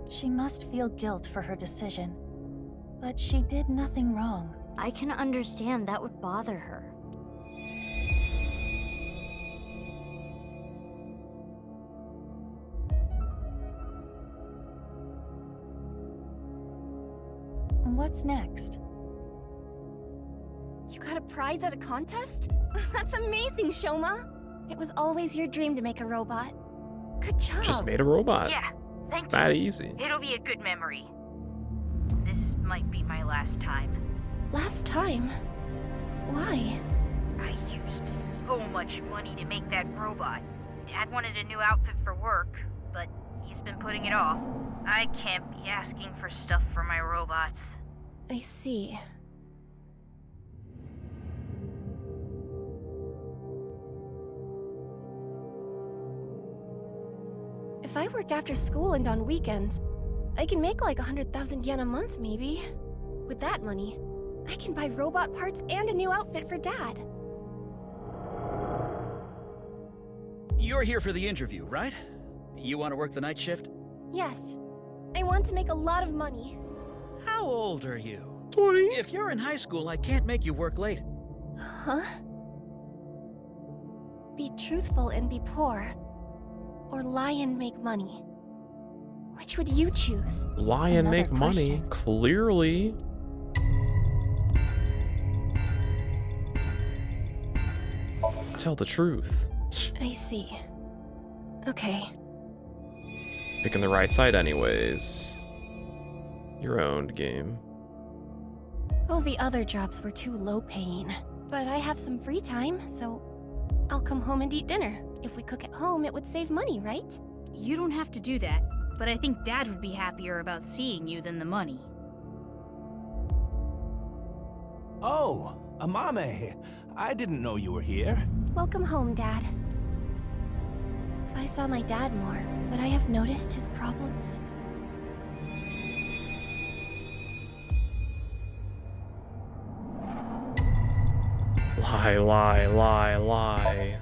She must feel guilt for her decision. But she did nothing wrong. I can understand that would bother her. And what's next? You got a prize at a contest? That's amazing, Shoma! It was always your dream to make a robot. Good job. Just made a robot. Yeah, thank you. That easy. It'll be a good memory. This might be my last time. Last time? Why? I used so much money to make that robot. Dad wanted a new outfit for work, but he's been putting it off. I can't be asking for stuff for my robots. I see. If I work after school and on weekends, I can make like 100,000 yen a month, maybe. With that money, I can buy robot parts and a new outfit for Dad. You're here for the interview, right? You want to work the night shift? Yes. I want to make a lot of money. How old are you? 20. If you're in high school, I can't make you work late. Huh? Be truthful and be poor. Or lie and make money. Which would you choose? Lie and make money, clearly. Tell the truth. I see. Okay. Picking the right side anyways. Your own game. All the other jobs were too low paying. But I have some free time, so I'll come home and eat dinner. If we cook at home, it would save money, right? You don't have to do that, but I think Dad would be happier about seeing you than the money. Oh, Amame. I didn't know you were here. Welcome home, Dad. If I saw my dad more, would I have noticed his problems? Lie, lie, lie, lie.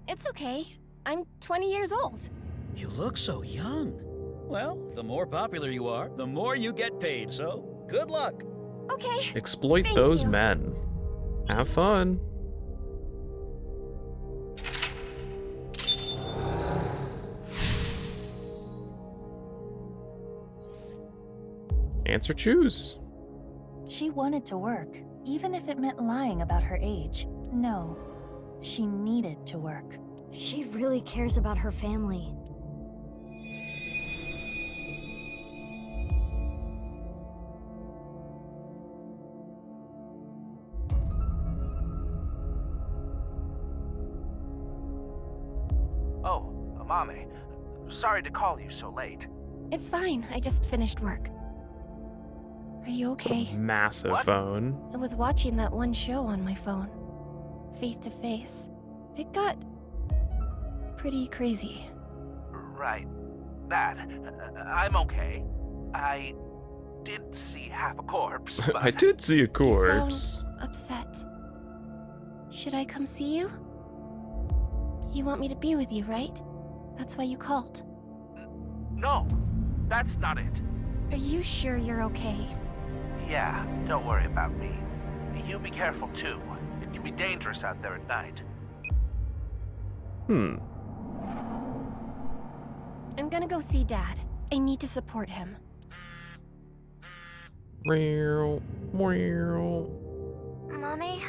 It's okay. I'm 20 years old. You look so young. Well, the more popular you are, the more you get paid, so good luck. Okay. Exploit Thank those you. men. Have fun. Answer choose. She wanted to work, even if it meant lying about her age. No, she needed to work. She really cares about her family. Oh, Amame. Sorry to call you so late. It's fine. I just finished work. Are you okay? Massive phone. I was watching that one show on my phone. Face to Face. It got pretty crazy. Right. That. I'm okay. I did see half a corpse, but... I did see a You corpse. sound upset. Should I come see you? You want me to be with you, right? That's why you called. No, that's not it. Are you sure you're okay? Yeah, don't worry about me. You be careful too. It can be dangerous out there at night. Hmm. I'm gonna go see Dad. I need to support him. Meow, meow. Mommy,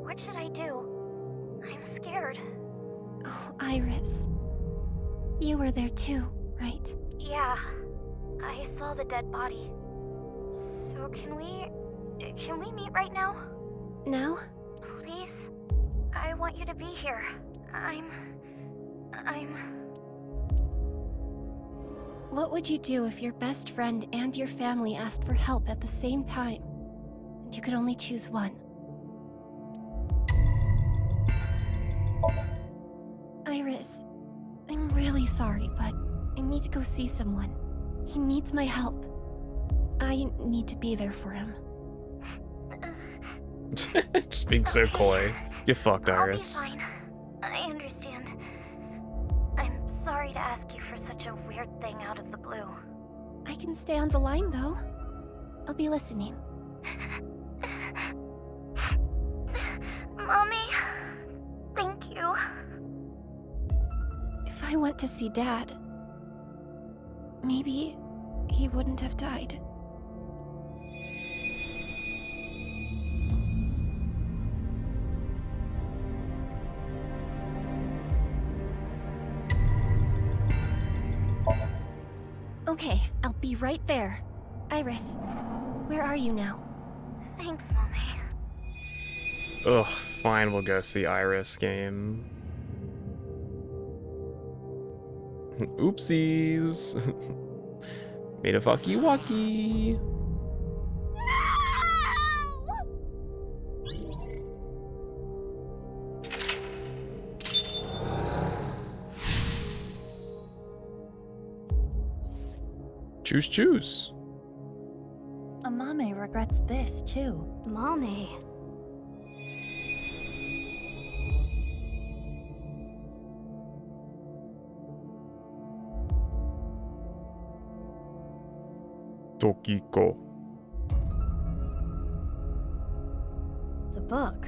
what should I do? I'm scared. Oh, Iris. You were there too, right? Yeah, I saw the dead body. So can we meet right now? Now? Please? I want you to be here. What would you do if your best friend and your family asked for help at the same time? And you could only choose one? Iris, I'm really sorry, but I need to go see someone. He needs my help. I need to be there for him. Just being so coy. You fucked, Iris. I'll be fine. I understand. I'm sorry to ask you for such a weird thing out of the blue. I can stay on the line, though. I'll be listening. Mommy, thank you. If I went to see Dad, maybe he wouldn't have died. Okay, I'll be right there. Iris, where are you now? Thanks, Mommy. Ugh, fine, we'll go see Iris game. Oopsies. Made a fucky wucky. Choose, choose. Amame regrets this, too. Mommy. Tokiko. The book.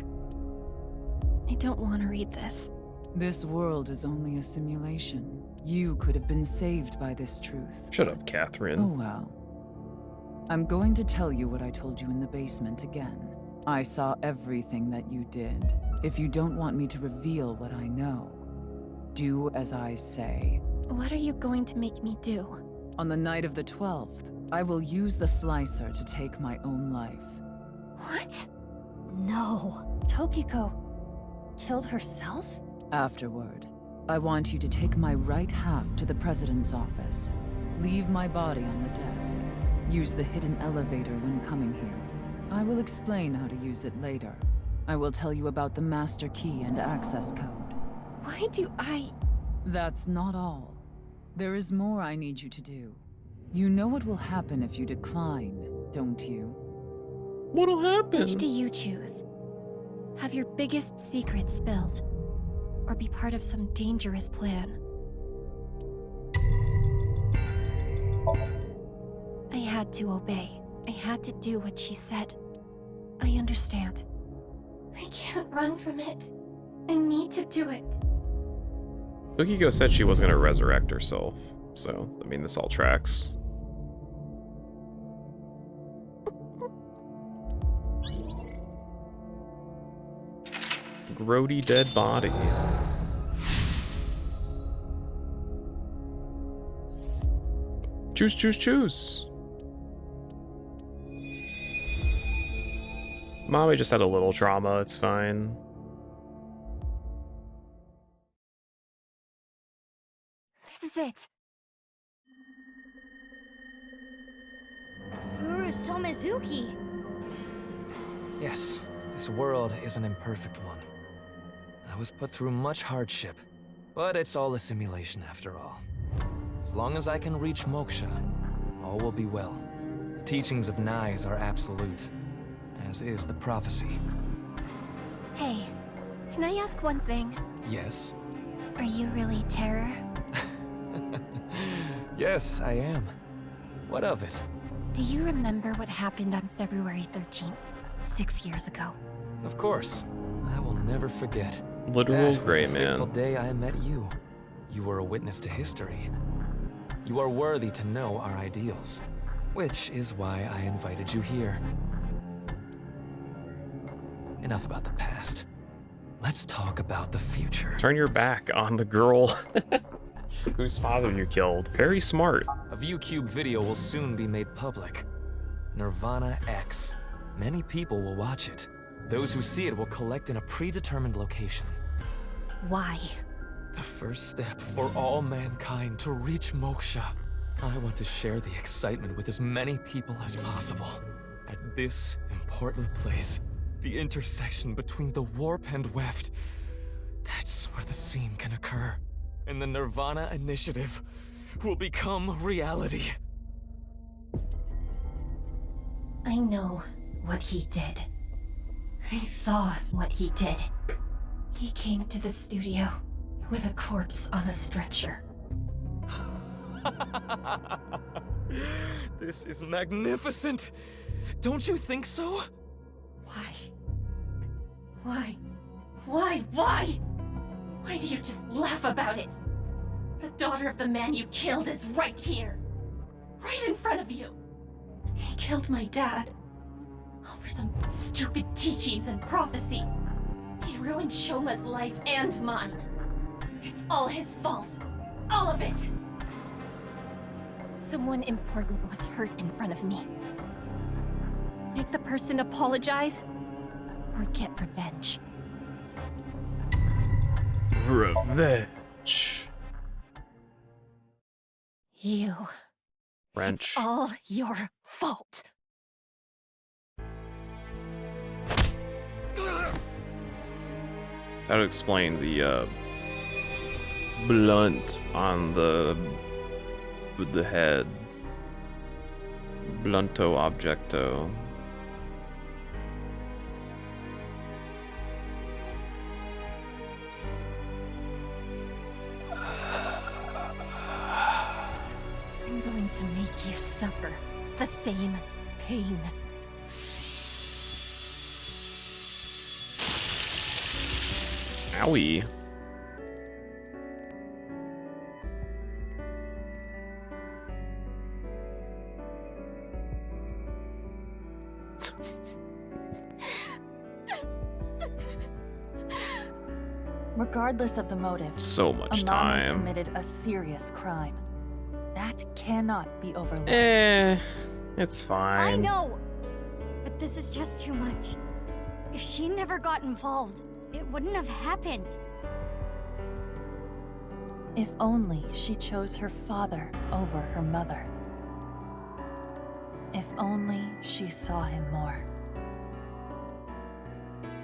I don't want to read this. This world is only a simulation. You could have been saved by this truth. Shut up, Catherine. Oh well. I'm going to tell you what I told you in the basement again. I saw everything that you did. If you don't want me to reveal what I know, do as I say. What are you going to make me do? On the night of the 12th, I will use the slicer to take my own life. What? No. Tokiko killed herself? Afterward, I want you to take my right half to the president's office. Leave my body on the desk. Use the hidden elevator when coming here. I will explain how to use it later. I will tell you about the master key and access code. Why do I... That's not all. There is more I need you to do. You know what will happen if you decline, don't you? What'll happen? Which do you choose? Have your biggest secret spilled? Or be part of some dangerous plan? I had to obey. I had to do what she said. I understand. I can't run from it. I need to do it. Tokiko said she was gonna resurrect herself, so, I mean, this all tracks. Grody dead body. Choose, choose, choose. Mommy just had a little trauma, it's fine. This is it. Guru Somizuki. Yes, this world is an imperfect one. I was put through much hardship, but it's all a simulation after all. As long as I can reach moksha, all will be well. The teachings of Nais are absolute, as is the prophecy. Hey, can I ask one thing? Yes? Are you really Terror? Yes, I am. What of it? Do you remember what happened on February 13th, 6 years ago? Of course. I will never forget. Literal That was gray the man. fateful day I met you. You were a witness to history. You are worthy to know our ideals, which is why I invited you here. Enough about the past. Let's talk about the future. Turn your back on the girl whose father you killed. Very smart. A ViewCube video will soon be made public. Nirvana X. Many people will watch it. Those who see it will collect in a predetermined location. Why? The first step for all mankind to reach moksha. I want to share the excitement with as many people as possible. At this important place, the intersection between the warp and weft, that's where the scene can occur. And the Nirvana Initiative will become reality. I know what he did. I saw what he did. He came to the studio with a corpse on a stretcher. This is magnificent! Don't you think so? Why? Why? Why? Why? Why do you just laugh about it? The daughter of the man you killed is right here. Right in front of you. He killed my dad. All for some stupid teachings and prophecy. He ruined Shoma's life and mine. It's all his fault. All of it. Someone important was hurt in front of me. Make the person apologize, or get revenge. Revenge. You. Wrench. It's all your fault. That would explain the blunt on the with the head. Blunto objecto. I'm going to make you suffer the same pain. Owie. Regardless of the motive, So much Amame time. committed a serious crime. That cannot be overlooked. It's fine. I know, but this is just too much. If she never got involved, it wouldn't have happened. If only she chose her father over her mother. If only she saw him more.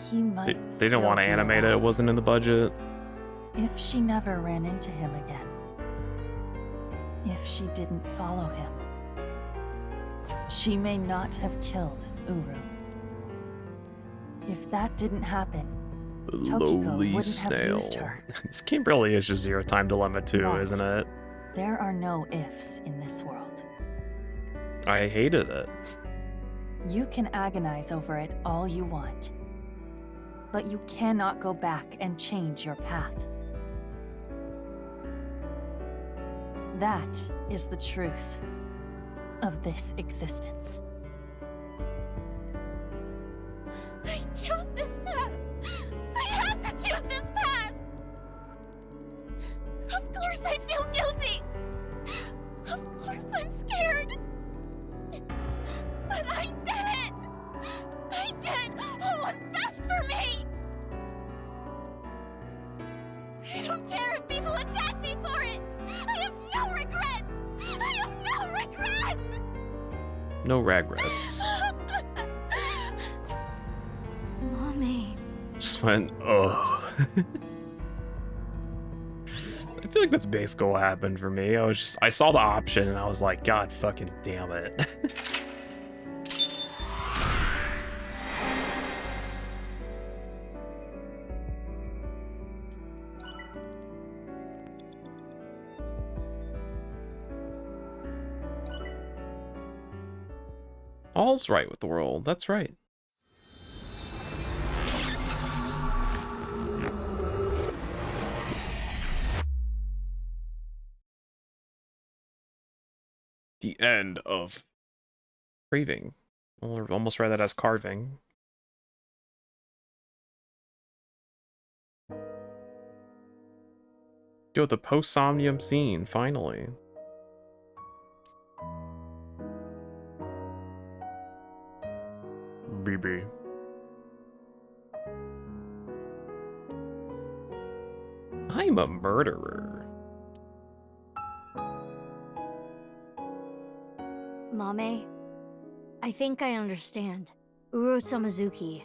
He might They didn't want to animate it. It wasn't in the budget. If she never ran into him again. If she didn't follow him. She may not have killed Uru. If that didn't happen, The Tokiko lowly wouldn't have snail. used her. This game really is just Zero Time Dilemma 2, But isn't it? There are no ifs in this world. I hated it. You can agonize over it all you want. But you cannot go back and change your path. That is the truth of this existence. I chose this path! I had to choose this path! Of course I feel guilty! Of course I'm scared! But I did it! I did what was best for me! I don't care if people attack me for it! I have no regrets! I have no regrets! No regrets. Mommy. Just went, ugh. I feel like that's basically what happened for me. I saw the option and I was like, God fucking damn it. All's right with the world, that's right. The end of craving. Or almost read that as carving. Yo, the post-somnium scene, finally. BB. I'm a murderer. Mame, I think I understand. Uro Samazuki,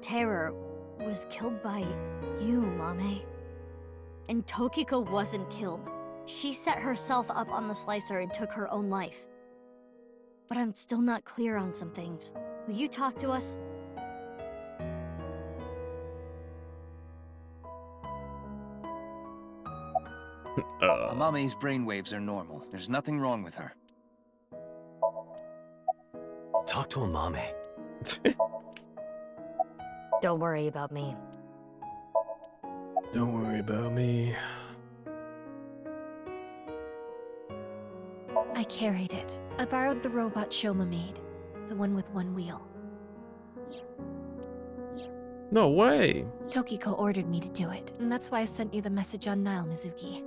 Terror, was killed by you, Mame. And Tokiko wasn't killed. She set herself up on the slicer and took her own life. But I'm still not clear on some things. Will you talk to us? Amame's brainwaves are normal. There's nothing wrong with her. Talk to Amame. Don't worry about me. Don't worry about me. I carried it. I borrowed the robot Shoma made. The one with one wheel. No way! Tokiko ordered me to do it, and that's why I sent you the message on Nile, Mizuki.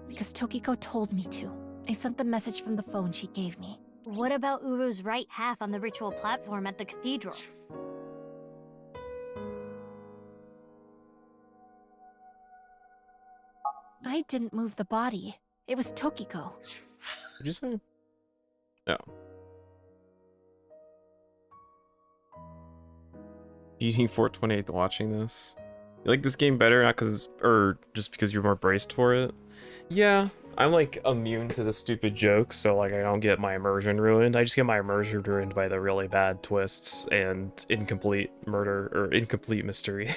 Because Tokiko told me to. I sent the message from the phone she gave me. What about Uru's right half on the ritual platform at the cathedral? I didn't move the body. It was Tokiko. Did you say? No. Eating 428 watching this. You like this game better, not because, or just because you're more braced for it? Yeah, I'm like immune to the stupid jokes, so like I don't get my immersion ruined. I just get my immersion ruined by the really bad twists and incomplete murder or incomplete mystery.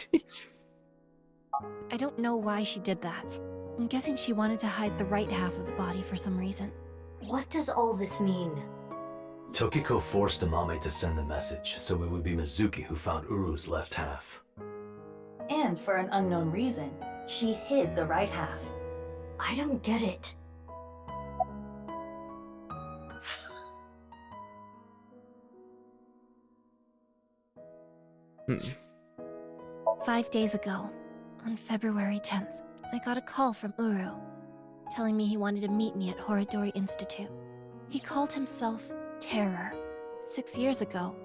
I don't know why she did that. I'm guessing she wanted to hide the right half of the body for some reason. What does all this mean? Tokiko forced Amame to send the message, so it would be Mizuki who found Uru's left half. And for an unknown reason, she hid the right half. I don't get it. Hmm. 5 days ago, on February 10th, I got a call from Uru, telling me he wanted to meet me at Horodori Institute. He called himself Terror. 6 years ago,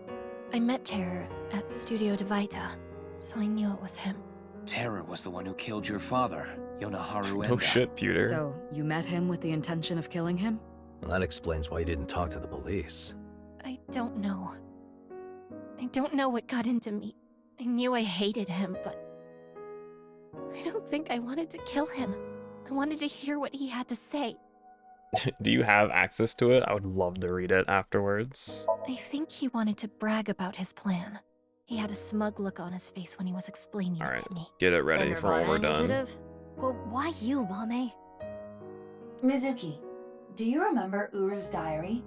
I met Terror at Studio Devita, so I knew it was him. Terror was the one who killed your father, Yonaharu Enda. No shit, Peter. So, you met him with the intention of killing him? Well, that explains why you didn't talk to the police. I don't know. I don't know what got into me. I knew I hated him, but I don't think I wanted to kill him. I wanted to hear what he had to say. Do you have access to it? I would love to read it afterwards. I think he wanted to brag about his plan. He had a smug look on his face when he was explaining it to me. Get it ready The for when we're Nirvana done. Initiative? Well, why you, Mame? Mizuki, do you remember Uru's diary?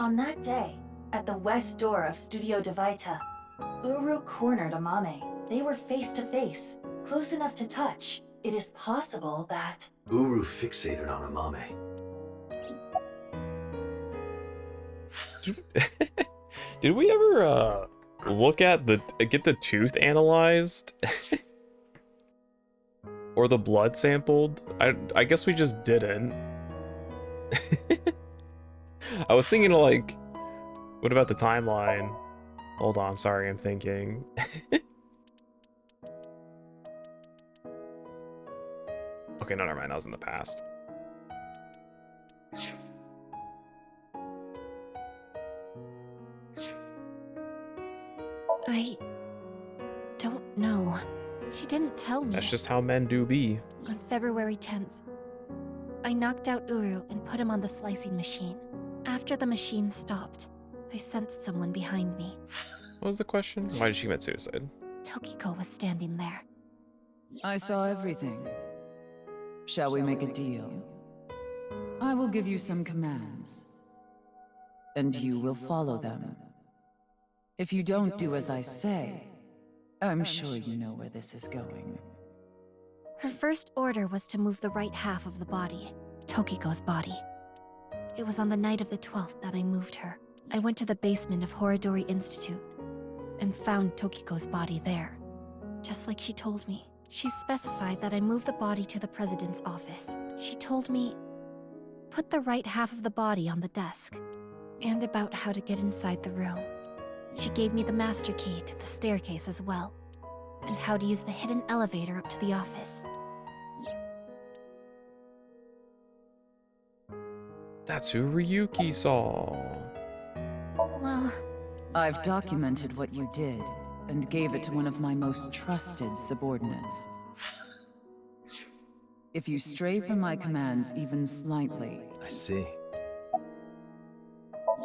On that day, at the west door of Studio Devita, Uru cornered Amame. They were face to face, close enough to touch. It is possible that... Uru fixated on Amame. Did we ever look at get the tooth analyzed? Or the blood sampled? I guess we just didn't. I was thinking of like, what about the timeline? Hold on, sorry, I'm thinking. Okay, no, never mind, that was in the past. I don't know. She didn't tell me. That's just how men do be. On February 10th, I knocked out Uru and put him on the slicing machine. After the machine stopped, I sensed someone behind me. What was the question? Why did she commit suicide? Tokiko was standing there. I saw everything. Shall we make a deal? I will give you some commands, and you will follow them. If you don't do as I say, I'm sure you know where this is going. Her first order was to move the right half of the body, Tokiko's body. It was on the night of the 12th that I moved her. I went to the basement of Horodori Institute and found Tokiko's body there, just like she told me. She specified that I move the body to the president's office. She told me, put the right half of the body on the desk, and about how to get inside the room. She gave me the master key to the staircase as well, and how to use the hidden elevator up to the office. That's who Ryuki saw. Well, I've documented what you did and gave it to one of my most trusted subordinates. If you stray from my commands even slightly... I see.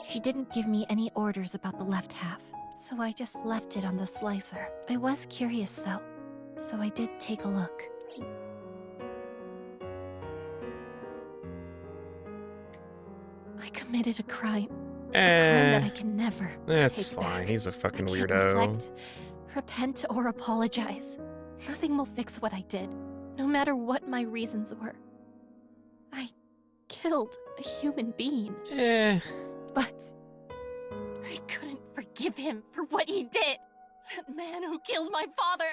She didn't give me any orders about the left half, so I just left it on the slicer. I was curious though, so I did take a look. I committed a crime. A crime that I can never That's take fine, back. he's a fucking I can't weirdo. reflect, repent, or apologize. Nothing will fix what I did, no matter what my reasons were. I killed a human being. But I couldn't forgive him for what he did. That man who killed my father.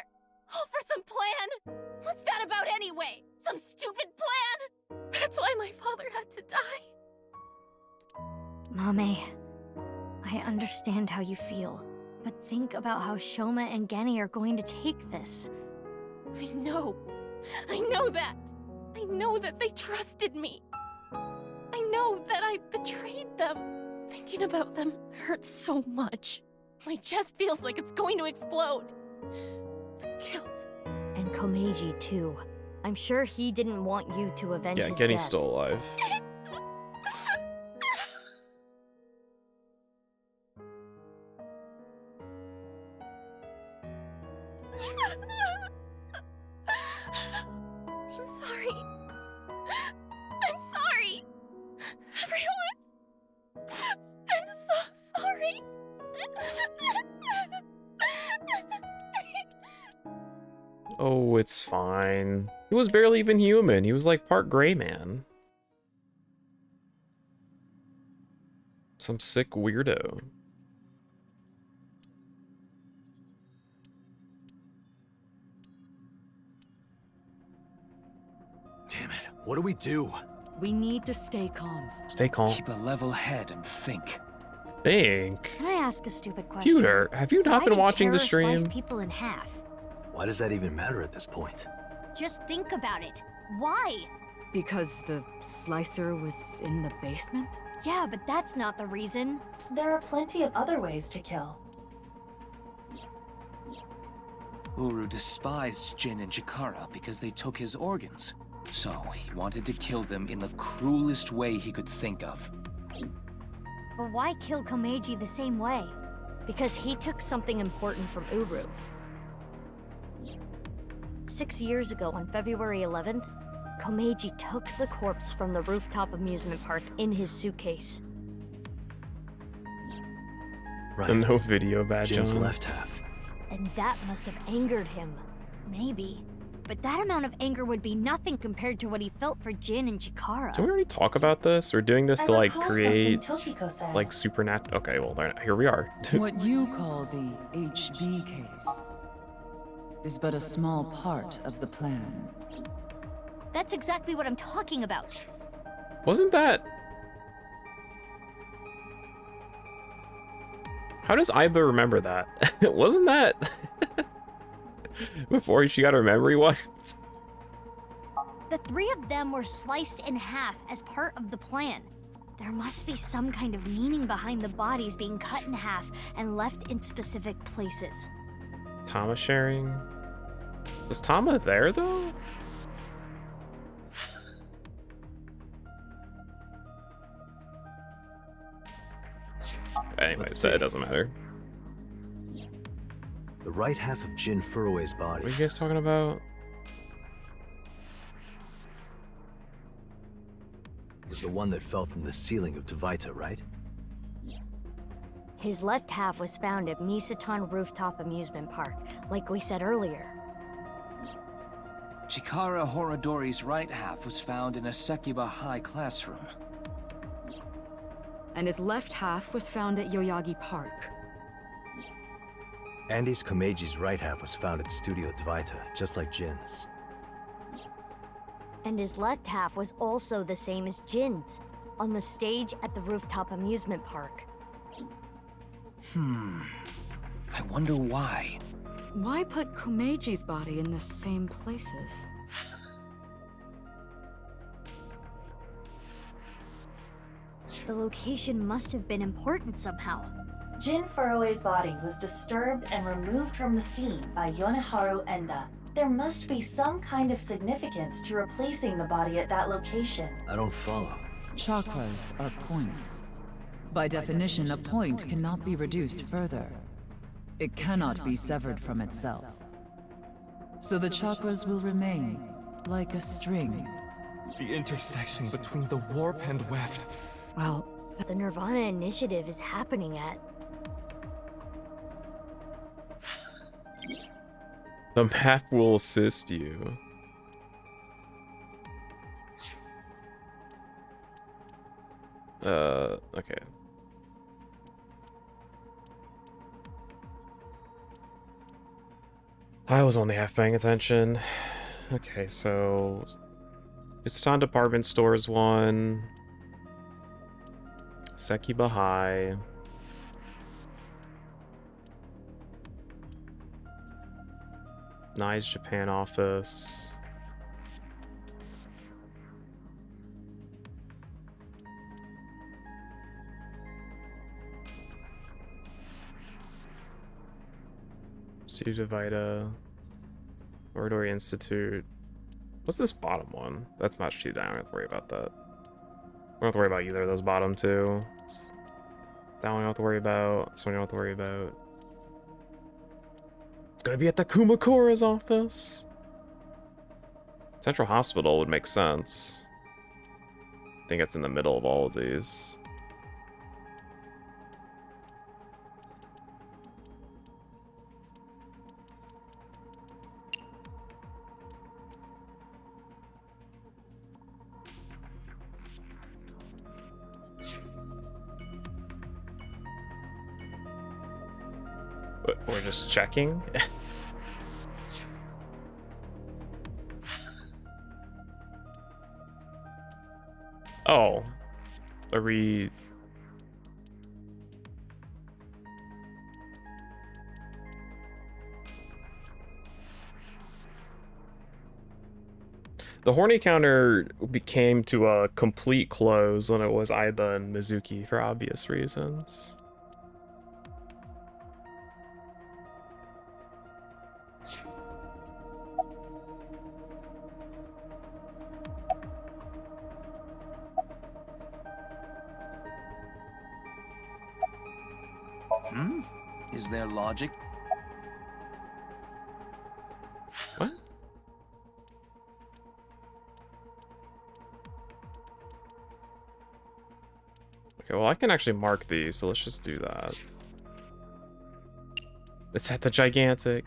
All for some plan? What's that about anyway? Some stupid plan? That's why my father had to die. Mame, I understand how you feel, but think about how Shoma and Genny are going to take this. I know that. I know that they trusted me. I know that I betrayed them. Thinking about them hurts so much. My chest feels like it's going to explode. The guilt. And Komeiji, too. I'm sure he didn't want you to avenge his Genny's death. still alive. I'm sorry. I'm sorry. Everyone. I'm so sorry. Oh, it's fine. He was barely even human. He was like part gray man. Some sick weirdo. Damn it. What do we do? We need to stay calm. Stay calm. Keep a level head and think. Think. Can I ask a stupid question? Pewter, have you not Why been did watching the Terra stream? slice people in half? Why does that even matter at this point? Just think about it. Why? Because the slicer was in the basement? Yeah, but that's not the reason. There are plenty of other ways to kill. Uru despised Jin and Chikara because they took his organs. So he wanted to kill them in the cruelest way he could think of. But why kill Komeiji the same way? Because he took something important from Uru. 6 years ago, on February 11th, Komeiji took the corpse from the rooftop amusement park in his suitcase. Right. And no video badge Jin's on. left half. And that must have angered him. Maybe. But that amount of anger would be nothing compared to what he felt for Jin and Chikara. Did we already talk about this? We're doing this I to like recall create something Tokiko said. like supernatural. Okay, well here we are. What you call the HB case is but a small part of the plan. That's exactly what I'm talking about. Wasn't that? How does Aiba remember that? Wasn't that before she got her memory wiped? The three of them were sliced in half as part of the plan. There must be some kind of meaning behind the bodies being cut in half and left in specific places. Tama sharing? Was Tama there though? Anyway, Let's so it see. doesn't matter. The right half of Jin Furue's body. What are you guys talking about? Was the one that fell from the ceiling of Tvaita, right? His left half was found at Misaton Rooftop Amusement Park, like we said earlier. Chikara Horodori's right half was found in a Sekiba High classroom. And his left half was found at Yoyagi Park. Andy's Komeiji's right half was found at Studio Tvaita, just like Jin's. And his left half was also the same as Jin's, on the stage at the Rooftop Amusement Park. I wonder why. Why put Komeiji's body in the same places? The location must have been important somehow. Jin Furue's body was disturbed and removed from the scene by Yoneharu Enda. There must be some kind of significance to replacing the body at that location. I don't follow. Chakras are points. By definition, a point cannot be reduced further. It cannot be severed from itself. So the chakras will remain, like a string. The intersection between the warp and weft. Well, the Nirvana Initiative is happening at... The map will assist you. Okay. I was only half paying attention. Okay, so Isatan Department Stores one. Sekiba High. Nice Japan office. Sudavita. Oratory Institute. What's this bottom one? That's much too down. I don't have to worry about that. I don't have to worry about either of those bottom two. That one I don't have to worry about. This one I don't have to worry about. It's gonna be at the Kumakura's office. Central Hospital would make sense. I think it's in the middle of all of these. We're just checking. Oh, are we? The horny counter came to a complete close when it was Aiba and Mizuki for obvious reasons. Is there logic? What? Okay, well I can actually mark these, so let's just do that. It's at the gigantic.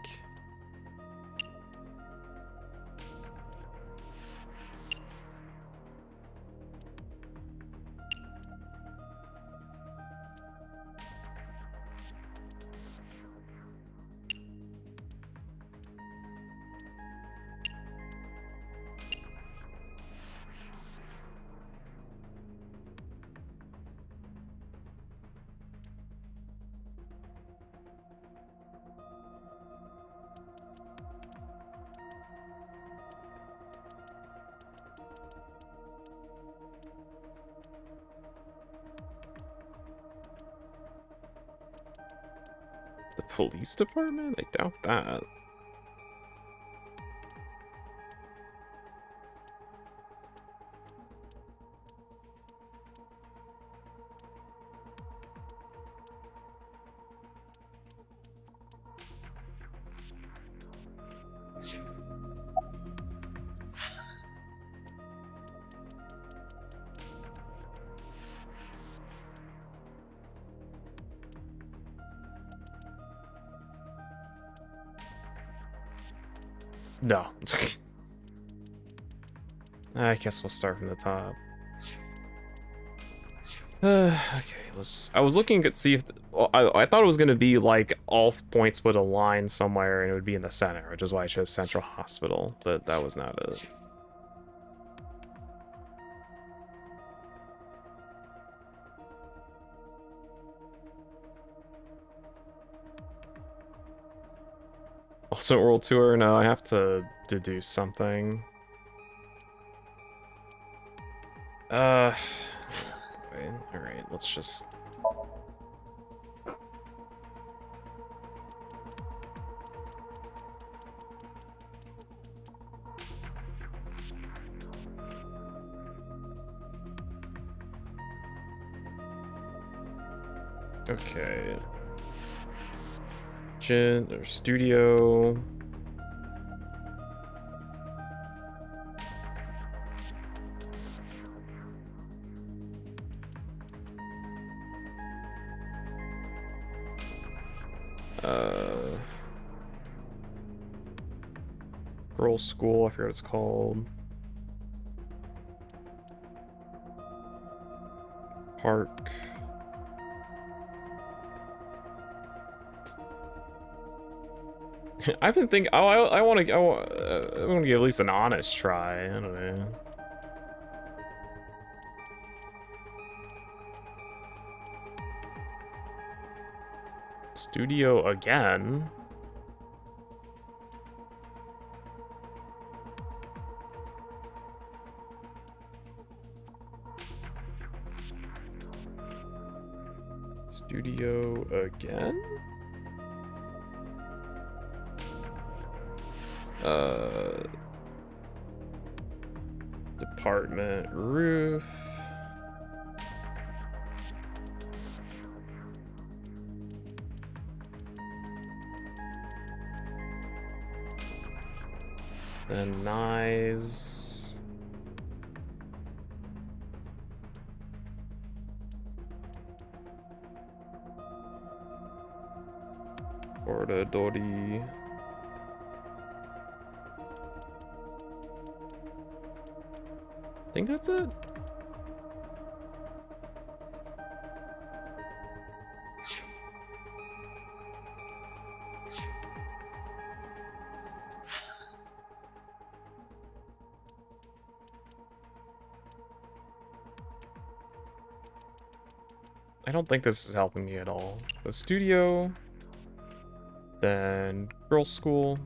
Police department? I doubt that. No. I guess we'll start from the top. Okay, let's. I was looking to see if I thought it was gonna be like all points would align somewhere and it would be in the center, which is why I chose Central Hospital, but that was not it. Also World Tour? No, I have to do something. Wait, alright, let's just... Okay. Or studio. Girls' school, I forget what it's called. Park. I've been thinking. Oh, I want to give at least an honest try. I don't know. Studio again. Studio again? Department roof. Then Nyes. Orda Dodi. I think that's it. I don't think this is helping me at all. The studio, then girls' school,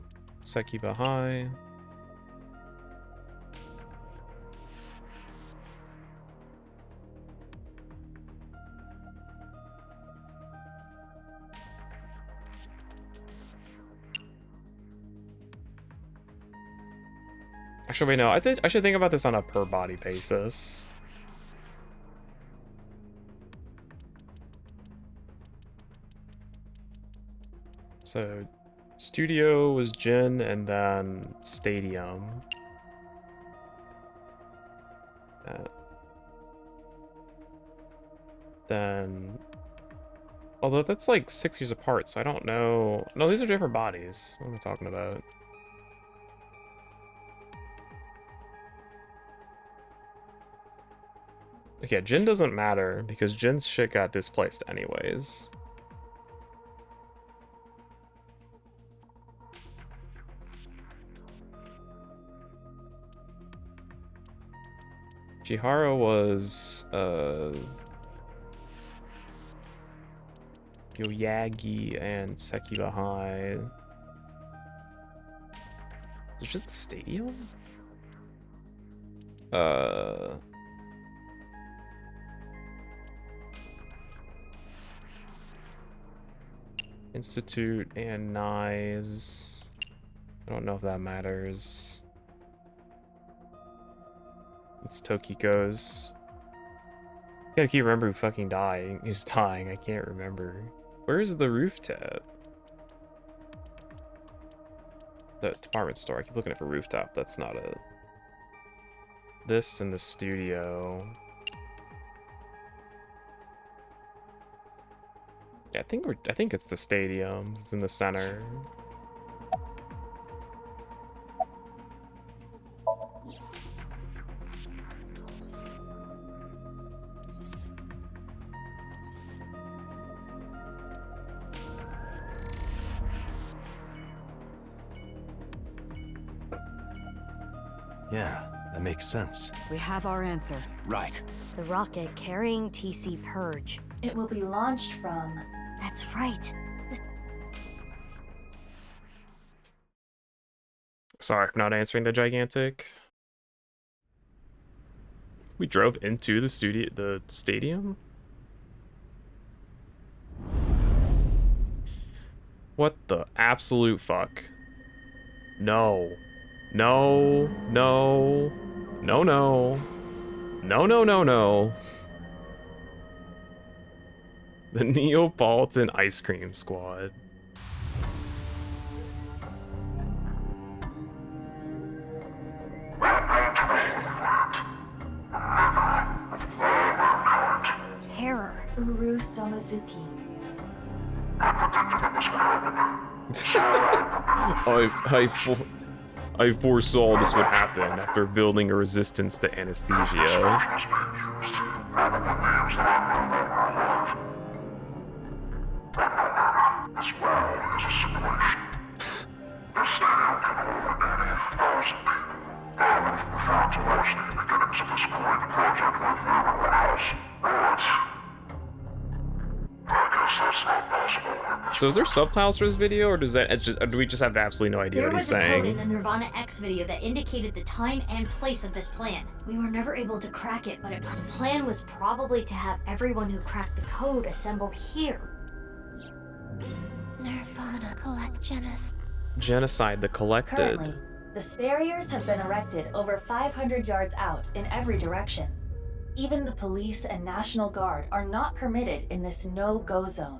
Sekiba High. Actually, wait, no, I think I should think about this on a per body basis. So, studio was Jin, and then stadium. Then, although that's like 6 years apart, so I don't know. No, these are different bodies. What am I talking about? Okay, Jin doesn't matter because Jin's shit got displaced anyways. Chihara was Yoyagi and Sekiba High. It's just the stadium? Institute and Nyes. I don't know if that matters. It's Tokiko's. Gotta keep remembering who fucking dying. Who's dying? I can't remember. Where's the roof tab? The department store. I keep looking for rooftop. That's not it. This and the studio. Yeah, I think it's the stadium. It's in the center. Yeah, that makes sense. We have our answer. Right. The rocket carrying TC Purge. It will be launched from... That's right. Sorry for not answering the gigantic. We drove into the stadium? What the absolute fuck? No. No, no, no, no, no, no, no, no. The Neapolitan Ice Cream Squad. Terror. Uru Samazuki. I foresaw this would happen after building a resistance to anesthesia. So is there subtitles for this video, or does that or do we just have absolutely no idea There what he's was a code in saying? the Nirvana X video that indicated the time and place of this plan. We were never able to crack it, but the plan was probably to have everyone who cracked the code assemble here. Nirvana collect Genocide the Collected. Currently, the barriers have been erected over 500 yards out in every direction. Even the police and National Guard are not permitted in this no-go zone.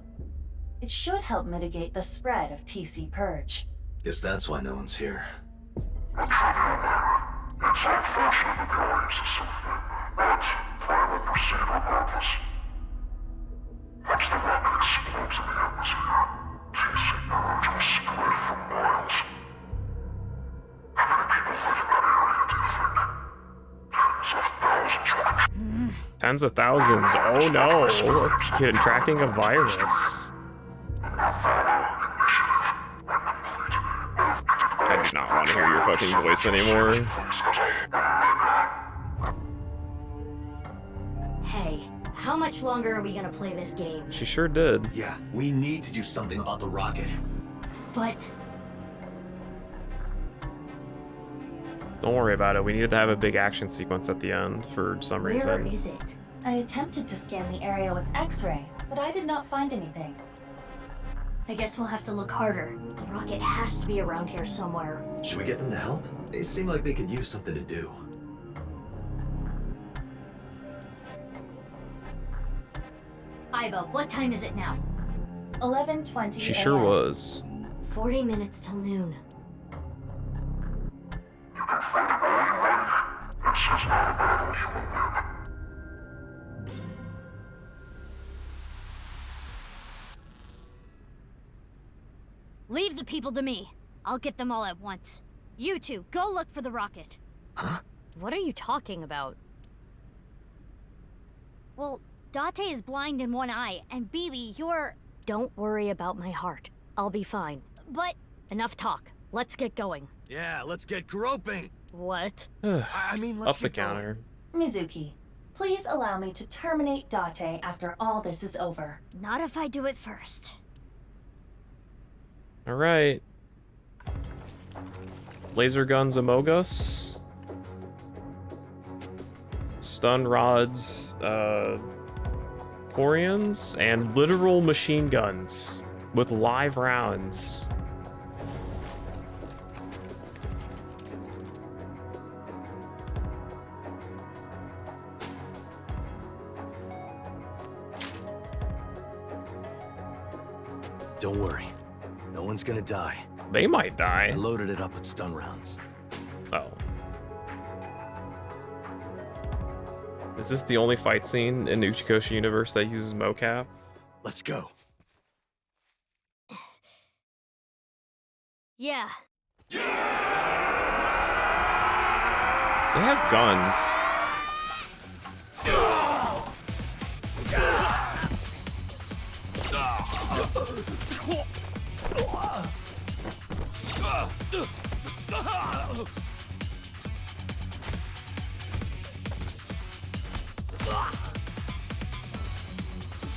It should help mitigate the spread of TC Purge. Guess that's why no one's here. Tens of thousands. Oh no. Contracting a virus. I do not want to hear your fucking voice anymore. Hey, how much longer are we gonna play this game? She sure did. Yeah, we need to do something about the rocket. But Don't worry about it. We needed to have a big action sequence at the end for some Where reason. is it? I attempted to scan the area with X-ray, but I did not find anything. I guess we'll have to look harder. The rocket has to be around here somewhere. Should we get them to help? They seem like they could use something to do. Iva, what time is it now? 11:20 She sure was. 40 minutes till noon. Leave the people to me. I'll get them all at once. You two, go look for the rocket. Huh? What are you talking about? Well, Date is blind in one eye, and Bibi, you're... Don't worry about my heart. I'll be fine. But... Enough talk. Let's get going. Yeah, let's get groping. What? I mean, let's Up the get going. counter. Mizuki, please allow me to terminate Date after all this is over. Not if I do it first. All right. Laser guns among us. Stun rods, Corians, and literal machine guns with live rounds. Don't worry. No one's gonna die. They might die. I loaded it up with stun rounds. Oh. Is this the only fight scene in the Uchikoshi universe that uses mocap? Let's go. Yeah. They have guns.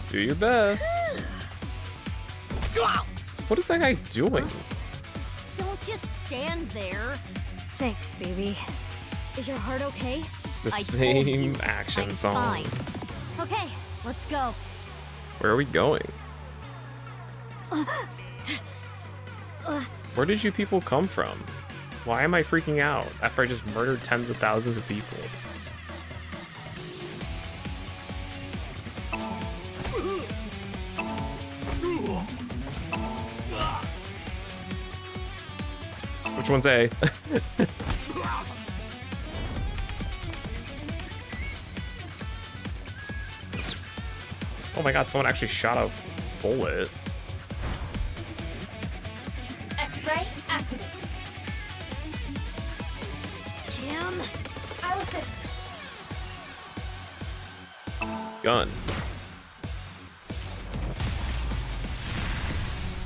Do your best. What is that guy doing? Don't just stand there. Thanks, baby. Is your heart okay? The I told same you, action I'm song. fine. Okay, let's go. Where are we going? Where did you people come from? Why am I freaking out after I just murdered tens of thousands of people? Which one's A? Oh my god, someone actually shot a bullet. X-ray activate. Tim, I'll assist. Gun.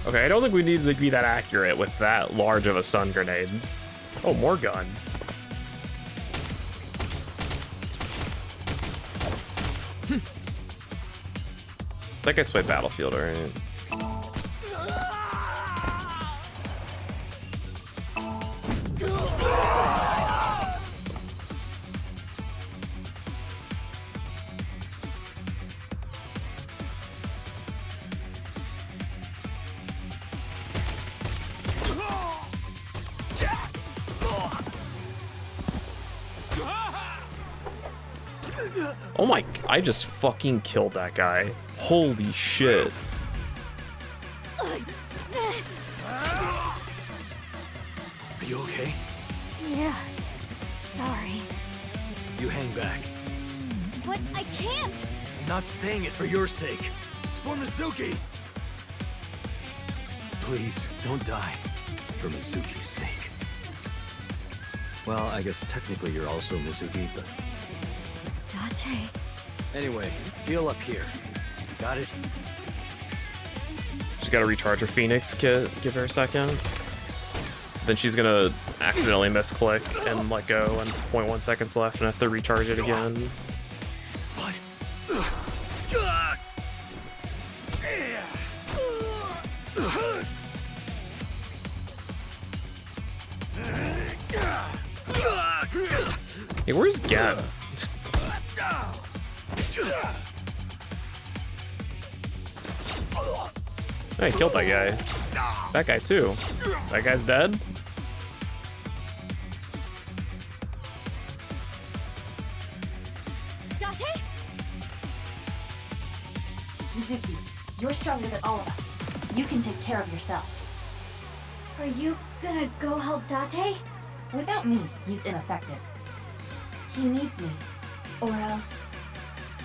Okay, I don't think we need to be that accurate with that large of a stun grenade. Oh, more gun. I think I swayed Battlefield, right? Oh my, I just fucking killed that guy. Holy shit. Are you okay? Yeah. Sorry. You hang back. But I can't! I'm not saying it for your sake. It's for Mizuki. Please, don't die. For Mizuki's sake. Well, I guess technically you're also Mizuki, but... Date. Anyway, heal up here. Got it? She's gotta recharge her Phoenix kit. Give her a second. Then she's gonna accidentally misclick and let go, and 0.1 seconds left, and have to recharge it again. What? Hey, where's Gab? I killed that guy. That guy too. That guy's dead? Date? Mizuki, you're stronger than all of us. You can take care of yourself. Are you gonna go help Date? Without me, he's ineffective. He needs me. Or else...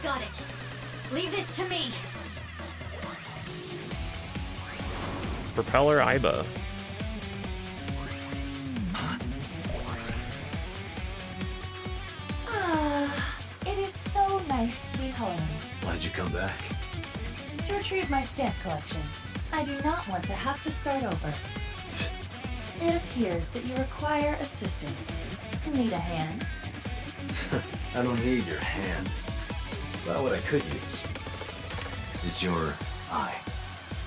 Got it. Leave this to me. Propeller Iba. It is so nice to be home. Why'd you come back? To retrieve my stamp collection. I do not want to have to start over. It appears that you require assistance. Need a hand? I don't need your hand. Well, what I could use is your eye.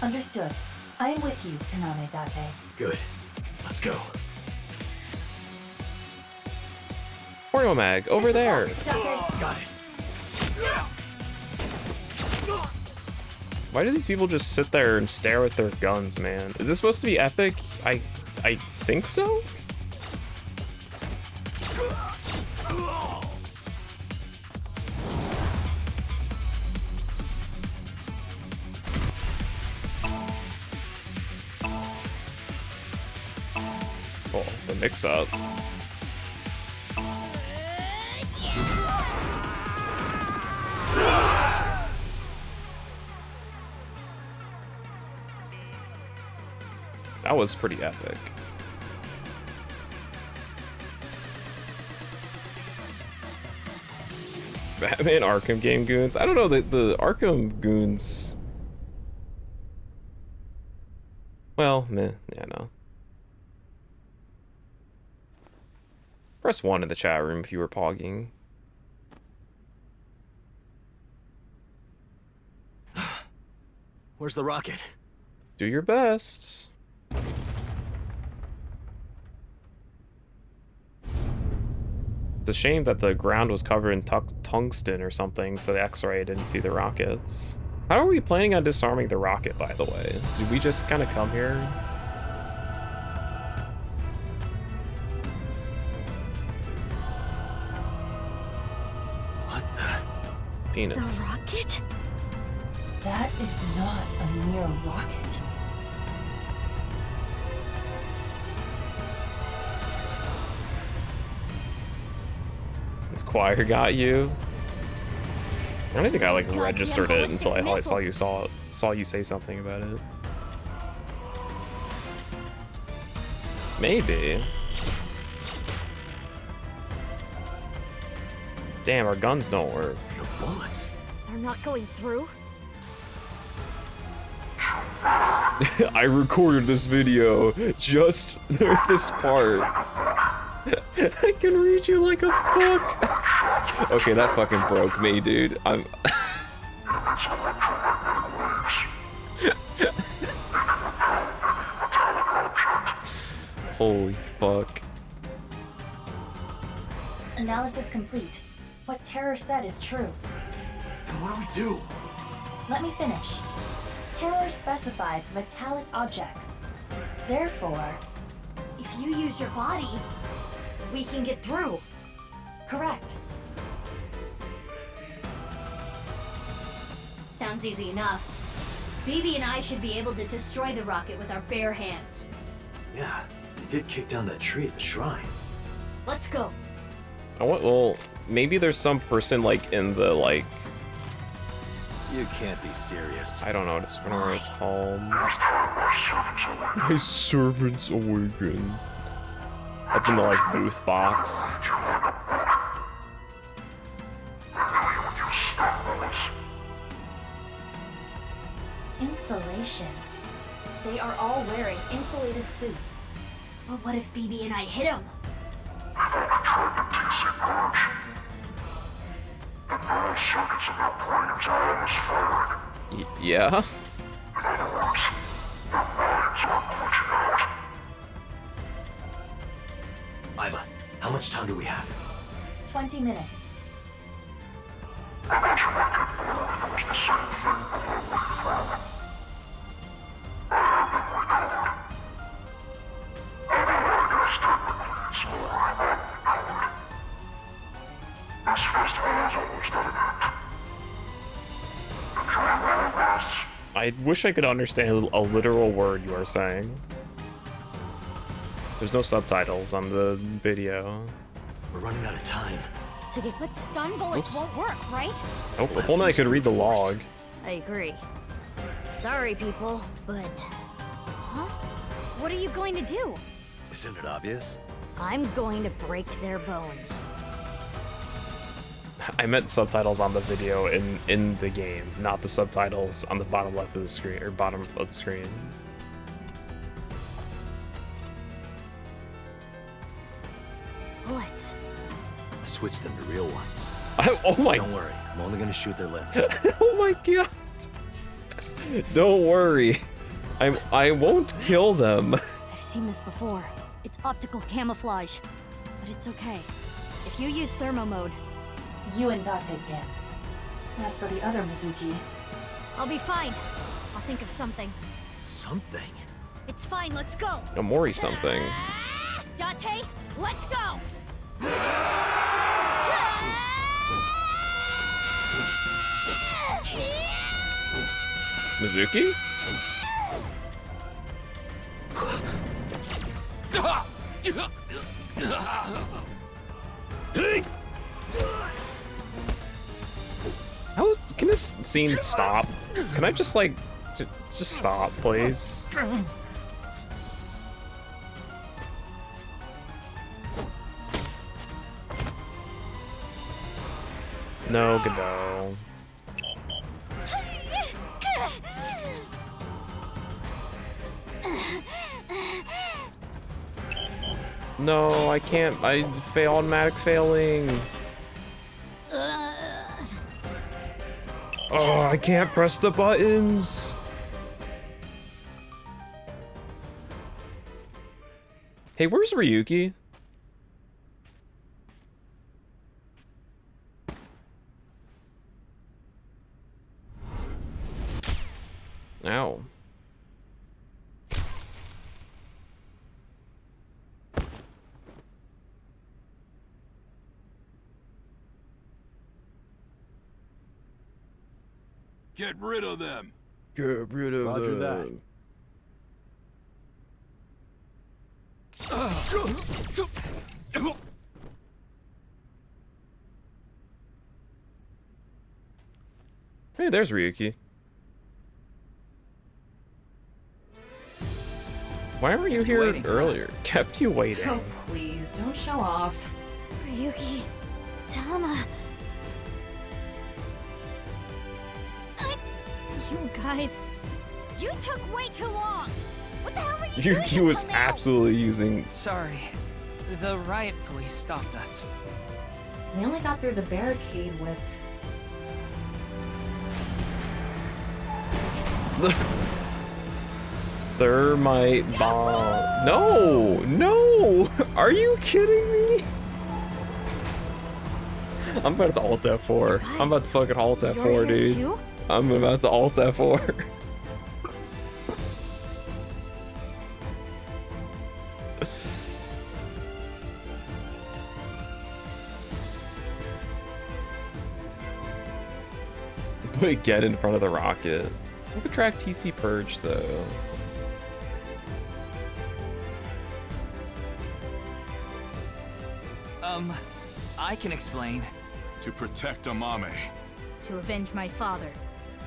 Understood. I am with you, Kaname Date. Good. Let's go. Porno mag, over there. Got it. Why do these people just sit there and stare with their guns, man? Is this supposed to be epic? I think so? Oh, the mix-up. That was pretty epic. Batman Arkham game goons. I don't know, the Arkham goons. Well, meh, yeah, no. Press 1 in the chat room if you were pogging. Where's the rocket? Do your best. It's a shame that the ground was covered in tungsten or something, so the X-ray didn't see the rockets. How are we planning on disarming the rocket, by the way? Did we just kind of come here? What the? Penis. The rocket? That is not a mere rocket. The choir got you. I don't think I like registered it until I saw you say something about it. Maybe. Damn, our guns don't work. The bullets. They're not going through? I recorded this video just this part. I can read you like a fuck. Okay, that fucking broke me, dude. I'm. Holy fuck. Analysis complete. What Terror said is true. Then what do we do? Let me finish. Terror specified metallic objects. Therefore, If you use your body, we can get through. correct. Sounds easy enough. BB and I should be able to destroy the rocket with our bare hands. Yeah, they did kick down that tree at the shrine. Let's go. Well, maybe there's some person like in the like. You can't be serious. I don't know what it's called. My servants awaken. Up in the like booth box. Insulation. They are all wearing insulated suits. But what if BB and I hit him? Yeah? Iva, how much time do we have? 20 minutes. I wish I could understand a literal word you are saying. There's no subtitles on the video. We're running out of time. But stun bullets won't work, right? Oh, if only I could read the log. I agree. Sorry, people, but... Huh? What are you going to do? Isn't it obvious? I'm going to break their bones. I meant subtitles on the video in the game, not the subtitles on the bottom left of the screen, or bottom of the screen. Bullets. I switched them to real ones. Oh my... Don't worry, I'm only gonna shoot their limbs. Oh my god. Don't worry. I won't kill them. I've seen this before. It's optical camouflage. But it's okay. If you use thermo mode... You and Date can. As for the other Mizuki... I'll be fine. I'll think of something. Something? It's fine, let's go! Amori something. Date, let's go! Mizuki? Can this scene stop? Can I just like, just stop, please? No, Godot. No, I can't. I fail automatic failing. Oh, I can't press the buttons. Hey, where's Ryuki? Ow. Get rid of them. Get rid of Roger them. Hey, there's Ryuki. Why were you here earlier? Kept you waiting. Oh, please, don't show off. Ryuki, Tama. You guys, you took way too long. What the hell were you doing? Ryuki was absolutely using. Sorry, the riot police stopped us. We only got through the barricade with... Thermite bomb. No, no. Are you kidding me? I'm about to alt F4. I'm about to fucking alt F4, dude. Too? I'm about to alt F4. But get in front of the rocket. What could track TC Purge though? I can explain. To protect Amame. To avenge my father.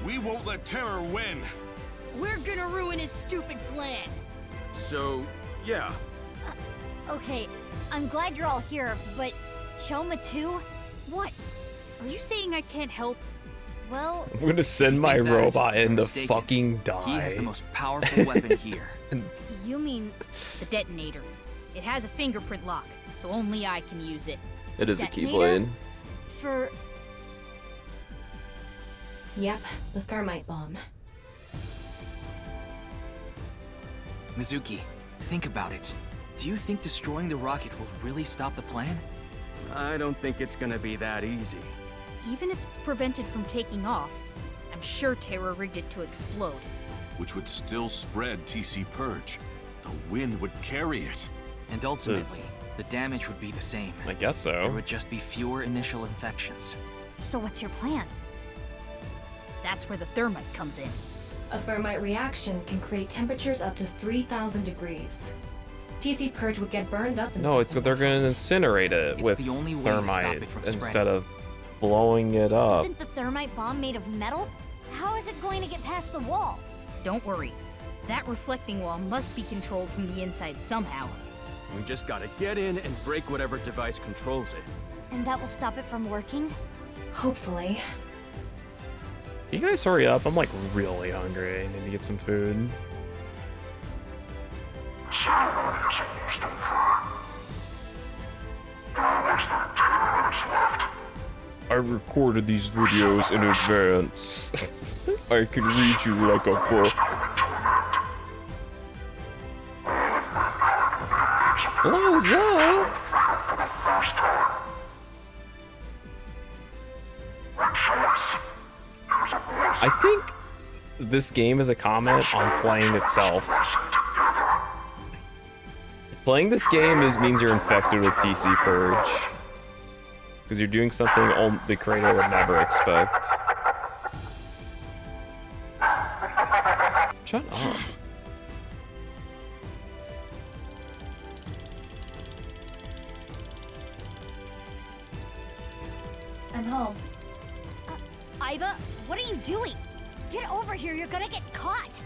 We won't let terror win. We're gonna ruin his stupid plan. So, yeah. Okay, I'm glad you're all here, but Shoma too? What? Are you saying I can't help? Well, I'm gonna send my think that, robot in you're to mistaken. fucking die. He has the most powerful weapon here. you mean The detonator. It has a fingerprint lock, so only I can use it. It is a Detonator? Keyblade. for... Yep, the thermite bomb. Mizuki, think about it. Do you think destroying the rocket will really stop the plan? I don't think it's gonna be that easy. Even if it's prevented from taking off, I'm sure Terra rigged it to explode. Which would still spread TC Purge. The wind would carry it. And ultimately, the damage would be the same. I guess so. There would just be fewer initial infections. So what's your plan? That's where the thermite comes in. A thermite reaction can create temperatures up to 3,000 degrees. TC Purge would get burned up in No, it's they're gonna incinerate it It's with the only way to stop thermite it from instead spreading. of blowing it up. Isn't the thermite bomb made of metal? How is it going to get past the wall? Don't worry. That reflecting wall must be controlled from the inside somehow. We just gotta get in and break whatever device controls it. And that will stop it from working? Hopefully. You guys hurry up. I'm like really hungry. I need to get some food. I recorded these videos in advance. I can read you like a book. Blows up. I think this game is a comment on playing itself. Playing this game means you're infected with TC Purge. Because you're doing something the creator would never expect. Shut up. I'm home. Iba, what are you doing? Get over here, you're gonna get caught!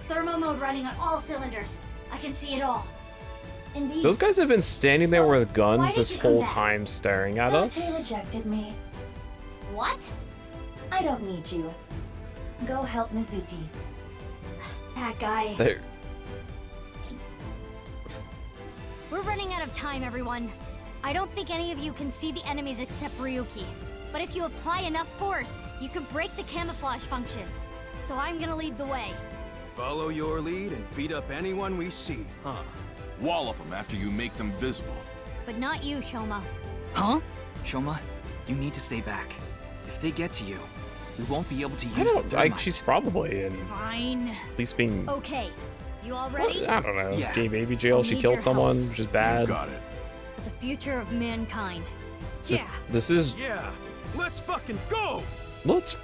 Thermo mode running on all cylinders. I can see it all. Indeed. Those guys have been standing there with why guns did this you come whole back? time staring at Dante us. rejected me. What? I don't need you. Go help Mizuki. That guy. They're- We're running out of time, everyone. I don't think any of you can see the enemies except Ryuki. But if you apply enough force, you can break the camouflage function. So I'm gonna lead the way. Follow your lead and beat up anyone we see, huh? Wallop them after you make them visible. But not you, Shoma. Huh? Shoma, you need to stay back. If they get to you, we won't be able to I use the don't. thermite. She's probably in. Fine. At least being. Okay, you all ready? I don't know. Yeah. Gay baby jail. I'll She need killed your someone, which is bad. Got it. For the future of mankind. This is. Yeah, let's fucking go! Let's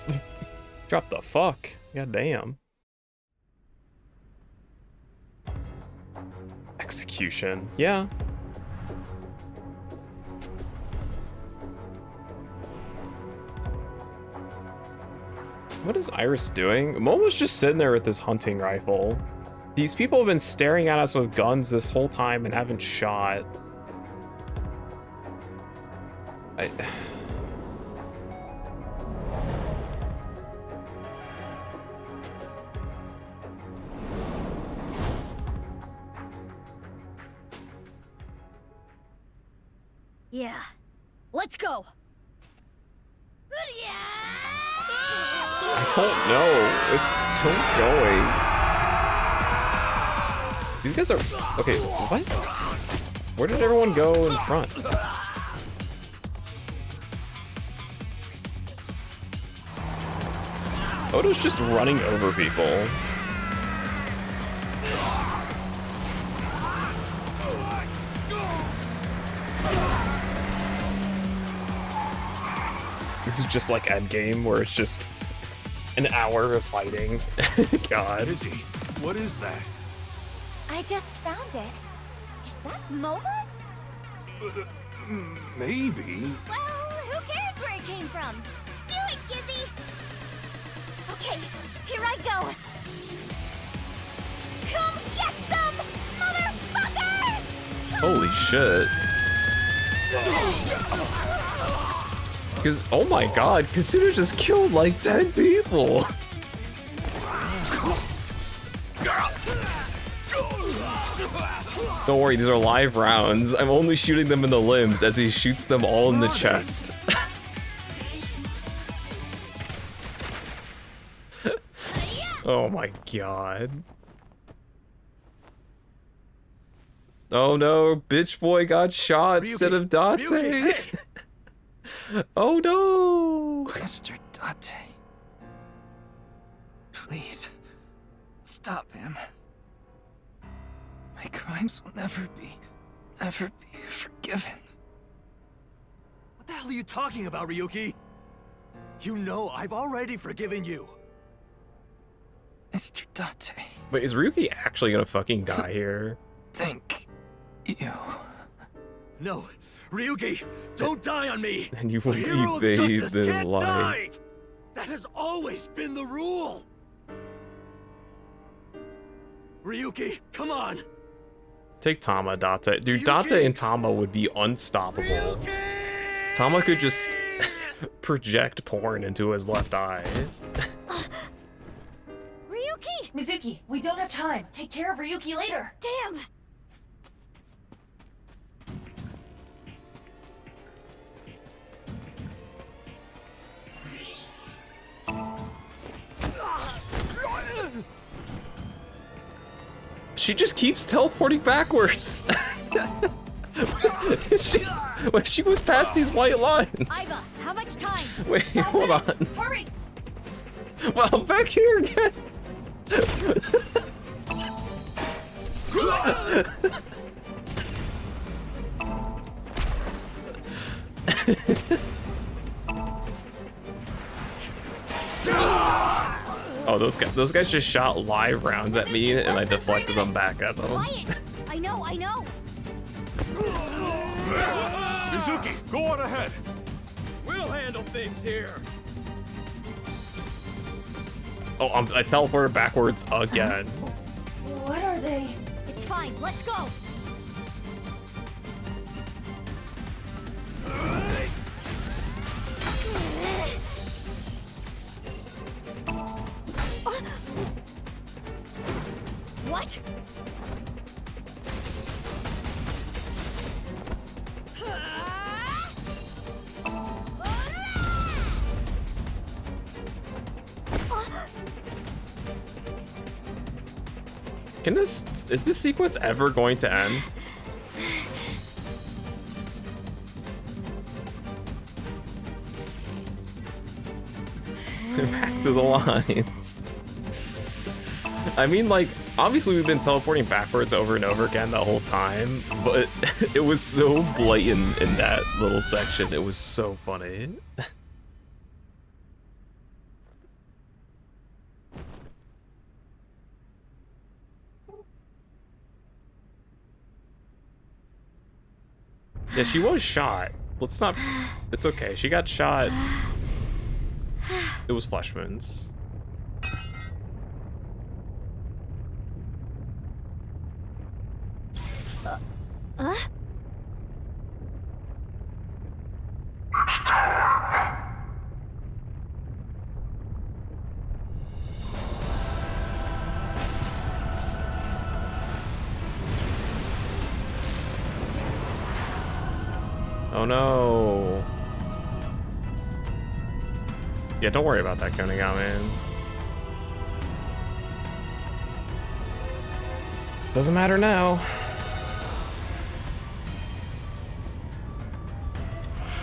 drop the fuck. God damn. Execution. Yeah. What is Iris doing? Momo's just sitting there with this hunting rifle. These people have been staring at us with guns this whole time and haven't shot. Yeah. Let's go. I don't know. It's still going. These guys are... Okay, what? Where did everyone go in front? Odo's just running over people. This is just like Endgame, where it's just an hour of fighting. God. Izzy, what is that? I just found it. Is that Moma's? Maybe. Well, who cares where it came from? Do it, Kizzy! Okay, here I go. Come get some, motherfuckers! Holy shit. Because, oh my god, Kasuna just killed like 10 people. Don't worry, these are live rounds. I'm only shooting them in the limbs as he shoots them all in the chest. Oh my god. Oh no, bitch boy got shot instead of Date. Oh no! Mr. Date. Please, stop him. My crimes will never be forgiven. What the hell are you talking about, Ryuki? You know I've already forgiven you. Mr. Date. Wait, is Ryuki actually gonna fucking die here? Thank you. No, Ryuki, don't die on me! And you will A hero be of justice bathed in can't die! light. That has always been the rule! Ryuki, come on! Take Tama, Date. Dude, Date and Tama would be unstoppable. Tama could just project porn into his left eye. Ryuki! Mizuki, we don't have time. Take care of Ryuki later. Damn! She just keeps teleporting backwards. When she was past these white lines. Iva, how much time? Wait, hold on. Hurry! Well, I'm back here again. Oh, those guys just shot live rounds at me, and I deflected them back at them. Quiet! I know. Mizuki, go on ahead. We'll handle things here. Oh, I teleported backwards again. What are they? It's fine. Let's go. What? Is this sequence ever going to end? Back to the lines. I mean, like, obviously we've been teleporting backwards over and over again the whole time, but it was so blatant in that little section. It was so funny. Yeah, she was shot. Let's not... It's okay. She got shot. It was flesh wounds. Oh no. Yeah, don't worry about that Koniga, man. Doesn't matter now.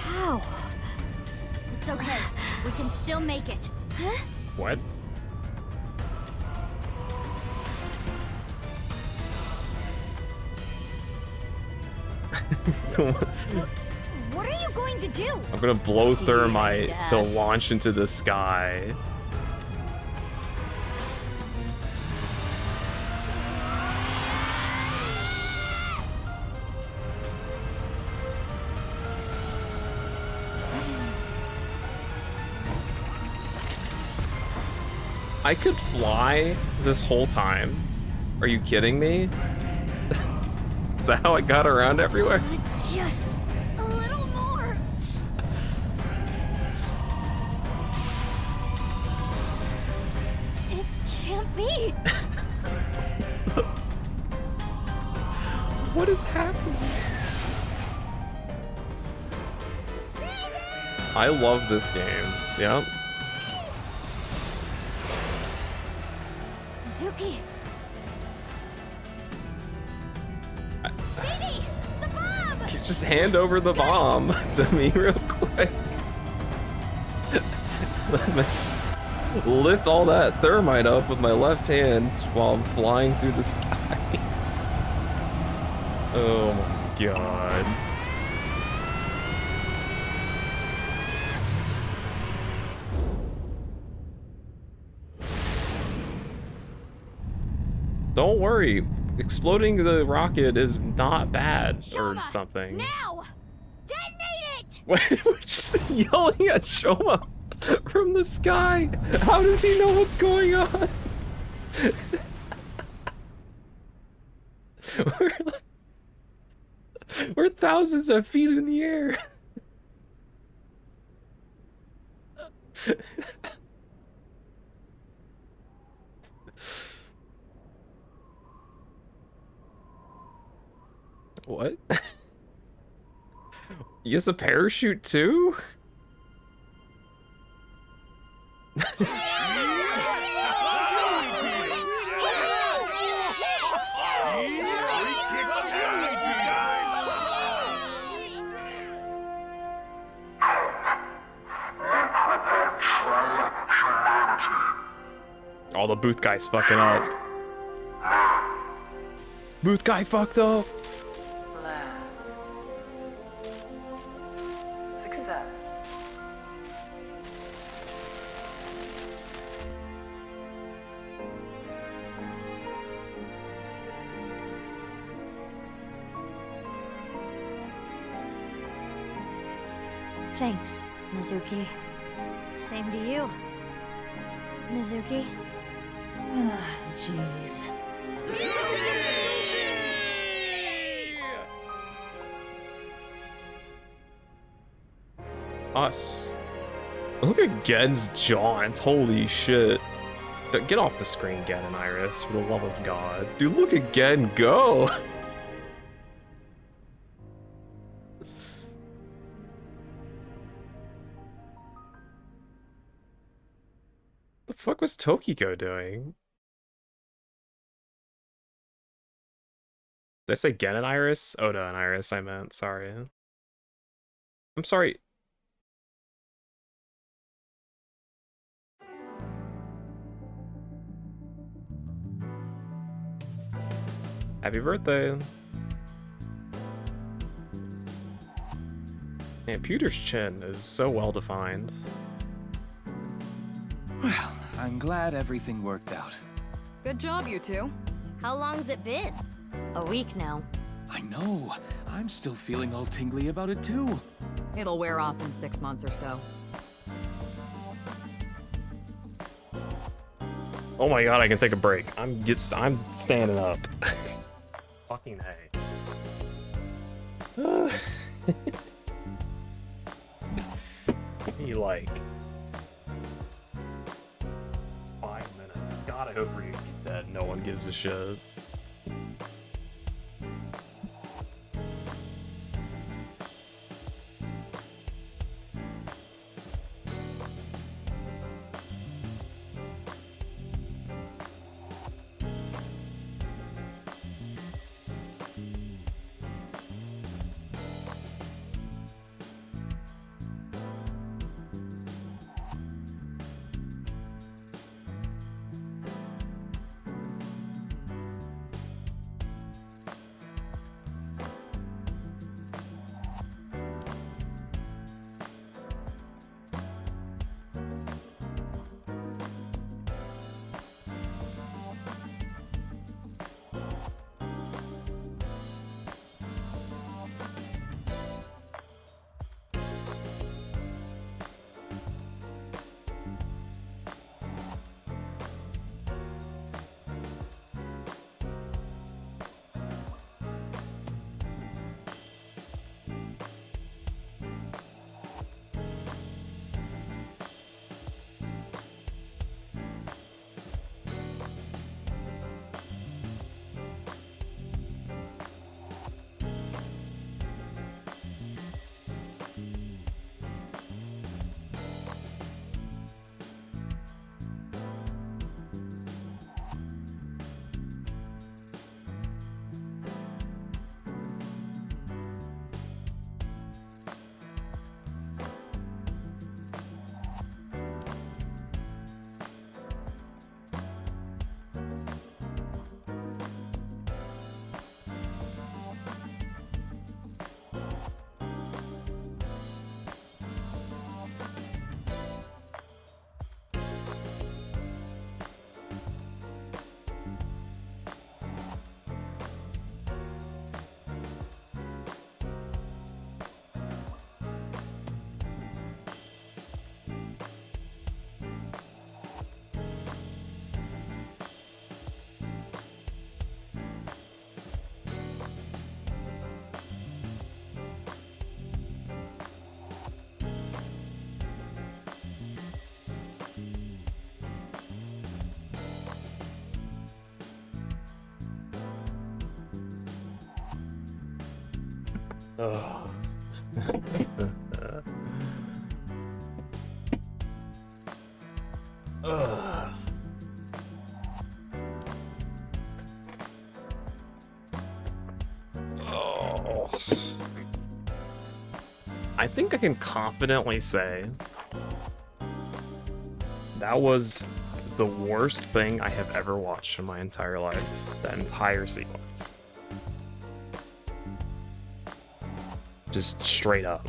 How? It's okay. We can still make it. Huh? What? What are you going to do? I'm gonna blow thermite to launch into the sky. I could fly this whole time. Are you kidding me? Is that how I got around everywhere? Just a little more. It can't be. What is happening? I love this game. Yep. Mizuki. Baby, the bomb. Just hand over the bomb to me real quick. Let me just lift all that thermite up with my left hand while I'm flying through the sky. Oh my god. Don't worry, exploding the rocket is not bad or something. Now, detonate it. We're just yelling at Shoma from the sky. How does he know what's going on? We're thousands of feet in the air. What? You use a parachute too? All the booth guys fucking up. Booth guy fucked up. Success. Thanks, Mizuki. Same to you, Mizuki. Jeez. Us. Look at Gen's jaunt. Holy shit. Get off the screen, Gen and Iris, for the love of God. Dude, look at Gen go. The fuck was Tokiko doing? Did I say Gen and Iris? Oda and Iris, I meant. Sorry. I'm sorry. Happy birthday. Man, Pewter's chin is so well defined. Well, I'm glad everything worked out. Good job, you two. How long's it been? A week now. I know. I'm still feeling all tingly about it too. It'll wear off in 6 months or so. Oh my god, I can take a break. I'm standing up. Fucking hey. Be like 5 minutes. God, I hope Ryuki's dead. No one gives a shit. Ugh. Ugh. Oh. I think I can confidently say that was the worst thing I have ever watched in my entire life. That entire sequence. Just straight up.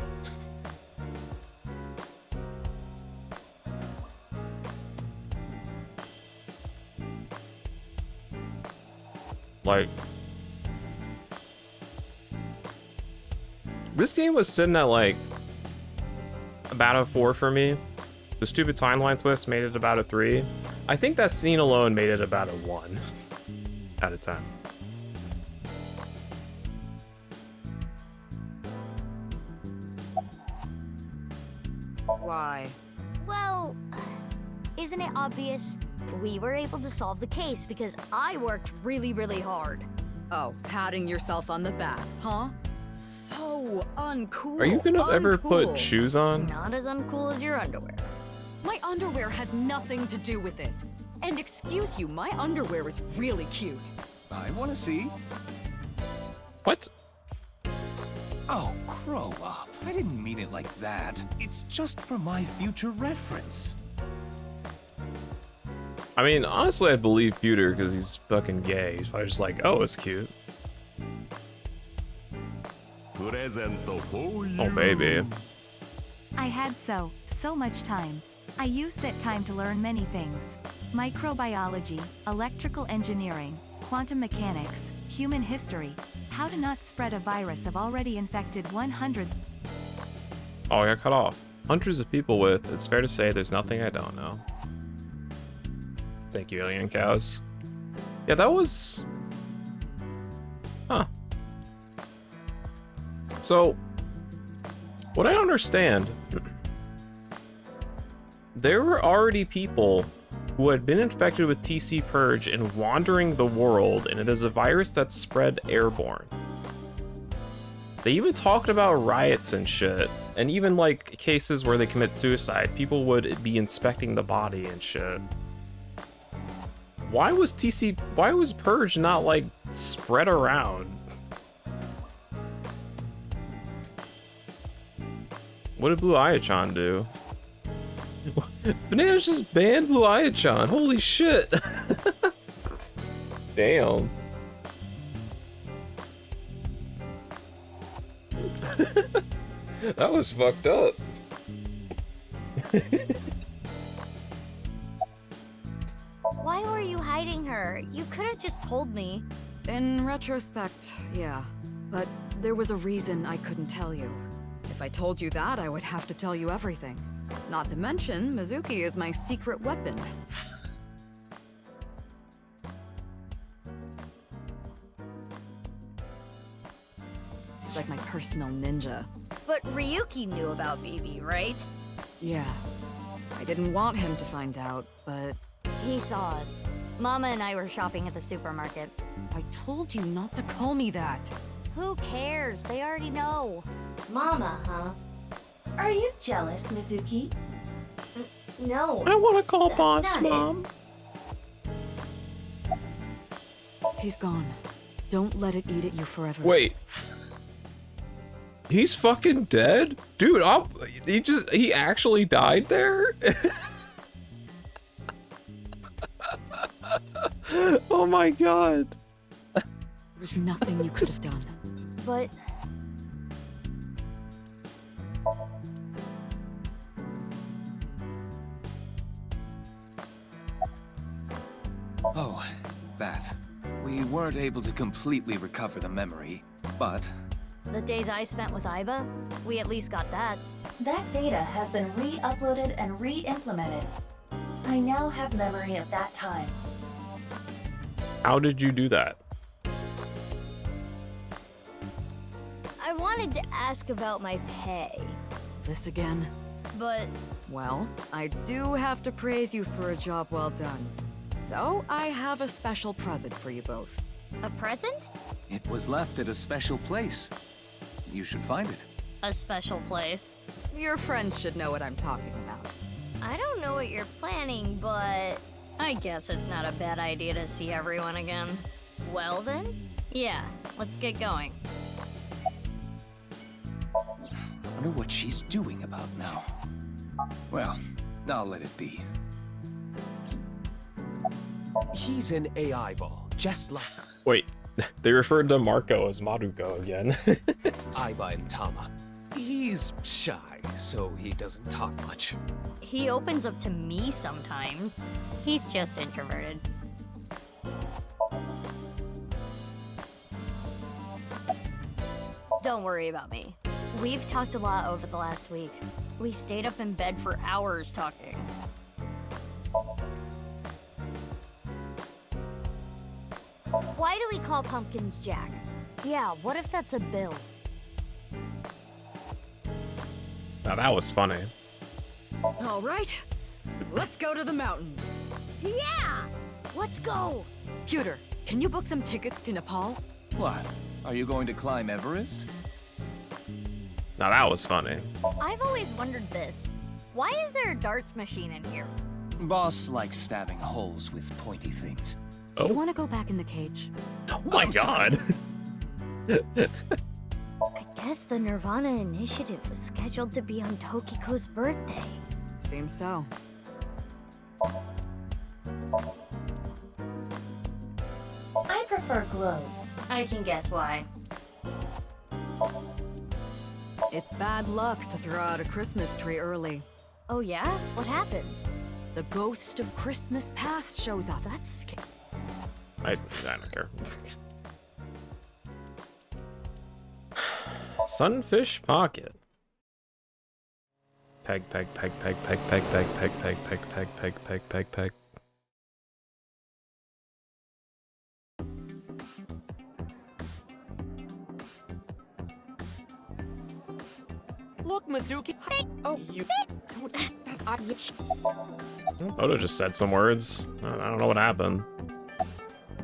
Like, this game was sitting at like about a 4 for me. The stupid timeline twist made it about a 3. I think that scene alone made it about a 1 out of 10. Why? Well, isn't it obvious? We were able to solve the case because I worked really, really hard. Oh, patting yourself on the back, huh? So uncool. Are you gonna ever put uncool. shoes on? Not as uncool as your underwear. My underwear has nothing to do with it. And excuse you, my underwear is really cute. I want to see. What? Oh, grow up. I didn't mean it like that. It's just for my future reference. I mean, honestly, I believe Pewter because he's fucking gay. He's probably just like, oh, it's cute. Oh, baby. I had so much time. I used that time to learn many things. Microbiology, electrical engineering, quantum mechanics, human history, how to not spread a virus of already infected 100. Oh, I got cut off. Hundreds of people with, it's fair to say there's nothing I don't know. Thank you, Alien Cows. Yeah, that was... Huh. So, what I understand, there were already people who had been infected with TC Purge and wandering the world, and it is a virus that's spread airborne. They even talked about riots and shit, and even like cases where they commit suicide, people would be inspecting the body and shit. Why was Purge not like spread around? What did Blue Ayachan do? Bananas just banned Blue Ayachan. Holy shit. Damn. That was fucked up. Why were you hiding her? You could have just told me. In retrospect, yeah. But there was a reason I couldn't tell you. If I told you that, I would have to tell you everything. Not to mention, Mizuki is my secret weapon. He's like my personal ninja. But Ryuki knew about BB, right? Yeah. I didn't want him to find out, but... He saw us. Mama and I were shopping at the supermarket. I told you not to call me that. Who cares? They already know. Mama, huh? Are you jealous, Mizuki? No. I want to call that's boss, not it. Mom. He's gone. Don't let it eat at you forever. Wait. He's fucking dead? Dude, he actually died there? Oh my god. There's nothing you could have done. But... Oh, that. We weren't able to completely recover the memory, but... The days I spent with Aiba, we at least got that. That data has been re-uploaded and re-implemented. I now have memory of that time. How did you do that? I wanted to ask about my pay. This again? But... Well, I do have to praise you for a job well done. So, I have a special present for you both. A present? It was left at a special place. you should find it. A special place. Your friends should know what I'm talking about. I don't know what you're planning, but I guess it's not a bad idea to see everyone again. Well then, yeah, let's get going. I wonder what she's doing about now. Well, I'll let it be. He's an AI ball, just like Wait, they referred to Marco as Maruko again. Aiba and Tama. He's shy, so he doesn't talk much. He opens up to me sometimes. He's just introverted. Don't worry about me. We've talked a lot over the last week. We stayed up in bed for hours talking. Why do we call pumpkins Jack? Yeah, what if that's a bill? Now that was funny. All right, let's go to the mountains. Yeah! Let's go! Pewter, can you book some tickets to Nepal? What? Are you going to climb Everest? Now that was funny. I've always wondered this. Why is there a darts machine in here? Boss likes stabbing holes with pointy things. Do you want to go back in the cage? Oh my god. I guess the Nirvana Initiative was scheduled to be on Tokiko's birthday. Seems so. I prefer globes. I can guess why. It's bad luck to throw out a Christmas tree early. Oh yeah? What happens? The ghost of Christmas past shows up. That's scary. I don't care. Sunfish pocket. Peg, peg, peg, peg, peg, peg, peg, peg, peg, peg, peg, peg, peg, peg, peg. Look, Mizuki. Oh, you. That's Oda just said some words. I don't know what happened.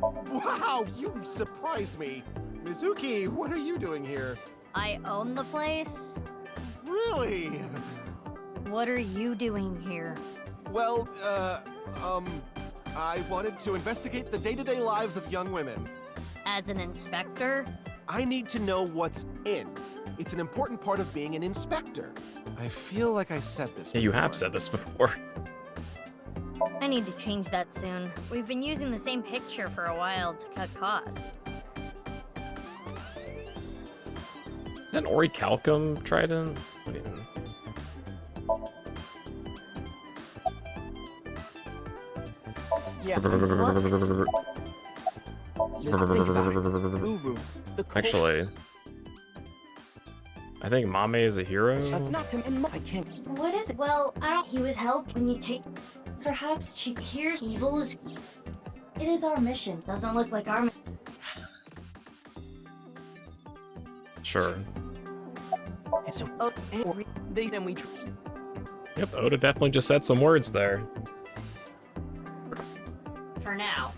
Wow, you surprised me. Mizuki, what are you doing here? I own the place. Really? What are you doing here? Well, I wanted to investigate the day-to-day lives of young women. As an inspector? I need to know what's in. It's an important part of being an inspector. I feel like I said this before. Yeah, you have said this before. I need to change that soon. We've been using the same picture for a while to cut costs. An orichalcum trident? What do you mean? Yeah. Actually, I think Mame is a hero. Not to. I can't. What is it? Well, I don't. He was helped when you take. Perhaps she Here's evil is. It is our mission. Doesn't look like our. Sure. So, they send we. Yep, Oda definitely just said some words there. For now.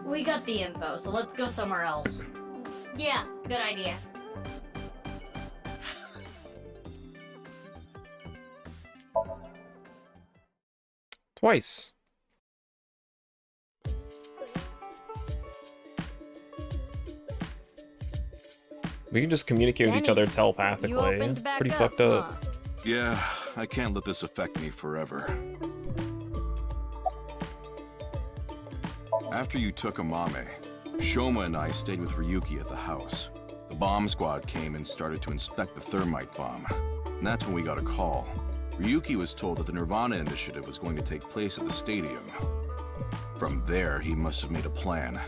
We got the info, so let's go somewhere else. Yeah, good idea. Twice. We can just communicate with each other telepathically. Pretty fucked up. Yeah, I can't let this affect me forever. After you took Amame, Shoma and I stayed with Ryuki at the house. The bomb squad came and started to inspect the thermite bomb. And that's when we got a call. Ryuki was told that the Nirvana Initiative was going to take place at the stadium. From there, he must have made a plan.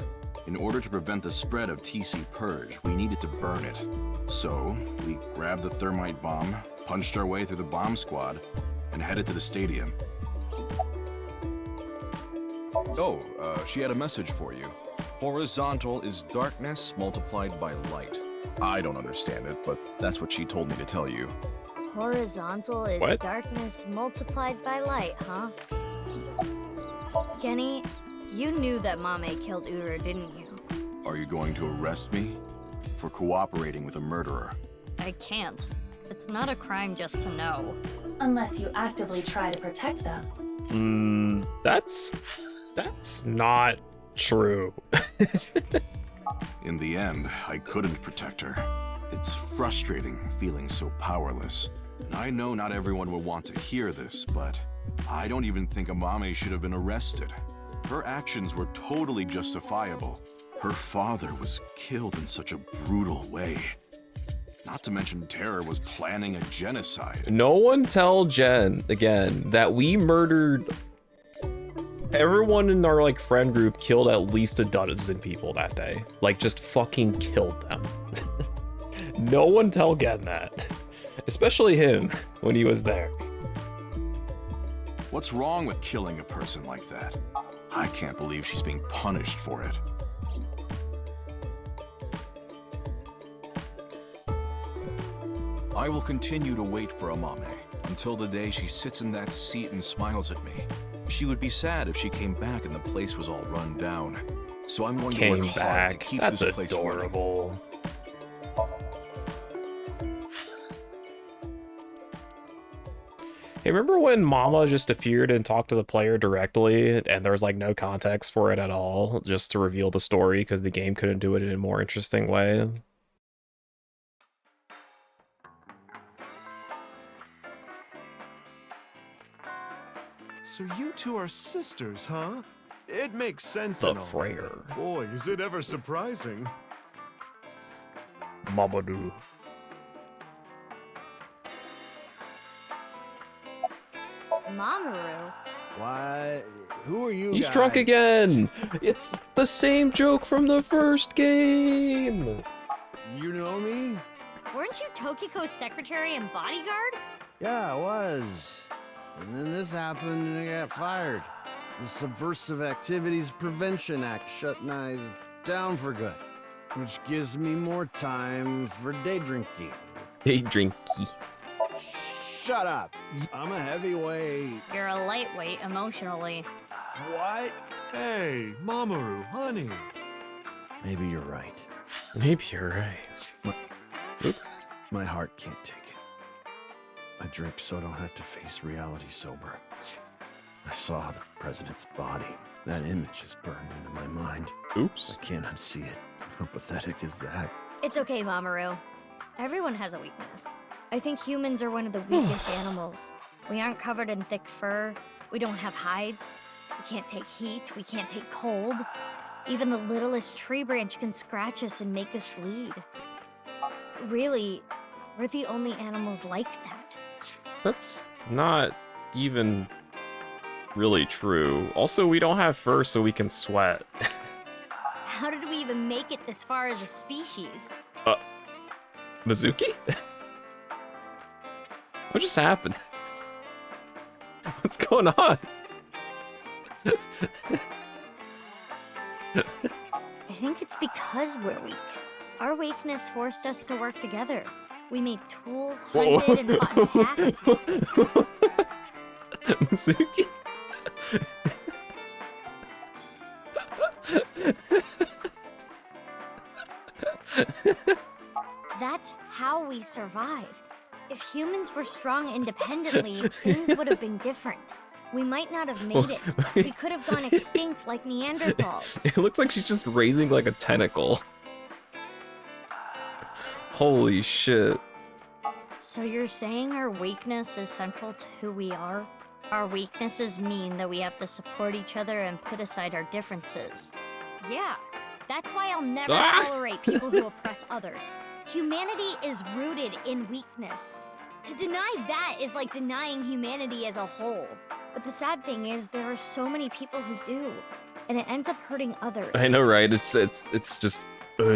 In order to prevent the spread of TC Purge, we needed to burn it. So, we grabbed the thermite bomb, punched our way through the bomb squad, and headed to the stadium. Oh, she had a message for you. Horizontal is darkness multiplied by light. I don't understand it, but that's what she told me to tell you. Horizontal is What? darkness multiplied by light, huh? Kenny, you knew that Mame killed Uru, didn't you? Are you going to arrest me? For cooperating with a murderer? I I can't. It's not a crime just to know. Unless you actively try to protect them. That's not true. In the end, I couldn't protect her. It's frustrating feeling so powerless. I know not everyone will want to hear this, but I don't even think Amame should have been arrested. Her actions were totally justifiable. Her father was killed in such a brutal way. Not to mention Terror was planning a genocide. No one tell Jen again that we murdered everyone in our like friend group, killed at least a dozen people that day. Like just fucking killed them. No one tell Gen that. Especially him when he was there. What's wrong with killing a person like that? I can't believe she's being punished for it. I will continue to wait for Amame until the day she sits in that seat and smiles at me. She would be sad if she came back and the place was all run down. So I'm going to work hard to keep That's this place adorable. running. Hey, remember when Mama just appeared and talked to the player directly and there was like no context for it at all, just to reveal the story because the game couldn't do it in a more interesting way? So you two are sisters, huh? It makes sense. The and all. Freyr. Boy, is it ever surprising. Mamadou. Mamoru? Why? Who are you He's guys? drunk again! It's the same joke from the first game! You know me? Weren't you Tokiko's secretary and bodyguard? Yeah, I was. And then this happened and I got fired. The Subversive Activities Prevention Act shut Nyes down for good, which gives me more time for day drinking. Day drinky. Shut up. I'm a heavyweight. You're a lightweight emotionally. What? Hey, Mamoru, honey. Maybe you're right. Maybe you're right. My heart can't take it. I drink so I don't have to face reality sober. I saw the president's body. That image is burned into my mind. Oops. I can't unsee it. How pathetic is that? It's okay, Mamoru. Everyone has a weakness. I think humans are one of the weakest animals. We aren't covered in thick fur. We don't have hides. We can't take heat. We can't take cold. Even the littlest tree branch can scratch us and make us bleed. Really, we're the only animals like that. That's not even really true. Also, we don't have fur so we can sweat. How did we even make it this far as a species? Mizuki? What just happened? What's going on? I think it's because we're weak. Our weakness forced us to work together. We made tools, hunted, and fought in packs. Mizuki? That's how we survived. If humans were strong independently, things would have been different. We might not have made it. We could have gone extinct like Neanderthals. It looks like she's just raising like a tentacle. Holy shit. So you're saying our weakness is central to who we are? Our weaknesses mean that we have to support each other and put aside our differences. Yeah, that's why I'll never tolerate people who oppress others. Humanity is rooted in weakness. To deny that is like denying humanity as a whole. But the sad thing is, there are so many people who do, and it ends up hurting others. I know, right? It's just no.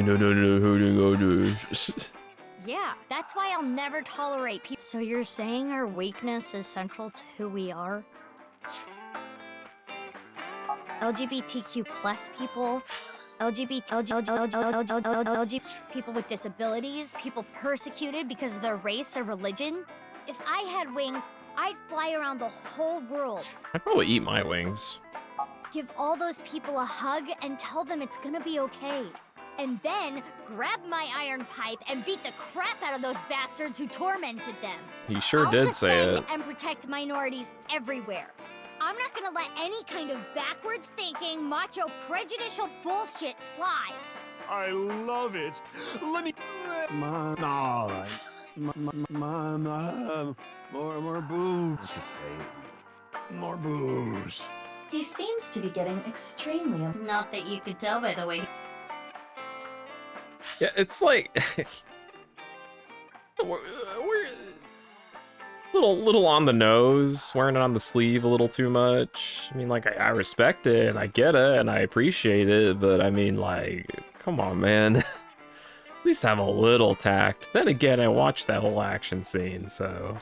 Yeah, that's why I'll never tolerate people. So you're saying our weakness is central to who we are? LGBTQ plus people, LGBT people with disabilities, people persecuted because of their race or religion. If I had wings, I'd fly around the whole world. I'd probably eat my wings. Give all those people a hug and tell them it's gonna be okay. and then grab my iron pipe and beat the crap out of those bastards who tormented them. He sure I'll did say defend it. and protect minorities everywhere. I'm not gonna let any kind of backwards thinking, macho, prejudicial bullshit slide. I love it. Let me. More booze. What to say? More booze. He seems to be getting extremely. Not that you could tell by the way. Yeah, it's like we're little on the nose, wearing it on the sleeve a little too much. I mean, like I respect it and I get it and I appreciate it, but I mean, like, come on, man. At least have a little tact. Then again, I watched that whole action scene, so.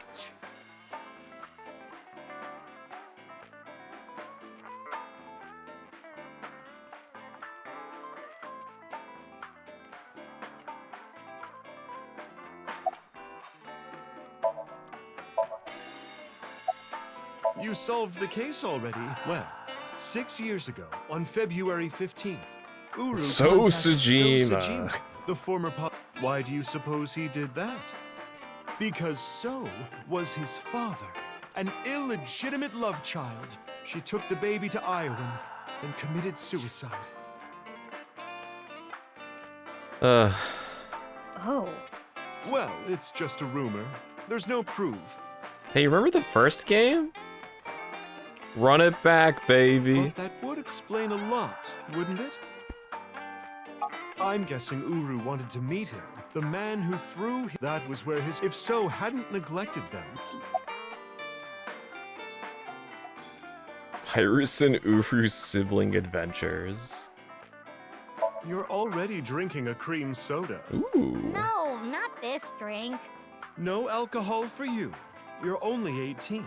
You solved the case already? Well, 6 years ago, on February 15th, Uru So contacted Sejima. the former Why do you suppose he did that? Because So was his father, an illegitimate love child. She took the baby to Iowa and committed suicide. Oh. Well, it's just a rumor. There's no proof. Hey, remember the first game? Run it back, baby. But that would explain a lot, wouldn't it? I'm guessing Uru wanted to meet him. The man who threw him. That was where his. If So hadn't neglected them. Pirates and Uru's sibling adventures. You're already drinking a cream soda. Ooh. No, not this drink. No alcohol for you. You're only 18.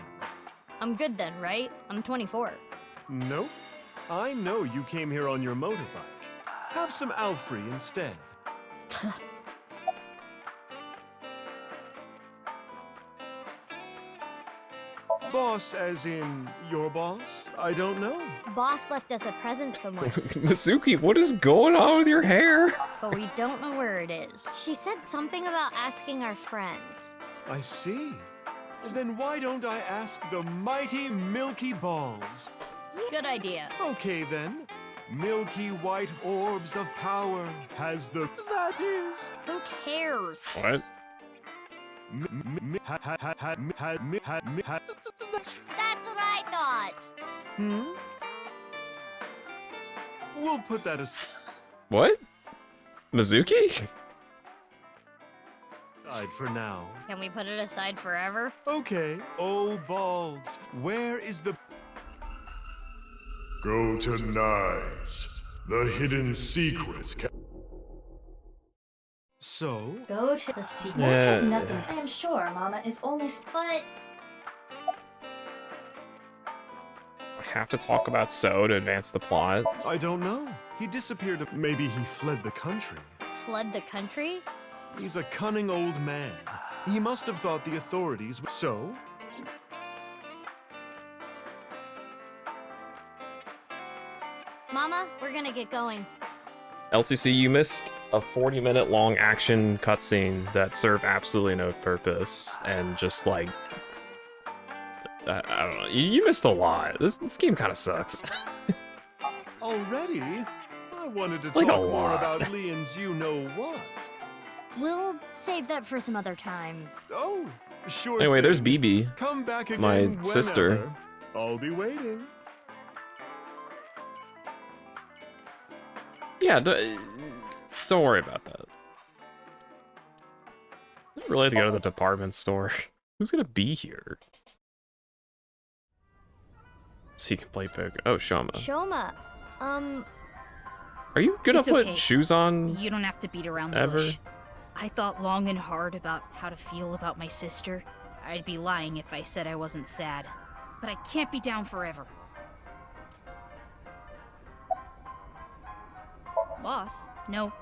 I'm good then, right? I'm 24. Nope. I know you came here on your motorbike. Have some Alfrey instead. Boss as in your boss? I don't know. Boss left us a present somewhere, Mizuki, what is going on with your hair? but we don't know where it is. She said something about asking our friends. I see. Then why don't I ask the mighty Milky Balls? Good idea. Okay then. Milky white orbs of power has the... That is... Who cares? What? That's what I thought. We'll put that as... What? Mizuki? aside for now. Can we put it aside forever? Okay. Oh, balls. Where is the... Go to Nyes. The hidden secret. So? Go to the secret. Yeah. That has nothing. I am sure Mama is only... But... I have to talk about So to advance the plot. I don't know. He disappeared. Maybe he fled the country. Fled the country? He's a cunning old man. He must have thought the authorities... So? Mama, we're gonna get going. LCC, you missed a 40-minute long action cutscene that served absolutely no purpose, and just like... I don't know, you missed a lot. This game kind of sucks. Already? I wanted to Like talk a more lot. about Leon's you-know-what. We'll save that for some other time. Oh, sure Anyway, thing. there's BB, Come back again my whenever. sister. I'll be waiting. Yeah, don't worry about that. Not really to go to the department store. Who's gonna be here? So you can play poker. Oh, Shoma. Shoma, Are you gonna It's put okay. shoes on? You don't have to beat around the Ever? bush. I thought long and hard about how to feel about my sister. I'd be lying if I said I wasn't sad. But I can't be down forever. Boss? No.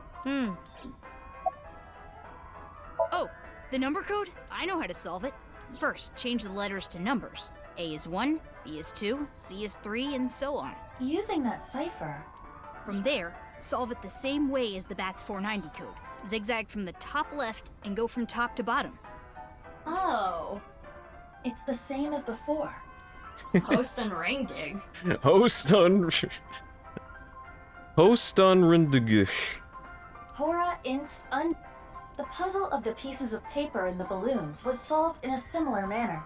Oh, the number code? I know how to solve it. First, change the letters to numbers. A is 1, B is 2, C is 3, and so on. Using that cipher. From there, Solve it the same way as the BATS 490 code. Zigzag from the top left and go from top to bottom. Oh. It's the same as before. Host on ring dig. Host on Rindig. Hora inst un. The puzzle of the pieces of paper and the balloons was solved in a similar manner.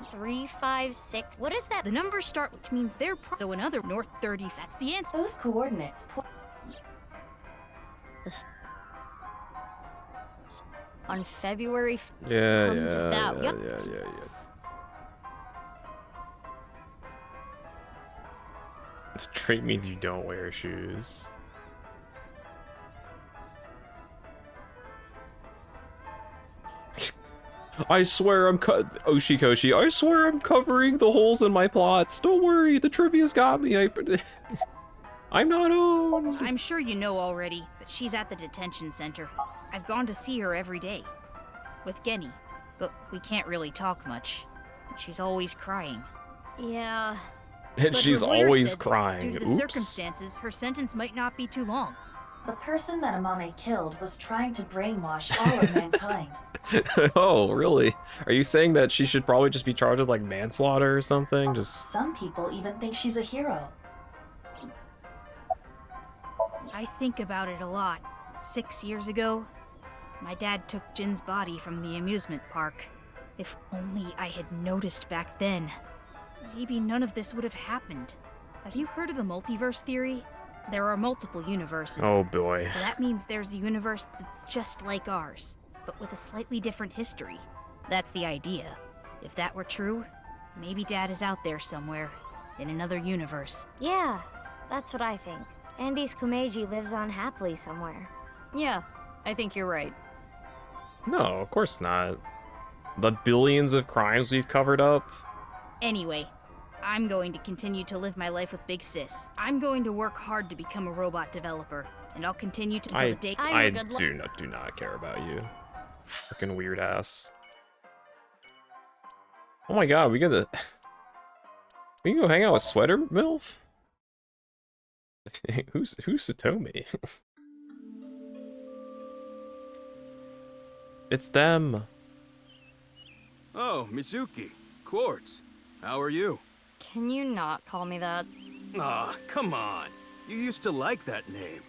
3, 5, 6. What is that? The numbers start, which means they're so another north 30. That's the answer. Those coordinates. On February. Yeah. This trait means you don't wear shoes. I swear I'm Oshikoshi, I swear I'm covering the holes in my plots. Don't worry, the trivia's got me. I'm not owned. I'm sure you know already, but she's at the detention center. I've gone to see her every day. With Genny. But we can't really talk much. She's always crying. Yeah. And she's always crying. Due to the circumstances, her sentence might not be too long. The person that Amame killed was trying to brainwash all of mankind. Oh, really? Are you saying that she should probably just be charged with like manslaughter or something? Just Some people even think she's a hero. I think about it a lot. 6 years ago, my dad took Jin's body from the amusement park. If only I had noticed back then, maybe none of this would have happened. Have you heard of the multiverse theory? There are multiple universes. Oh boy. So that means there's a universe that's just like ours, but with a slightly different history. That's the idea. If that were true, maybe Dad is out there somewhere, in another universe. Yeah, that's what I think. Andy's Kumeiji lives on happily somewhere. Yeah, I think you're right. no, of course not. The billions of crimes we've covered up. Anyway, I'm going to continue to live my life with Big Sis. I'm going to work hard to become a robot developer, and I'll continue to until the day. I do not care about you. Fucking weird ass. Oh my god, we can go hang out with Sweater MILF? Who's Satomi? It's them. Oh, Mizuki. Quartz. How are you? Can you not call me that? Aw, come on. You used to like that name.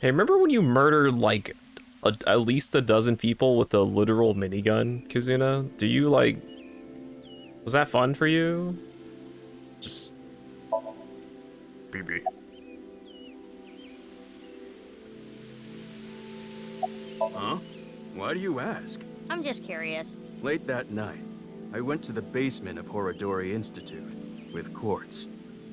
Hey, remember when you murdered, like, at least a dozen people with a literal minigun, Kizuna? Do you, like... Was that fun for you? Just... BB. Huh? Why do you ask? I'm just curious. Late that night, I went to the basement of Horodori Institute with Quartz.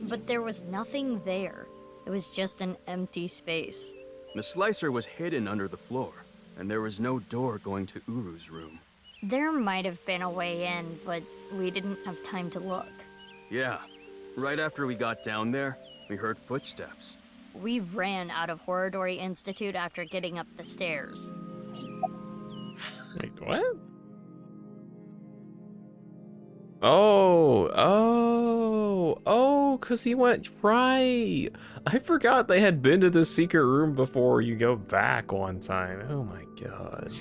But there was nothing there. It was just an empty space. The slicer was hidden under the floor, and there was no door going to Uru's room. There might have been a way in, but we didn't have time to look. Yeah. Right after we got down there, we heard footsteps. We ran out of Horodori Institute after getting up the stairs. Wait, what? Oh, cause he went, right. I forgot they had been to the secret room before you go back one time. Oh my god.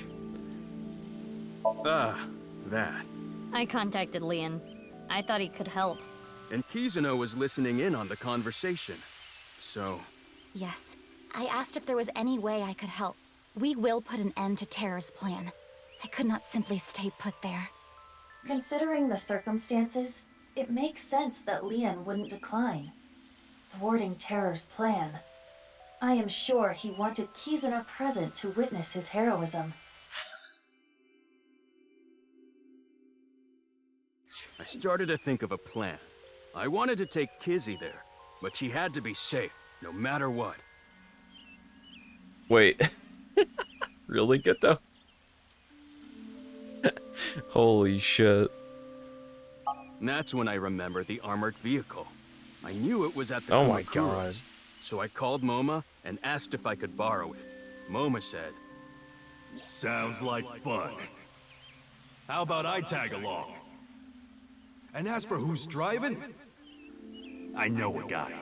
That. I contacted Leon. I thought he could help. And Kizuno was listening in on the conversation. So... Yes. I asked if there was any way I could help. We will put an end to Terra's plan. I could not simply stay put there. Considering the circumstances, it makes sense that Leon wouldn't decline. Thwarting Terror's plan. I am sure he wanted Kizuna present to witness his heroism. I started to think of a plan. I wanted to take Kizzy there, but she had to be safe, no matter what. Wait. Really good though? Holy shit. And that's when I remembered the armored vehicle. I knew it was at the Oh my Kumakuras, god. So I called Moma and asked if I could borrow it. Moma said, Sounds like fun. How about I tag along? And as for who's driving, I know a guy.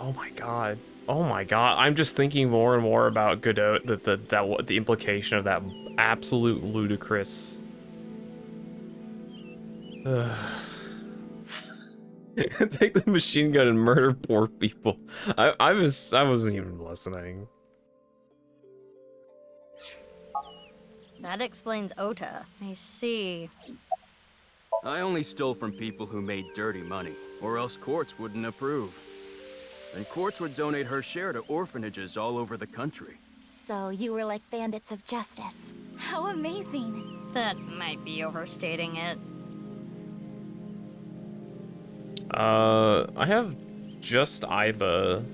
Oh my god. Oh my god. I'm just thinking more and more about Godot, the implication of that absolute ludicrous. Take the machine gun and murder poor people. I wasn't even listening. That explains Ota. I see. I only stole from people who made dirty money, or else courts wouldn't approve. And courts would donate her share to orphanages all over the country. So you were like bandits of justice. How amazing. That might be overstating it. I have just Aiba.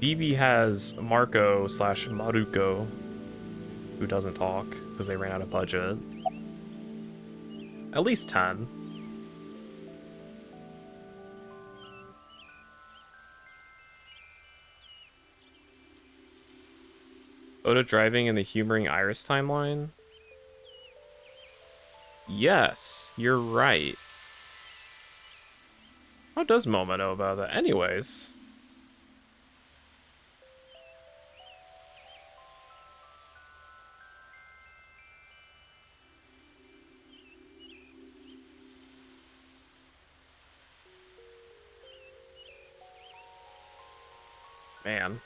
BB has Marco / Maruko, who doesn't talk because they ran out of budget. At least 10. Oda driving in the humoring Iris timeline? Yes, you're right. How does Momo know about that? Anyways. Man.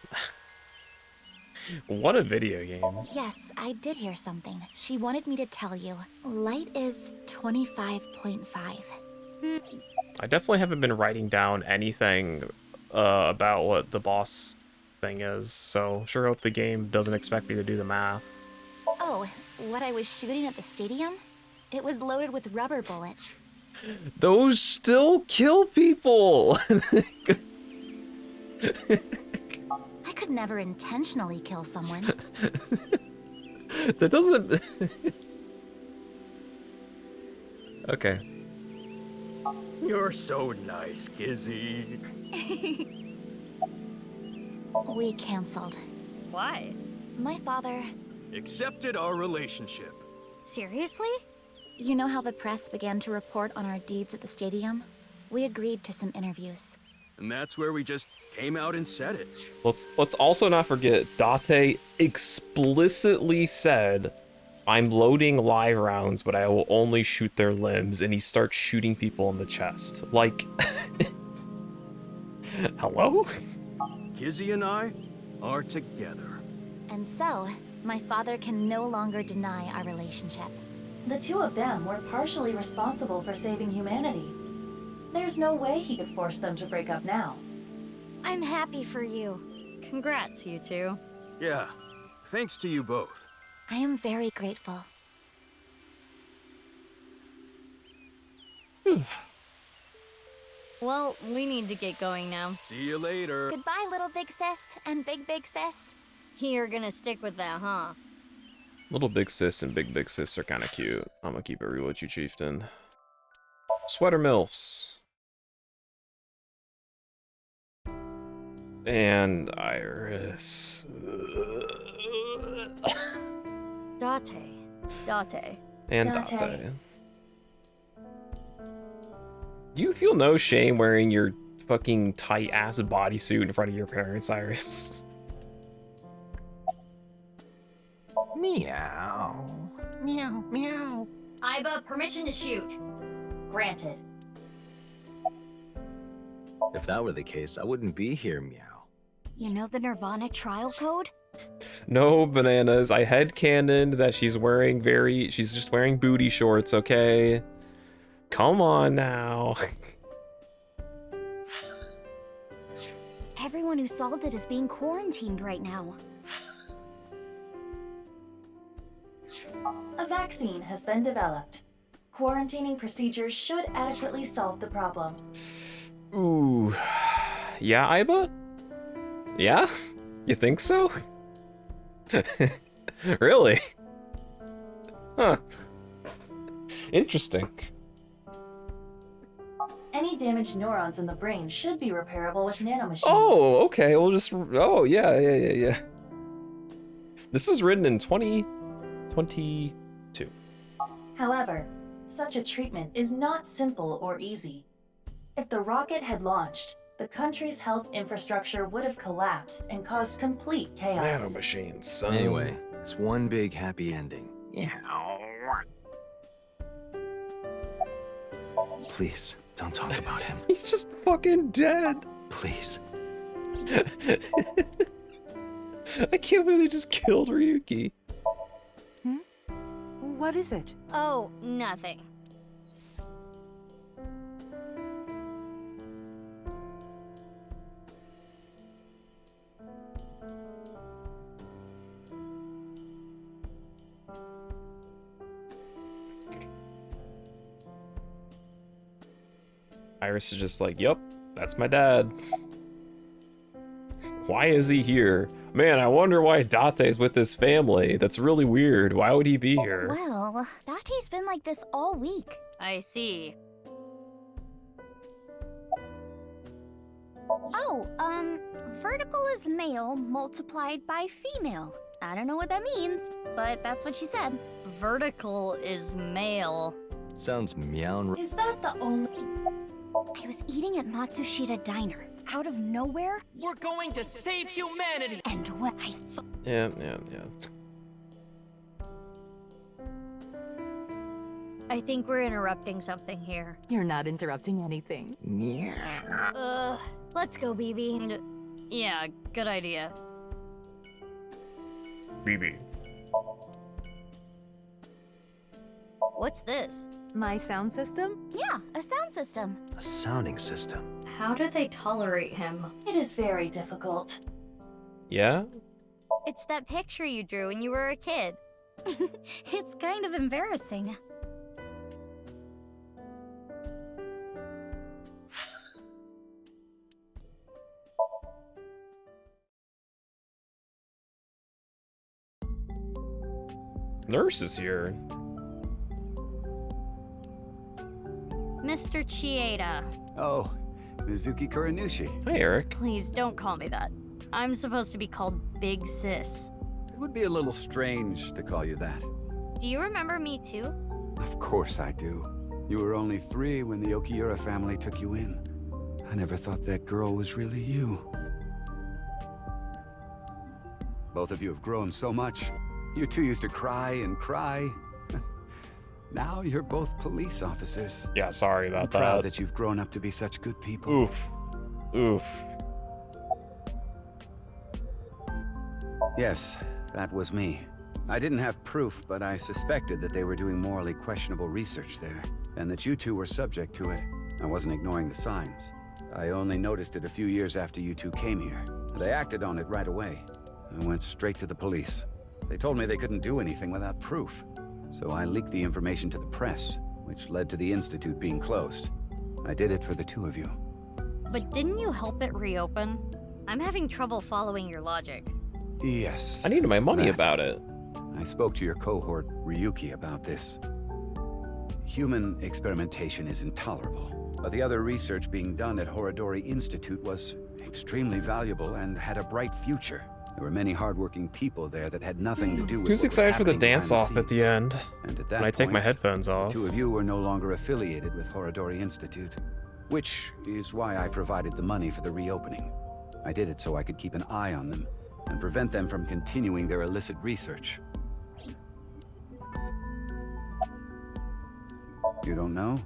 What a video game. Yes, I did hear something. She wanted me to tell you. Light is 25.5. I definitely haven't been writing down anything about what the boss thing is, so sure hope the game doesn't expect me to do the math. Oh, what I was shooting at the stadium? It was loaded with rubber bullets. Those still kill people! I could never intentionally kill someone. That doesn't... Okay. You're so nice, Kizzy. We canceled. Why? My father... Accepted our relationship. Seriously? You know how the press began to report on our deeds at the stadium? We agreed to some interviews. And that's where we just came out and said it. Let's also not forget, Date explicitly said, I'm loading live rounds, but I will only shoot their limbs, and he starts shooting people in the chest. Like, hello? Kizzy and I are together. And so, my father can no longer deny our relationship. The two of them were partially responsible for saving humanity. There's no way he could force them to break up now. I'm happy for you. Congrats, you two. Yeah, thanks to you both. I am very grateful. Well, we need to get going now. See you later. Goodbye, little big sis and big sis. You're gonna stick with that, huh? Little big sis and big sis are kind of cute. I'm gonna keep it real with you, Chieftain. Sweater MILFs. And Iris. Date. And Date. Do you feel no shame wearing your fucking tight-ass bodysuit in front of your parents, Iris? Meow. Meow, meow. Aiba, permission to shoot. Granted. If that were the case, I wouldn't be here, meow. You know the Nirvana trial code? No, Bananas. I headcanoned that she's just wearing booty shorts, okay? Come on now. Everyone who solved it is being quarantined right now. A vaccine has been developed. Quarantining procedures should adequately solve the problem. Ooh. Yeah, Aiba? Yeah? You think so? Really? Huh. Interesting. Any damaged neurons in the brain should be repairable with nanomachines. Oh, okay. We'll just... Oh, yeah. This was written in 2022. However, such a treatment is not simple or easy. If the rocket had launched, the country's health infrastructure would have collapsed and caused complete chaos. Nanomachines, son. Anyway, it's one big happy ending. Yeah. Please, don't talk about him. He's just fucking dead. Please. I can't believe they just killed Ryuki. What is it? Oh, nothing. Iris is just like, yup, that's my dad. Why is he here? Man, I wonder why Date's with his family. That's really weird. Why would he be here? Well, Date's been like this all week. I see. Oh, vertical is male multiplied by female. I don't know what that means, but that's what she said. Vertical is male. Sounds meow. Is that the only... I was eating at Matsushita Diner. Out of nowhere? We're going to save humanity! And what I Yeah. I think we're interrupting something here. You're not interrupting anything. Let's go, BB. Yeah, good idea. BB. What's this? My sound system? Yeah, a sound system. A sounding system. How do they tolerate him? It is very difficult. Yeah? It's that picture you drew when you were a kid. It's kind of embarrassing. Nurse is here. Mr. Chieda. Oh, Mizuki Kuranushi. Hi, Eric. Please don't call me that. I'm supposed to be called Big Sis. It would be a little strange to call you that. Do you remember me too? Of course I do. You were only 3 when the Okiura family took you in. I never thought that girl was really you. Both of you have grown so much. You two used to cry and cry. Now you're both police officers. Yeah, sorry about I'm proud that you've grown up to be such good people. Oof. Yes, that was me. I didn't have proof, but I suspected that they were doing morally questionable research there, and that you two were subject to it. I wasn't ignoring the signs. I only noticed it a few years after you two came here, and I acted on it right away. I went straight to the police. They told me they couldn't do anything without proof. So I leaked the information to the press, which led to the Institute being closed. I did it for the two of you. But didn't you help it reopen? I'm having trouble following your logic. Yes. I needed my money that. about it. I spoke to your cohort, Ryuki, about this. Human experimentation is intolerable, but the other research being done at Horodori Institute was extremely valuable and had a bright future. There were many hardworking people there that had nothing to do with Who's what was excited for the happening dance behind off at the scenes. end? And at that When I take my point, headphones off. the two of you were no longer affiliated with Horodori Institute, which is why I provided the money for the reopening. I did it so I could keep an eye on them and prevent them from continuing their illicit research. You don't know?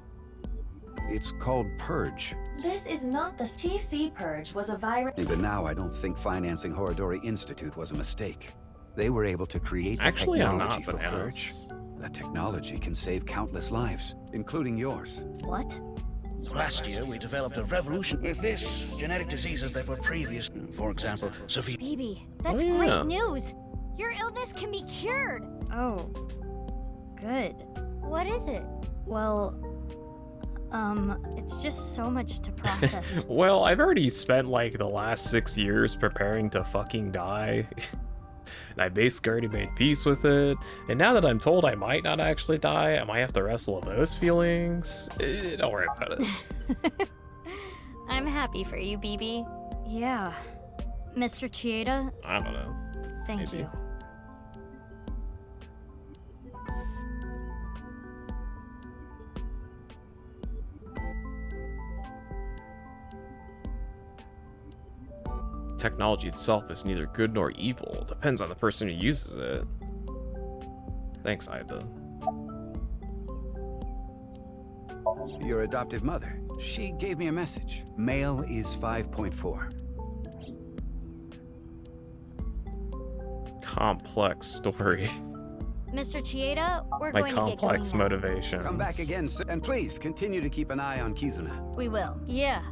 It's called Purge. This is not the TC Purge was a virus. Even now, I don't think financing Horodori Institute was a mistake. They were able to create the Actually, I'm technology not for bananas. Purge. That technology can save countless lives, including yours. What? Last year, we developed a revolution with this. Genetic diseases that were previous, for example, severe. Baby, that's yeah. great news. Your illness can be cured. Oh. Good. What is it? Well, it's just so much to process. Well, I've already spent like the last 6 years preparing to fucking die. And I basically already made peace with it. And now that I'm told I might not actually die, I might have to wrestle with those feelings. Don't worry about it. I'm happy for you, BB. Yeah. Mr. Chieda, I don't know. Thank Maybe. you. Technology itself is neither good nor evil. Depends on the person who uses it. Thanks, Iva. Your adopted mother. She gave me a message. Male is 5.4. Complex story. Mr. Chieda, we're My going to get going complex now. motivations. Come back again, and please continue to keep an eye on Kizuna. We will. Yeah.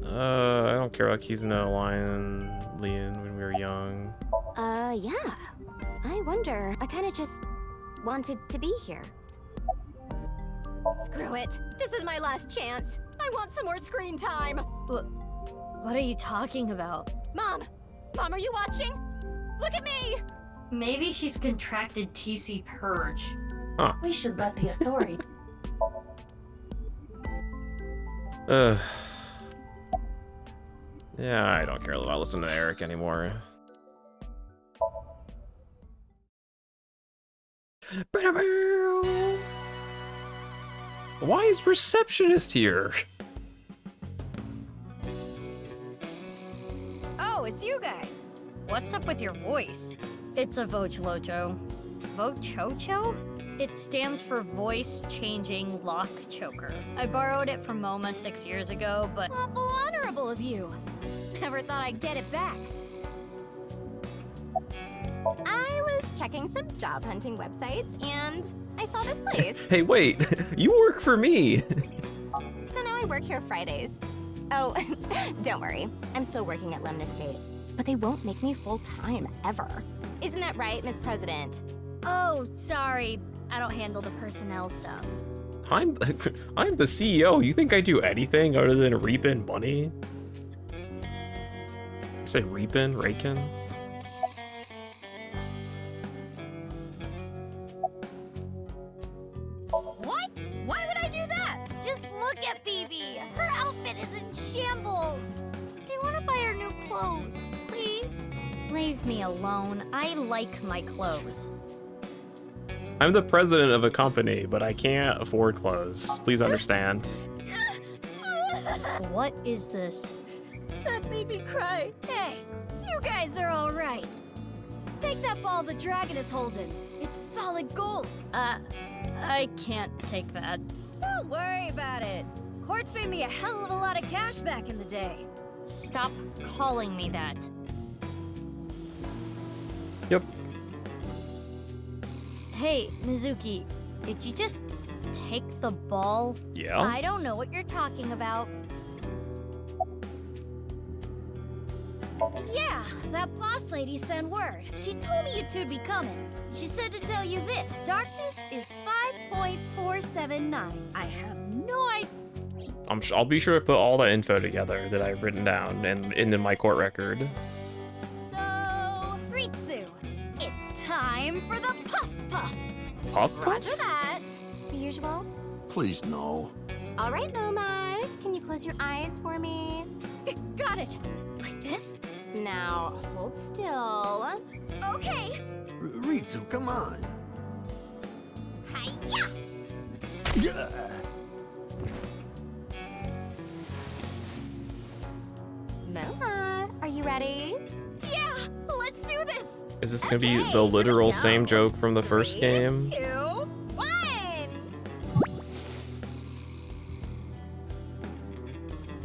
I don't care about Kizuna, Lion, Leon when we were young. Yeah. I wonder. I kind of just wanted to be here. Screw it. This is my last chance. I want some more screen time. What are you talking about? Mom! Mom, are you watching? Look at me! Maybe she's contracted TC Purge. Huh. We should let the authority. Yeah, I don't care about listening to Eric anymore. Why is receptionist here? Oh, it's you guys. What's up with your voice? It's a Vochlocho. Vochocho? It stands for Voice Changing Lock Choker. I borrowed it from MoMA 6 years ago, but... Awful honorable of you. Never thought I'd get it back. I was checking some job hunting websites and I saw this place. Hey, wait. You work for me. So now I work here Fridays. Oh, don't worry. I'm still working at Lemniscate. But they won't make me full-time, ever. Isn't that right, Miss President? Oh, sorry. I don't handle the personnel stuff. I'm the CEO. You think I do anything other than reaping money? Say reaping, raking? What? Why would I do that? Just look at Bibi. Her outfit is in shambles. I want to buy her new clothes, please. Leave me alone. I like my clothes. I'm the president of a company, but I can't afford clothes. Please understand. What is this? That made me cry. Hey, you guys are all right. Take that ball the dragon is holding. It's solid gold. I can't take that. Don't worry about it. Quartz made me a hell of a lot of cash back in the day. Stop calling me that. Yep. Hey, Mizuki, did you just take the ball? Yeah. I don't know what you're talking about. Yeah, that boss lady sent word. She told me you two'd be coming. She said to tell you this. Darkness is 5.479. I have no idea. I'll be sure to put all that info together that I've written down and in my court record. So, Ritsu, it's time for the Puff Puff. Puff? Roger that. The usual. Please, no. All right, Moma. Can you close your eyes for me? Got it. Like this? Now, hold still. Okay. Ritsu, come on. Hiya! Moma, are you ready? Yeah, let's do this. Is this gonna be the literal same joke from the first game? 2, 1.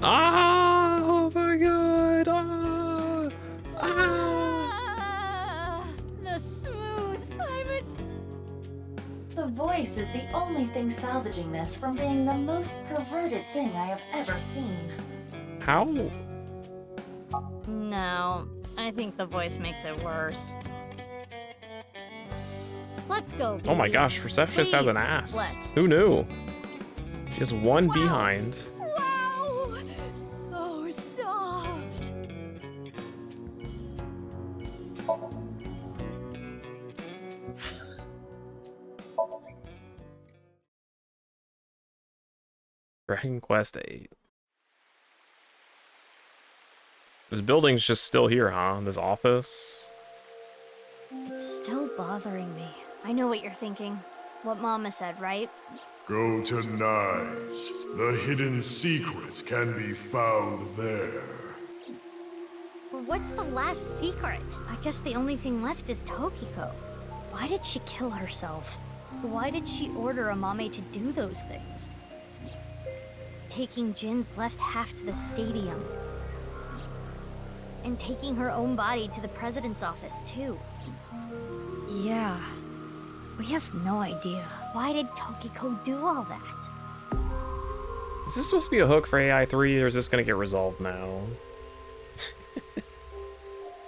Ah! Oh my god! The smooth Simon. The voice is the only thing salvaging this from being the most perverted thing I have ever seen. How? No, I think the voice makes it worse. Let's go, Oh my Bibi. gosh, receptionist has an Please, ass. let's. Who knew? She has one behind. Wow, so soft. Dragon Quest 8. This building's just still here, huh? This office? It's still bothering me. I know what you're thinking. What Mama said, right? Go to Nyes. The hidden secret can be found there. what's the last secret? I guess the only thing left is Tokiko. Why did she kill herself? Why did she order Amame to do those things? Taking Jin's left half to the stadium. And taking her own body to the president's office, too. Yeah. We have no idea. Why did Tokiko do all that? Is this supposed to be a hook for AI3, or is this gonna get resolved now?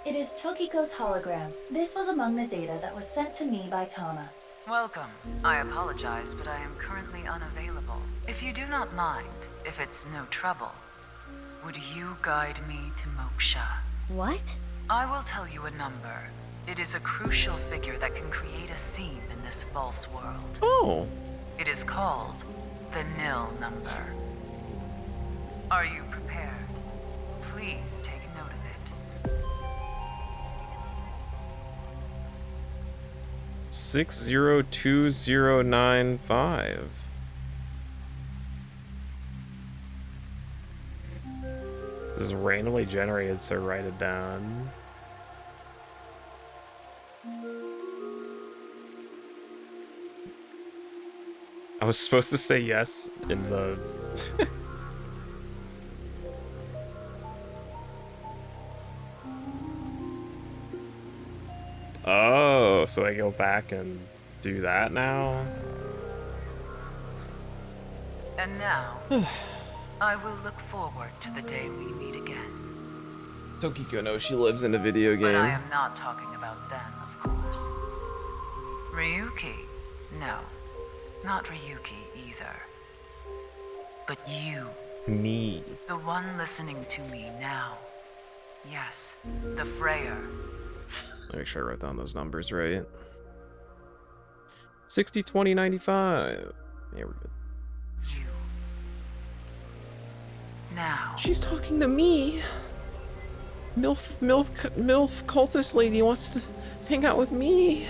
It is Tokiko's hologram. This was among the data that was sent to me by Tama. Welcome. I apologize, but I am currently unavailable. If you do not mind, if it's no trouble, would you guide me to Moksha? What? I will tell you a number. It is a crucial figure that can create a scene in this false world. Oh. It is called the nil number. Are you prepared? Please take note of it. 602095. This is randomly generated, so write it down. I was supposed to say yes in the... Oh, so I go back and do that now? And now, I will look forward to the day we meet again. Tokiko knows she lives in a video game. But I am not talking about them, of course. Ryuki? No. Not Ryuki either. But you. Me. The one listening to me now. Yes, the Freyer. Make sure I wrote down those numbers right. 602095. There we go. You. Now. She's talking to me. MILF cultist lady wants to hang out with me.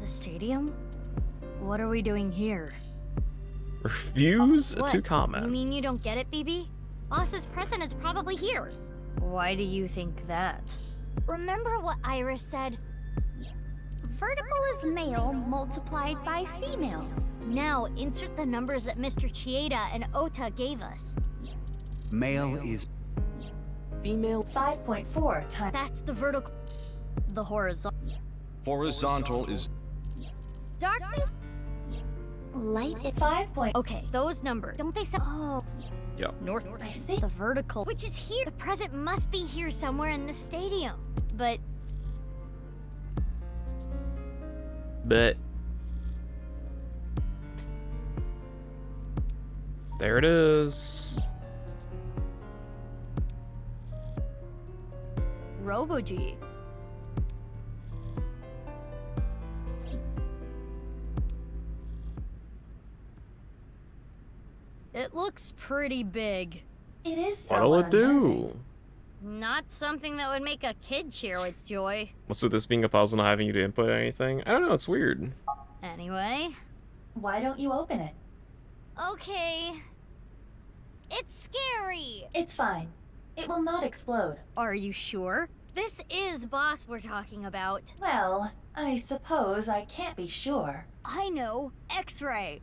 The stadium? What are we doing here? Refuse What? to comment. You mean you don't get it, BB? Boss's present is probably here. Why do you think that? Remember what Iris said? Vertical is male multiplied by female. Now, insert the numbers that Mr. Chieda and Ota gave us. Male is Female 5.4 times. That's the vertical. The horizontal. Horizontal is... Darkness. Light at 5. Okay, those numbers. Don't they say? Oh. Yep. North. I see. The vertical, which is here. The present must be here somewhere in the stadium. But there it is. Robo-G. It looks pretty big. It is What'll it do? Not something that would make a kid cheer with joy. What's with this being a puzzle and not having you to input anything? I don't know, it's weird. Anyway. Why don't you open it? Okay. It's scary. It's fine. It will not explode. Are you sure? This is Boss we're talking about. Well, I suppose I can't be sure. I know. X-ray.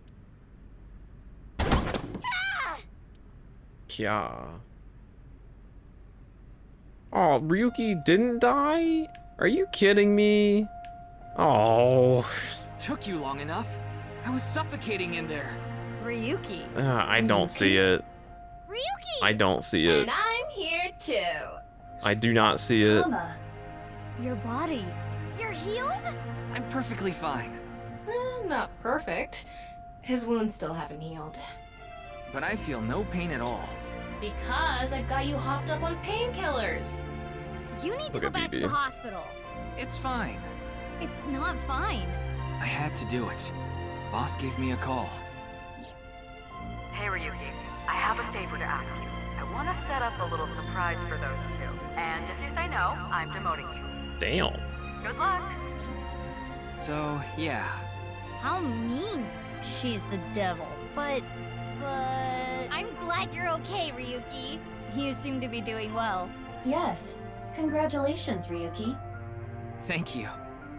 Yeah. Oh, Ryuki didn't die? Are you kidding me? Oh. Took you long enough. I was suffocating in there. Ryuki. I don't see it. Ryuki! I don't see it. And I'm here too. I do not see it. Tama. Your body. You're healed? I'm perfectly fine. Not perfect. His wounds still haven't healed. But I feel no pain at all. Because I got you hopped up on painkillers. You need to Look go at back to BB. the hospital. It's fine. It's not fine. I had to do it. Boss gave me a call. Hey Ryuki, I have a favor to ask you. I want to set up a little surprise for those two. And if you say no, I'm demoting you. Damn. Good luck. So, yeah. How mean. She's the devil. But I'm glad you're okay, Ryuki. You seem to be doing well. Yes. Congratulations, Ryuki. Thank you.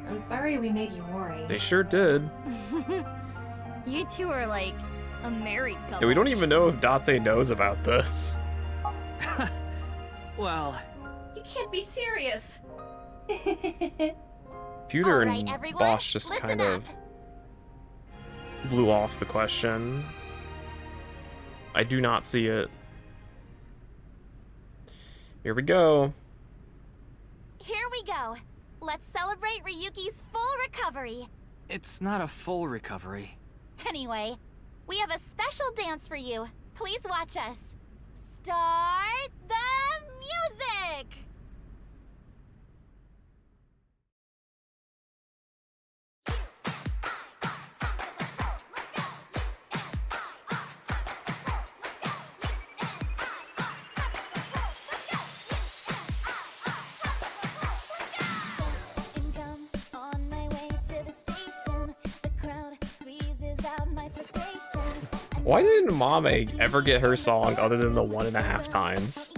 I'm sorry we made you worry. They sure did. You two are like a married couple. Yeah, we don't even know if Date knows about this. Well... You can't be serious. Pewter All right, and everyone, Bosch just listen kind up. of blew off the question. I do not see it. Here we go. Here we go. Let's celebrate Ryuki's full recovery. It's not a full recovery. Anyway, we have a special dance for you. Please watch us. Start the music! Why didn't Mame ever get her song other than the 1.5 times?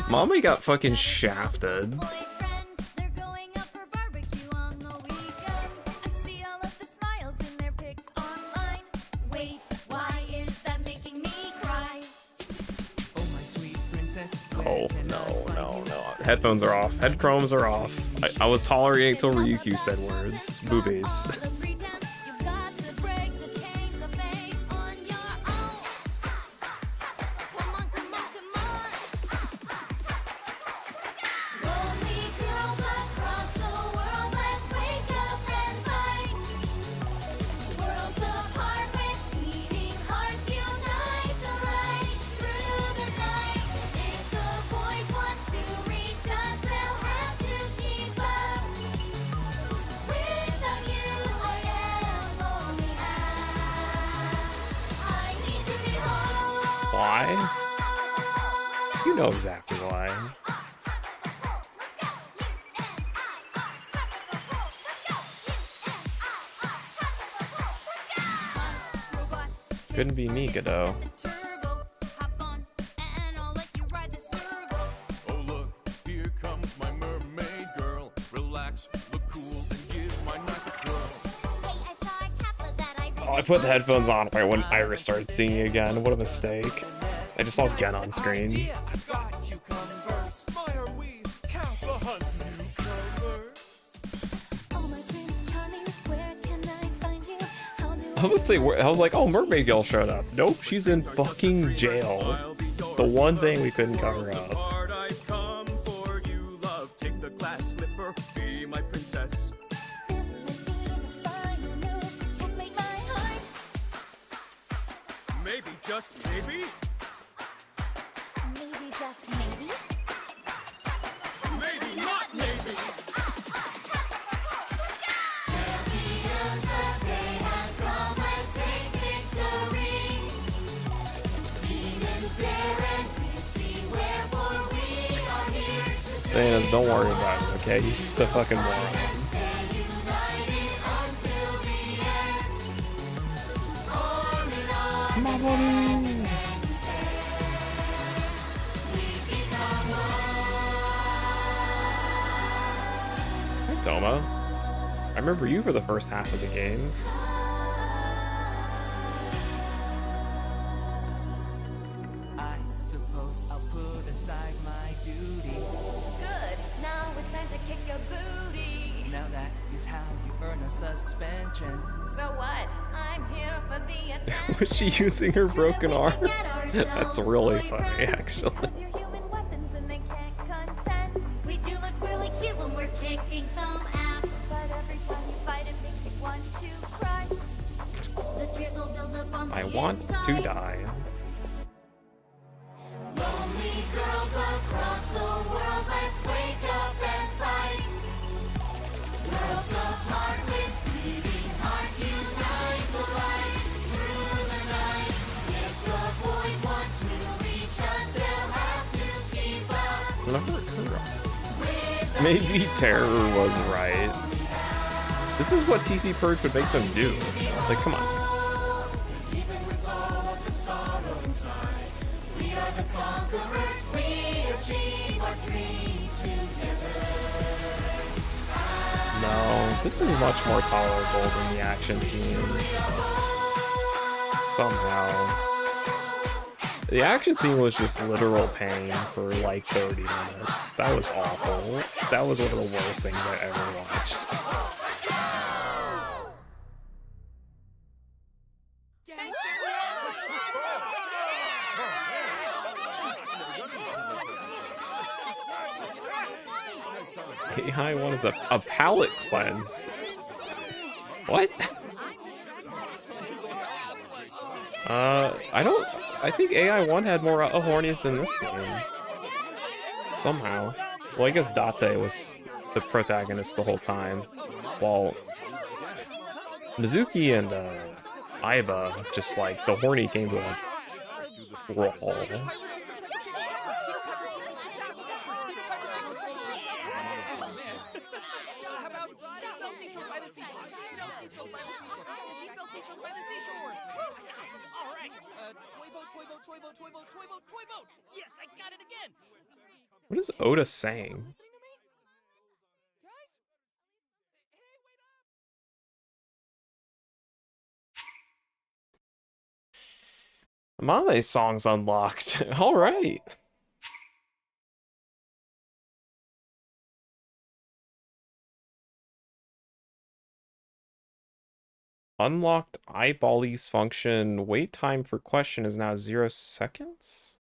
Mame got fucking shafted. Oh, no. Headphones are off. Head chromes are off. I was tolerating till Ryuki said words. Boobies. Why? You know exactly why. Couldn't be Nika though. Oh look, here comes my mermaid girl. Relax, look cool, and give my knife a twirl. Oh, I put the headphones on right when Iris started singing again. What a mistake. I just saw Gen on screen. I was like, oh, Mermaid Girl showed up. Nope, she's in fucking jail. The one thing we couldn't cover up. Maybe, just maybe? Maybe, just maybe? Maybe, not maybe! Thanos, don't worry about it, okay? He's just a fucking moron. Hey, Toma. I remember you for the first half of the game. I suppose I'll put aside my duty. Good. Now it's time to kick your booty. Now that is how you earn a suspension. So what? I'm here for the attention. Was she using her broken arm? That's really funny, actually. We do look really cute when we're kicking some ass. But every time you fight, it makes you want to cry. The tears will build up on the I want inside. to die. Lonely girls across the world, let's wake up and fight. Worlds apart with beating hearts, unite the light through the night. If the boys want Maybe Terror was right. This is what TC Purge would make them do. Like, come on. No, this is much more tolerable than the action scene. Somehow. The action scene was just literal pain for like 30 minutes. That was awful. That was one of the worst things I ever watched. AI 1 is a palate cleanse. What? I think AI 1 had more hornies than this game. Somehow. Well, I guess Date was the protagonist the whole time, while Mizuki and Aiba just like the horny came to a brawl. Yes, I got it again. What is Oda saying? Mame song's unlocked. All right. Unlocked eyeballies function. Wait time for question is now 0 seconds.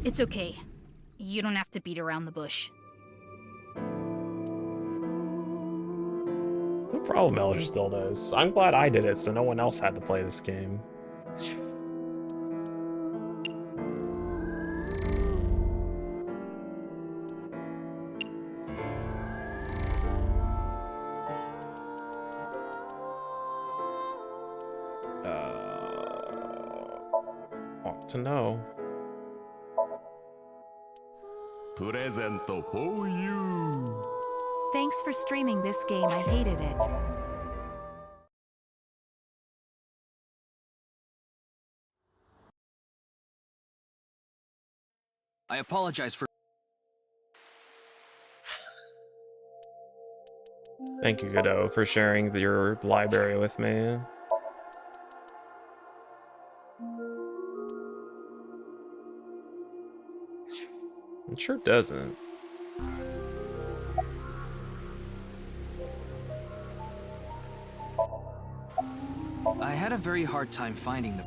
It's okay. You don't have to beat around the bush. No problem, Elder still does. I'm glad I did it, so no one else had to play this game. Want to know. Presento for you. Thanks for streaming this game, I hated it. I apologize for... Thank you, Godot, for sharing your library with me. It sure doesn't. I had a very hard time finding the...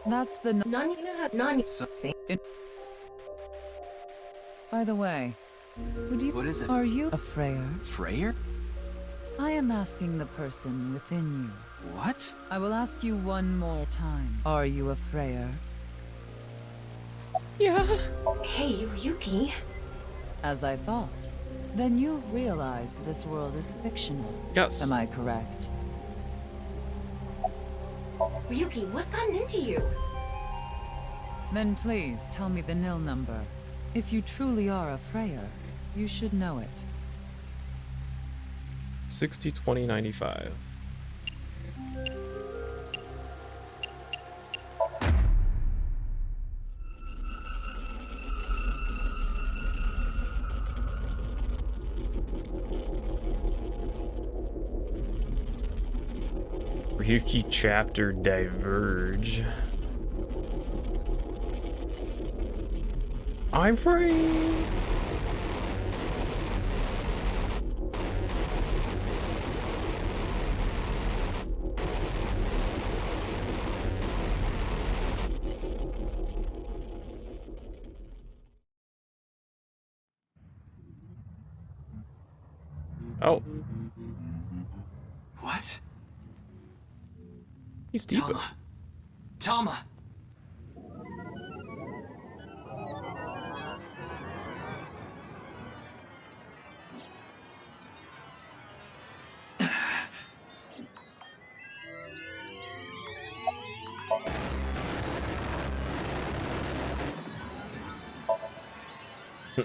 That's the By the way, would you? What is it? Are you a Freyer? Freyer? I am asking the person within you. What? I will ask you one more time. Are you a Freyer? Yeah. Hey, Ryuki. As I thought. Then you've realized this world is fictional. Yes. Am I correct? Ryuki, what's gotten into you? Then please tell me the nil number. If you truly are a Freyer, you should know it. 60, 20, 95. Ryuki chapter diverge. I'm free. Oh. What? He's deep. Tama!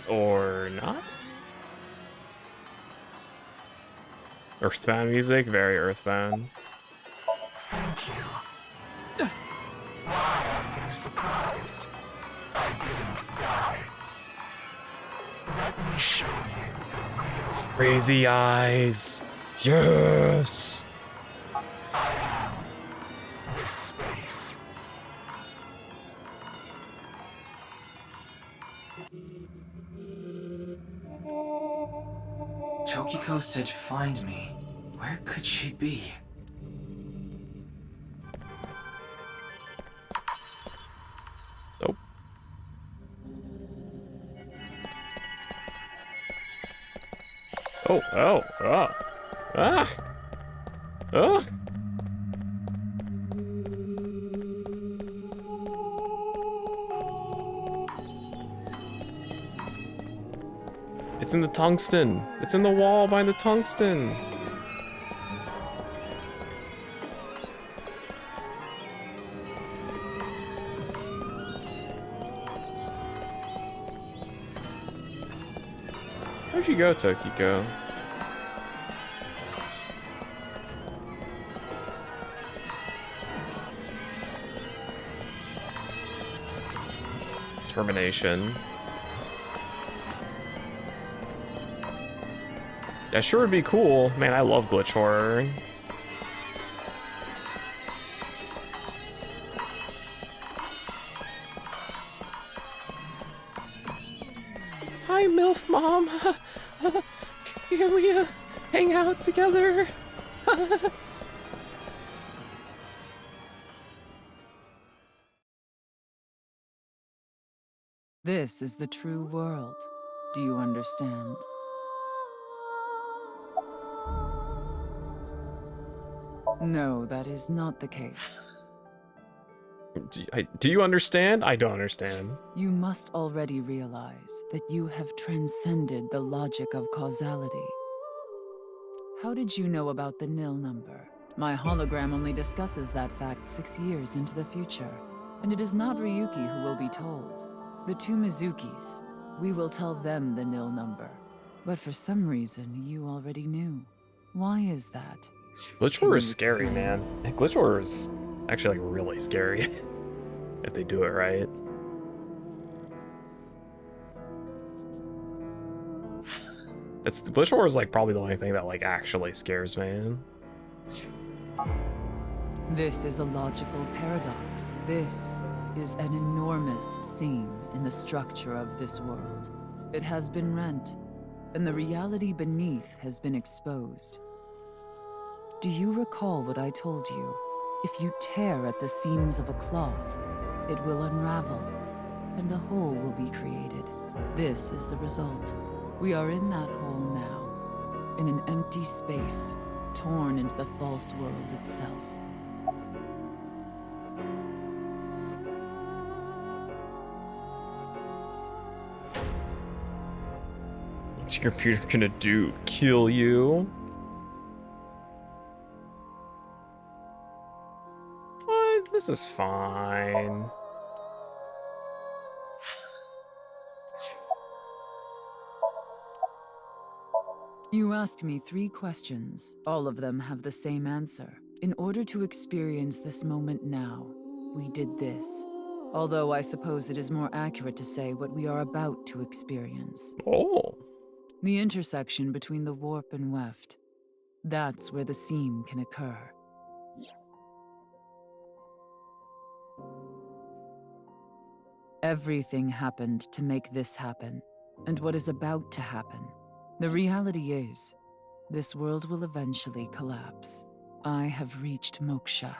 Or not? Earthbound music, very earthbound. Thank you. Why are you surprised? I didn't die. Let me show you the real Crazy eyes. Yes. I am this space. Tokiko said find me. Where could she be? Nope. Oh. Ah. Ah. It's in the tungsten. It's in the wall behind the tungsten. Where'd you go, Tokiko? Termination. That sure would be cool. Man, I love glitch horror. Hi, MILF Mom. Can we hang out together? This is the true world. Do you understand? No, that is not the case. Do you understand? I don't understand. You must already realize that you have transcended the logic of causality. How did you know about the nil number? My hologram only discusses that fact 6 years into the future, and it is not Ryuki who will be told. The two Mizukis. We will tell them the nil number. But for some reason, you already knew. Why is that? Glitch horror is scary, man. Glitch horror is actually like really scary if they do it right. Glitch horror is like probably the only thing that like actually scares me. This is a logical paradox. This is an enormous seam in the structure of this world. It has been rent, and the reality beneath has been exposed. Do you recall what I told you? If you tear at the seams of a cloth, it will unravel, and a hole will be created. This is the result. We are in that hole now, in an empty space, torn into the false world itself. What's your computer gonna do? Kill you? What? This is fine. You asked me 3 questions. All of them have the same answer. In order to experience this moment now, we did this. Although I suppose it is more accurate to say what we are about to experience. Oh. The intersection between the warp and weft. That's where the seam can occur. Everything happened to make this happen, and what is about to happen. The reality is, this world will eventually collapse. I have reached moksha,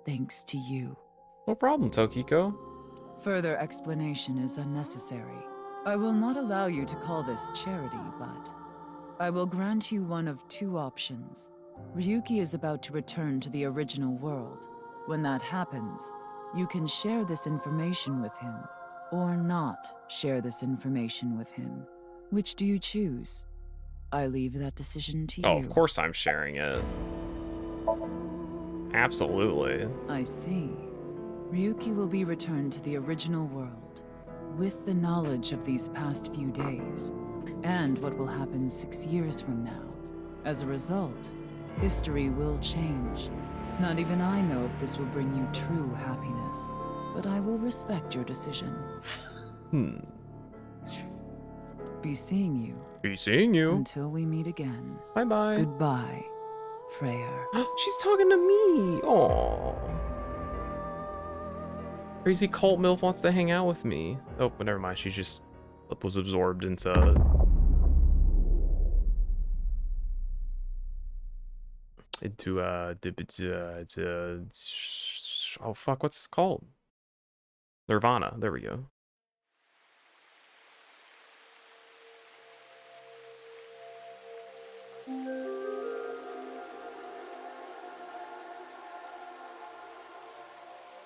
thanks to you. No problem, Tokiko. Further explanation is unnecessary. I will not allow you to call this charity, but I will grant you one of two options. Ryuki is about to return to the original world. When that happens, you can share this information with him, or not share this information with him. Which do you choose? I leave that decision to you. Oh, of course I'm sharing it. Absolutely. I see. Ryuki will be returned to the original world, with the knowledge of these past few days, and what will happen 6 years from now. As a result, history will change. Not even I know if this will bring you true happiness, but I will respect your decision. Be seeing you. Be seeing you. Until we meet again. Bye-bye. Goodbye, Freyr. She's talking to me. Aww. Crazy cult MILF wants to hang out with me. Oh, but never mind. She just was absorbed into... oh, fuck. What's this called? Nirvana. There we go.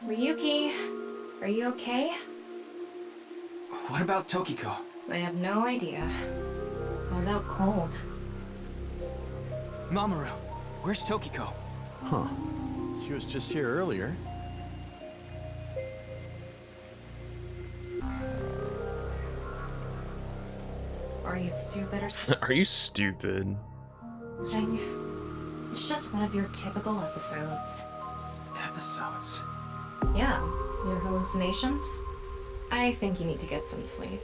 Ryuki, are you okay? What about Tokiko? I have no idea. I was out cold. Mamoru, where's Tokiko? Huh. She was just here earlier. Are you stupid or something? Are you stupid? It's just one of your typical episodes. Episodes? Yeah, your hallucinations? I think you need to get some sleep.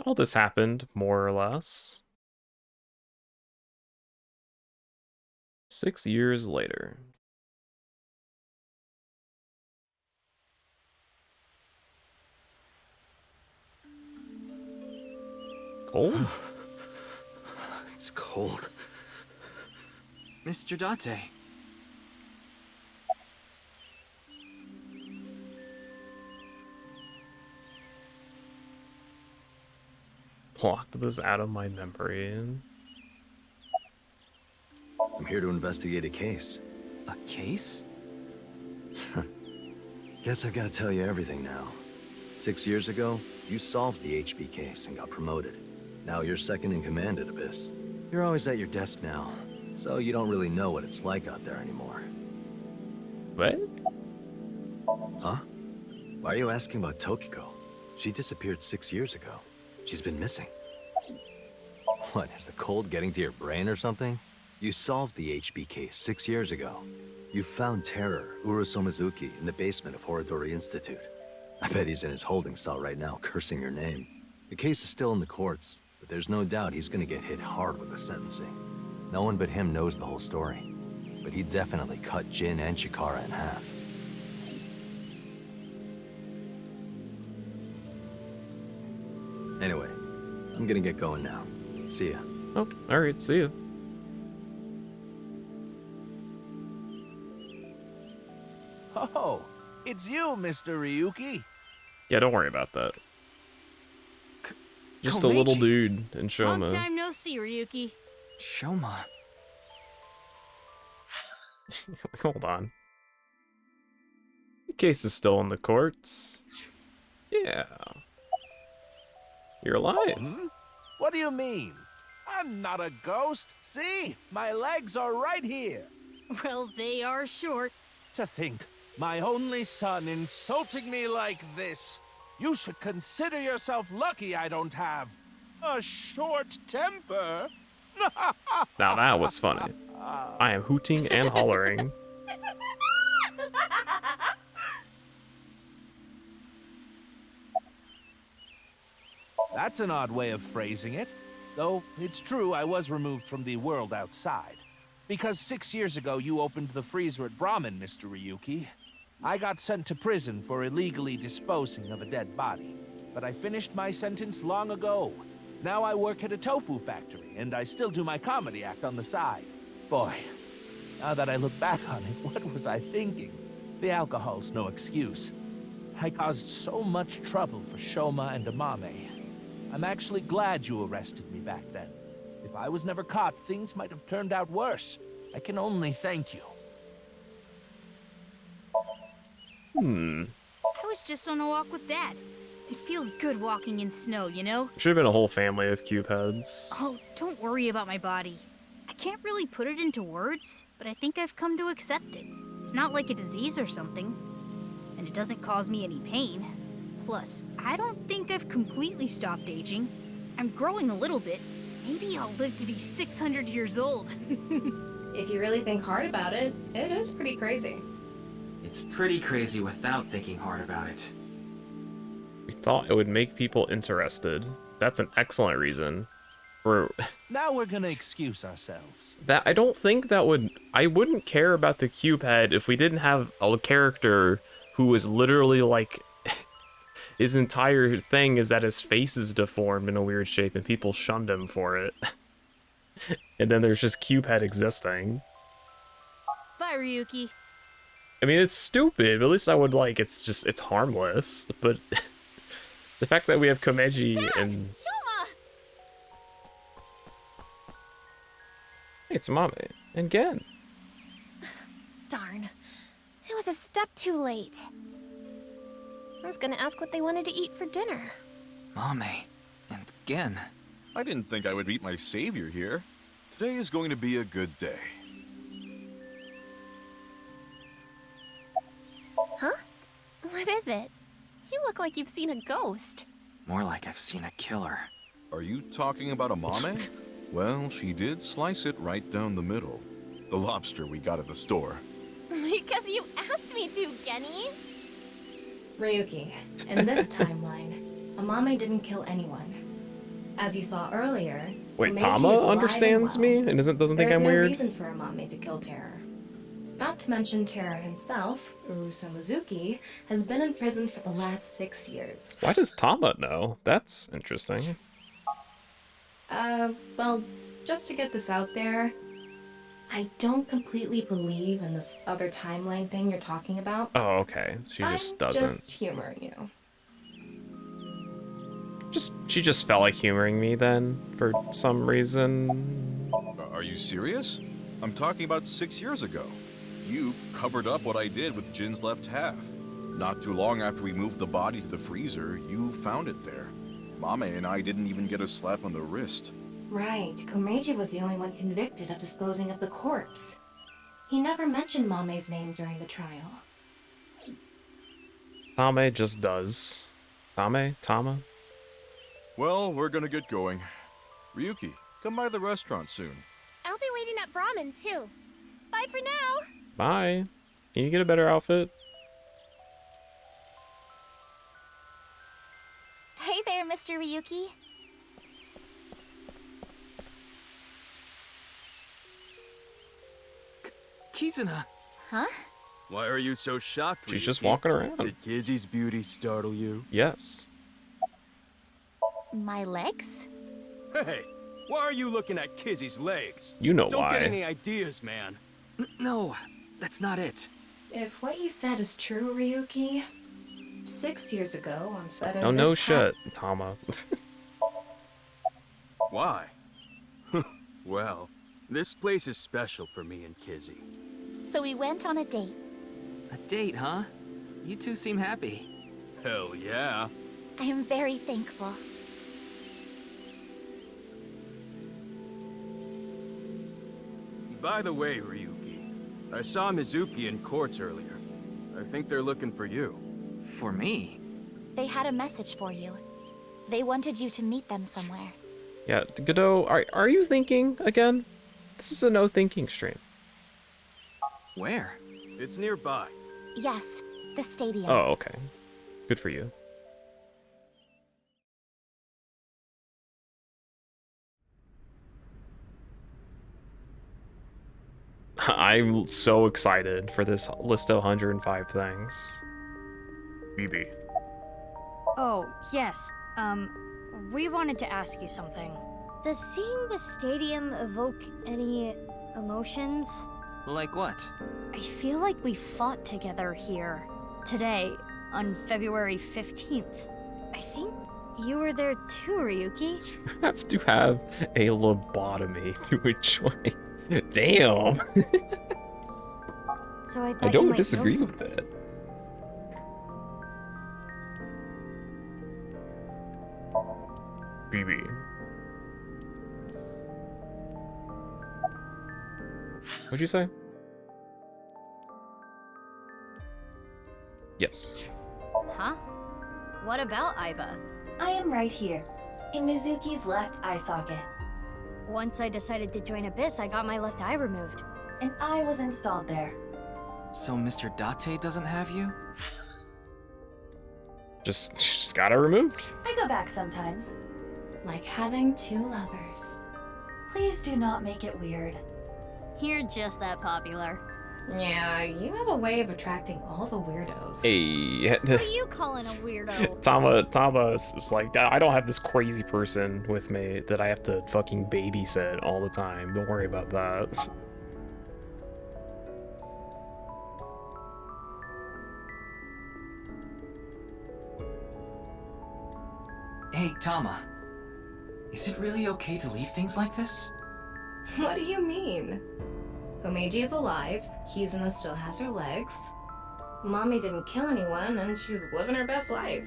All this happened, more or less. 6 years later. Cold? It's cold. Mr. Date. Blocked this out of my memory. I'm here to investigate a case. A case? Guess I've got to tell you everything now. 6 years ago, you solved the HB case and got promoted. Now you're second in command at Abyss. You're always at your desk now, so you don't really know what it's like out there anymore. What? Huh? Why are you asking about Tokiko? She disappeared 6 years ago. She's been missing. What, is the cold getting to your brain or something? You solved the HB case 6 years ago. You found Terror, Urusomizuki, in the basement of Horodori Institute. I bet he's in his holding cell right now, cursing your name. The case is still in the courts, but there's no doubt he's gonna get hit hard with the sentencing. No one but him knows the whole story. But he definitely cut Jin and Chikara in half. Anyway, I'm gonna get going now. See ya. Oh, alright, see ya. Oh, it's you, Mr. Ryuki. Yeah, don't worry about that. Just a little dude in Shoma. Long time no see, Ryuki. Shoma. Hold on. The case is still in the courts. Yeah. You're alive. Hmm? What do you mean? I'm not a ghost. See? My legs are right here. Well, they are short. To think, my only son insulting me like this. You should consider yourself lucky I don't have a short temper. Now that was funny. I am hooting and hollering. That's an odd way of phrasing it. Though, it's true I was removed from the world outside. Because 6 years ago you opened the freezer at Brahmin, Mr. Ryuki. I got sent to prison for illegally disposing of a dead body. But I finished my sentence long ago. Now I work at a tofu factory, and I still do my comedy act on the side. Boy, now that I look back on it, what was I thinking? The alcohol's no excuse. I caused so much trouble for Shoma and Amame. I'm actually glad you arrested me back then. If I was never caught, things might have turned out worse. I can only thank you. I was just on a walk with Dad. It feels good walking in snow, you know? Should have been a whole family of cube heads. Oh, don't worry about my body. I can't really put it into words, but I think I've come to accept it. It's not like a disease or something, and it doesn't cause me any pain. Plus, I don't think I've completely stopped aging. I'm growing a little bit. Maybe I'll live to be 600 years old. If you really think hard about it, it is pretty crazy. It's pretty crazy without thinking hard about it. We thought it would make people interested. That's an excellent reason. Now we're gonna excuse ourselves. That I don't think that would... I wouldn't care about the cube head if we didn't have a character who was literally like... his entire thing is that his face is deformed in a weird shape and people shunned him for it. And then there's just cube head existing. Bye, Ryuki. I mean, it's stupid, but at least I would like... it's harmless. But the fact that we have Komeji and... Hey, it's Mame. And Gen. Darn. It was a step too late. I was gonna ask what they wanted to eat for dinner. Mame. And Gen. I didn't think I would meet my savior here. Today is going to be a good day. Huh? What is it? You look like you've seen a ghost. More like I've seen a killer. Are you talking about a Mame? Well, she did slice it right down the middle. The lobster we got at the store. Because you asked me to, Genny. Ryuki, in this timeline, Amame didn't kill anyone. As you saw earlier, Wait, Komeiji Tama is alive understands and well. me and doesn't think There's I'm no weird? reason for Amame to kill Terror. Not to mention Terror himself, Urusa Mizuki, has been in prison for the last 6 years. Why does Tama know? That's interesting. Well, just to get this out there, I don't completely believe in this other timeline thing you're talking about. Oh, okay. She just I'm doesn't. just humoring you. She just felt like humoring me then, for some reason. Are you serious? I'm talking about 6 years ago. You covered up what I did with Jin's left half. Not too long after we moved the body to the freezer, you found it there. Mame and I didn't even get a slap on the wrist. Right, Komeiji was the only one convicted of disposing of the corpse. He never mentioned Mame's name during the trial. Tame just does. Tama? Well, we're gonna get going. Ryuki, come by the restaurant soon. I'll be waiting at Brahmin, too. Bye for now. Bye. Can you get a better outfit? Hey there, Mr. Ryuki. Kizuna. Huh? Why are you so shocked, She's Ryuki? just walking around. Did Kizzy's beauty startle you? Yes. My legs? Hey, why are you looking at Kizzy's legs? You know Don't why. get any ideas, man. No, that's not it. If what you said is true, Ryuki, 6 years ago on Feta... Oh, no shit, Tama. Why? Well, this place is special for me and Kizzy. So we went on a date. A date, huh? You two seem happy. Hell yeah. I am very thankful. By the way, Ryuki, I saw Mizuki in courts earlier. I think they're looking for you. For me? They had a message for you. They wanted you to meet them somewhere. Yeah, Godot, are you thinking again? This is a no thinking stream. Where? It's nearby. Yes, the stadium. Oh, okay. Good for you. I'm so excited for this list of 105 things. BB. Oh, yes. We wanted to ask you something. Does seeing the stadium evoke any emotions? Like what? I feel like we fought together here. Today, on February 15th. I think you were there too, Ryuki. You have to have a lobotomy to enjoy. Damn. So I thought I you don't might disagree know with that. BB. What'd you say? Yes. Huh? What about Aiba? I am right here, in Mizuki's left eye socket. Once I decided to join Abyss, I got my left eye removed. And I was installed there. So Mr. Date doesn't have you? Just got it removed. I go back sometimes. Like having two lovers. Please do not make it weird. You're just that popular. Yeah, you have a way of attracting all the weirdos. Hey. Who are you calling a weirdo? Tama is like, I don't have this crazy person with me that I have to fucking babysit all the time. Don't worry about that. Hey, Tama. Is it really okay to leave things like this? What do you mean? Komeiji is alive, Kizuna still has her legs. Mommy didn't kill anyone, and she's living her best life.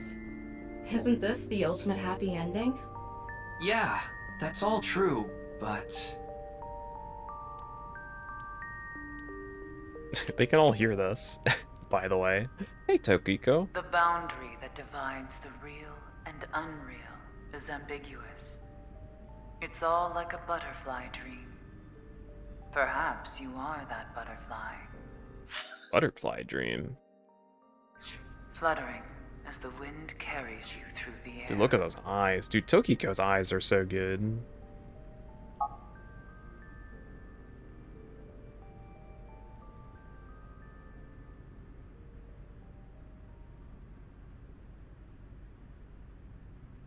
Isn't this the ultimate happy ending? Yeah, that's all true, but... They can all hear this, by the way. Hey, Tokiko. The boundary that divides the real and unreal is ambiguous. It's all like a butterfly dream. Perhaps you are that butterfly. Butterfly dream. Fluttering as the wind carries you through the air. Dude, look at those eyes. Dude, Tokiko's eyes are so good.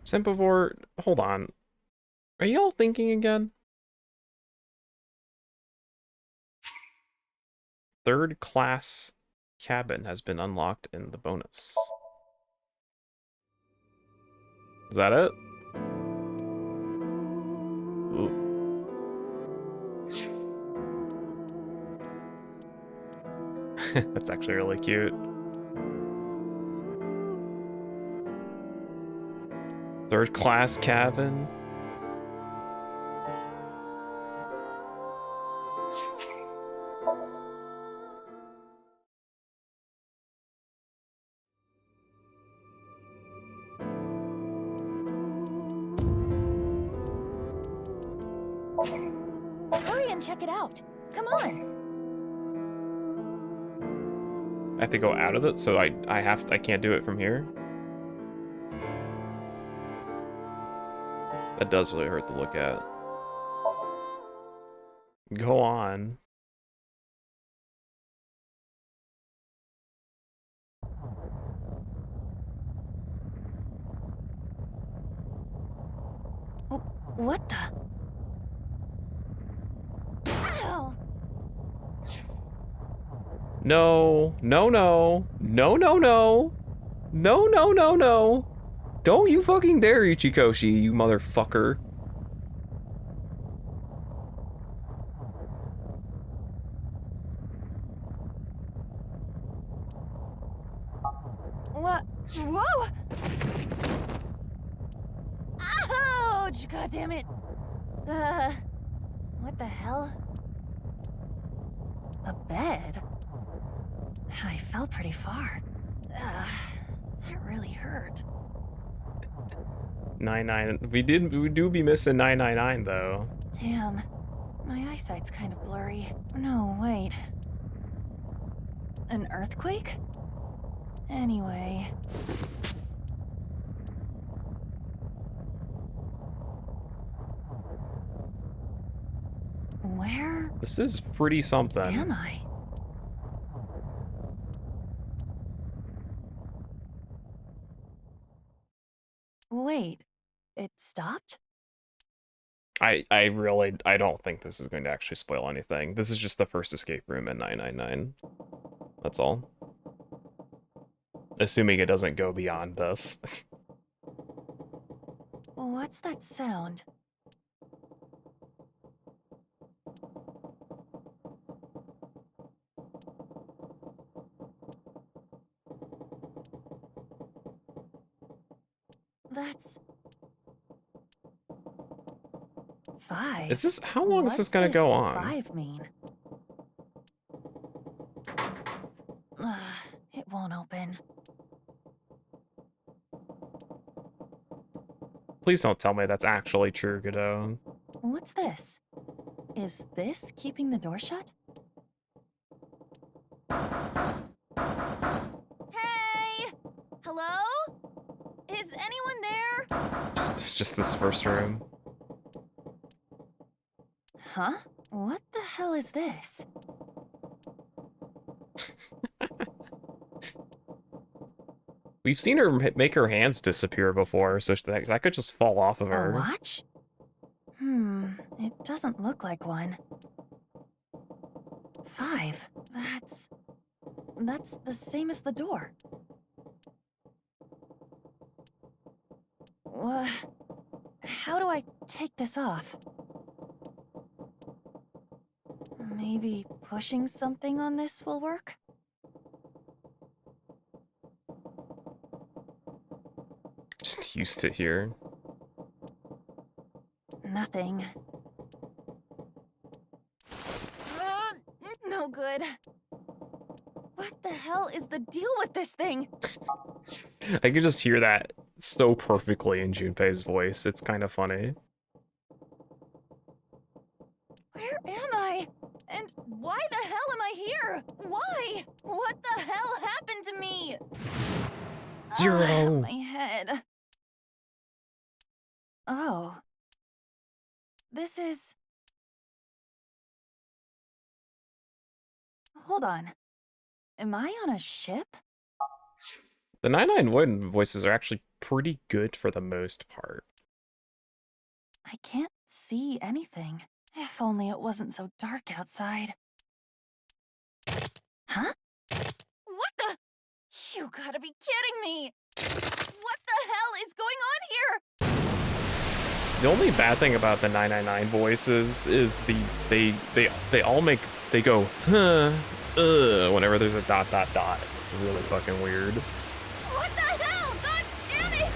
Sempivore, hold on. Are y'all thinking again? Third class cabin has been unlocked in the bonus. Is that it? Ooh. That's actually really cute. Third class cabin. Hurry and check it out. Come on. I have to go out of it, so I can't do it from here. That does really hurt to look at. Go on. What the? Ow! No, no, no, no, no, no, no, no, no, no. Don't you fucking dare, Ichikoshi, you motherfucker. What? Whoa! Ouch! God damn it! What the hell? A bed? I fell pretty far. That really hurt. 99. We do be missing 999 though. Damn. My eyesight's kind of blurry. No, wait. An earthquake? Anyway. Where This is pretty something. am I? Wait, it stopped? I don't think this is going to actually spoil anything. This is just the first escape room in 999. That's all. Assuming it doesn't go beyond this. What's that sound? That's 5. Is this, how long is this gonna go on? 5 mean? It won't open. Please don't tell me that's actually true, Godot. What's this? Is this keeping the door shut? Hey! Hello? Is anyone there? Just this first room. Huh? What the hell is this? We've seen her make her hands disappear before, so that could just fall off of her. A watch? It doesn't look like one. 5. That's the same as the door. How do I take this off? Maybe pushing something on this will work? Just used it here. Nothing. No good. What the hell is the deal with this thing? I could just hear that so perfectly in Junpei's voice. It's kind of funny. Where am I? And why the hell am I here? Why? What the hell happened to me? 0. My head. Oh. This is... Hold on. Am I on a ship? The 991 voices are actually pretty good for the most part. I can't see anything. If only it wasn't so dark outside. Huh? What the? You gotta be kidding me! What the hell is going on here? The only bad thing about the 999 voices is they all make, they go, whenever there's a ... It's really fucking weird. What the hell? God damn it!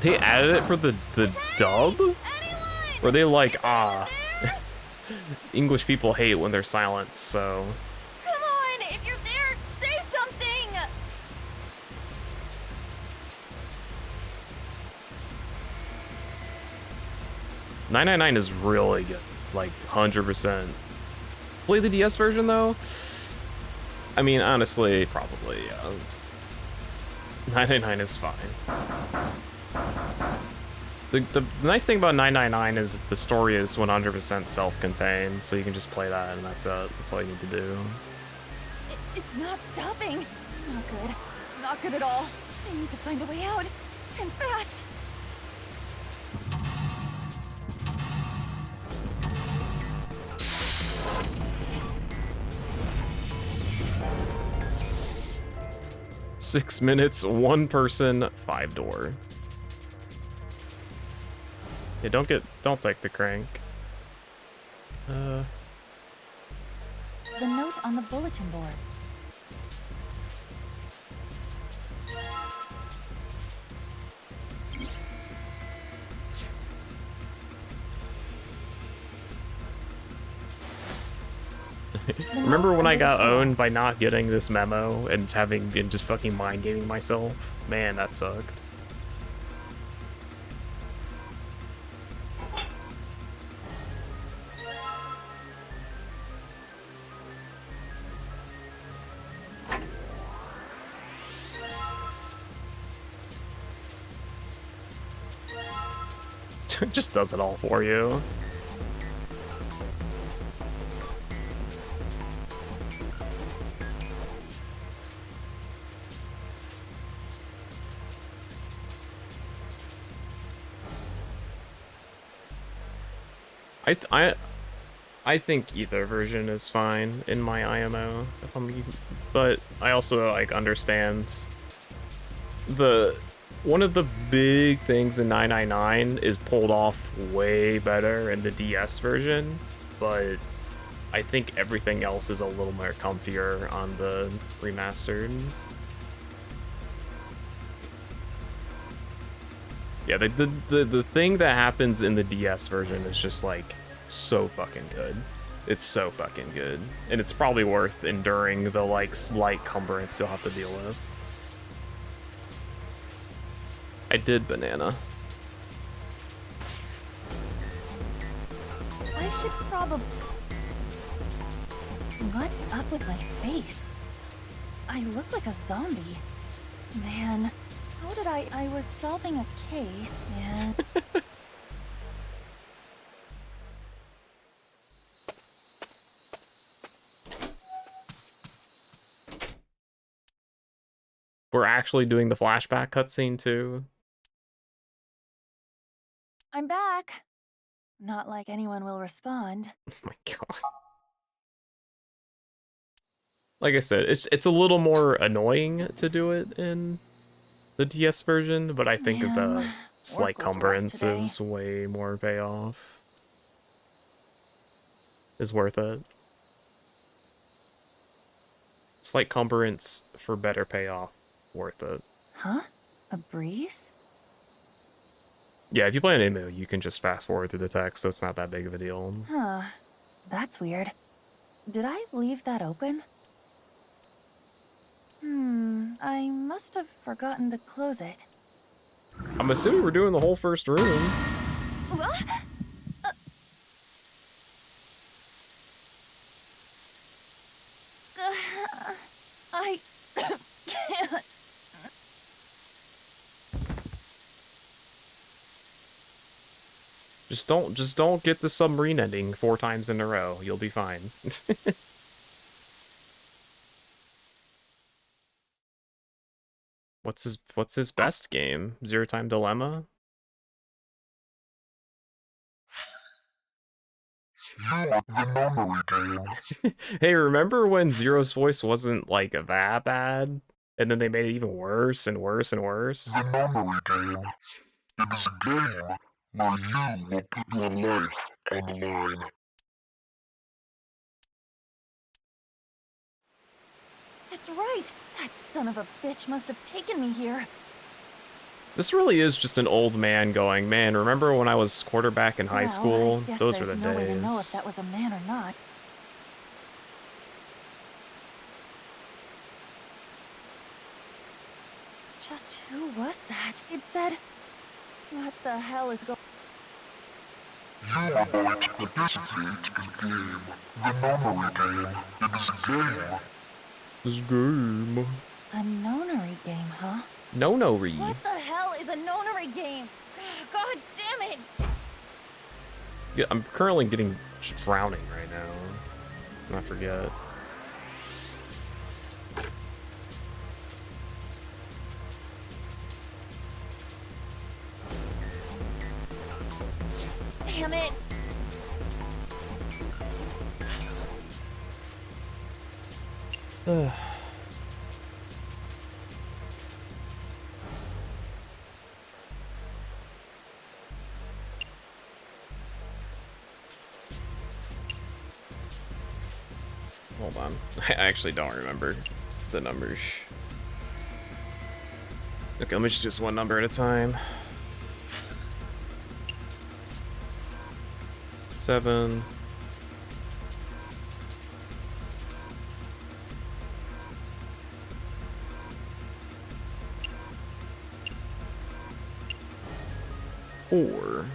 They added it for the dub? Or they like, English people hate when they're silenced, so... Come on! If you're there, say something! 999 is really good, like 100%. Play the DS version though? I mean, honestly, probably, yeah. 999 is fine. The nice thing about 999 is the story is 100% self-contained, so you can just play that and that's it. That's all you need to do. It's not stopping. Not good. Not good at all. I need to find a way out. And fast. Six minutes, 1 person, 5 door. Yeah, don't take the crank. The note on the bulletin board. Remember when I got owned by not getting this memo and just fucking mind gaming myself? Man, that sucked. It just does it all for you. I think either version is fine in my IMO, but I also like understand one of the big things in 999 is pulled off way better in the DS version, but I think everything else is a little more comfier on the remastered. Yeah, the thing that happens in the DS version is just like so fucking good. It's so fucking good. And it's probably worth enduring the like slight cumbrance you'll have to deal with. I did banana. I should probably... What's up with my face? I look like a zombie. Man, how did I was solving a case and... We're actually doing the flashback cutscene too. I'm back. Not like anyone will respond. Oh my god. Like I said, it's a little more annoying to do it in the DS version, but I think the slight cumbrance is way more payoff. Is worth it. Slight cumbrance for better payoff. Worth it. Huh? A breeze? Yeah, if you play an emu, you can just fast forward through the text, so it's not that big of a deal. Huh. That's weird. Did I leave that open? I must have forgotten to close it. I'm assuming we're doing the whole first room. I can't. Just don't get the submarine ending 4 times in a row. You'll be fine. What's his best game? Zero Time Dilemma? You the memory game. Hey, remember when Zero's voice wasn't like that bad? And then they made it even worse and worse and worse? The memory game. It is a game where you will put your life on the line. That's right. That son of a bitch must have taken me here. This really is just an old man going, man, remember when I was quarterback in high school? I guess Those were there's the no way to know if days. that was a man or not. Just who was that? It said... What the hell is going... You are going to participate in game. The memory game. It is a game. This game. The nonary game, huh? No-no-re. What the hell is a nonary game? God damn it! Yeah, I'm currently getting drowning right now. Let's not forget. Damn it! Ugh. Hold on. I actually don't remember the numbers. Okay, let me just do this one number at a time. 7. 4.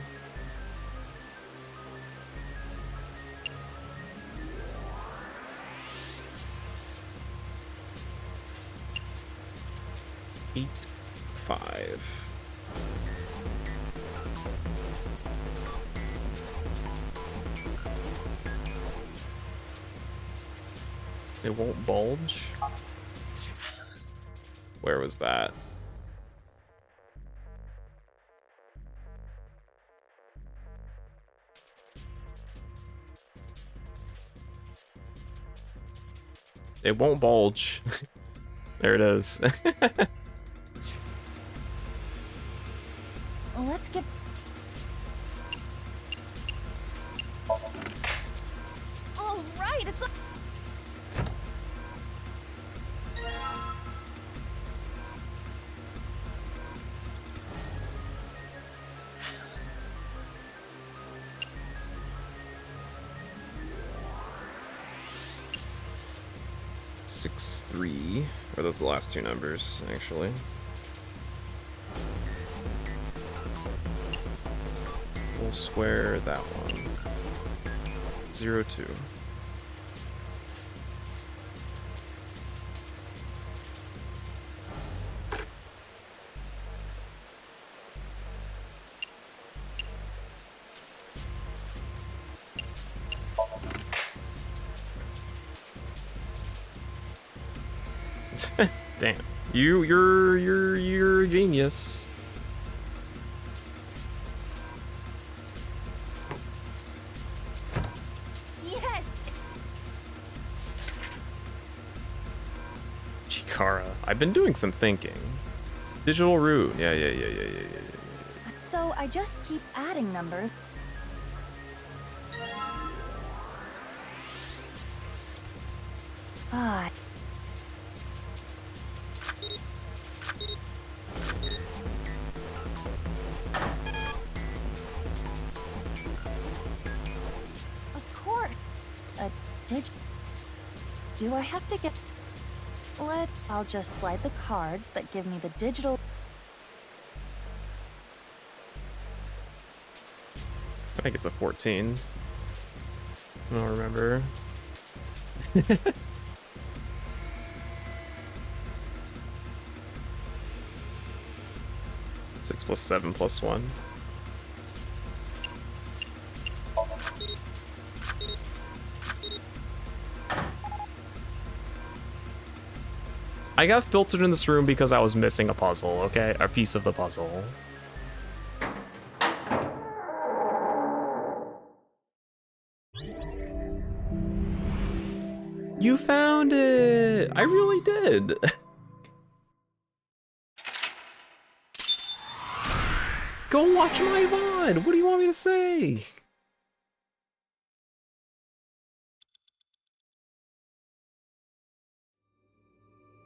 8, 5. It won't bulge? Where was that? It won't bulge. There it is. Let's get... All right, it's... Six, 3. Or those are the last two numbers, actually. We'll square that one. 0, 2. Damn. You're a genius. Yes! Chikara. I've been doing some thinking. Digital root. Yeah. So I just keep adding numbers. Ah. Of course. Do I have to get... I'll just slide the cards that give me the digital... I think it's a 14. I don't remember. 6 plus 7 plus 1. I got filtered in this room because I was missing a puzzle, okay? A piece of the puzzle. You found it! I really did! Go watch my VOD! What do you want me to say?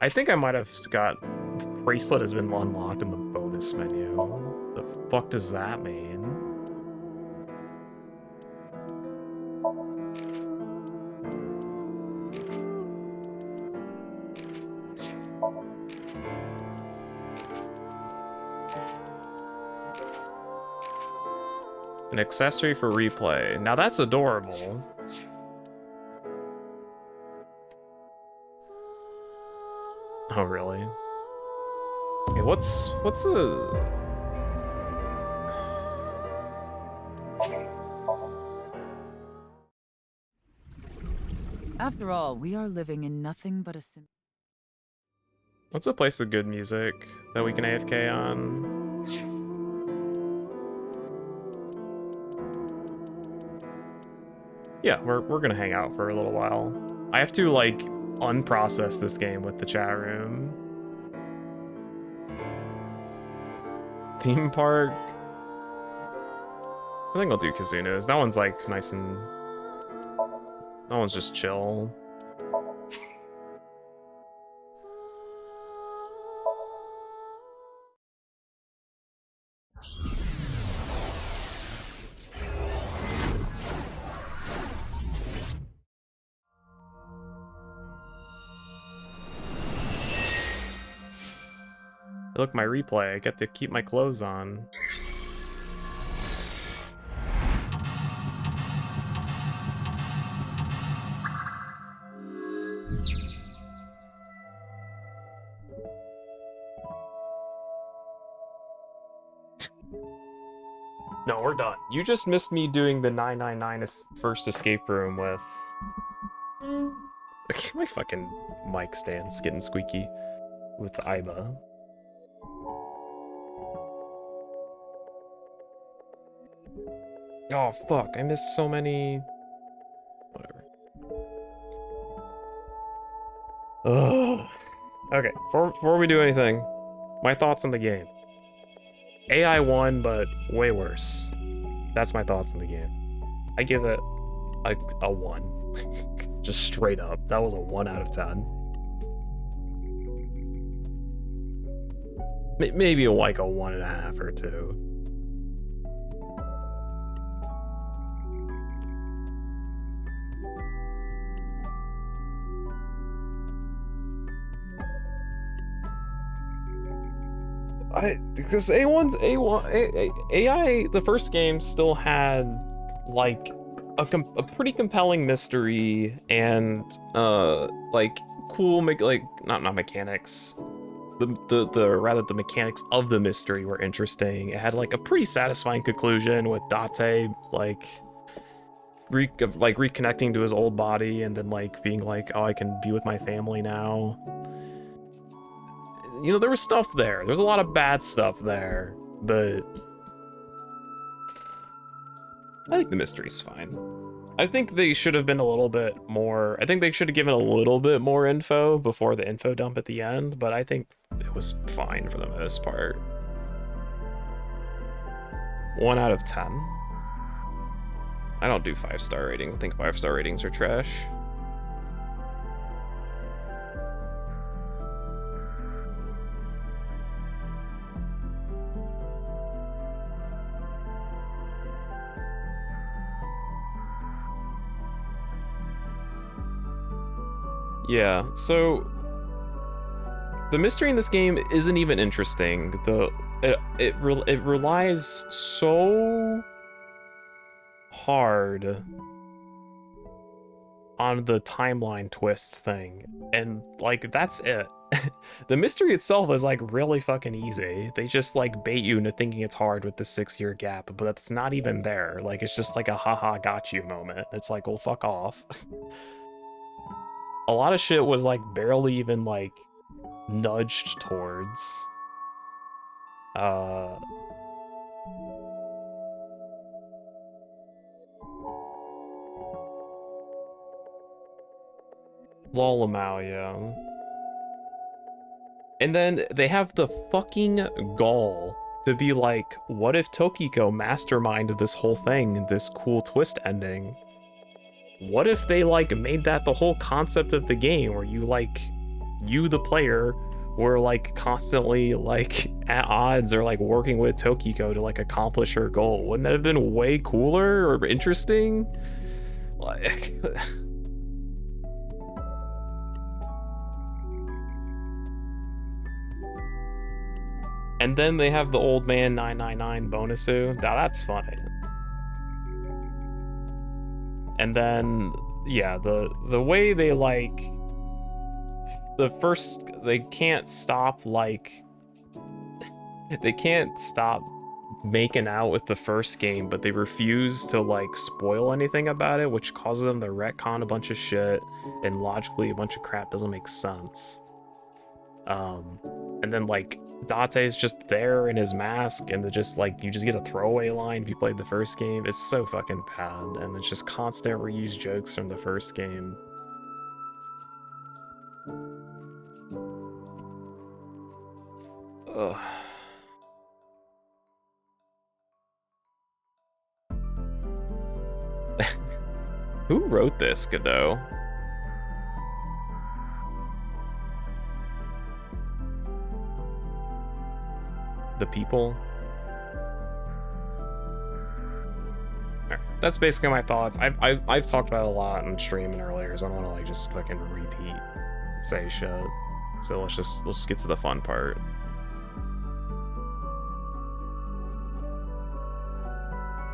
I think I might have got... The bracelet has been unlocked in the bonus menu. The fuck does that mean? An accessory for replay. Now that's adorable. Oh, really? Okay, what's a... After all, we are living in nothing but a What's a place with good music that we can AFK on? Yeah, we're gonna hang out for a little while. I have to, like, unprocess this game with the chat room. Theme park. I think I'll do casinos. That one's, like, nice and... That one's just chill. Look, my replay. I get to keep my clothes on. No, we're done. You just missed me doing the 999 first escape room with... My fucking mic stand's getting squeaky with Iba. Oh, fuck. I missed so many... Whatever. Ugh. Okay, before we do anything, my thoughts on the game. AI won, but way worse. That's my thoughts on the game. I give it a 1. Just straight up. That was a 1 out of 10. Maybe like a 1.5 or 2. Because AI, the first game still had like a pretty compelling mystery and like cool not mechanics. The mechanics of the mystery were interesting. It had like a pretty satisfying conclusion with Date like reconnecting to his old body and then like being like, oh, I can be with my family now. You know, there was stuff there. There's a lot of bad stuff there, but I think the mystery's fine. I think they should have been a little bit more. I think they should have given a little bit more info before the info dump at the end, but I think it was fine for the most part. 1 out of 10. I don't do 5-star ratings. I think 5-star ratings are trash. Yeah, so the mystery in this game isn't even interesting. It relies so hard on the timeline twist thing, and like that's it. The mystery itself is like really fucking easy. They just like bait you into thinking it's hard with the 6-year gap, but that's not even there. Like it's just like a haha got you moment. It's like, well, fuck off. A lot of shit was like barely even like nudged towards. Lolamau, yeah. And then they have the fucking gall to be like, what if Tokiko masterminded this whole thing, this cool twist ending? What if they like made that the whole concept of the game where you like, you the player were like constantly like at odds or like working with Tokiko to like accomplish her goal? Wouldn't that have been way cooler or interesting? Like and then they have the old man 999 bonusu. Now that's funny. And then yeah, the way they like the first they can't stop making out with the first game, but they refuse to like spoil anything about it, which causes them to retcon a bunch of shit, and logically a bunch of crap doesn't make sense. And then like Date is just there in his mask, and just like you just get a throwaway line if you played the first game. It's so fucking bad, and it's just constant reused jokes from the first game. Ugh. Who wrote this, Godot? The people? Right, that's basically my thoughts. I've talked about it a lot on stream and earlier, so I don't want to like just fucking repeat, say shit. So let's just get to the fun part.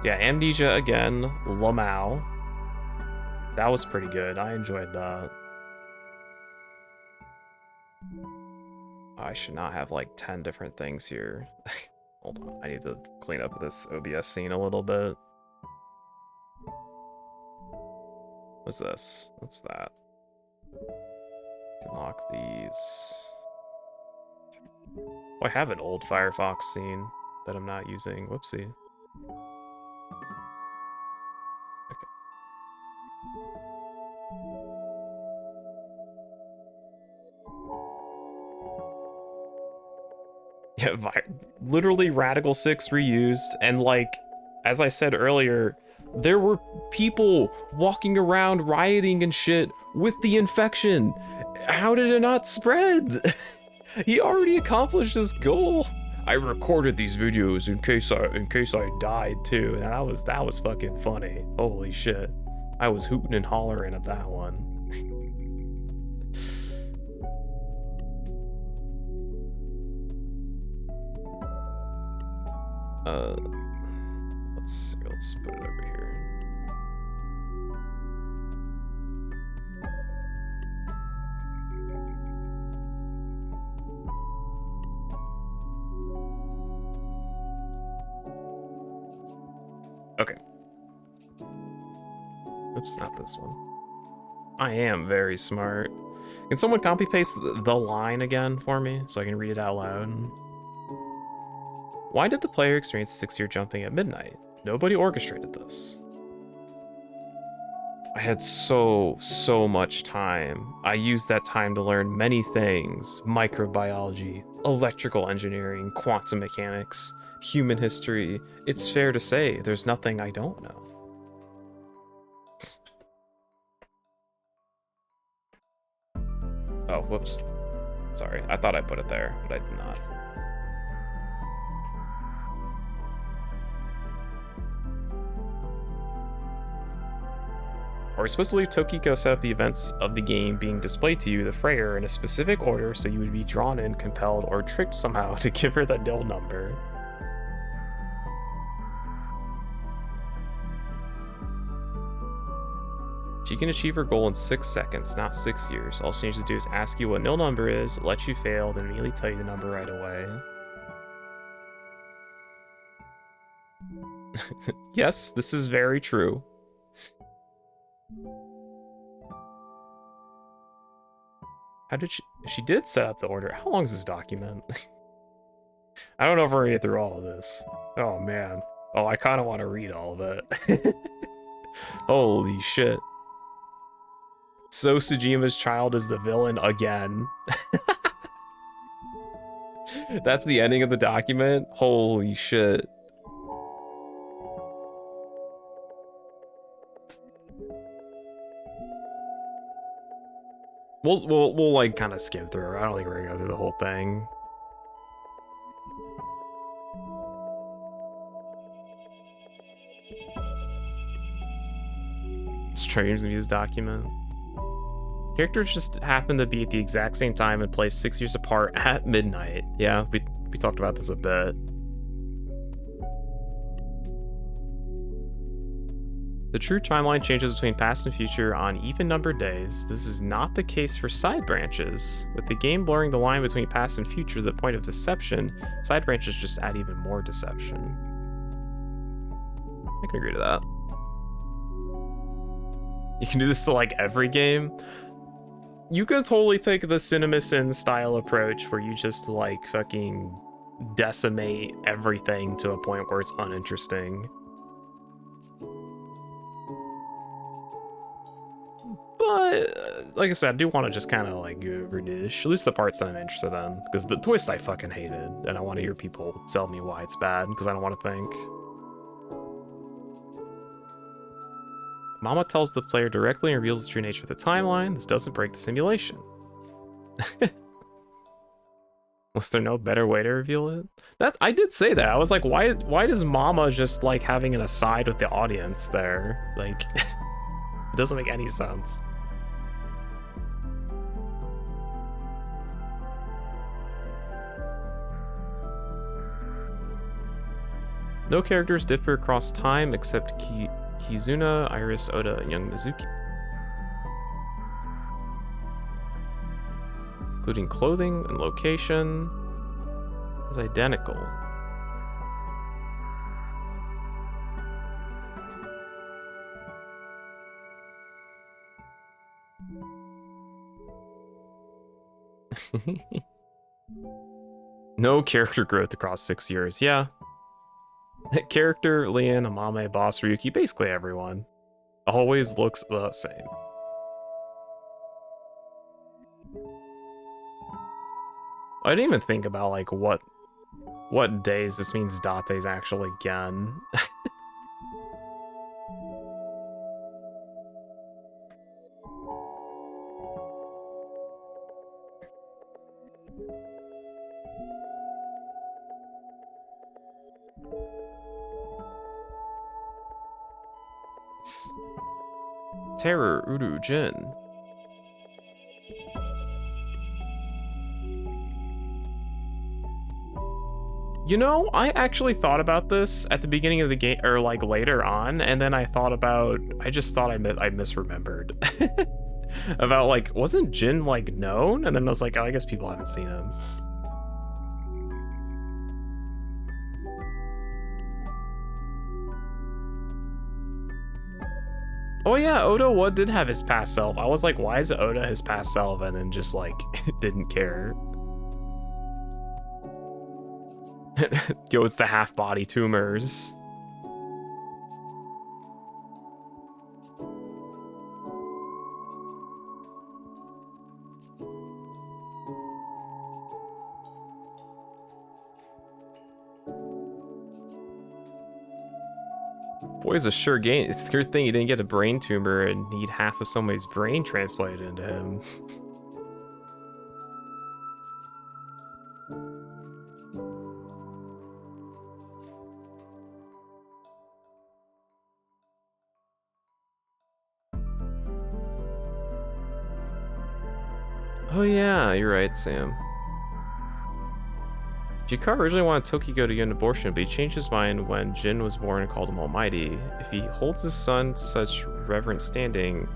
Yeah, Amnesia again, Lamau. That was pretty good. I enjoyed that. I should not have like 10 different things here. Hold on, I need to clean up this OBS scene a little bit. What's this? What's that? Unlock these. Oh, I have an old Firefox scene that I'm not using. Whoopsie. Yeah, literally Radical 6 reused, and like, as I said earlier, there were people walking around rioting and shit with the infection. How did it not spread? He already accomplished his goal. I recorded these videos in case I died too, and that was fucking funny. Holy shit. I was hooting and hollering at that one. Let's put it over here. Okay. Oops, not this one. I am very smart. Can someone copy paste the line again for me so I can read it out loud? Why did the player experience 6-year jumping at midnight? Nobody orchestrated this. I had so much time. I used that time to learn many things: microbiology, electrical engineering, quantum mechanics, human history. It's fair to say there's nothing I don't know. Oh, whoops. Sorry, I thought I put it there, but I did not. Are we supposed to believe Tokiko set up the events of the game being displayed to you, the Freyr, in a specific order so you would be drawn in, compelled, or tricked somehow to give her the nil number? She can achieve her goal in 6 seconds, not 6 years. All she needs to do is ask you what nil number is, let you fail, then immediately tell you the number right away. Yes, this is very true. How did she did set up the order. How long is this document? I don't know if we're gonna get through all of this. Oh man. Oh, I kind of want to read all of it. Holy shit. So Tsujima's child is the villain again. That's the ending of the document? Holy shit. We'll like kind of skip through. I don't think we're gonna go through the whole thing. Strange to me, this document. Characters just happen to be at the exact same time and place 6 years apart at midnight. Yeah, we talked about this a bit. The true timeline changes between past and future on even-numbered days. This is not the case for side branches. With the game blurring the line between past and future to the point of deception, side branches just add even more deception. I can agree to that. You can do this to like every game. You can totally take the CinemaSin style approach where you just like fucking decimate everything to a point where it's uninteresting. But like I said, I do want to just kind of like go over dish, at least the parts that I'm interested in, because the twist I fucking hated, and I want to hear people tell me why it's bad, because I don't want to think. Mama tells the player directly and reveals the true nature of the timeline. This doesn't break the simulation. Was there no better way to reveal it? I did say that. I was like, why does Mama just like having an aside with the audience there? Like, it doesn't make any sense. No characters differ across time except Kizuna, Iris, Oda, and young Mizuki. Including clothing and location is identical. No character growth across 6 years. Yeah. Character, Lian, Amame, Boss, Ryuki, basically everyone. Always looks the same. I didn't even think about like what What days? This means Date's actually Gen. Terror, Uru, Jin. You know, I actually thought about this at the beginning of the game, or like later on, and then I just thought I misremembered. About like, wasn't Jin like known? And then I was like, oh, I guess people haven't seen him. Oh yeah, Oda did have his past self. I was like, why is Oda his past self? And then just like, didn't care. Yo, it's the half-body tumors. Boy's a sure gain. It's a good thing he didn't get a brain tumor and need half of somebody's brain transplanted into him. Oh yeah, you're right, Sam. Jakar originally wanted Tokiko to get an abortion, but he changed his mind when Jin was born and called him Almighty. If he holds his son to such reverent standing,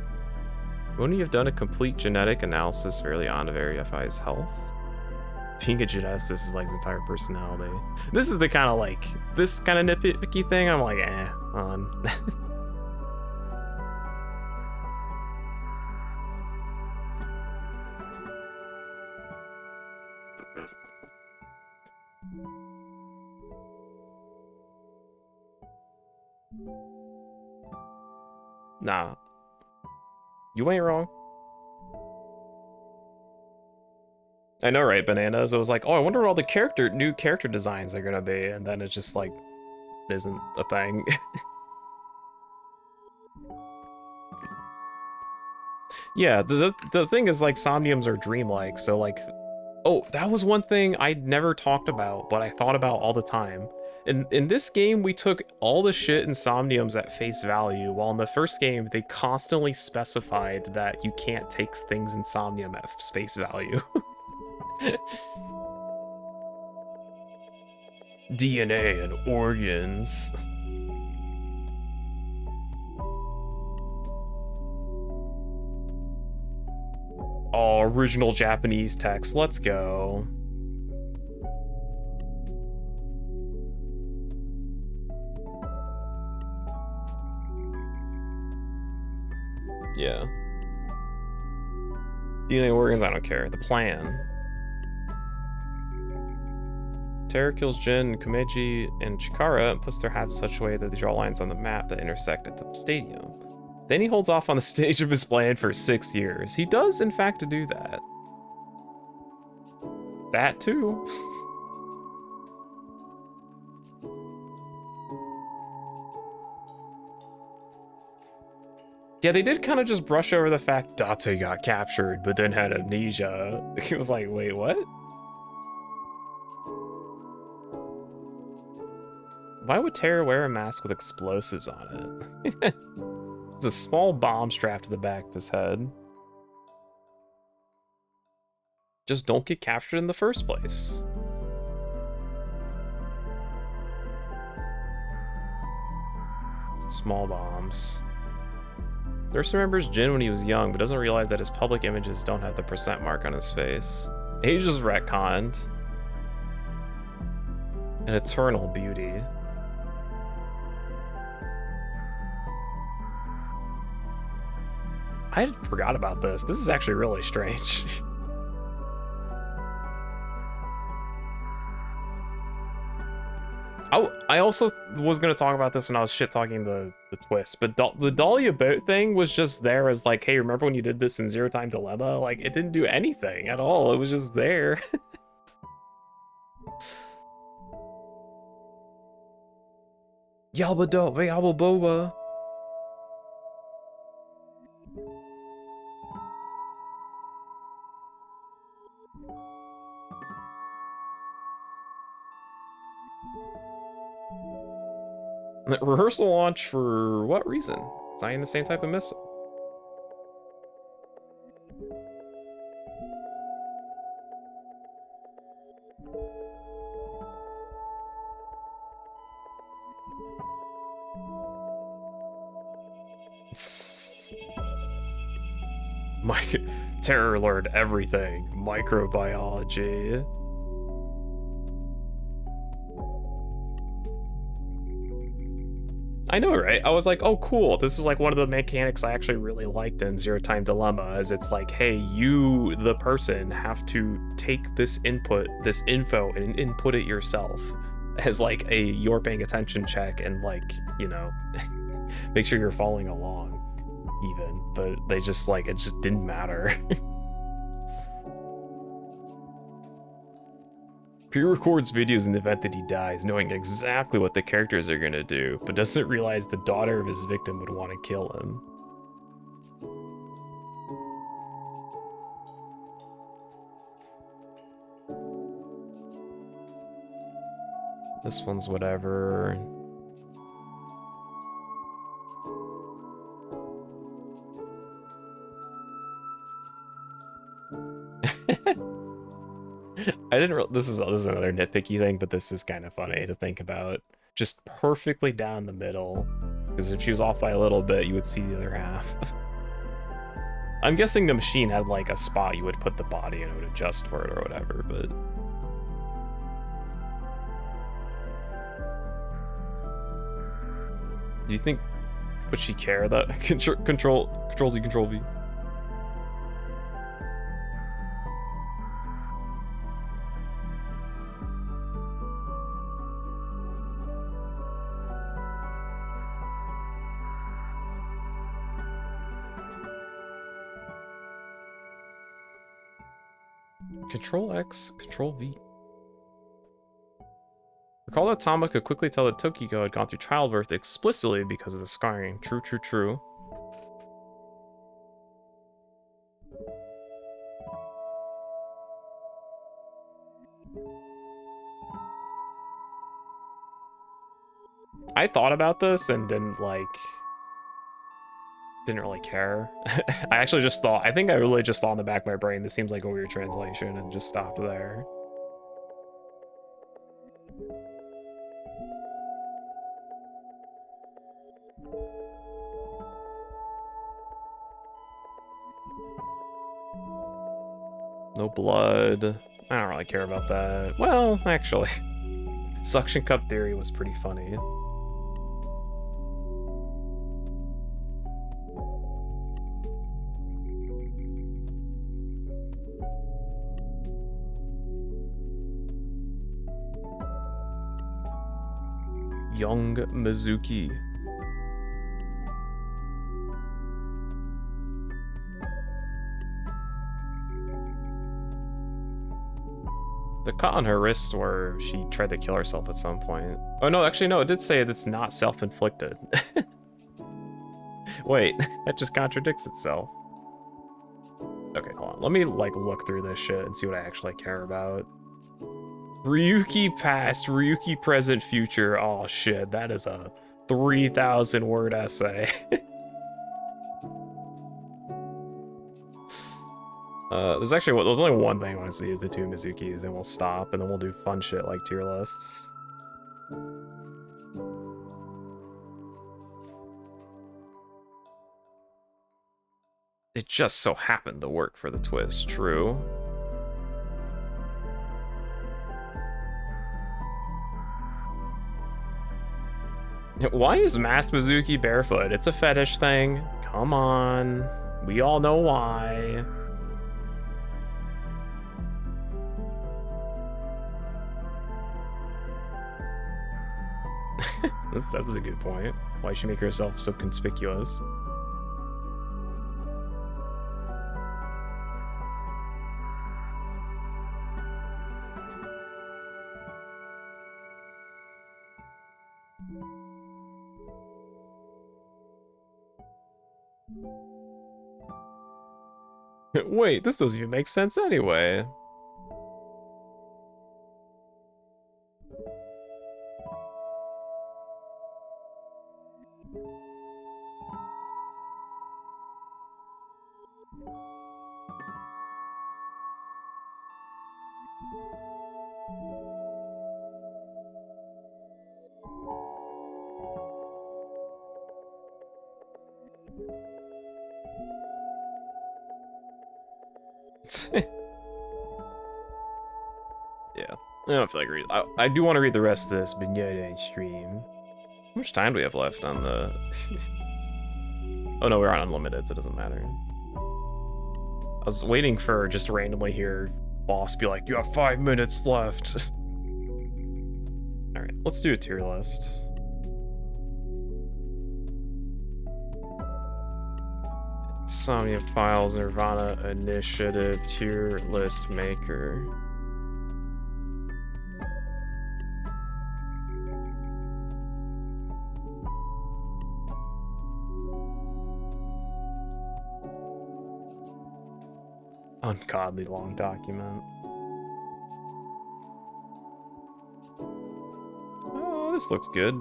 wouldn't he have done a complete genetic analysis early on to verify his health? Being a geneticist is like his entire personality. This is the kind of like, this kind of nitpicky thing, I'm like, on. Nah. You ain't wrong. I know, right, Bananas? I was like, oh, I wonder what all the new character designs are gonna be, and then it's just like, isn't a thing. Yeah, the thing is, like, Somniums are dreamlike, so like, oh, that was one thing I never talked about, but I thought about all the time. In this game, we took all the shit in Somniums at face value, while in the first game, they constantly specified that you can't take things in Somnium at face value. DNA and organs. Oh, original Japanese text, let's go. Yeah. DNA organs, I don't care. The plan. Terra kills Jin, Kumeji, and Chikara and puts their halves in such a way that they draw lines on the map that intersect at the stadium. Then he holds off on the stage of his plan for 6 years. He does, in fact, do that. That too. Yeah, they did kind of just brush over the fact Date got captured, but then had amnesia. It was like, wait, what? Why would Terra wear a mask with explosives on it? It's a small bomb strapped to the back of his head. Just don't get captured in the first place. Small bombs. Nurse remembers Jin when he was young, but doesn't realize that his public images don't have the % mark on his face. He just retconned. An eternal beauty. I forgot about this. This is actually really strange. I also was going to talk about this when I was shit-talking the twist, but the Dahlia boat thing was just there as like, hey, remember when you did this in Zero Time Dilemma? Like, it didn't do anything at all. It was just there. Yalba do, yalba boba. Rehearsal launch for what reason? It's not even the same type of missile. My terror alert, everything. Microbiology. I know, right? I was like, oh, cool. This is like one of the mechanics I actually really liked in Zero Time Dilemma, is it's like, hey, you, the person, have to take this input, this info, and input it yourself as like a you're paying attention check and like, you know, make sure you're following along even. But they just like, it just didn't matter. Pre-records videos in the event that he dies, knowing exactly what the characters are gonna do, but doesn't realize the daughter of his victim would want to kill him. This one's whatever. This is another nitpicky thing, but this is kind of funny to think about. Just perfectly down the middle, because if she was off by a little bit, you would see the other half. I'm guessing the machine had like a spot you would put the body and it would adjust for it or whatever, but... Do you think, would she care that Control Z, Control V? Control X, Control V. Recall that Tama could quickly tell that Tokiko had gone through childbirth explicitly because of the scarring. True, true, true. I thought about this and didn't really care. I actually just thought, I think I really just thought in the back of my brain, this seems like a weird translation, and just stopped there. No blood. I don't really care about that. Well, actually, suction cup theory was pretty funny. Young Mizuki. The cut on her wrist where she tried to kill herself at some point. Oh no, actually no, it did say that's not self-inflicted. Wait, that just contradicts itself. Okay, hold on. Let me like look through this shit and see what I actually care about. Ryuki past, Ryuki present, future. Oh shit, that is a 3,000 word essay. There's only one thing I want to see is the two Mizukis, then we'll stop and then we'll do fun shit like tier lists. It just so happened to work for the twist, true. Why is Masked Mizuki barefoot? It's a fetish thing. Come on. We all know why. That's a good point. Why she make herself so conspicuous? Wait, this doesn't even make sense anyway. Yeah, I don't feel like reading. I do want to read the rest of this, but yeah, I stream. How much time do we have left on the... Oh no, we're on unlimited, so it doesn't matter. I was waiting for just randomly here, boss be like, you have 5 minutes left. Alright, let's do a tier list. Somnium Files, Nirvana Initiative, tier list maker. Ungodly long document. Oh, this looks good.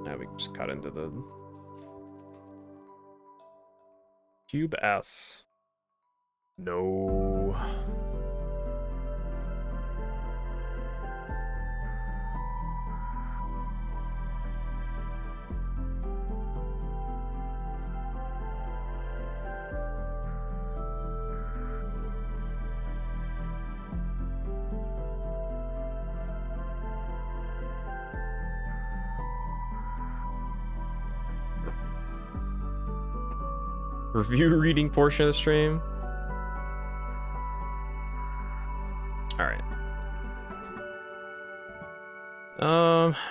Now we can just cut into the Cube S. No. Review reading portion of the stream. All right.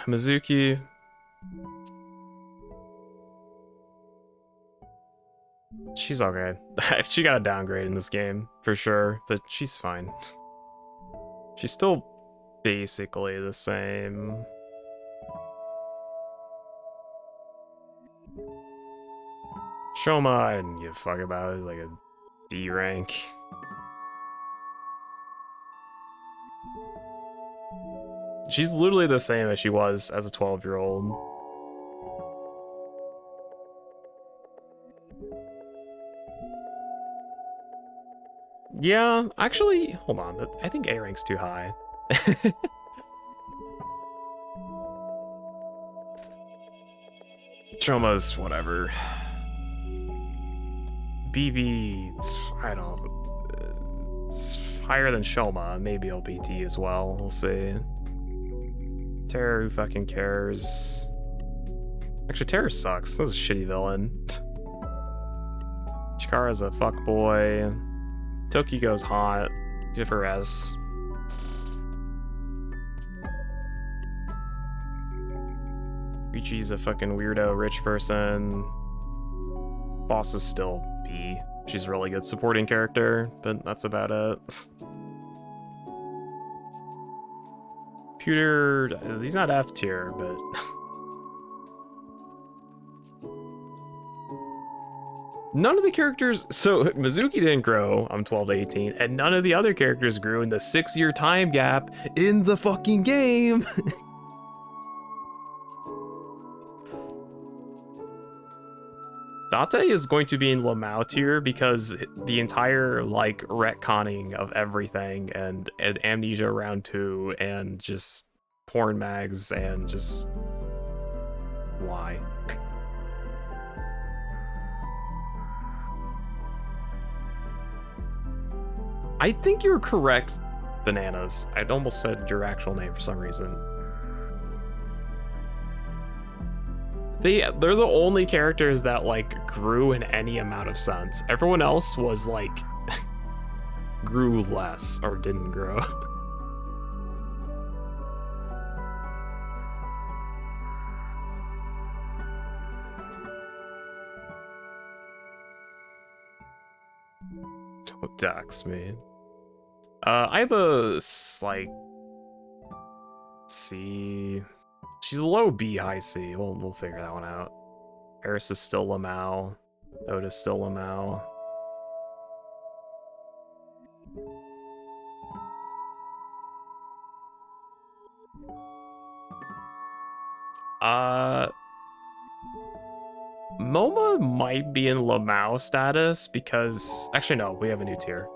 Mizuki. She's okay. She got a downgrade in this game for sure, but she's fine. She's still basically the same. Shoma, I didn't give a fuck about it. It's like a D rank. She's literally the same as she was as a 12-year-old. Yeah, actually, hold on. I think A rank's too high. Shoma's whatever. BB, I don't know. It's higher than Shoma. Maybe it'll be D as well. We'll see. Terror, who fucking cares? Actually, Terror sucks. That's a shitty villain. Chikara's a fuckboy. Tokiko's hot. Give her S. Richi's a fucking weirdo rich person. Boss is still B. She's a really good supporting character, but that's about it. Pewter, he's not F tier, but... None of the characters... So, Mizuki didn't grow, I'm 12 to 18, and none of the other characters grew in the 6-year time gap in the fucking game! Date is going to be in Lamau tier because the entire, like, retconning of everything and Amnesia Round 2 and just porn mags and just... Why? I think you're correct, Bananas. I'd almost said your actual name for some reason. They're the only characters that, like, grew in any amount of sense. Everyone else was, like, grew less or didn't grow. dox me. I have a like C. She's low B, high C. We'll figure that one out. Eris is still Lamau. Oda's still Lamau. MoMA might be in Lamau status because actually no, we have a new tier.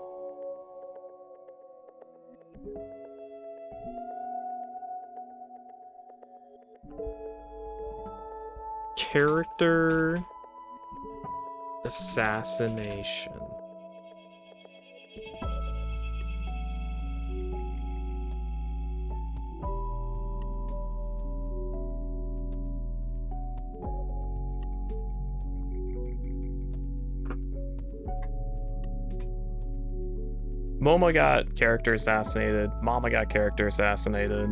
Character assassination. Momo got character assassinated. Mama got character assassinated.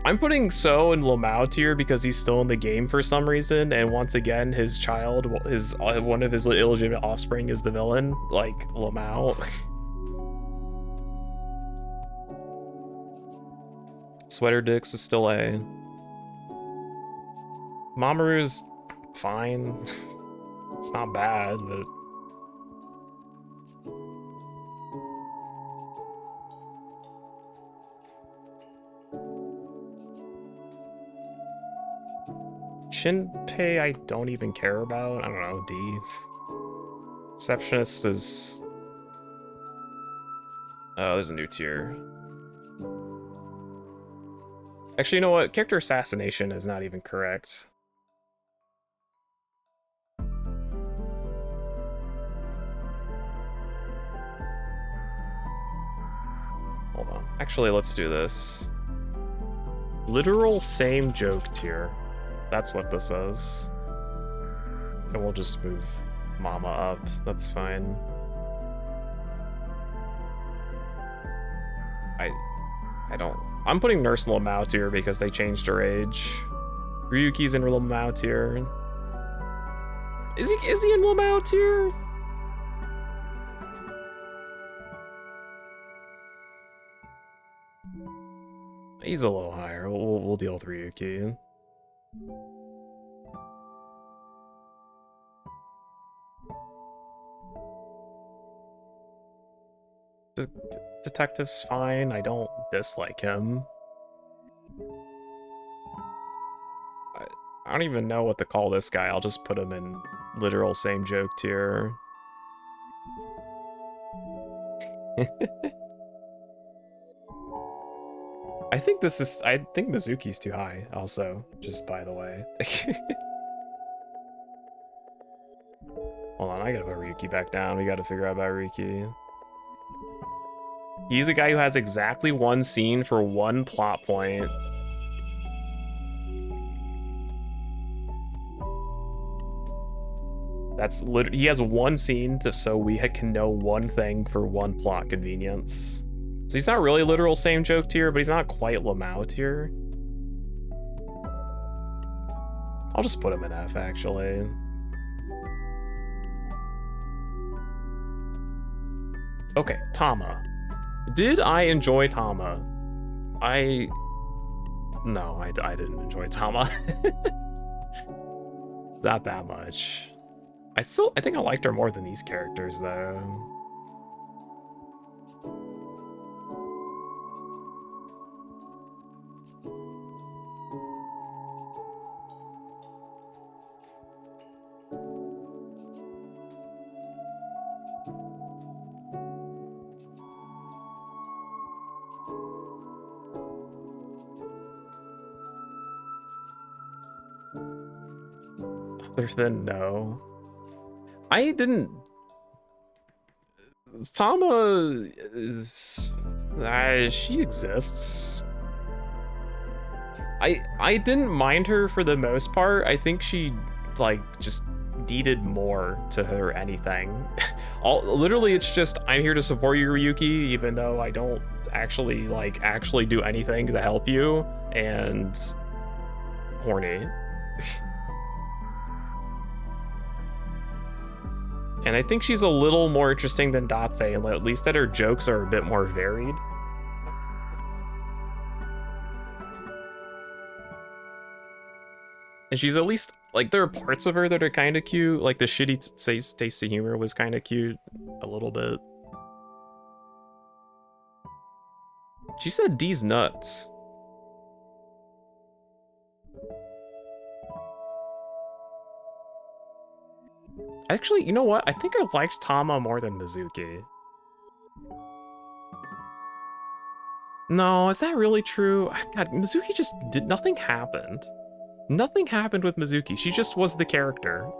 I'm putting So in Lamau tier because he's still in the game for some reason, and once again, his child, one of his illegitimate offspring is the villain, like Lamau. Sweater Dicks is still A. Mamoru's fine. It's not bad, but... Shinpei I don't even care about. I don't know, D. Receptionist is... Oh, there's a new tier. Actually, you know what? Character assassination is not even correct. Hold on. Actually, let's do this. Literal same joke tier. That's what this is. And we'll just move Mama up. That's fine. I don't... I'm putting Nurse Lamau tier because they changed her age. Ryuki's in Lamau tier. Is he in Lamau tier? He's a little higher. We'll deal with Ryuki. The detective's fine. I don't dislike him. I don't even know what to call this guy. I'll just put him in literal same joke tier. I think Mizuki's too high also, just by the way. Hold on, I gotta put Ryuki back down. We gotta figure out about Ryuki. He's a guy who has exactly one scene for one plot point. He has one scene so we can know one thing for one plot convenience. So he's not really literal same joke tier, but he's not quite Lamau tier. I'll just put him in F, actually. Okay, Tama. Did I enjoy Tama? No, I didn't enjoy Tama. Not that much. I think I liked her more than these characters, though. Other than no. I didn't... Tama is... she exists. I didn't mind her for the most part. I think she, like, just needed more to her anything. Literally, it's just, I'm here to support you, Ryuki, even though I don't actually do anything to help you, and... horny. And I think she's a little more interesting than Date, and at least that her jokes are a bit more varied. And she's at least, like, there are parts of her that are kind of cute. Like, the shitty tasty humor was kind of cute a little bit. She said D's nuts. Actually, you know what? I think I liked Tama more than Mizuki. No, is that really true? God, Mizuki just did, nothing happened. Nothing happened with Mizuki. She just was the character.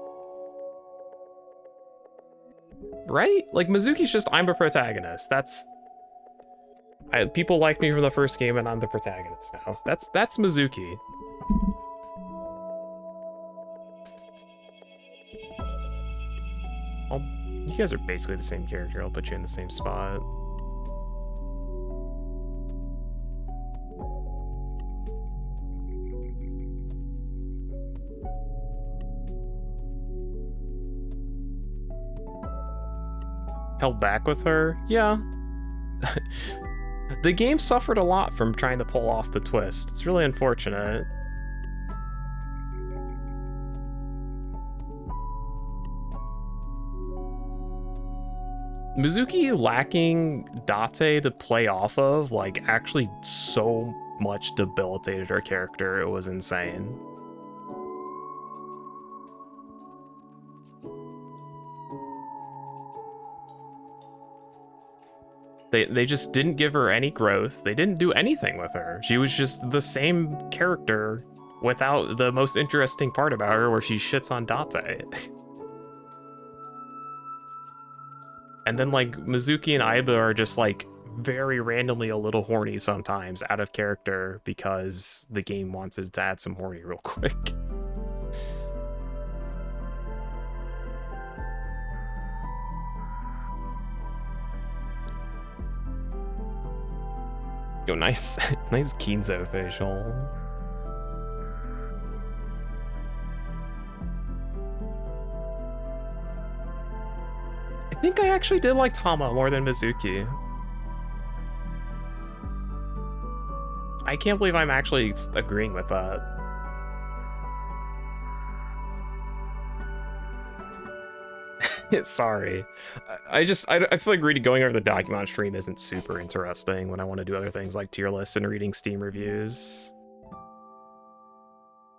Right? Like, Mizuki's just, I'm a protagonist. That's... people like me from the first game and I'm the protagonist now. That's Mizuki. You guys are basically the same character. I'll put you in the same spot. Held back with her? Yeah. The game suffered a lot from trying to pull off the twist. It's really unfortunate. Mizuki lacking Date to play off of, like, actually so much debilitated her character. It was insane. They just didn't give her any growth. They didn't do anything with her. She was just the same character without the most interesting part about her, where she shits on Date. And then, like, Mizuki and Aiba are just, like, very randomly a little horny sometimes, out of character, because the game wanted to add some horny real quick. Yo, nice, nice Kinzo facial. I think I actually did like Tama more than Mizuki. I can't believe I'm actually agreeing with that. Sorry. I feel like going over the document on stream isn't super interesting when I want to do other things like tier lists and reading Steam reviews.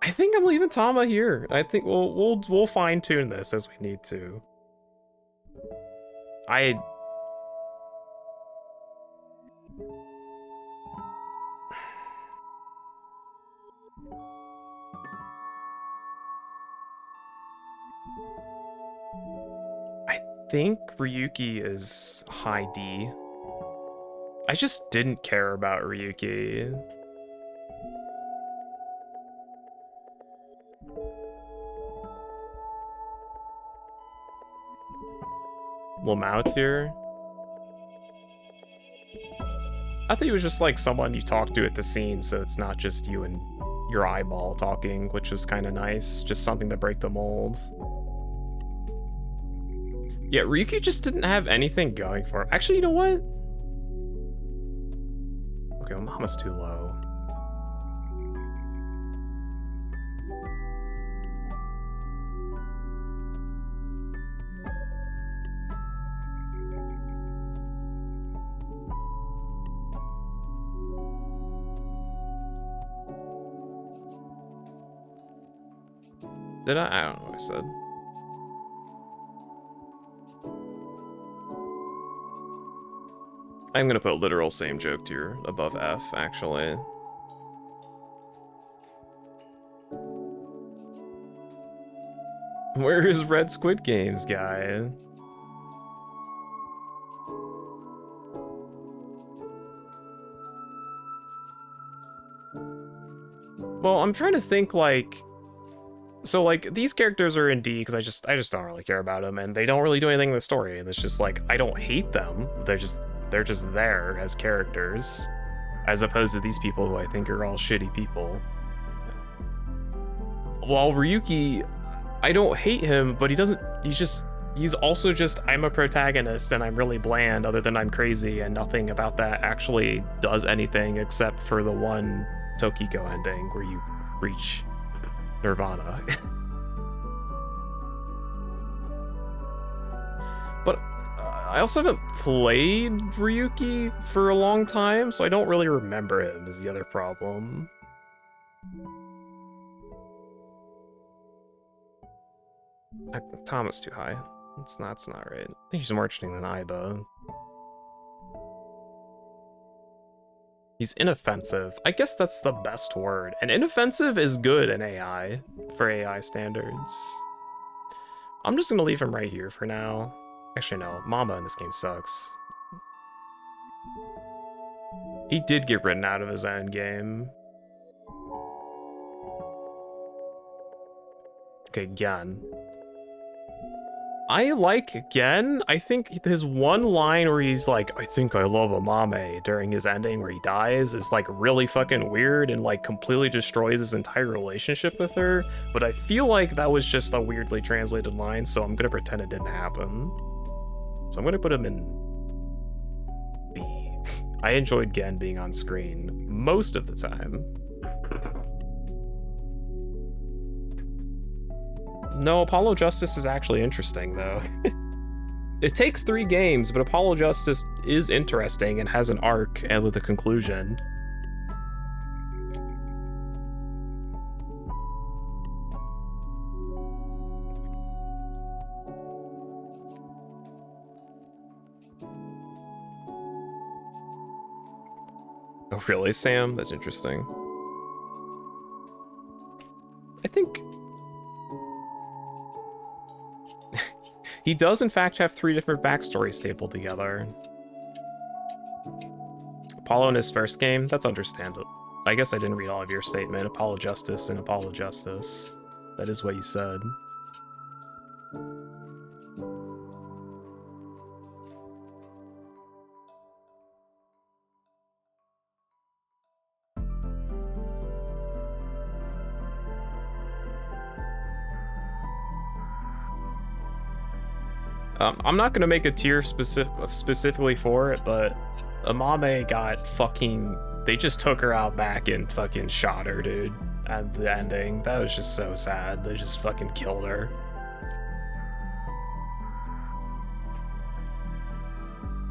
I think I'm leaving Tama here. I think we'll fine tune this as we need to. I think Ryuki is high D. I just didn't care about Ryuki. Lamau tier? I thought he was just like someone you talk to at the scene, so it's not just you and your eyeball talking, which was kind of nice. Just something to break the mold. Yeah, Ryuki just didn't have anything going for him. Actually, you know what? Okay, well, Mama's too low. Did I? I don't know what I said. I'm gonna put literal same joke tier above F, actually. Where is Red Squid Games, guy? Well, I'm trying to think, like... So, like, these characters are in D because I just don't really care about them, and they don't really do anything in the story, and it's just like, I don't hate them. They're just there as characters, as opposed to these people who I think are all shitty people. While Ryuki, I don't hate him, but he's just he's also just, I'm a protagonist and I'm really bland, other than I'm crazy, and nothing about that actually does anything except for the one Tokiko ending where you reach Nirvana. But I also haven't played Ryuki for a long time, so I don't really remember him, is the other problem. Thomas too high. It's not right. I think he's more interesting than Aiba. He's inoffensive. I guess that's the best word. And inoffensive is good in AI, for AI standards. I'm just gonna leave him right here for now. Actually, no. Mama in this game sucks. He did get written out of his end game. Okay, Gen. I like Gen. I think his one line where he's like, I think I love Amame during his ending where he dies is like really fucking weird and like completely destroys his entire relationship with her. But I feel like that was just a weirdly translated line, so I'm gonna pretend it didn't happen. So I'm gonna put him in B. I enjoyed Gen being on screen most of the time. No, Apollo Justice is actually interesting, though. It takes 3 games, but Apollo Justice is interesting and has an arc and with a conclusion. Oh, really, Sam? That's interesting. I think... he does, in fact, have 3 different backstories stapled together. Apollo in his first game? That's understandable. I guess I didn't read all of your statement. Apollo Justice and Apollo Justice. That is what you said. I'm not gonna make a tier specifically for it, but Amame got fucking... They just took her out back and fucking shot her, dude. At the ending. That was just so sad. They just fucking killed her.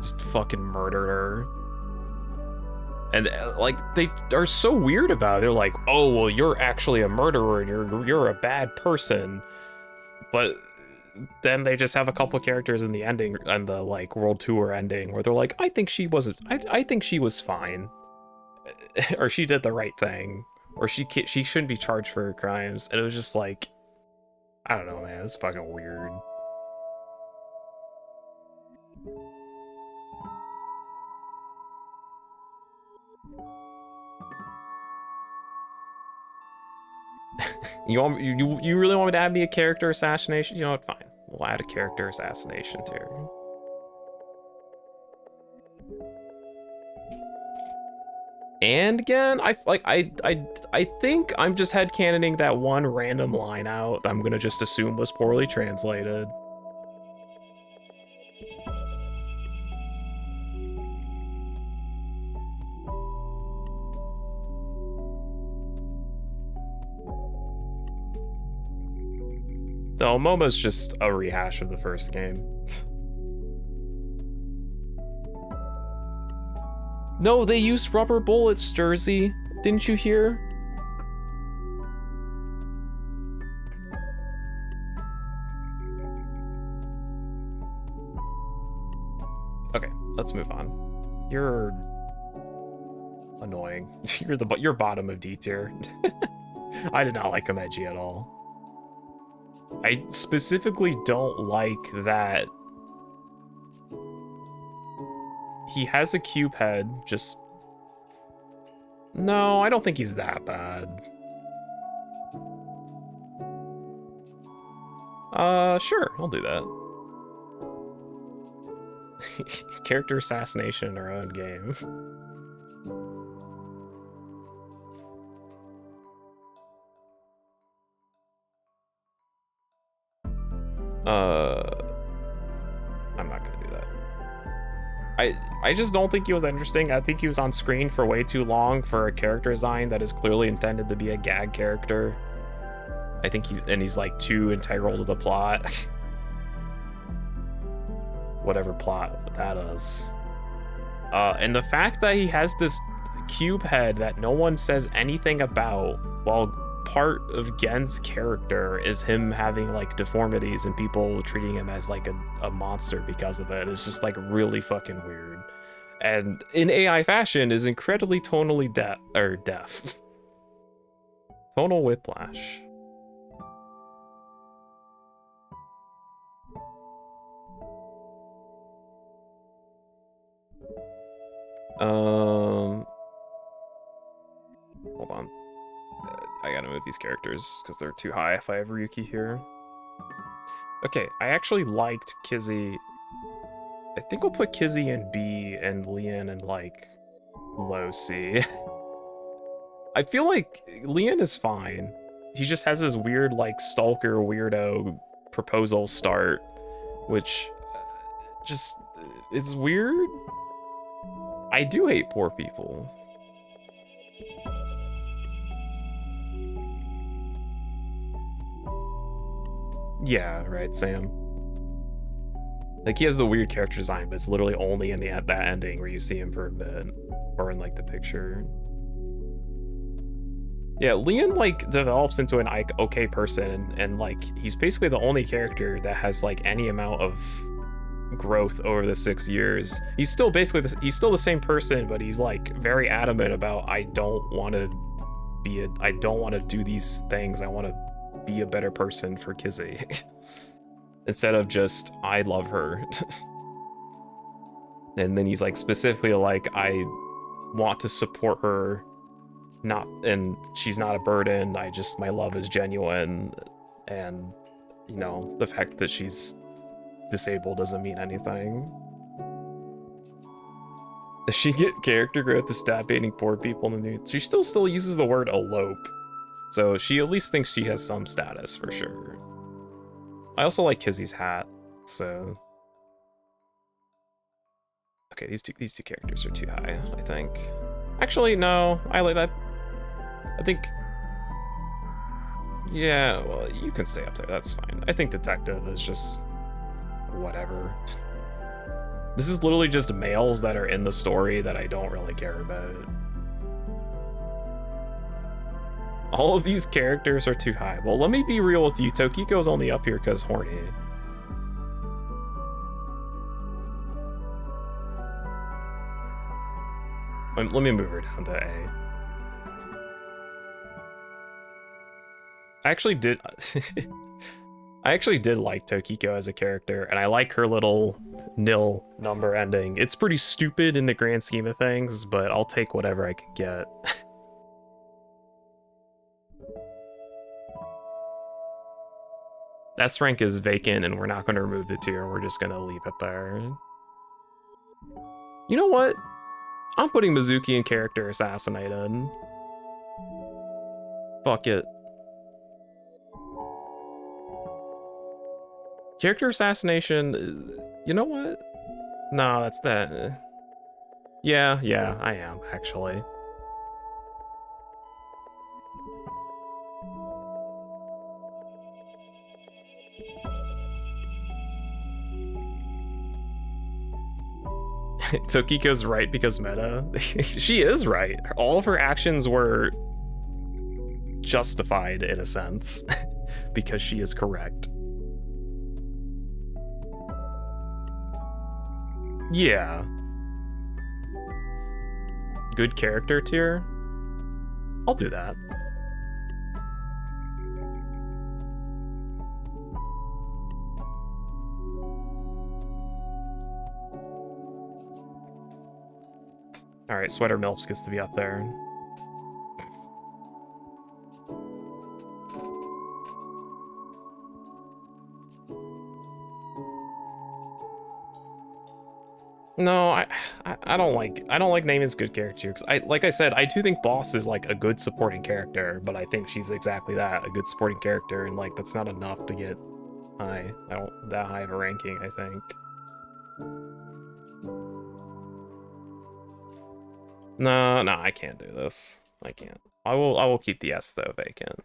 Just fucking murdered her. And like, they are so weird about it. They're like, oh, well, you're actually a murderer and you're a bad person. But then they just have a couple characters in the ending, and the like World Tour ending, where they're like, I think she was fine, or she did the right thing, or she shouldn't be charged for her crimes. And it was just like, I don't know, man, it's fucking weird. You really want me to add me a character assassination? You know what? Fine, we'll add a character assassination tier. And again, I think I'm just headcanoning that one random line out that I'm gonna just assume was poorly translated. No, Momo's just a rehash of the first game. No, they used rubber bullets, Jersey. Didn't you hear? Okay, let's move on. You're annoying. You're bottom of D tier. I did not like Komeji at all. I specifically don't like that he has a cube head, just... No, I don't think he's that bad. Sure, I'll do that. Character assassination in our own game. I just don't think he was that interesting. I think he was on screen for way too long for a character design that is clearly intended to be a gag character. I think he's like too integral to the plot. Whatever plot that is. And the fact that he has this cube head that no one says anything about, while part of Gen's character is him having like deformities and people treating him as like a monster because of it. It's just like really fucking weird. And in AI fashion is incredibly tonally deaf. Tonal whiplash. Hold on. I gotta move these characters because they're too high if I have Ryuki here. Okay, I actually liked Kizzy. I think we'll put Kizzy in B and Leon in like low C. I feel like Leon is fine. He just has this weird like stalker weirdo proposal start, which just is weird. I do hate poor people. Yeah, right, Sam. Like, he has the weird character design, but it's literally only in that ending where you see him for a bit, or in like the picture. Yeah, Leon like develops into an like okay person, and like he's basically the only character that has like any amount of growth over the 6 years. He's still basically he's still the same person, but he's like very adamant about I don't want to do these things. I want to be a better person for Kizzy. Instead of just I love her. And then he's like specifically like I want to support her, and she's not a burden. My love is genuine, and you know, the fact that she's disabled doesn't mean anything. Does she get character growth to stop hating poor people in the nude? She still uses the word elope, so she at least thinks she has some status for sure. I also like Kizzy's hat, so okay, these two characters are too high, I think. Actually, no, I like that. I think, yeah, well, you can stay up there, that's fine. I think Detective is just whatever. This is literally just males that are in the story that I don't really care about. All of these characters are too high. Well, let me be real with you. Tokiko's only up here because horny. Let me move her down to A. I actually did like Tokiko as a character, and I like her little nil number ending. It's pretty stupid in the grand scheme of things, but I'll take whatever I can get. S rank is vacant, and we're not going to remove the tier. We're just going to leave it there. You know what? I'm putting Mizuki in character assassinated. Fuck it. Character assassination, you know what? No, that's that. Yeah, I am, actually. Tokiko's right because meta. She is right. All of her actions were justified in a sense because she is correct. Yeah. Good character tier? I'll do that. Alright, Sweater Milfs gets to be up there. No, I don't like naming this good character because like I said, I do think Boss is like a good supporting character, but I think she's exactly that, a good supporting character, and like that's not enough to get high. That high of a ranking, I think. No, I can't do this. I can't. I will keep the S though vacant.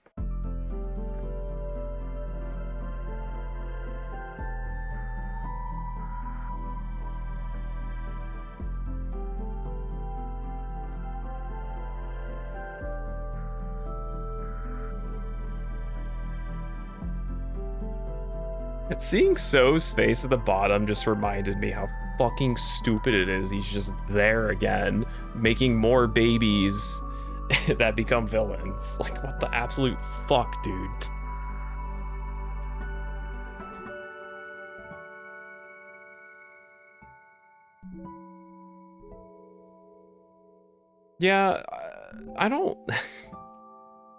Seeing So's face at the bottom just reminded me how fucking stupid it is. He's just there again, making more babies that become villains. Like, what the absolute fuck, dude? Yeah, I don't...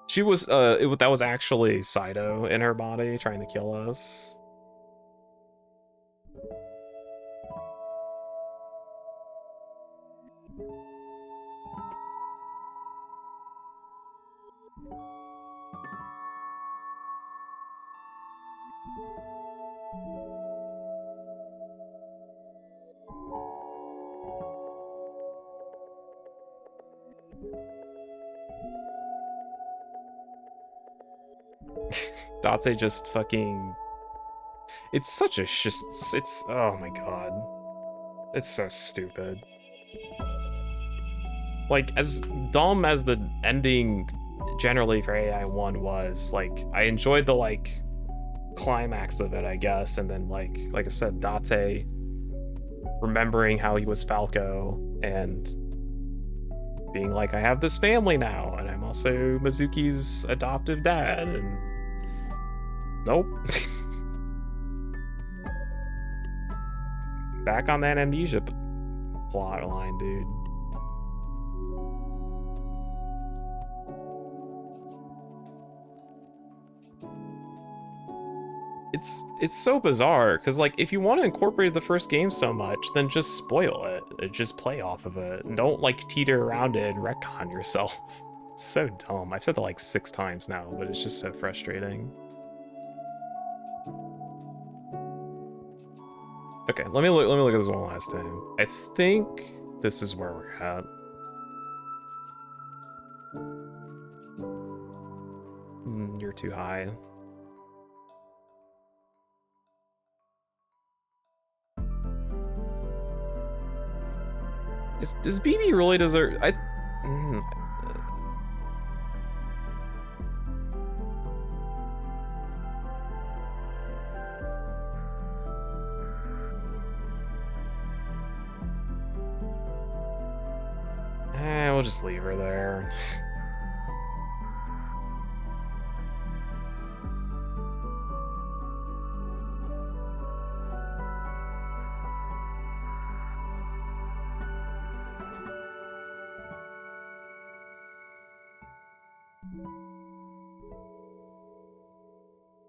She was, that was actually Saito in her body trying to kill us. Date just fucking... It's such a it's... Oh my god. It's so stupid. Like, as dumb as the ending generally for AI1 was, like, I enjoyed the, like, climax of it, I guess, and then, like I said, Date remembering how he was Falco and being like, I have this family now, and I'm also Mizuki's adoptive dad, and... Nope. Back on that amnesia plot line, dude. It's so bizarre, because, like, if you want to incorporate the first game so much, then just spoil it. Just play off of it. And don't, like, teeter around it and retcon yourself. It's so dumb. I've said that, like, 6 times now, but it's just so frustrating. Okay, let me look at this one last time. I think this is where we're at. You're too high. Does BB really deserve... we'll just leave her there.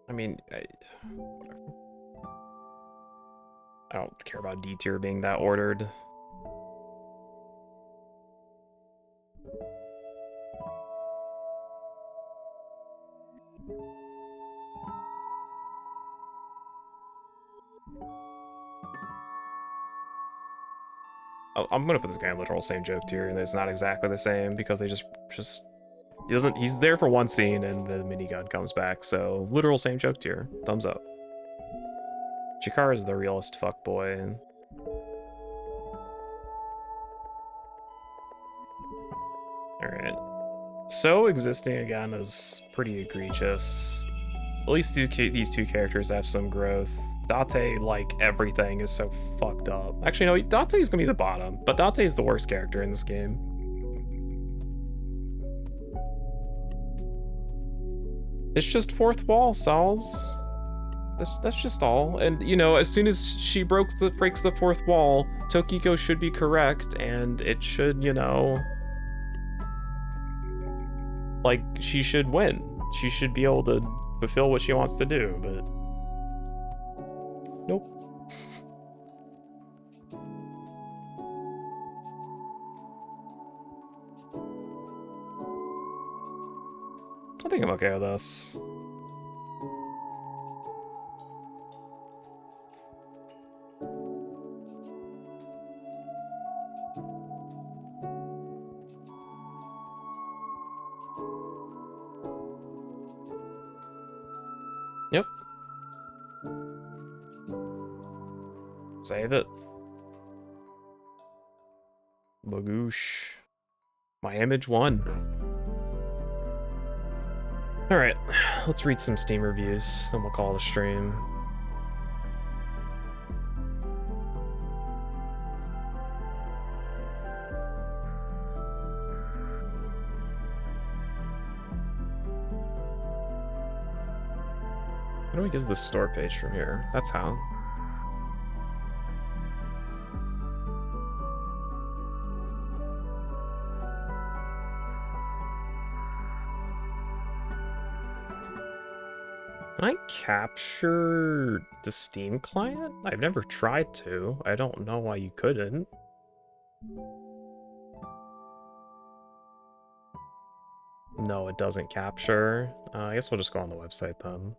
I mean, I don't care about D tier being that ordered. I'm gonna put this guy in literal same joke tier, and it's not exactly the same because they just he's there for one scene and the minigun comes back, so literal same joke tier. Thumbs up. Chikara is the realest fuckboy. Alright. So existing again is pretty egregious. At least these two characters have some growth. Date, like, everything is so fucked up. Actually, no, Date is gonna be the bottom, but Date is the worst character in this game. It's just fourth wall, Sauls. That's just all. And, you know, as soon as she breaks the fourth wall, Tokiko should be correct, and it should, you know... Like, she should win. She should be able to fulfill what she wants to do, but... Nope. I think I'm okay with this. Save it. Bagoosh. My image won. Alright, let's read some Steam reviews, then we'll call it a stream. How do we get to the store page from here? That's how. Can I capture the Steam client? I've never tried to. I don't know why you couldn't. No, it doesn't capture. I guess we'll just go on the website then.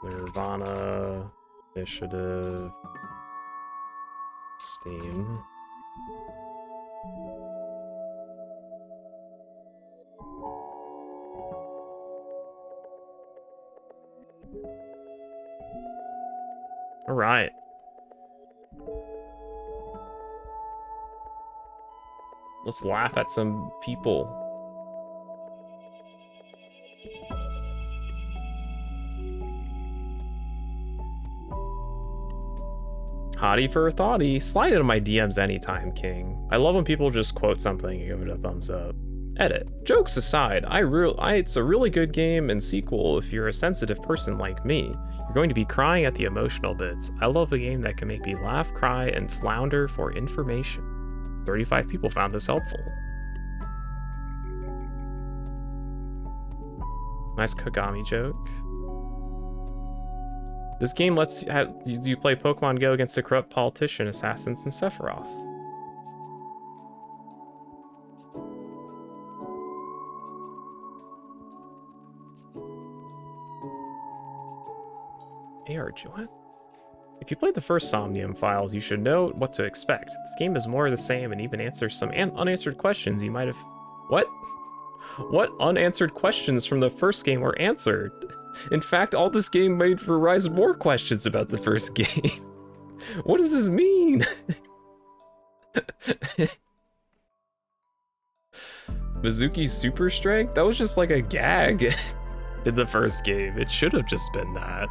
Nirvana Initiative Steam. All right. Let's laugh at some people. Hottie for a thoughtie. Slide into my DMs anytime, King. I love when people just quote something and give it a thumbs up. Edit. Jokes aside, it's a really good game and sequel if you're a sensitive person like me. You're going to be crying at the emotional bits. I love a game that can make me laugh, cry, and flounder for information. 35 people found this helpful. Nice Kagami joke. This game lets you play Pokemon Go against the corrupt politician, assassins, and Sephiroth. ARG, what? If you played the first Somnium Files, you should know what to expect. This game is more of the same and even answers some unanswered questions you might have... What? What unanswered questions from the first game were answered? In fact, all this game made for rise more questions about the first game. What does this mean? Mizuki's super strength? That was just like a gag in the first game. It should have just been that.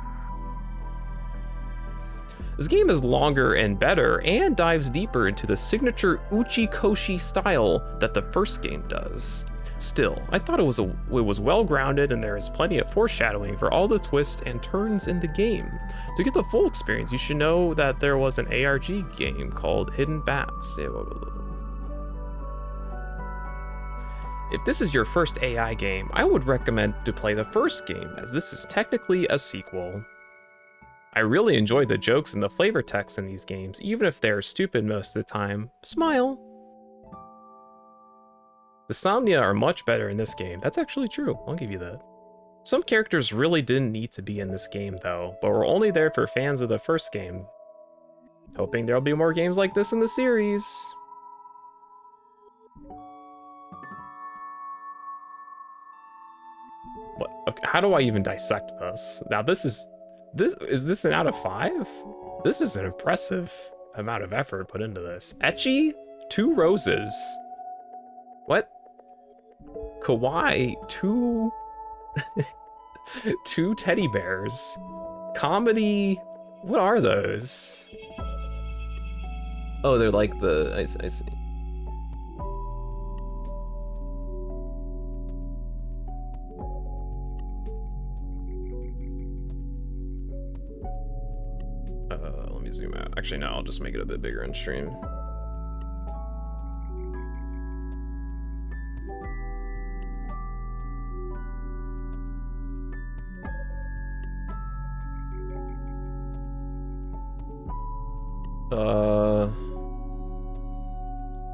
This game is longer and better and dives deeper into the signature Uchi-Koshi style that the first game does. Still, I thought it was well-grounded and there is plenty of foreshadowing for all the twists and turns in the game. To get the full experience, you should know that there was an ARG game called Hidden Bats. If this is your first AI game, I would recommend to play the first game, as this is technically a sequel. I really enjoyed the jokes and the flavor text in these games, even if they're stupid most of the time. Smile! The Somnia are much better in this game. That's actually true, I'll give you that. Some characters really didn't need to be in this game though, but were only there for fans of the first game. Hoping there'll be more games like this in the series. What? Okay, how do I even dissect this? Now is this an out of 5? This is an impressive amount of effort put into this. Ecchi, 2 roses. What? Kawaii, 2 teddy bears. Comedy, what are those? Oh, they're like the, I see. Let me zoom out. Actually, no, I'll just make it a bit bigger in stream.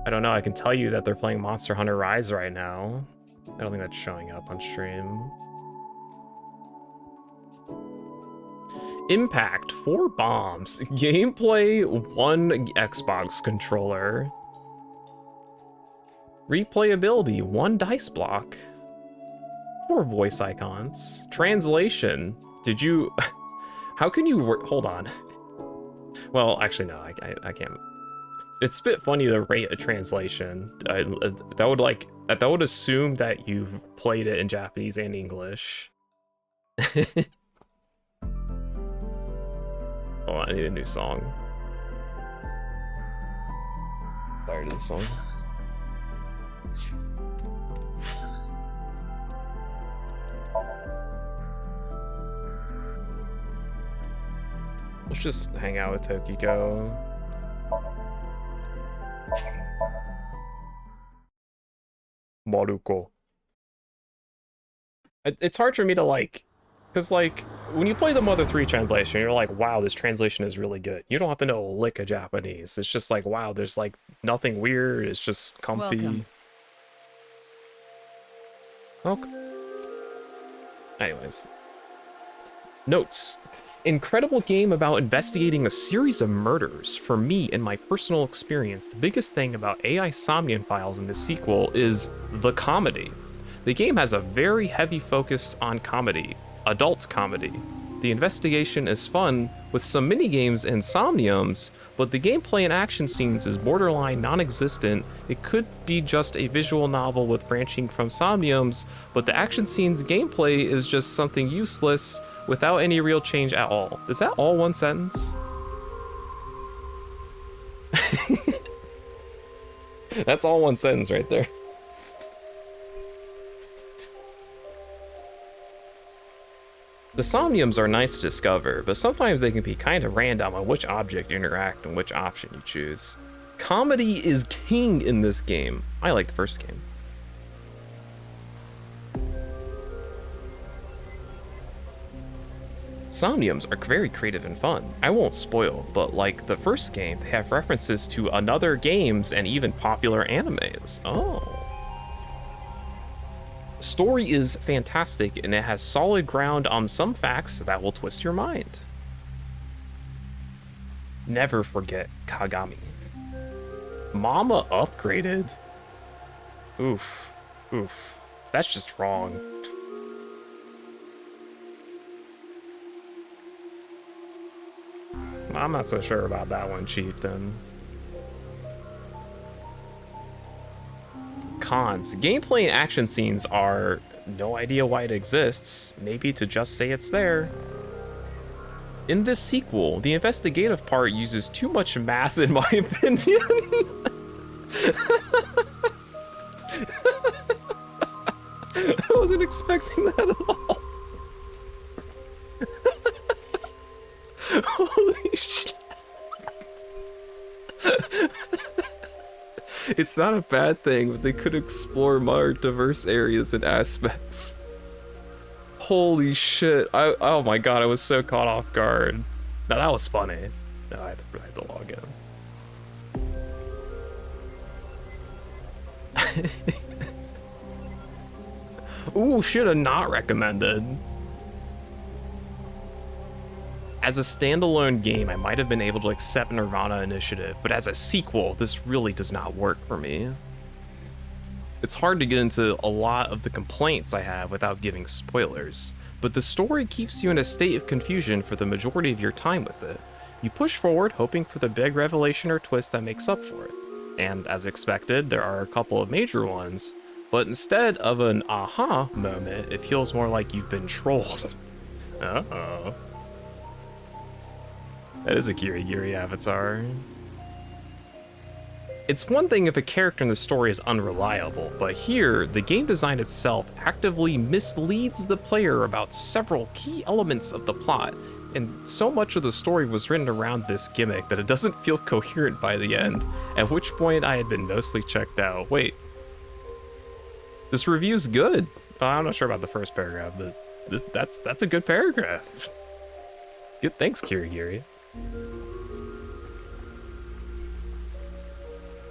I don't know, I can tell you that they're playing Monster Hunter Rise right now. I don't think that's showing up on stream. Impact, 4 bombs. Gameplay, 1 Xbox controller. Replayability, 1 dice block. More voice icons. Translation. Did you... How can you work... Hold on. Well, actually, no, I can't. It's a bit funny to rate a translation. That would assume that you've played it in Japanese and English. Oh, I need a new song. Tired of this song. Let's just hang out with Tokiko. Maruko. It's hard for me to like, because like, when you play the Mother 3 translation, you're like, wow, this translation is really good. You don't have to know a lick of Japanese. It's just like, wow, there's like nothing weird. It's just comfy. Okay. Anyways. Notes. Incredible game about investigating a series of murders. For me, in my personal experience, the biggest thing about AI Somnium Files in this sequel is the comedy. The game has a very heavy focus on comedy, adult comedy. The investigation is fun with some minigames and somniums, but the gameplay and action scenes is borderline non-existent. It could be just a visual novel with branching from somniums, but the action scenes gameplay is just something useless without any real change at all. Is that all one sentence? That's all one sentence right there. The somniums are nice to discover, but sometimes they can be kind of random on which object you interact and which option you choose. Comedy is king in this game. I like the first game. Somniums are very creative and fun. I won't spoil, but like the first game, they have references to other games and even popular animes. Oh. Story is fantastic, and it has solid ground on some facts that will twist your mind. Never forget Kagami. Mama upgraded? Oof. Oof. That's just wrong. I'm not so sure about that one, Chieftain. Cons. Gameplay and action scenes are no idea why it exists, maybe to just say it's there. In this sequel, the investigative part uses too much math in my opinion. I wasn't expecting that at all. Holy shit. It's not a bad thing, but they could explore more diverse areas and aspects. Holy shit. Oh my god, I was so caught off guard. No, that was funny. No, I had to log in. Ooh, should have not recommended. As a standalone game, I might have been able to accept Nirvana Initiative, but as a sequel, this really does not work for me. It's hard to get into a lot of the complaints I have without giving spoilers, but the story keeps you in a state of confusion for the majority of your time with it. You push forward, hoping for the big revelation or twist that makes up for it. And as expected, there are a couple of major ones, but instead of an aha moment, it feels more like you've been trolled. Uh-oh. That is a Kirigiri avatar. It's one thing if a character in the story is unreliable, but here, the game design itself actively misleads the player about several key elements of the plot, and so much of the story was written around this gimmick that it doesn't feel coherent by the end, at which point I had been mostly checked out. Wait, this review's good. I'm not sure about the first paragraph, but that's a good paragraph. Good, thanks, Kirigiri.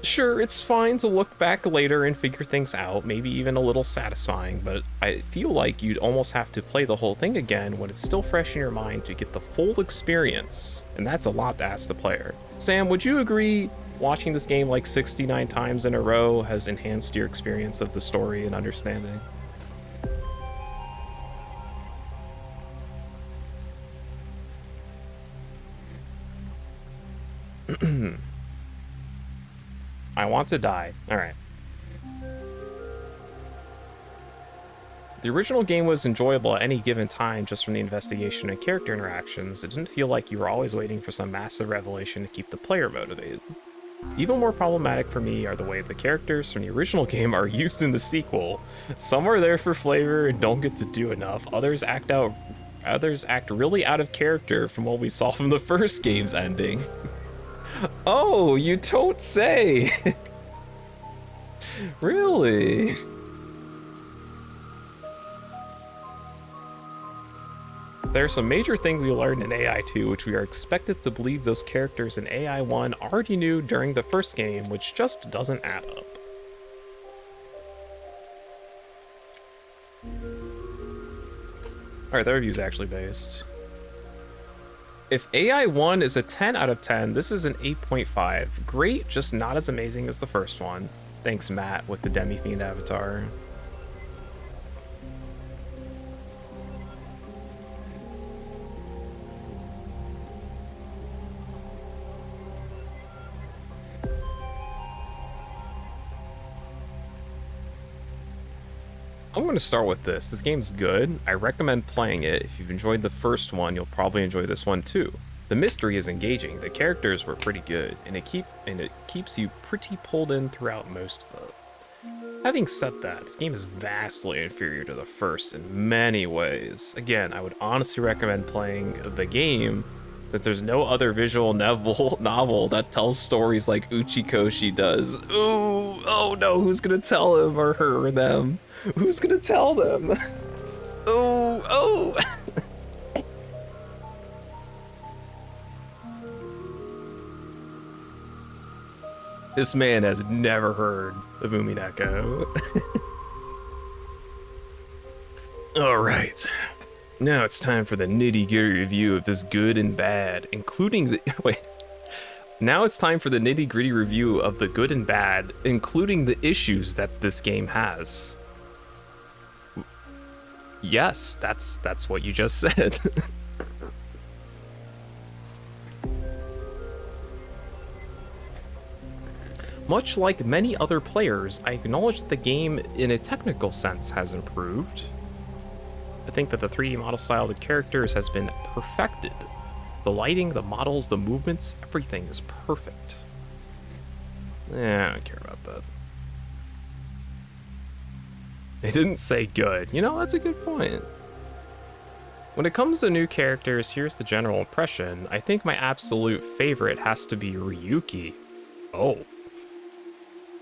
Sure, it's fine to look back later and figure things out, maybe even a little satisfying, but I feel like you'd almost have to play the whole thing again when it's still fresh in your mind to get the full experience, and that's a lot to ask the player. Sam, would you agree watching this game like 69 times in a row has enhanced your experience of the story and understanding? I want to die. Alright. The original game was enjoyable at any given time just from the investigation and character interactions. It didn't feel like you were always waiting for some massive revelation to keep the player motivated. Even more problematic for me are the way the characters from the original game are used in the sequel. Some are there for flavor and don't get to do enough. Others act really out of character from what we saw from the first game's ending. Oh, you don't say! Really? There are some major things we learned in AI2 which we are expected to believe those characters in AI1 already knew during the first game, which just doesn't add up. Alright, the review's actually based. If AI1 is a 10 out of 10, this is an 8.5. Great, just not as amazing as the first one. Thanks, Matt, with the Demi-Fiend avatar. I'm going to start with this. This game's good. I recommend playing it. If you've enjoyed the first one, you'll probably enjoy this one too. The mystery is engaging, the characters were pretty good, and it keeps you pretty pulled in throughout most of it. Having said that, this game is vastly inferior to the first in many ways. Again, I would honestly recommend playing the game, since there's no other visual novel that tells stories like Uchikoshi does. Ooh, oh no, who's gonna tell him or her or them? Who's gonna tell them? Oh. This man has never heard of Umineko. All right, now it's time for the nitty-gritty review of this good and bad, including the Now it's time for the nitty-gritty review of the good and bad, including the issues that this game has. Yes, that's what you just said. Much like many other players, I acknowledge that the game in a technical sense has improved. I think that the 3D model style of the characters has been perfected. The lighting, the models, the movements, everything is perfect. I don't care about that. They didn't say good. You know, that's a good point. When it comes to new characters, here's the general impression. I think my absolute favorite has to be Ryuki. Oh.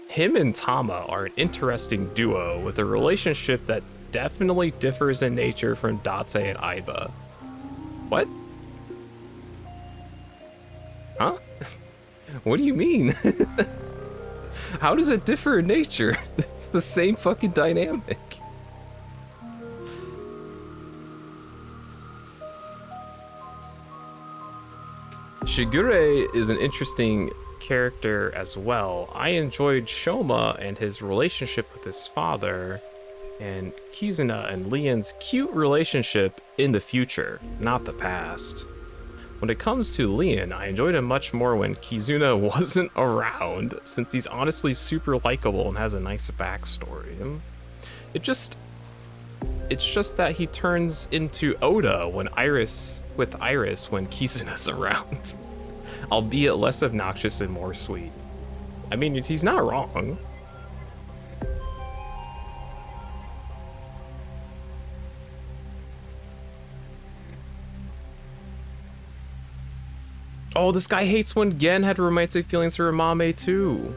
Him and Tama are an interesting duo with a relationship that definitely differs in nature from Date and Aiba. What? Huh? What do you mean? How does it differ in nature? It's the same fucking dynamic. Shigure is an interesting character as well. I enjoyed Shoma and his relationship with his father, and Kizuna and Leon's cute relationship in the future, not the past. When it comes to Leon, I enjoyed him much more when Kizuna wasn't around, since he's honestly super likable and has a nice backstory. It's just that he turns into Oda with Iris when Kizuna's around. Albeit less obnoxious and more sweet. I mean, he's not wrong. Oh, this guy hates when Gen had romantic feelings for Amame too.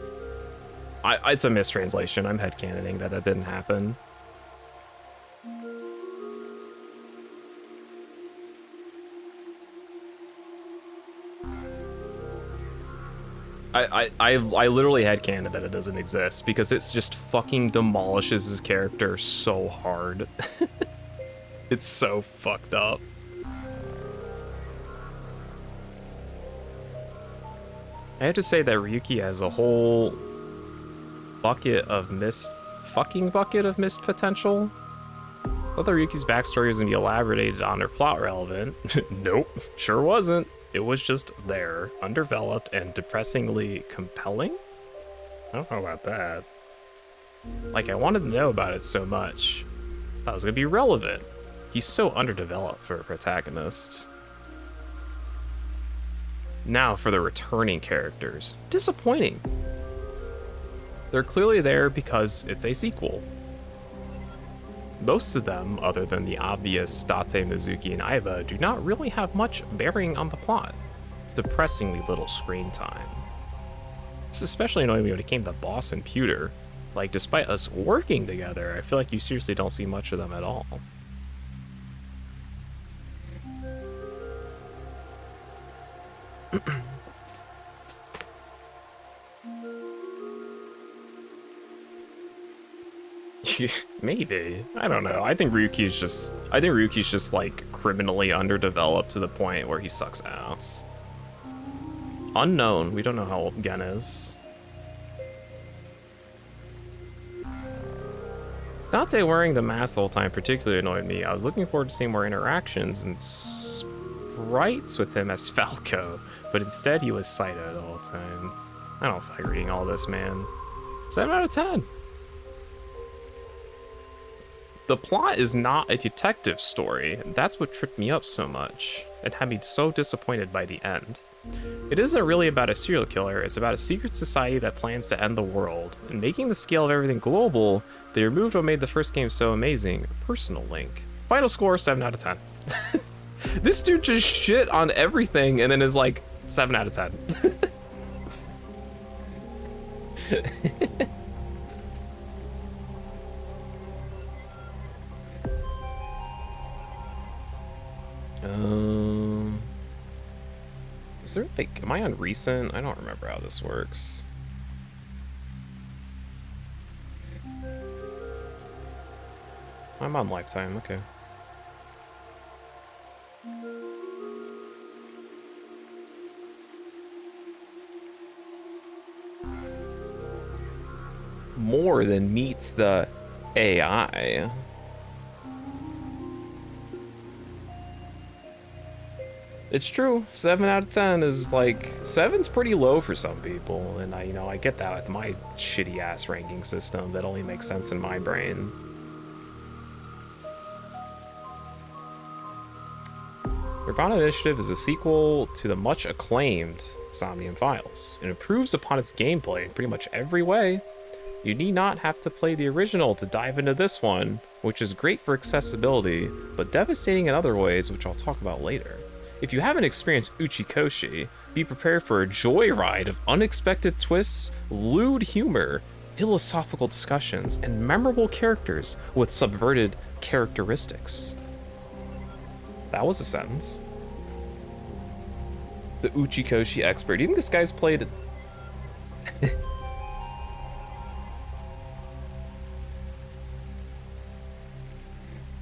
It's a mistranslation. I'm headcanoning that didn't happen. I literally headcanoned that it doesn't exist because it's just fucking demolishes his character so hard. It's so fucked up. I have to say that Ryuki has a whole bucket of missed potential. I thought Ryuki's backstory was gonna be elaborated on or plot relevant. Nope, sure wasn't. It was just there, undeveloped, and depressingly compelling? I don't know about that. Like, I wanted to know about it so much. Thought it was gonna be relevant. He's so underdeveloped for a protagonist. Now for the returning characters. Disappointing. They're clearly there because it's a sequel. Most of them, other than the obvious Date, Mizuki, and Aiba, do not really have much bearing on the plot. Depressingly little screen time. It's especially annoying when it came to Boss and Pewter. Like, despite us working together, I feel like you seriously don't see much of them at all. Maybe. I don't know. I think Ryuki's just like criminally underdeveloped to the point where he sucks ass. Unknown. We don't know how old Gen is. Date wearing the mask the whole time particularly annoyed me. I was looking forward to seeing more interactions and sprites with him as Falco, but instead he was Saito the whole time. I don't feel like reading all this, man. 7 out of 10. The plot is not a detective story. That's what tripped me up so much. It had me so disappointed by the end. It isn't really about a serial killer, it's about a secret society that plans to end the world. And making the scale of everything global, they removed what made the first game so amazing, personal link. Final score, 7 out of 10. This dude just shit on everything and then is like, 7 out of 10. Is there like, am I on recent? I don't remember how this works. I'm on lifetime, okay. More than meets the AI. It's true, 7 out of 10 is like, 7's pretty low for some people, and I get that with my shitty ass ranking system that only makes sense in my brain. Nirvana Initiative is a sequel to the much acclaimed Somnium Files. It improves upon its gameplay in pretty much every way. You need not have to play the original to dive into this one, which is great for accessibility, but devastating in other ways, which I'll talk about later. If you haven't experienced Uchikoshi, be prepared for a joyride of unexpected twists, lewd humor, philosophical discussions, and memorable characters with subverted characteristics. That was a sentence. The Uchikoshi expert. Do you think this guy's played...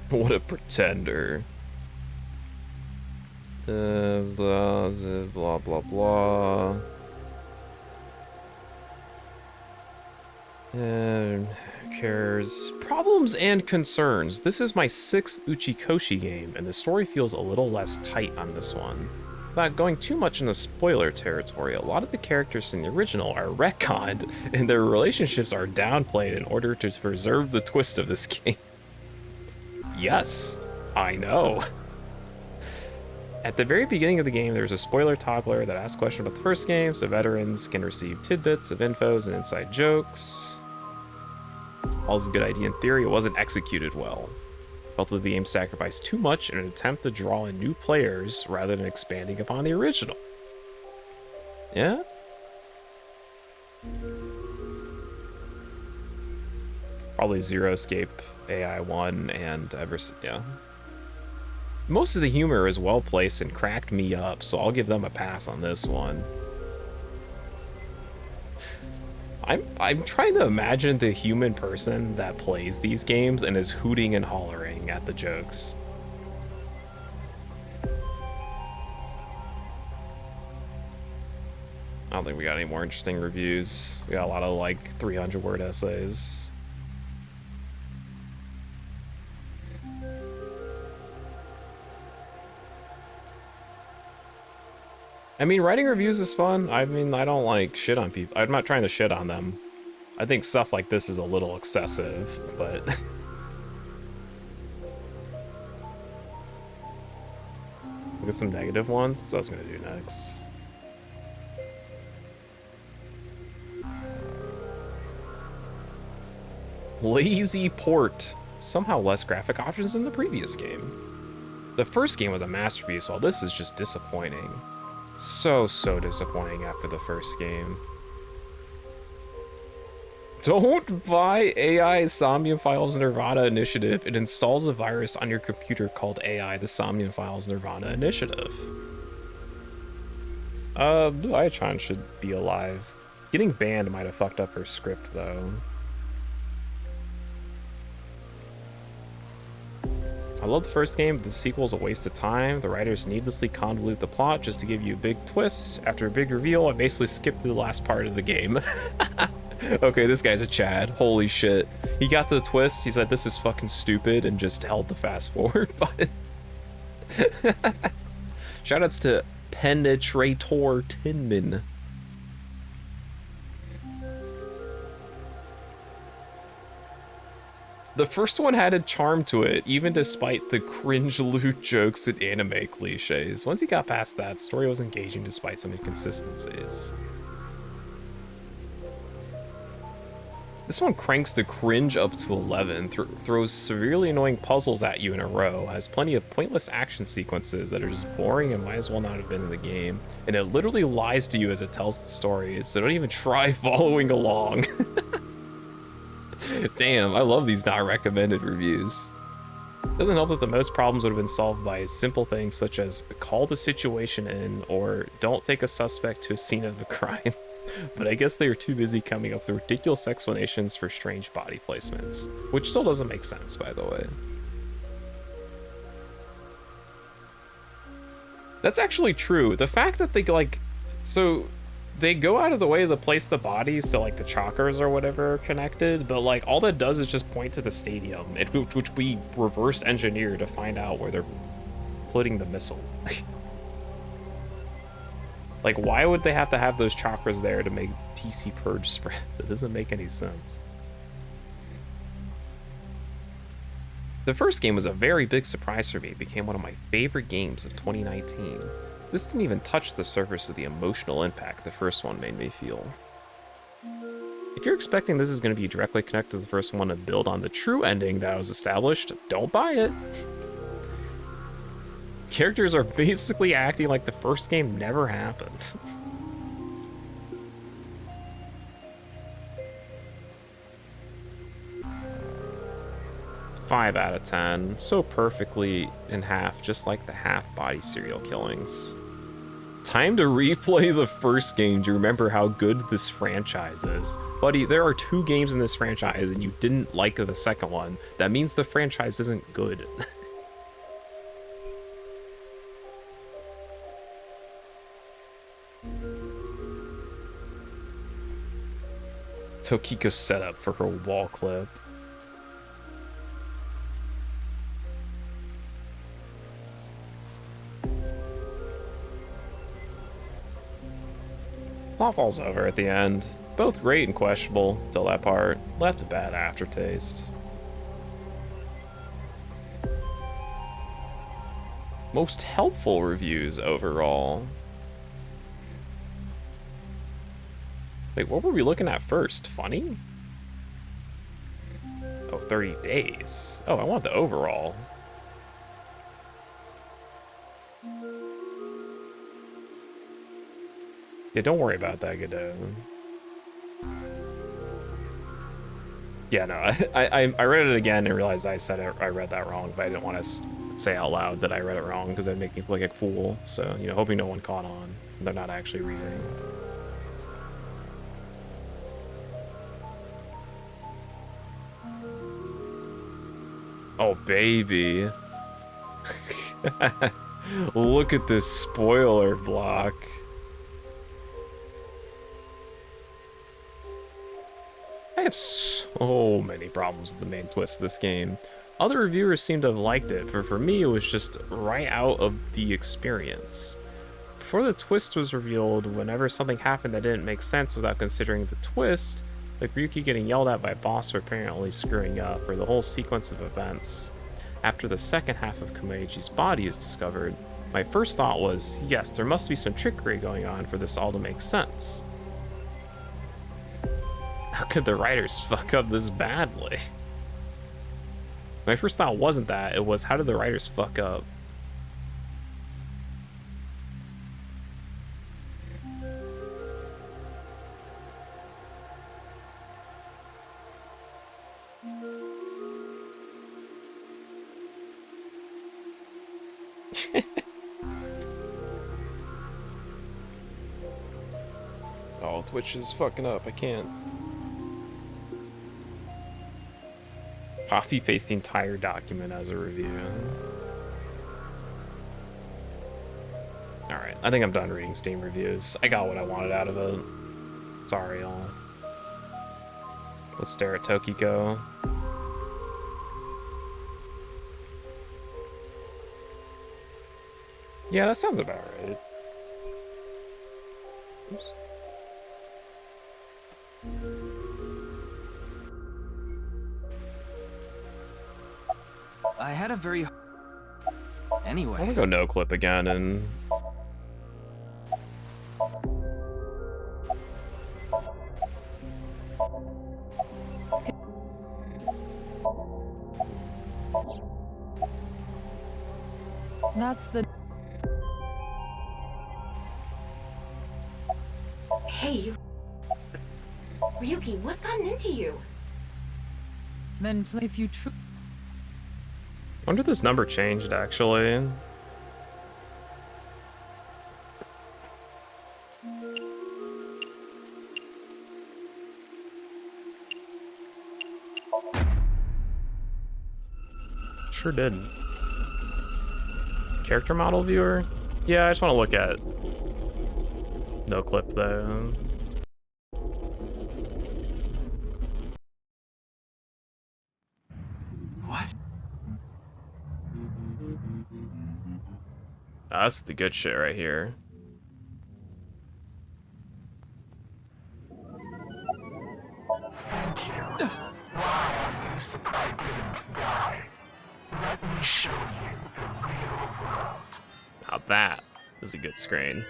What a pretender. Blah, blah, blah, blah. Who cares? Problems and concerns. This is my 6th Uchikoshi game, and the story feels a little less tight on this one. Without going too much into spoiler territory, a lot of the characters in the original are retconned, and their relationships are downplayed in order to preserve the twist of this game. Yes, I know. At the very beginning of the game, there's a spoiler toggler that asks questions about the first game, so veterans can receive tidbits of infos and inside jokes. All's a good idea in theory, it wasn't executed well. Felt that the game sacrificed too much in an attempt to draw in new players rather than expanding upon the original. Yeah? Probably Zero Escape, AI 1, and yeah. Most of the humor is well placed and cracked me up, so I'll give them a pass on this one. I'm trying to imagine the human person that plays these games and is hooting and hollering at the jokes. I don't think we got any more interesting reviews. We got a lot of like 300-word essays. I mean, writing reviews is fun. I mean, I don't like shit on people. I'm not trying to shit on them. I think stuff like this is a little excessive, but... Look at some negative ones. That's what I was gonna do next. Lazy port. Somehow less graphic options than the previous game. The first game was a masterpiece, while this is just disappointing. So disappointing after the first game. Don't buy AI Somnium Files Nirvana Initiative. It installs a virus on your computer called AI the Somnium Files Nirvana Initiative. Aichan should be alive. Getting banned might have fucked up her script though. I love the first game, but the sequel's a waste of time. The writers needlessly convolute the plot just to give you a big twist. After a big reveal, I basically skipped through the last part of the game. Okay, this guy's a Chad. Holy shit. He got to the twist, he said this is fucking stupid, and just held the fast forward button. Shoutouts to Penetrator Tinman. The first one had a charm to it, even despite the cringe loot jokes and anime cliches. Once he got past that, the story was engaging despite some inconsistencies. This one cranks the cringe up to 11, throws severely annoying puzzles at you in a row, has plenty of pointless action sequences that are just boring and might as well not have been in the game, and it literally lies to you as it tells the stories, so don't even try following along. Damn, I love these not recommended reviews. Doesn't help that the most problems would have been solved by simple things such as call the situation in or don't take a suspect to a scene of the crime. But I guess they were too busy coming up with ridiculous explanations for strange body placements, which still doesn't make sense, by the way. That's actually true. The fact that they they go out of the way to place the bodies so like the chakras or whatever are connected, but like all that does is just point to the stadium, which we reverse engineer to find out where they're putting the missile. Like, why would they have to have those chakras there to make TC Purge spread? That doesn't make any sense. The first game was a very big surprise for me. It became one of my favorite games of 2019. This didn't even touch the surface of the emotional impact the first one made me feel. If you're expecting this is going to be directly connected to the first one and build on the true ending that was established, don't buy it. Characters are basically acting like the first game never happened. Five out of 10. So perfectly in half, just like the half-body serial killings. Time to replay the first game to remember how good this franchise is. Buddy, there are 2 games in this franchise and you didn't like the second one. That means the franchise isn't good. Tokiko's setup for her wall clip. Plot falls over at the end. Both great and questionable till that part. Left a bad aftertaste. Most helpful reviews overall. Wait, what were we looking at first? Funny? Oh, 30 days. Oh, I want the overall. Yeah, don't worry about that, Godot. Yeah, no, I read it again and realized I read that wrong, but I didn't want to say out loud that I read it wrong because that'd make me look like a fool. So, you know, hoping no one caught on. They're not actually reading. Oh, baby. Look at this spoiler block. I have so many problems with the main twist of this game. Other reviewers seem to have liked it, but for me it was just right out of the experience. Before the twist was revealed, whenever something happened that didn't make sense without considering the twist, like Ryuki getting yelled at by a boss for apparently screwing up, or the whole sequence of events. After the second half of Komeji's body is discovered, my first thought was, yes, there must be some trickery going on for this all to make sense. How could the writers fuck up this badly? My first thought wasn't that, it was, how did the writers fuck up? Oh, Twitch is fucking up. I can't. Copy paste the entire document as a review. Alright, I think I'm done reading Steam reviews. I got what I wanted out of it. Sorry, y'all. Let's stare at Tokiko. Yeah, that sounds about right. Oops. I had a very... Anyway. I'm gonna go no clip again and... That's the... Hey, you... Ryuki, what's gotten into you? Then if you true... I wonder if this number changed, actually. Sure did. Character model viewer? Yeah, I just want to look at... No clip, though. What? That's the good shit right here. Thank you. Why are you surprised I didn't die? Let me show you the real world. Now that is a good screen.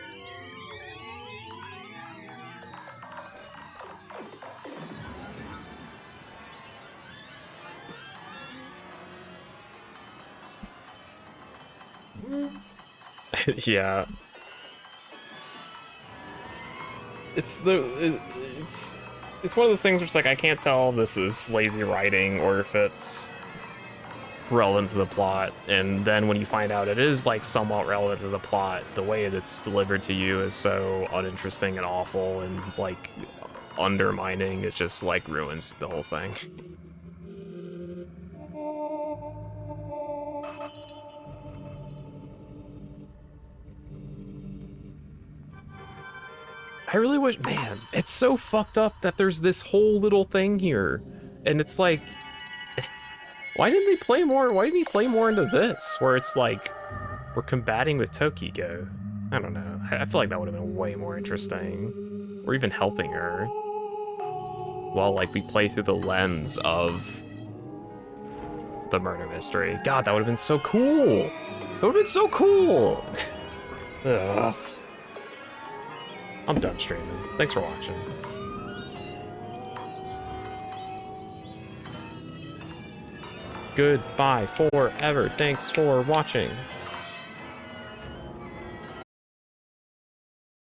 Yeah. It's one of those things where it's like I can't tell if this is lazy writing or if it's relevant to the plot, and then when you find out it is like somewhat relevant to the plot, the way that's delivered to you is so uninteresting and awful and like undermining. It just like ruins the whole thing. I really wish, man, it's so fucked up that there's this whole little thing here. And it's like, why didn't they play more? Why didn't he play more into this? Where it's like, we're combating with Tokiko. I don't know. I feel like that would have been way more interesting. Or even helping her. While like we play through the lens of the murder mystery. God, that would have been so cool. That would have been so cool. Ugh. I'm done streaming. Thanks for watching. Goodbye forever. Thanks for watching.